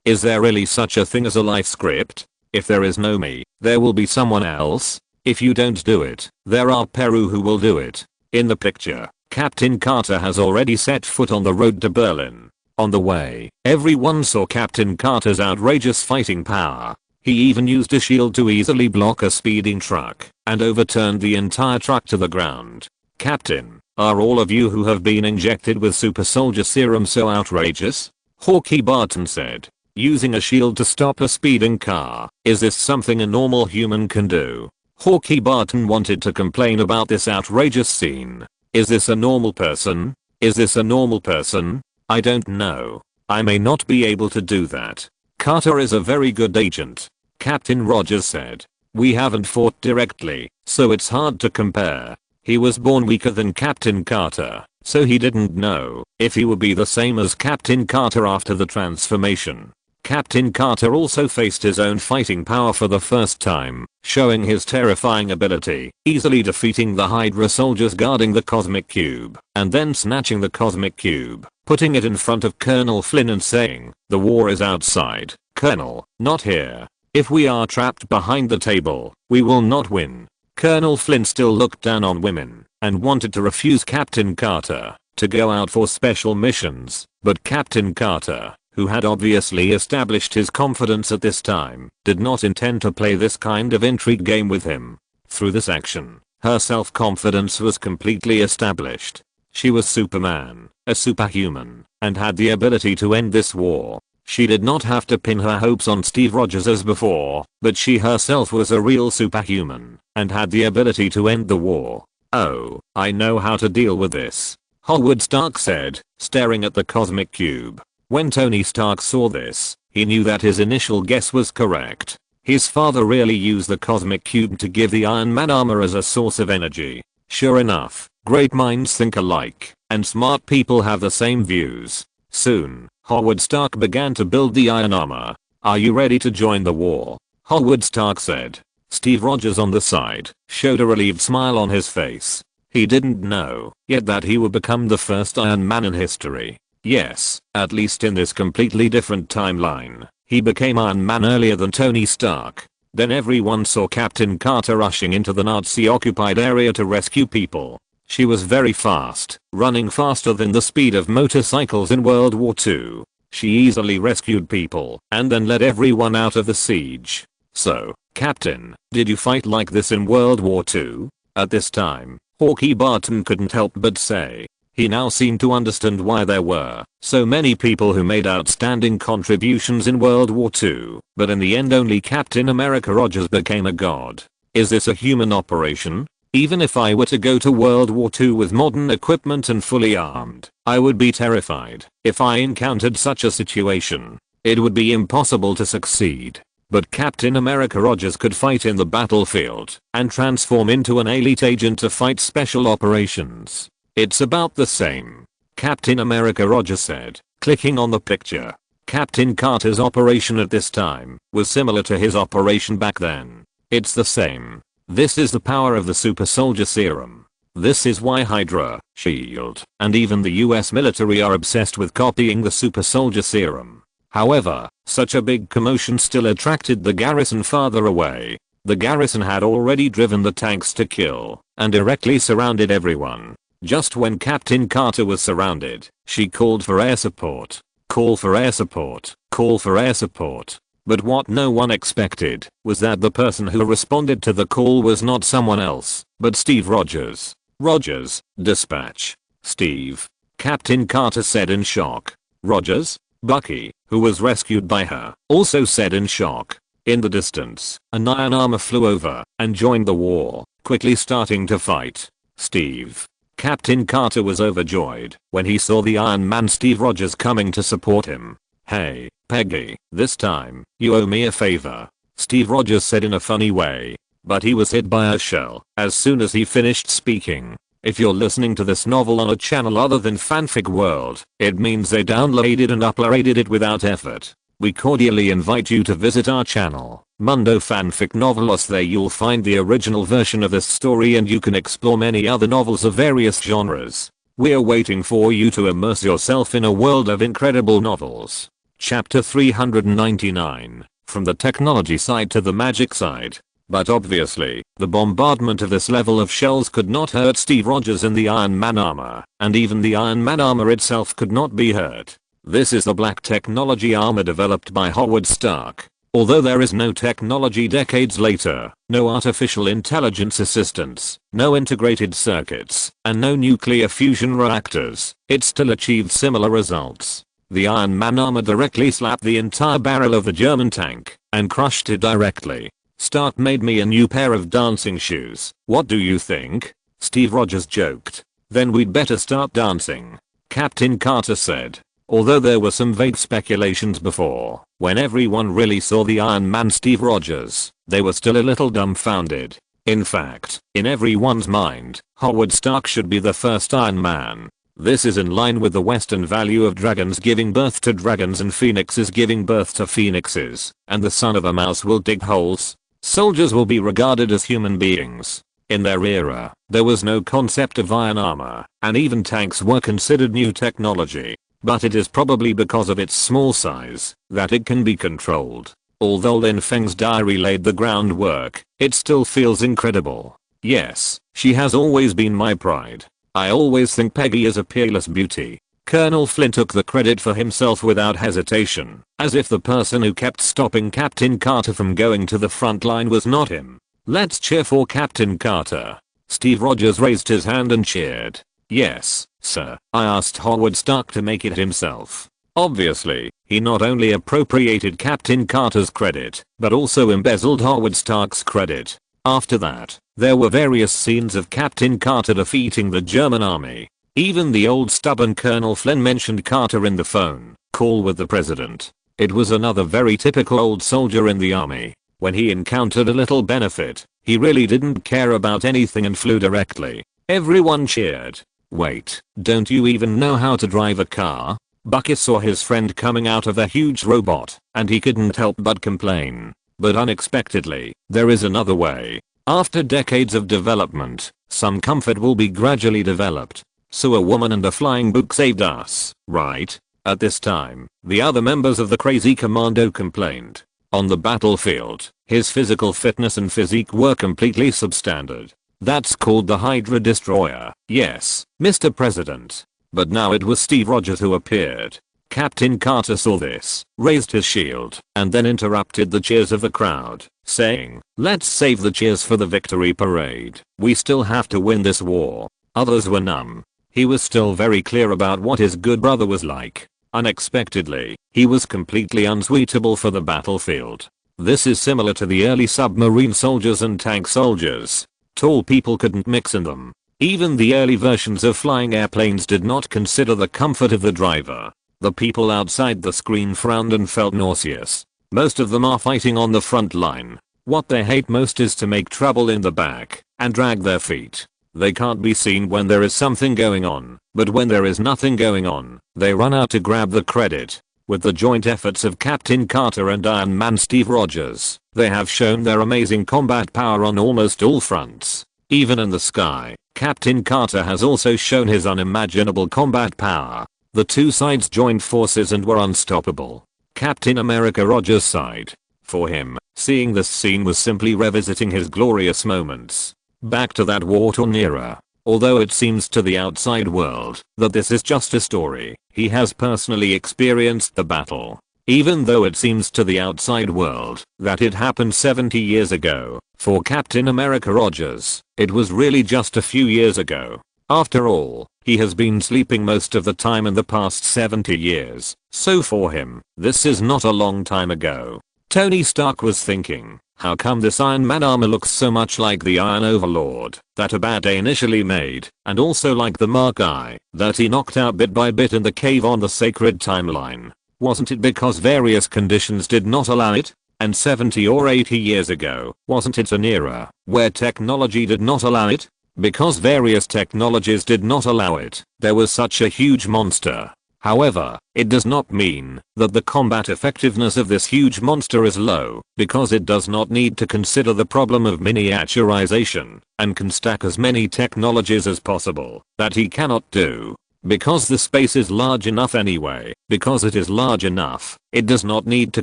Is there really such a thing as a life script? If there is no me, there will be someone else. If you don't do it, there are Peru who will do it. In the picture, Captain Carter has already set foot on the road to Berlin. On the way, everyone saw Captain Carter's outrageous fighting power. He even used a shield to easily block a speeding truck and overturned the entire truck to the ground. "Captain, are all of you who have been injected with super soldier serum so outrageous?" Hawkeye Barton said. "Using a shield to stop a speeding car, is this something a normal human can do?" Hawkeye Barton wanted to complain about this outrageous scene. "Is this a normal person? Is this a normal person? I don't know. I may not be able to do that." "Carter is a very good agent," Captain Rogers said. "We haven't fought directly, so it's hard to compare. He was born weaker than Captain Carter, so he didn't know if he would be the same as Captain Carter after the transformation." Captain Carter also faced his own fighting power for the first time, showing his terrifying ability, easily defeating the Hydra soldiers guarding the cosmic cube, and then snatching the cosmic cube, putting it in front of Colonel Flynn and saying, "The war is outside, Colonel, not here. If we are trapped behind the table, we will not win." Colonel Flynn still looked down on women and wanted to refuse Captain Carter to go out for special missions, but Captain Carter, who had obviously established his confidence at this time, did not intend to play this kind of intrigue game with him. Through this action, her self-confidence was completely established. She was Superman, a superhuman, and had the ability to end this war. She did not have to pin her hopes on Steve Rogers as before, but she herself was a real superhuman, and had the ability to end the war. "Oh, I know how to deal with this," Howard Stark said, staring at the cosmic cube. When Tony Stark saw this, he knew that his initial guess was correct. His father really used the cosmic cube to give the Iron Man armor as a source of energy. Sure enough, great minds think alike, and smart people have the same views. Soon, Howard Stark began to build the iron armor. "Are you ready to join the war?" Howard Stark said. Steve Rogers on the side showed a relieved smile on his face. He didn't know yet that he would become the first Iron Man in history. Yes, at least in this completely different timeline. He became Iron Man earlier than Tony Stark. Then everyone saw Captain Carter rushing into the Nazi-occupied area to rescue people. She was very fast, running faster than the speed of motorcycles in World War II. She easily rescued people and then led everyone out of the siege. So, Captain, did you fight like this in World War II? At this time, Hawkeye Barton couldn't help but say. He now seemed to understand why there were so many people who made outstanding contributions in World War II, but in the end only Captain America Rogers became a god. Is this a human operation? Even if I were to go to World War II with modern equipment and fully armed, I would be terrified. If I encountered such a situation, it would be impossible to succeed. But Captain America Rogers could fight in the battlefield and transform into an elite agent to fight special operations. It's about the same. Captain America Rogers said, clicking on the picture. Captain Carter's operation at this time was similar to his operation back then. It's the same. This is the power of the super soldier serum. This is why Hydra, SHIELD, and even the US military are obsessed with copying the super soldier serum. However, such a big commotion still attracted the garrison farther away. The garrison had already driven the tanks to kill and directly surrounded everyone. Just when Captain Carter was surrounded, she called for air support. Call for air support. Call for air support. But what no one expected was that the person who responded to the call was not someone else, but Steve Rogers. Rogers, dispatch. Steve. Captain Carter said in shock. Rogers? Bucky, who was rescued by her, also said in shock. In the distance, an iron armor flew over and joined the war, quickly starting to fight. Steve. Captain Carter was overjoyed when he saw the Iron Man Steve Rogers coming to support him. Hey, Peggy, this time, you owe me a favor, Steve Rogers said in a funny way. But he was hit by a shell as soon as he finished speaking. If you're listening to this novel on a channel other than Fanfic World, it means they downloaded and uploaded it without effort. We cordially invite you to visit our channel, Mundo Fanfic Novelos. There you'll find the original version of this story and you can explore many other novels of various genres. We're waiting for you to immerse yourself in a world of incredible novels. Chapter 399, from the technology side to the magic side. But obviously, the bombardment of this level of shells could not hurt Steve Rogers in the Iron Man armor, and even the Iron Man armor itself could not be hurt. This is the black technology armor developed by Howard Stark. Although there is no technology decades later, no artificial intelligence assistance, no integrated circuits, and no nuclear fusion reactors, it still achieved similar results. The Iron Man armor directly slapped the entire barrel of the German tank and crushed it directly. Stark made me a new pair of dancing shoes. What do you think? Steve Rogers joked. Then we'd better start dancing, Captain Carter said. Although there were some vague speculations before, when everyone really saw the Iron Man Steve Rogers, they were still a little dumbfounded. In fact, in everyone's mind, Howard Stark should be the first Iron Man. This is in line with the Western value of dragons giving birth to dragons and phoenixes giving birth to phoenixes, and the son of a mouse will dig holes. Soldiers will be regarded as human beings. In their era, there was no concept of iron armor, and even tanks were considered new technology. But it is probably because of its small size that it can be controlled. Although Lin Feng's diary laid the groundwork, it still feels incredible. Yes, she has always been my pride. I always think Peggy is a peerless beauty. Colonel Flynn took the credit for himself without hesitation, as if the person who kept stopping Captain Carter from going to the front line was not him. Let's cheer for Captain Carter. Steve Rogers raised his hand and cheered. Yes, sir, I asked Howard Stark to make it himself. Obviously, he not only appropriated Captain Carter's credit, but also embezzled Howard Stark's credit. After that, there were various scenes of Captain Carter defeating the German army. Even the old stubborn Colonel Flynn mentioned Carter in the phone call with the president. It was another very typical old soldier in the army. When he encountered a little benefit, he really didn't care about anything and flew directly. Everyone cheered. Wait, don't you even know how to drive a car? Bucky saw his friend coming out of a huge robot, and he couldn't help but complain. But unexpectedly, there is another way. After decades of development, some comfort will be gradually developed. So a woman and a flying book saved us, right? At this time, the other members of the crazy commando complained. On the battlefield, his physical fitness and physique were completely substandard. That's called the Hydra Destroyer. Yes, Mr. President. But now it was Steve Rogers who appeared. Captain Carter saw this, raised his shield, and then interrupted the cheers of the crowd, saying, "Let's save the cheers for the victory parade. We still have to win this war." Others were numb. He was still very clear about what his good brother was like. Unexpectedly, he was completely unsuitable for the battlefield. This is similar to the early submarine soldiers and tank soldiers. Tall people couldn't mix in them. Even the early versions of flying airplanes did not consider the comfort of the driver. The people outside the screen frowned and felt nauseous. Most of them are fighting on the front line. What they hate most is to make trouble in the back and drag their feet. They can't be seen when there is something going on, but when there is nothing going on, they run out to grab the credit. With the joint efforts of Captain Carter and Iron Man Steve Rogers, they have shown their amazing combat power on almost all fronts. Even in the sky, Captain Carter has also shown his unimaginable combat power. The two sides joined forces and were unstoppable. Captain America Rogers sighed. For him, seeing this scene was simply revisiting his glorious moments. Back to that war-torn era. Although it seems to the outside world that this is just a story, he has personally experienced the battle. Even though it seems to the outside world that it happened 70 years ago, for Captain America Rogers, it was really just a few years ago. After all, he has been sleeping most of the time in the past 70 years, so for him, this is not a long time ago. Tony Stark was thinking, how come this Iron Man armor looks so much like the Iron Overlord that Abate initially made, and also like the Mark I that he knocked out bit by bit in the cave on the sacred timeline? Wasn't it because various conditions did not allow it? And 70 or 80 years ago, wasn't it an era where technology did not allow it? Because various technologies did not allow it, there was such a huge monster. However, it does not mean that the combat effectiveness of this huge monster is low, because it does not need to consider the problem of miniaturization, and can stack as many technologies as possible that he cannot do. Because the space is large enough anyway, because it is large enough, it does not need to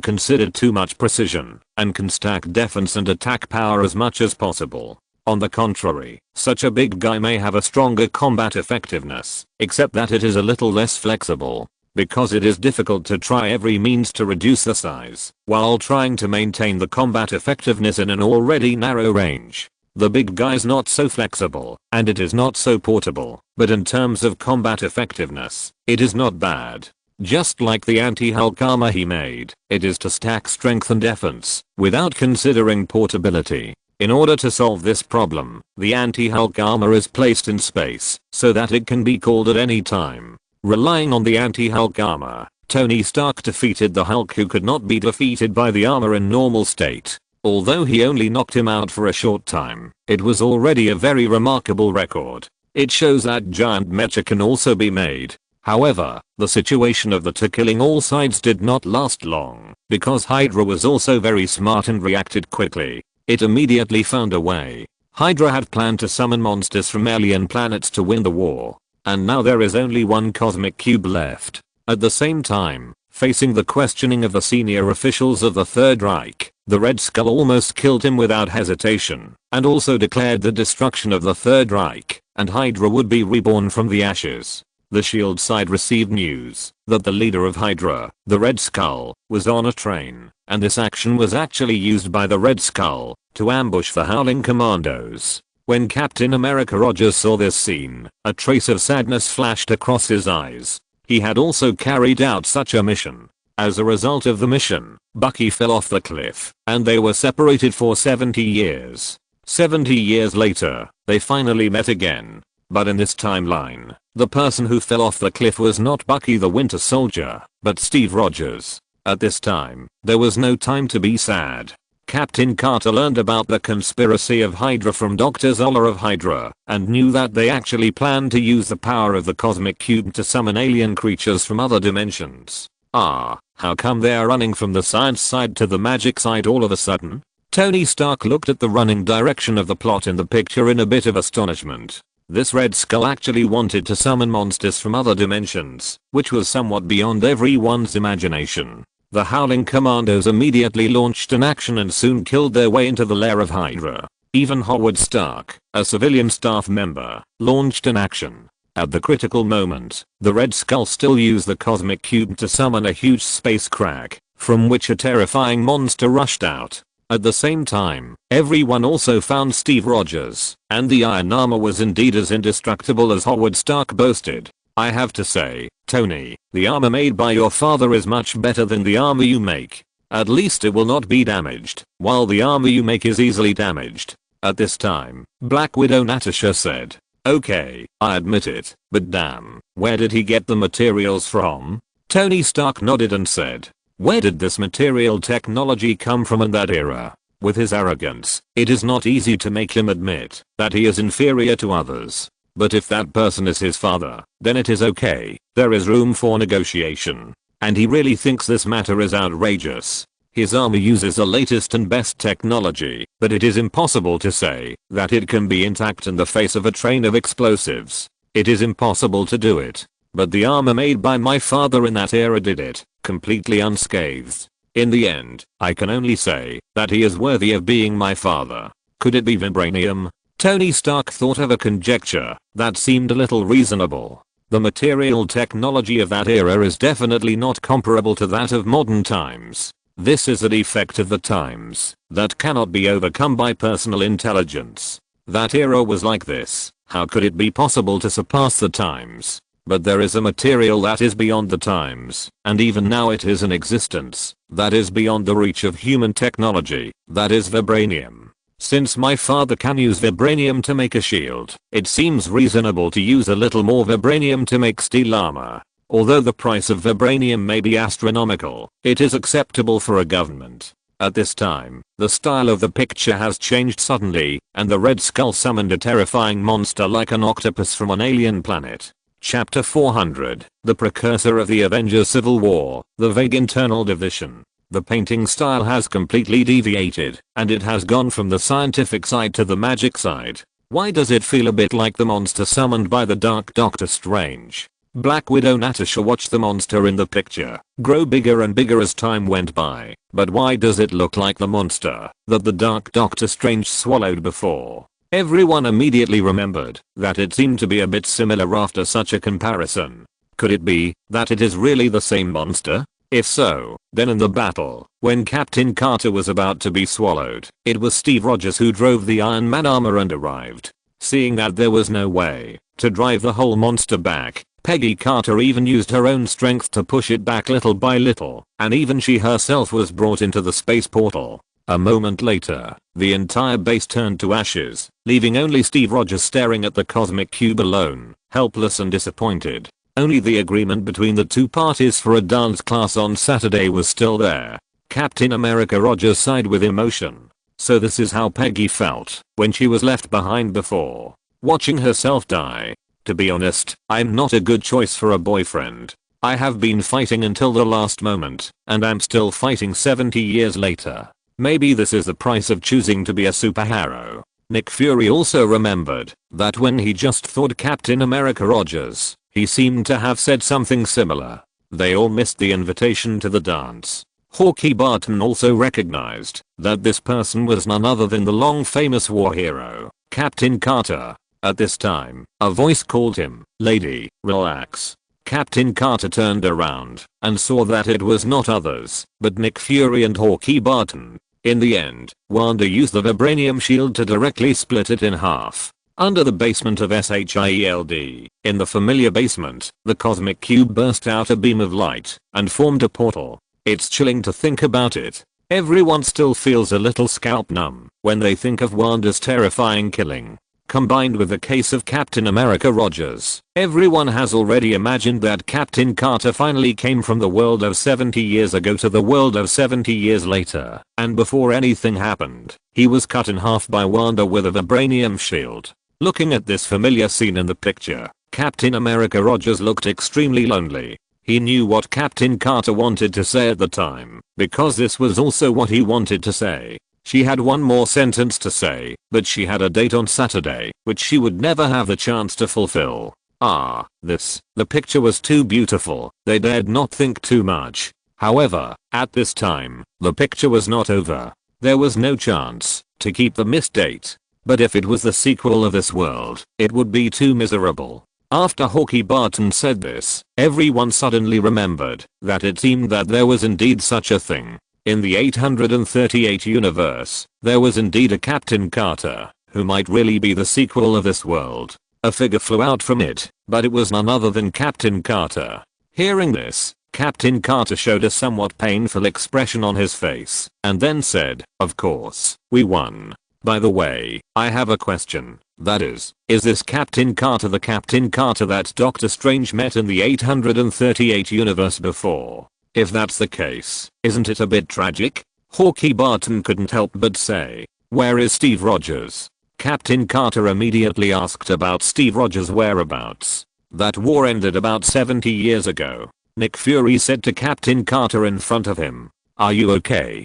consider too much precision, and can stack defense and attack power as much as possible. On the contrary, such a big guy may have a stronger combat effectiveness, except that it is a little less flexible. Because it is difficult to try every means to reduce the size, while trying to maintain the combat effectiveness in an already narrow range. The big guy's not so flexible, and it is not so portable, but in terms of combat effectiveness, it is not bad. Just like the anti-Hulk armor he made, it is to stack strength and defense, without considering portability. In order to solve this problem, the anti-Hulk armor is placed in space, so that it can be called at any time. Relying on the anti-Hulk armor, Tony Stark defeated the Hulk, who could not be defeated by the armor in normal state. Although he only knocked him out for a short time, it was already a very remarkable record. It shows that giant mecha can also be made. However, the situation of the two killing all sides did not last long, because Hydra was also very smart and reacted quickly. It immediately found a way. Hydra had planned to summon monsters from alien planets to win the war. And now there is only one cosmic cube left. At the same time, facing the questioning of the senior officials of the Third Reich, the Red Skull almost killed him without hesitation, and also declared the destruction of the Third Reich, and Hydra would be reborn from the ashes. The SHIELD side received news that the leader of Hydra, the Red Skull, was on a train, and this action was actually used by the Red Skull to ambush the Howling Commandos. When Captain America Rogers saw this scene, a trace of sadness flashed across his eyes. He had also carried out such a mission. As a result of the mission, Bucky fell off the cliff, and they were separated for 70 years. 70 years later, they finally met again. But in this timeline, the person who fell off the cliff was not Bucky the Winter Soldier, but Steve Rogers. At this time, there was no time to be sad. Captain Carter learned about the conspiracy of Hydra from Dr. Zola of Hydra, and knew that they actually planned to use the power of the cosmic cube to summon alien creatures from other dimensions. How come they are running from the science side to the magic side all of a sudden? Tony Stark looked at the running direction of the plot in the picture in a bit of astonishment. This Red Skull actually wanted to summon monsters from other dimensions, which was somewhat beyond everyone's imagination. The Howling Commandos immediately launched an action and soon killed their way into the lair of Hydra. Even Howard Stark, a civilian staff member, launched an action. At the critical moment, the Red Skull still used the cosmic cube to summon a huge space crack, from which a terrifying monster rushed out. At the same time, everyone also found Steve Rogers, and the iron armor was indeed as indestructible as Howard Stark boasted. I have to say, Tony, the armor made by your father is much better than the armor you make. At least it will not be damaged, while the armor you make is easily damaged. At this time, Black Widow Natasha said, "Okay, I admit it, but damn, where did he get the materials from?" Tony Stark nodded and said, "Where did this material technology come from in that era?" With his arrogance, it is not easy to make him admit that he is inferior to others. But if that person is his father, then it is okay, there is room for negotiation. And he really thinks this matter is outrageous. His armor uses the latest and best technology, but it is impossible to say that it can be intact in the face of a train of explosives. It is impossible to do it. But the armor made by my father in that era did it, completely unscathed. In the end, I can only say that he is worthy of being my father. Could it be vibranium? Tony Stark thought of a conjecture that seemed a little reasonable. The material technology of that era is definitely not comparable to that of modern times. This is a defect of the times that cannot be overcome by personal intelligence. That era was like this. How could it be possible to surpass the times? But there is a material that is beyond the times, and even now it is in existence, that is beyond the reach of human technology, that is vibranium. Since my father can use vibranium to make a shield, it seems reasonable to use a little more vibranium to make steel armor. Although the price of vibranium may be astronomical, it is acceptable for a government. At this time, the style of the picture has changed suddenly, and the Red Skull summoned a terrifying monster like an octopus from an alien planet. Chapter 400, the precursor of the Avengers Civil War, the vague internal division. The painting style has completely deviated, and it has gone from the scientific side to the magic side. Why does it feel a bit like the monster summoned by the Dark Doctor Strange? Black Widow Natasha watched the monster in the picture grow bigger and bigger as time went by, but why does it look like the monster that the Dark Doctor Strange swallowed before? Everyone immediately remembered that it seemed to be a bit similar after such a comparison. Could it be that it is really the same monster? If so, then in the battle, when Captain Carter was about to be swallowed, it was Steve Rogers who drove the Iron Man armor and arrived. Seeing that there was no way to drive the whole monster back, Peggy Carter even used her own strength to push it back little by little, and even she herself was brought into the space portal. A moment later, the entire base turned to ashes, leaving only Steve Rogers staring at the cosmic cube alone, helpless and disappointed. Only the agreement between the two parties for a dance class on Saturday was still there. Captain America Rogers sighed with emotion. So this is how Peggy felt when she was left behind before, watching herself die. To be honest, I'm not a good choice for a boyfriend. I have been fighting until the last moment, and I'm still fighting 70 years later. Maybe this is the price of choosing to be a superhero. Nick Fury also remembered that when he just thought Captain America Rogers, he seemed to have said something similar. They all missed the invitation to the dance. Hawkeye Barton also recognized that this person was none other than the long famous war hero, Captain Carter. At this time, a voice called him, "Lady, relax." Captain Carter turned around and saw that it was not others, but Nick Fury and Hawkeye Barton. In the end, Wanda used the vibranium shield to directly split it in half. Under the basement of SHIELD, in the familiar basement, the cosmic cube burst out a beam of light and formed a portal. It's chilling to think about it. Everyone still feels a little scalp numb when they think of Wanda's terrifying killing. Combined with the case of Captain America Rogers, everyone has already imagined that Captain Carter finally came from the world of 70 years ago to the world of 70 years later, and before anything happened, he was cut in half by Wanda with a vibranium shield. Looking at this familiar scene in the picture, Captain America Rogers looked extremely lonely. He knew what Captain Carter wanted to say at the time, because this was also what he wanted to say. She had one more sentence to say, but she had a date on Saturday, which she would never have the chance to fulfill. The picture was too beautiful, they dared not think too much. However, at this time, the picture was not over. There was no chance to keep the missed date. But if it was the sequel of this world, it would be too miserable. After Hawkeye Barton said this, everyone suddenly remembered that it seemed that there was indeed such a thing. In the 838 universe, there was indeed a Captain Carter, who might really be the sequel of this world. A figure flew out from it, but it was none other than Captain Carter. Hearing this, Captain Carter showed a somewhat painful expression on his face, and then said, "Of course, we won. By the way, I have a question. That is this Captain Carter the Captain Carter that Doctor Strange met in the 838 universe before? If that's the case, isn't it a bit tragic?" Hawkeye Barton couldn't help but say, "Where is Steve Rogers?" Captain Carter immediately asked about Steve Rogers' whereabouts. "That war ended about 70 years ago," Nick Fury said to Captain Carter in front of him. "Are you okay?"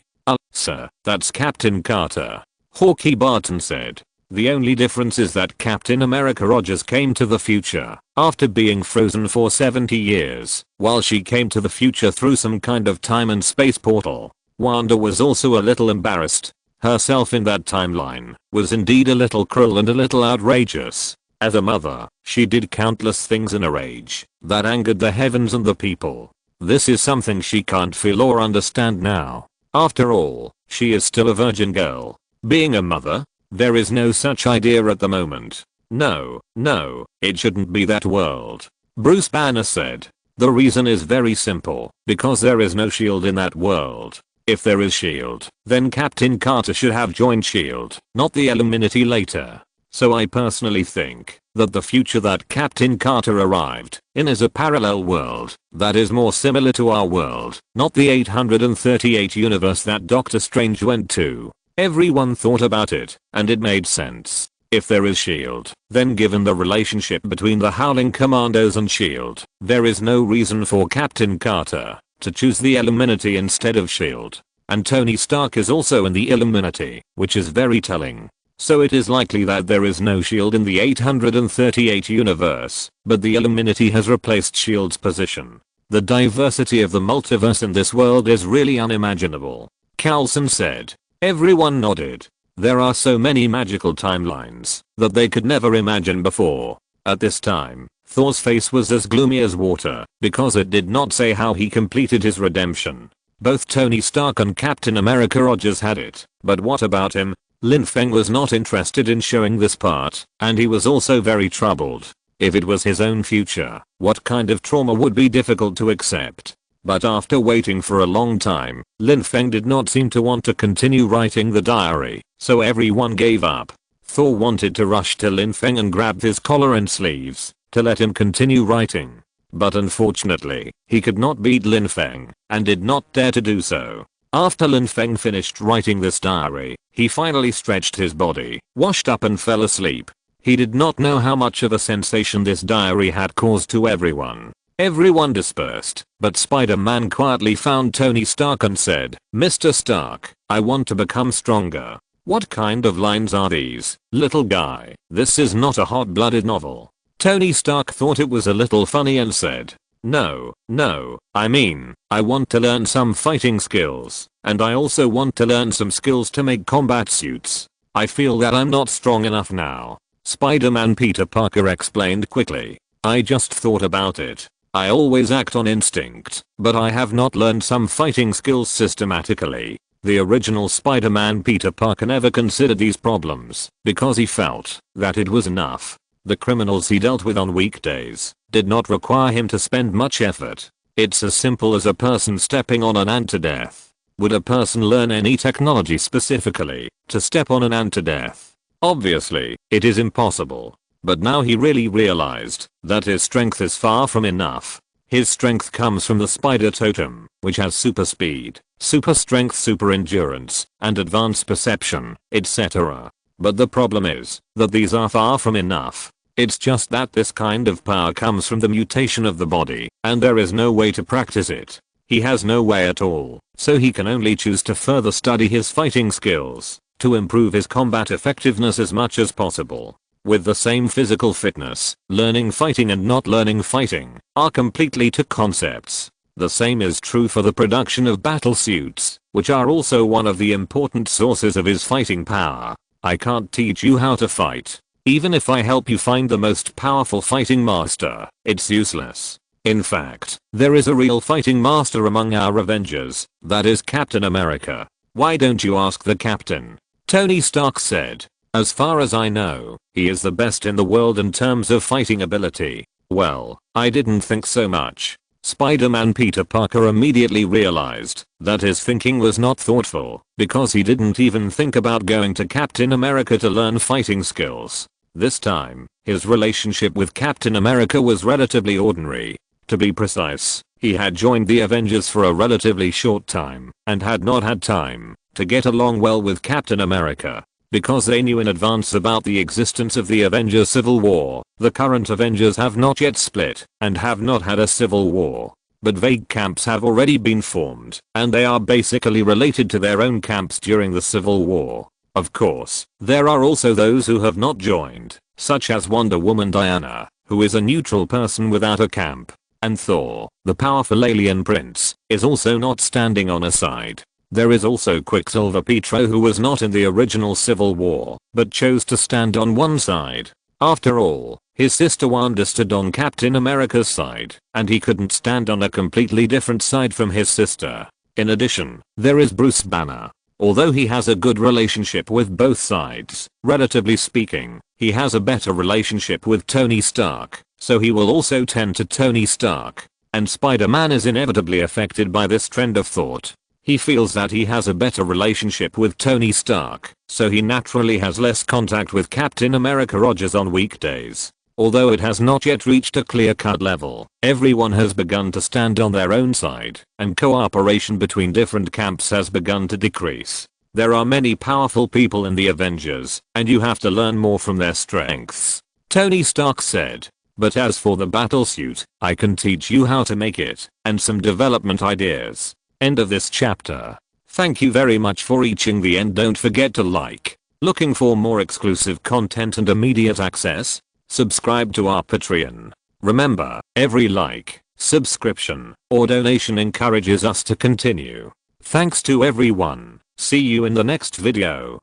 Sir, that's Captain Carter," Hawkeye Barton said. "The only difference is that Captain America Rogers came to the future after being frozen for 70 years, while she came to the future through some kind of time and space portal." Wanda was also a little embarrassed. Herself in that timeline was indeed a little cruel and a little outrageous. As a mother, she did countless things in a rage that angered the heavens and the people. This is something she can't feel or understand now. After all, she is still a virgin girl. Being a mother? There is no such idea at the moment. No, it shouldn't be that world. Bruce Banner said. The reason is very simple, because there is no SHIELD in that world. If there is SHIELD, then Captain Carter should have joined SHIELD, not the Illuminati later. So I personally think that the future that Captain Carter arrived in is a parallel world that is more similar to our world, not the 838 universe that Doctor Strange went to. Everyone thought about it, and it made sense. If there is SHIELD, then given the relationship between the Howling Commandos and SHIELD, there is no reason for Captain Carter to choose the Illuminati instead of SHIELD. And Tony Stark is also in the Illuminati, which is very telling. So it is likely that there is no SHIELD in the 838 universe, but the Illuminati has replaced SHIELD's position. The diversity of the multiverse in this world is really unimaginable, Coulson said. Everyone nodded. There are so many magical timelines that they could never imagine before. At this time, Thor's face was as gloomy as water because it did not say how he completed his redemption. Both Tony Stark and Captain America Rogers had it, but what about him? Lin Feng was not interested in showing this part, and he was also very troubled. If it was his own future, what kind of trauma would be difficult to accept? But after waiting for a long time, Lin Feng did not seem to want to continue writing the diary, so everyone gave up. Thor wanted to rush to Lin Feng and grab his collar and sleeves to let him continue writing. But unfortunately, he could not beat Lin Feng and did not dare to do so. After Lin Feng finished writing this diary, he finally stretched his body, washed up and fell asleep. He did not know how much of a sensation this diary had caused to everyone. Everyone dispersed, but Spider-Man quietly found Tony Stark and said, "Mr. Stark, I want to become stronger." What kind of lines are these, little guy? This is not a hot-blooded novel. Tony Stark thought it was a little funny and said, No, I mean, I want to learn some fighting skills, and I also want to learn some skills to make combat suits. I feel that I'm not strong enough now." Spider-Man Peter Parker explained quickly. "I just thought about it. I always act on instinct, but I have not learned some fighting skills systematically." The original Spider-Man Peter Parker never considered these problems because he felt that it was enough. The criminals he dealt with on weekdays did not require him to spend much effort. It's as simple as a person stepping on an ant to death. Would a person learn any technology specifically to step on an ant to death? Obviously, it is impossible. But now he really realized that his strength is far from enough. His strength comes from the spider totem, which has super speed, super strength, super endurance, and advanced perception, etc. But the problem is that these are far from enough. It's just that this kind of power comes from the mutation of the body, and there is no way to practice it. He has no way at all, so he can only choose to further study his fighting skills, to improve his combat effectiveness as much as possible. With the same physical fitness, learning fighting and not learning fighting are completely two concepts. The same is true for the production of battle suits, which are also one of the important sources of his fighting power. I can't teach you how to fight. Even if I help you find the most powerful fighting master, it's useless. In fact, there is a real fighting master among our Avengers, that is Captain America. Why don't you ask the Captain? Tony Stark said. As far as I know, he is the best in the world in terms of fighting ability. Well, I didn't think so much. Spider-Man Peter Parker immediately realized that his thinking was not thoughtful because he didn't even think about going to Captain America to learn fighting skills. This time, his relationship with Captain America was relatively ordinary. To be precise, he had joined the Avengers for a relatively short time and had not had time to get along well with Captain America. Because they knew in advance about the existence of the Avengers Civil War, the current Avengers have not yet split and have not had a civil war. But vague camps have already been formed, and they are basically related to their own camps during the Civil War. Of course, there are also those who have not joined, such as Wonder Woman Diana, who is a neutral person without a camp, and Thor, the powerful alien prince, is also not standing on a side. There is also Quicksilver Pietro, who was not in the original Civil War, but chose to stand on one side. After all, his sister Wanda stood on Captain America's side, and he couldn't stand on a completely different side from his sister. In addition, there is Bruce Banner. Although he has a good relationship with both sides, relatively speaking, he has a better relationship with Tony Stark, so he will also tend to Tony Stark. And Spider-Man is inevitably affected by this trend of thought. He feels that he has a better relationship with Tony Stark, so he naturally has less contact with Captain America Rogers on weekdays. Although it has not yet reached a clear-cut level, everyone has begun to stand on their own side, and cooperation between different camps has begun to decrease. There are many powerful people in the Avengers, and you have to learn more from their strengths. Tony Stark said. But as for the battle suit, I can teach you how to make it, and some development ideas. End of this chapter. Thank you very much for reaching the end. Don't forget to like. Looking for more exclusive content and immediate access? Subscribe to our Patreon. Remember, every like, subscription, or donation encourages us to continue. Thanks to everyone. See you in the next video.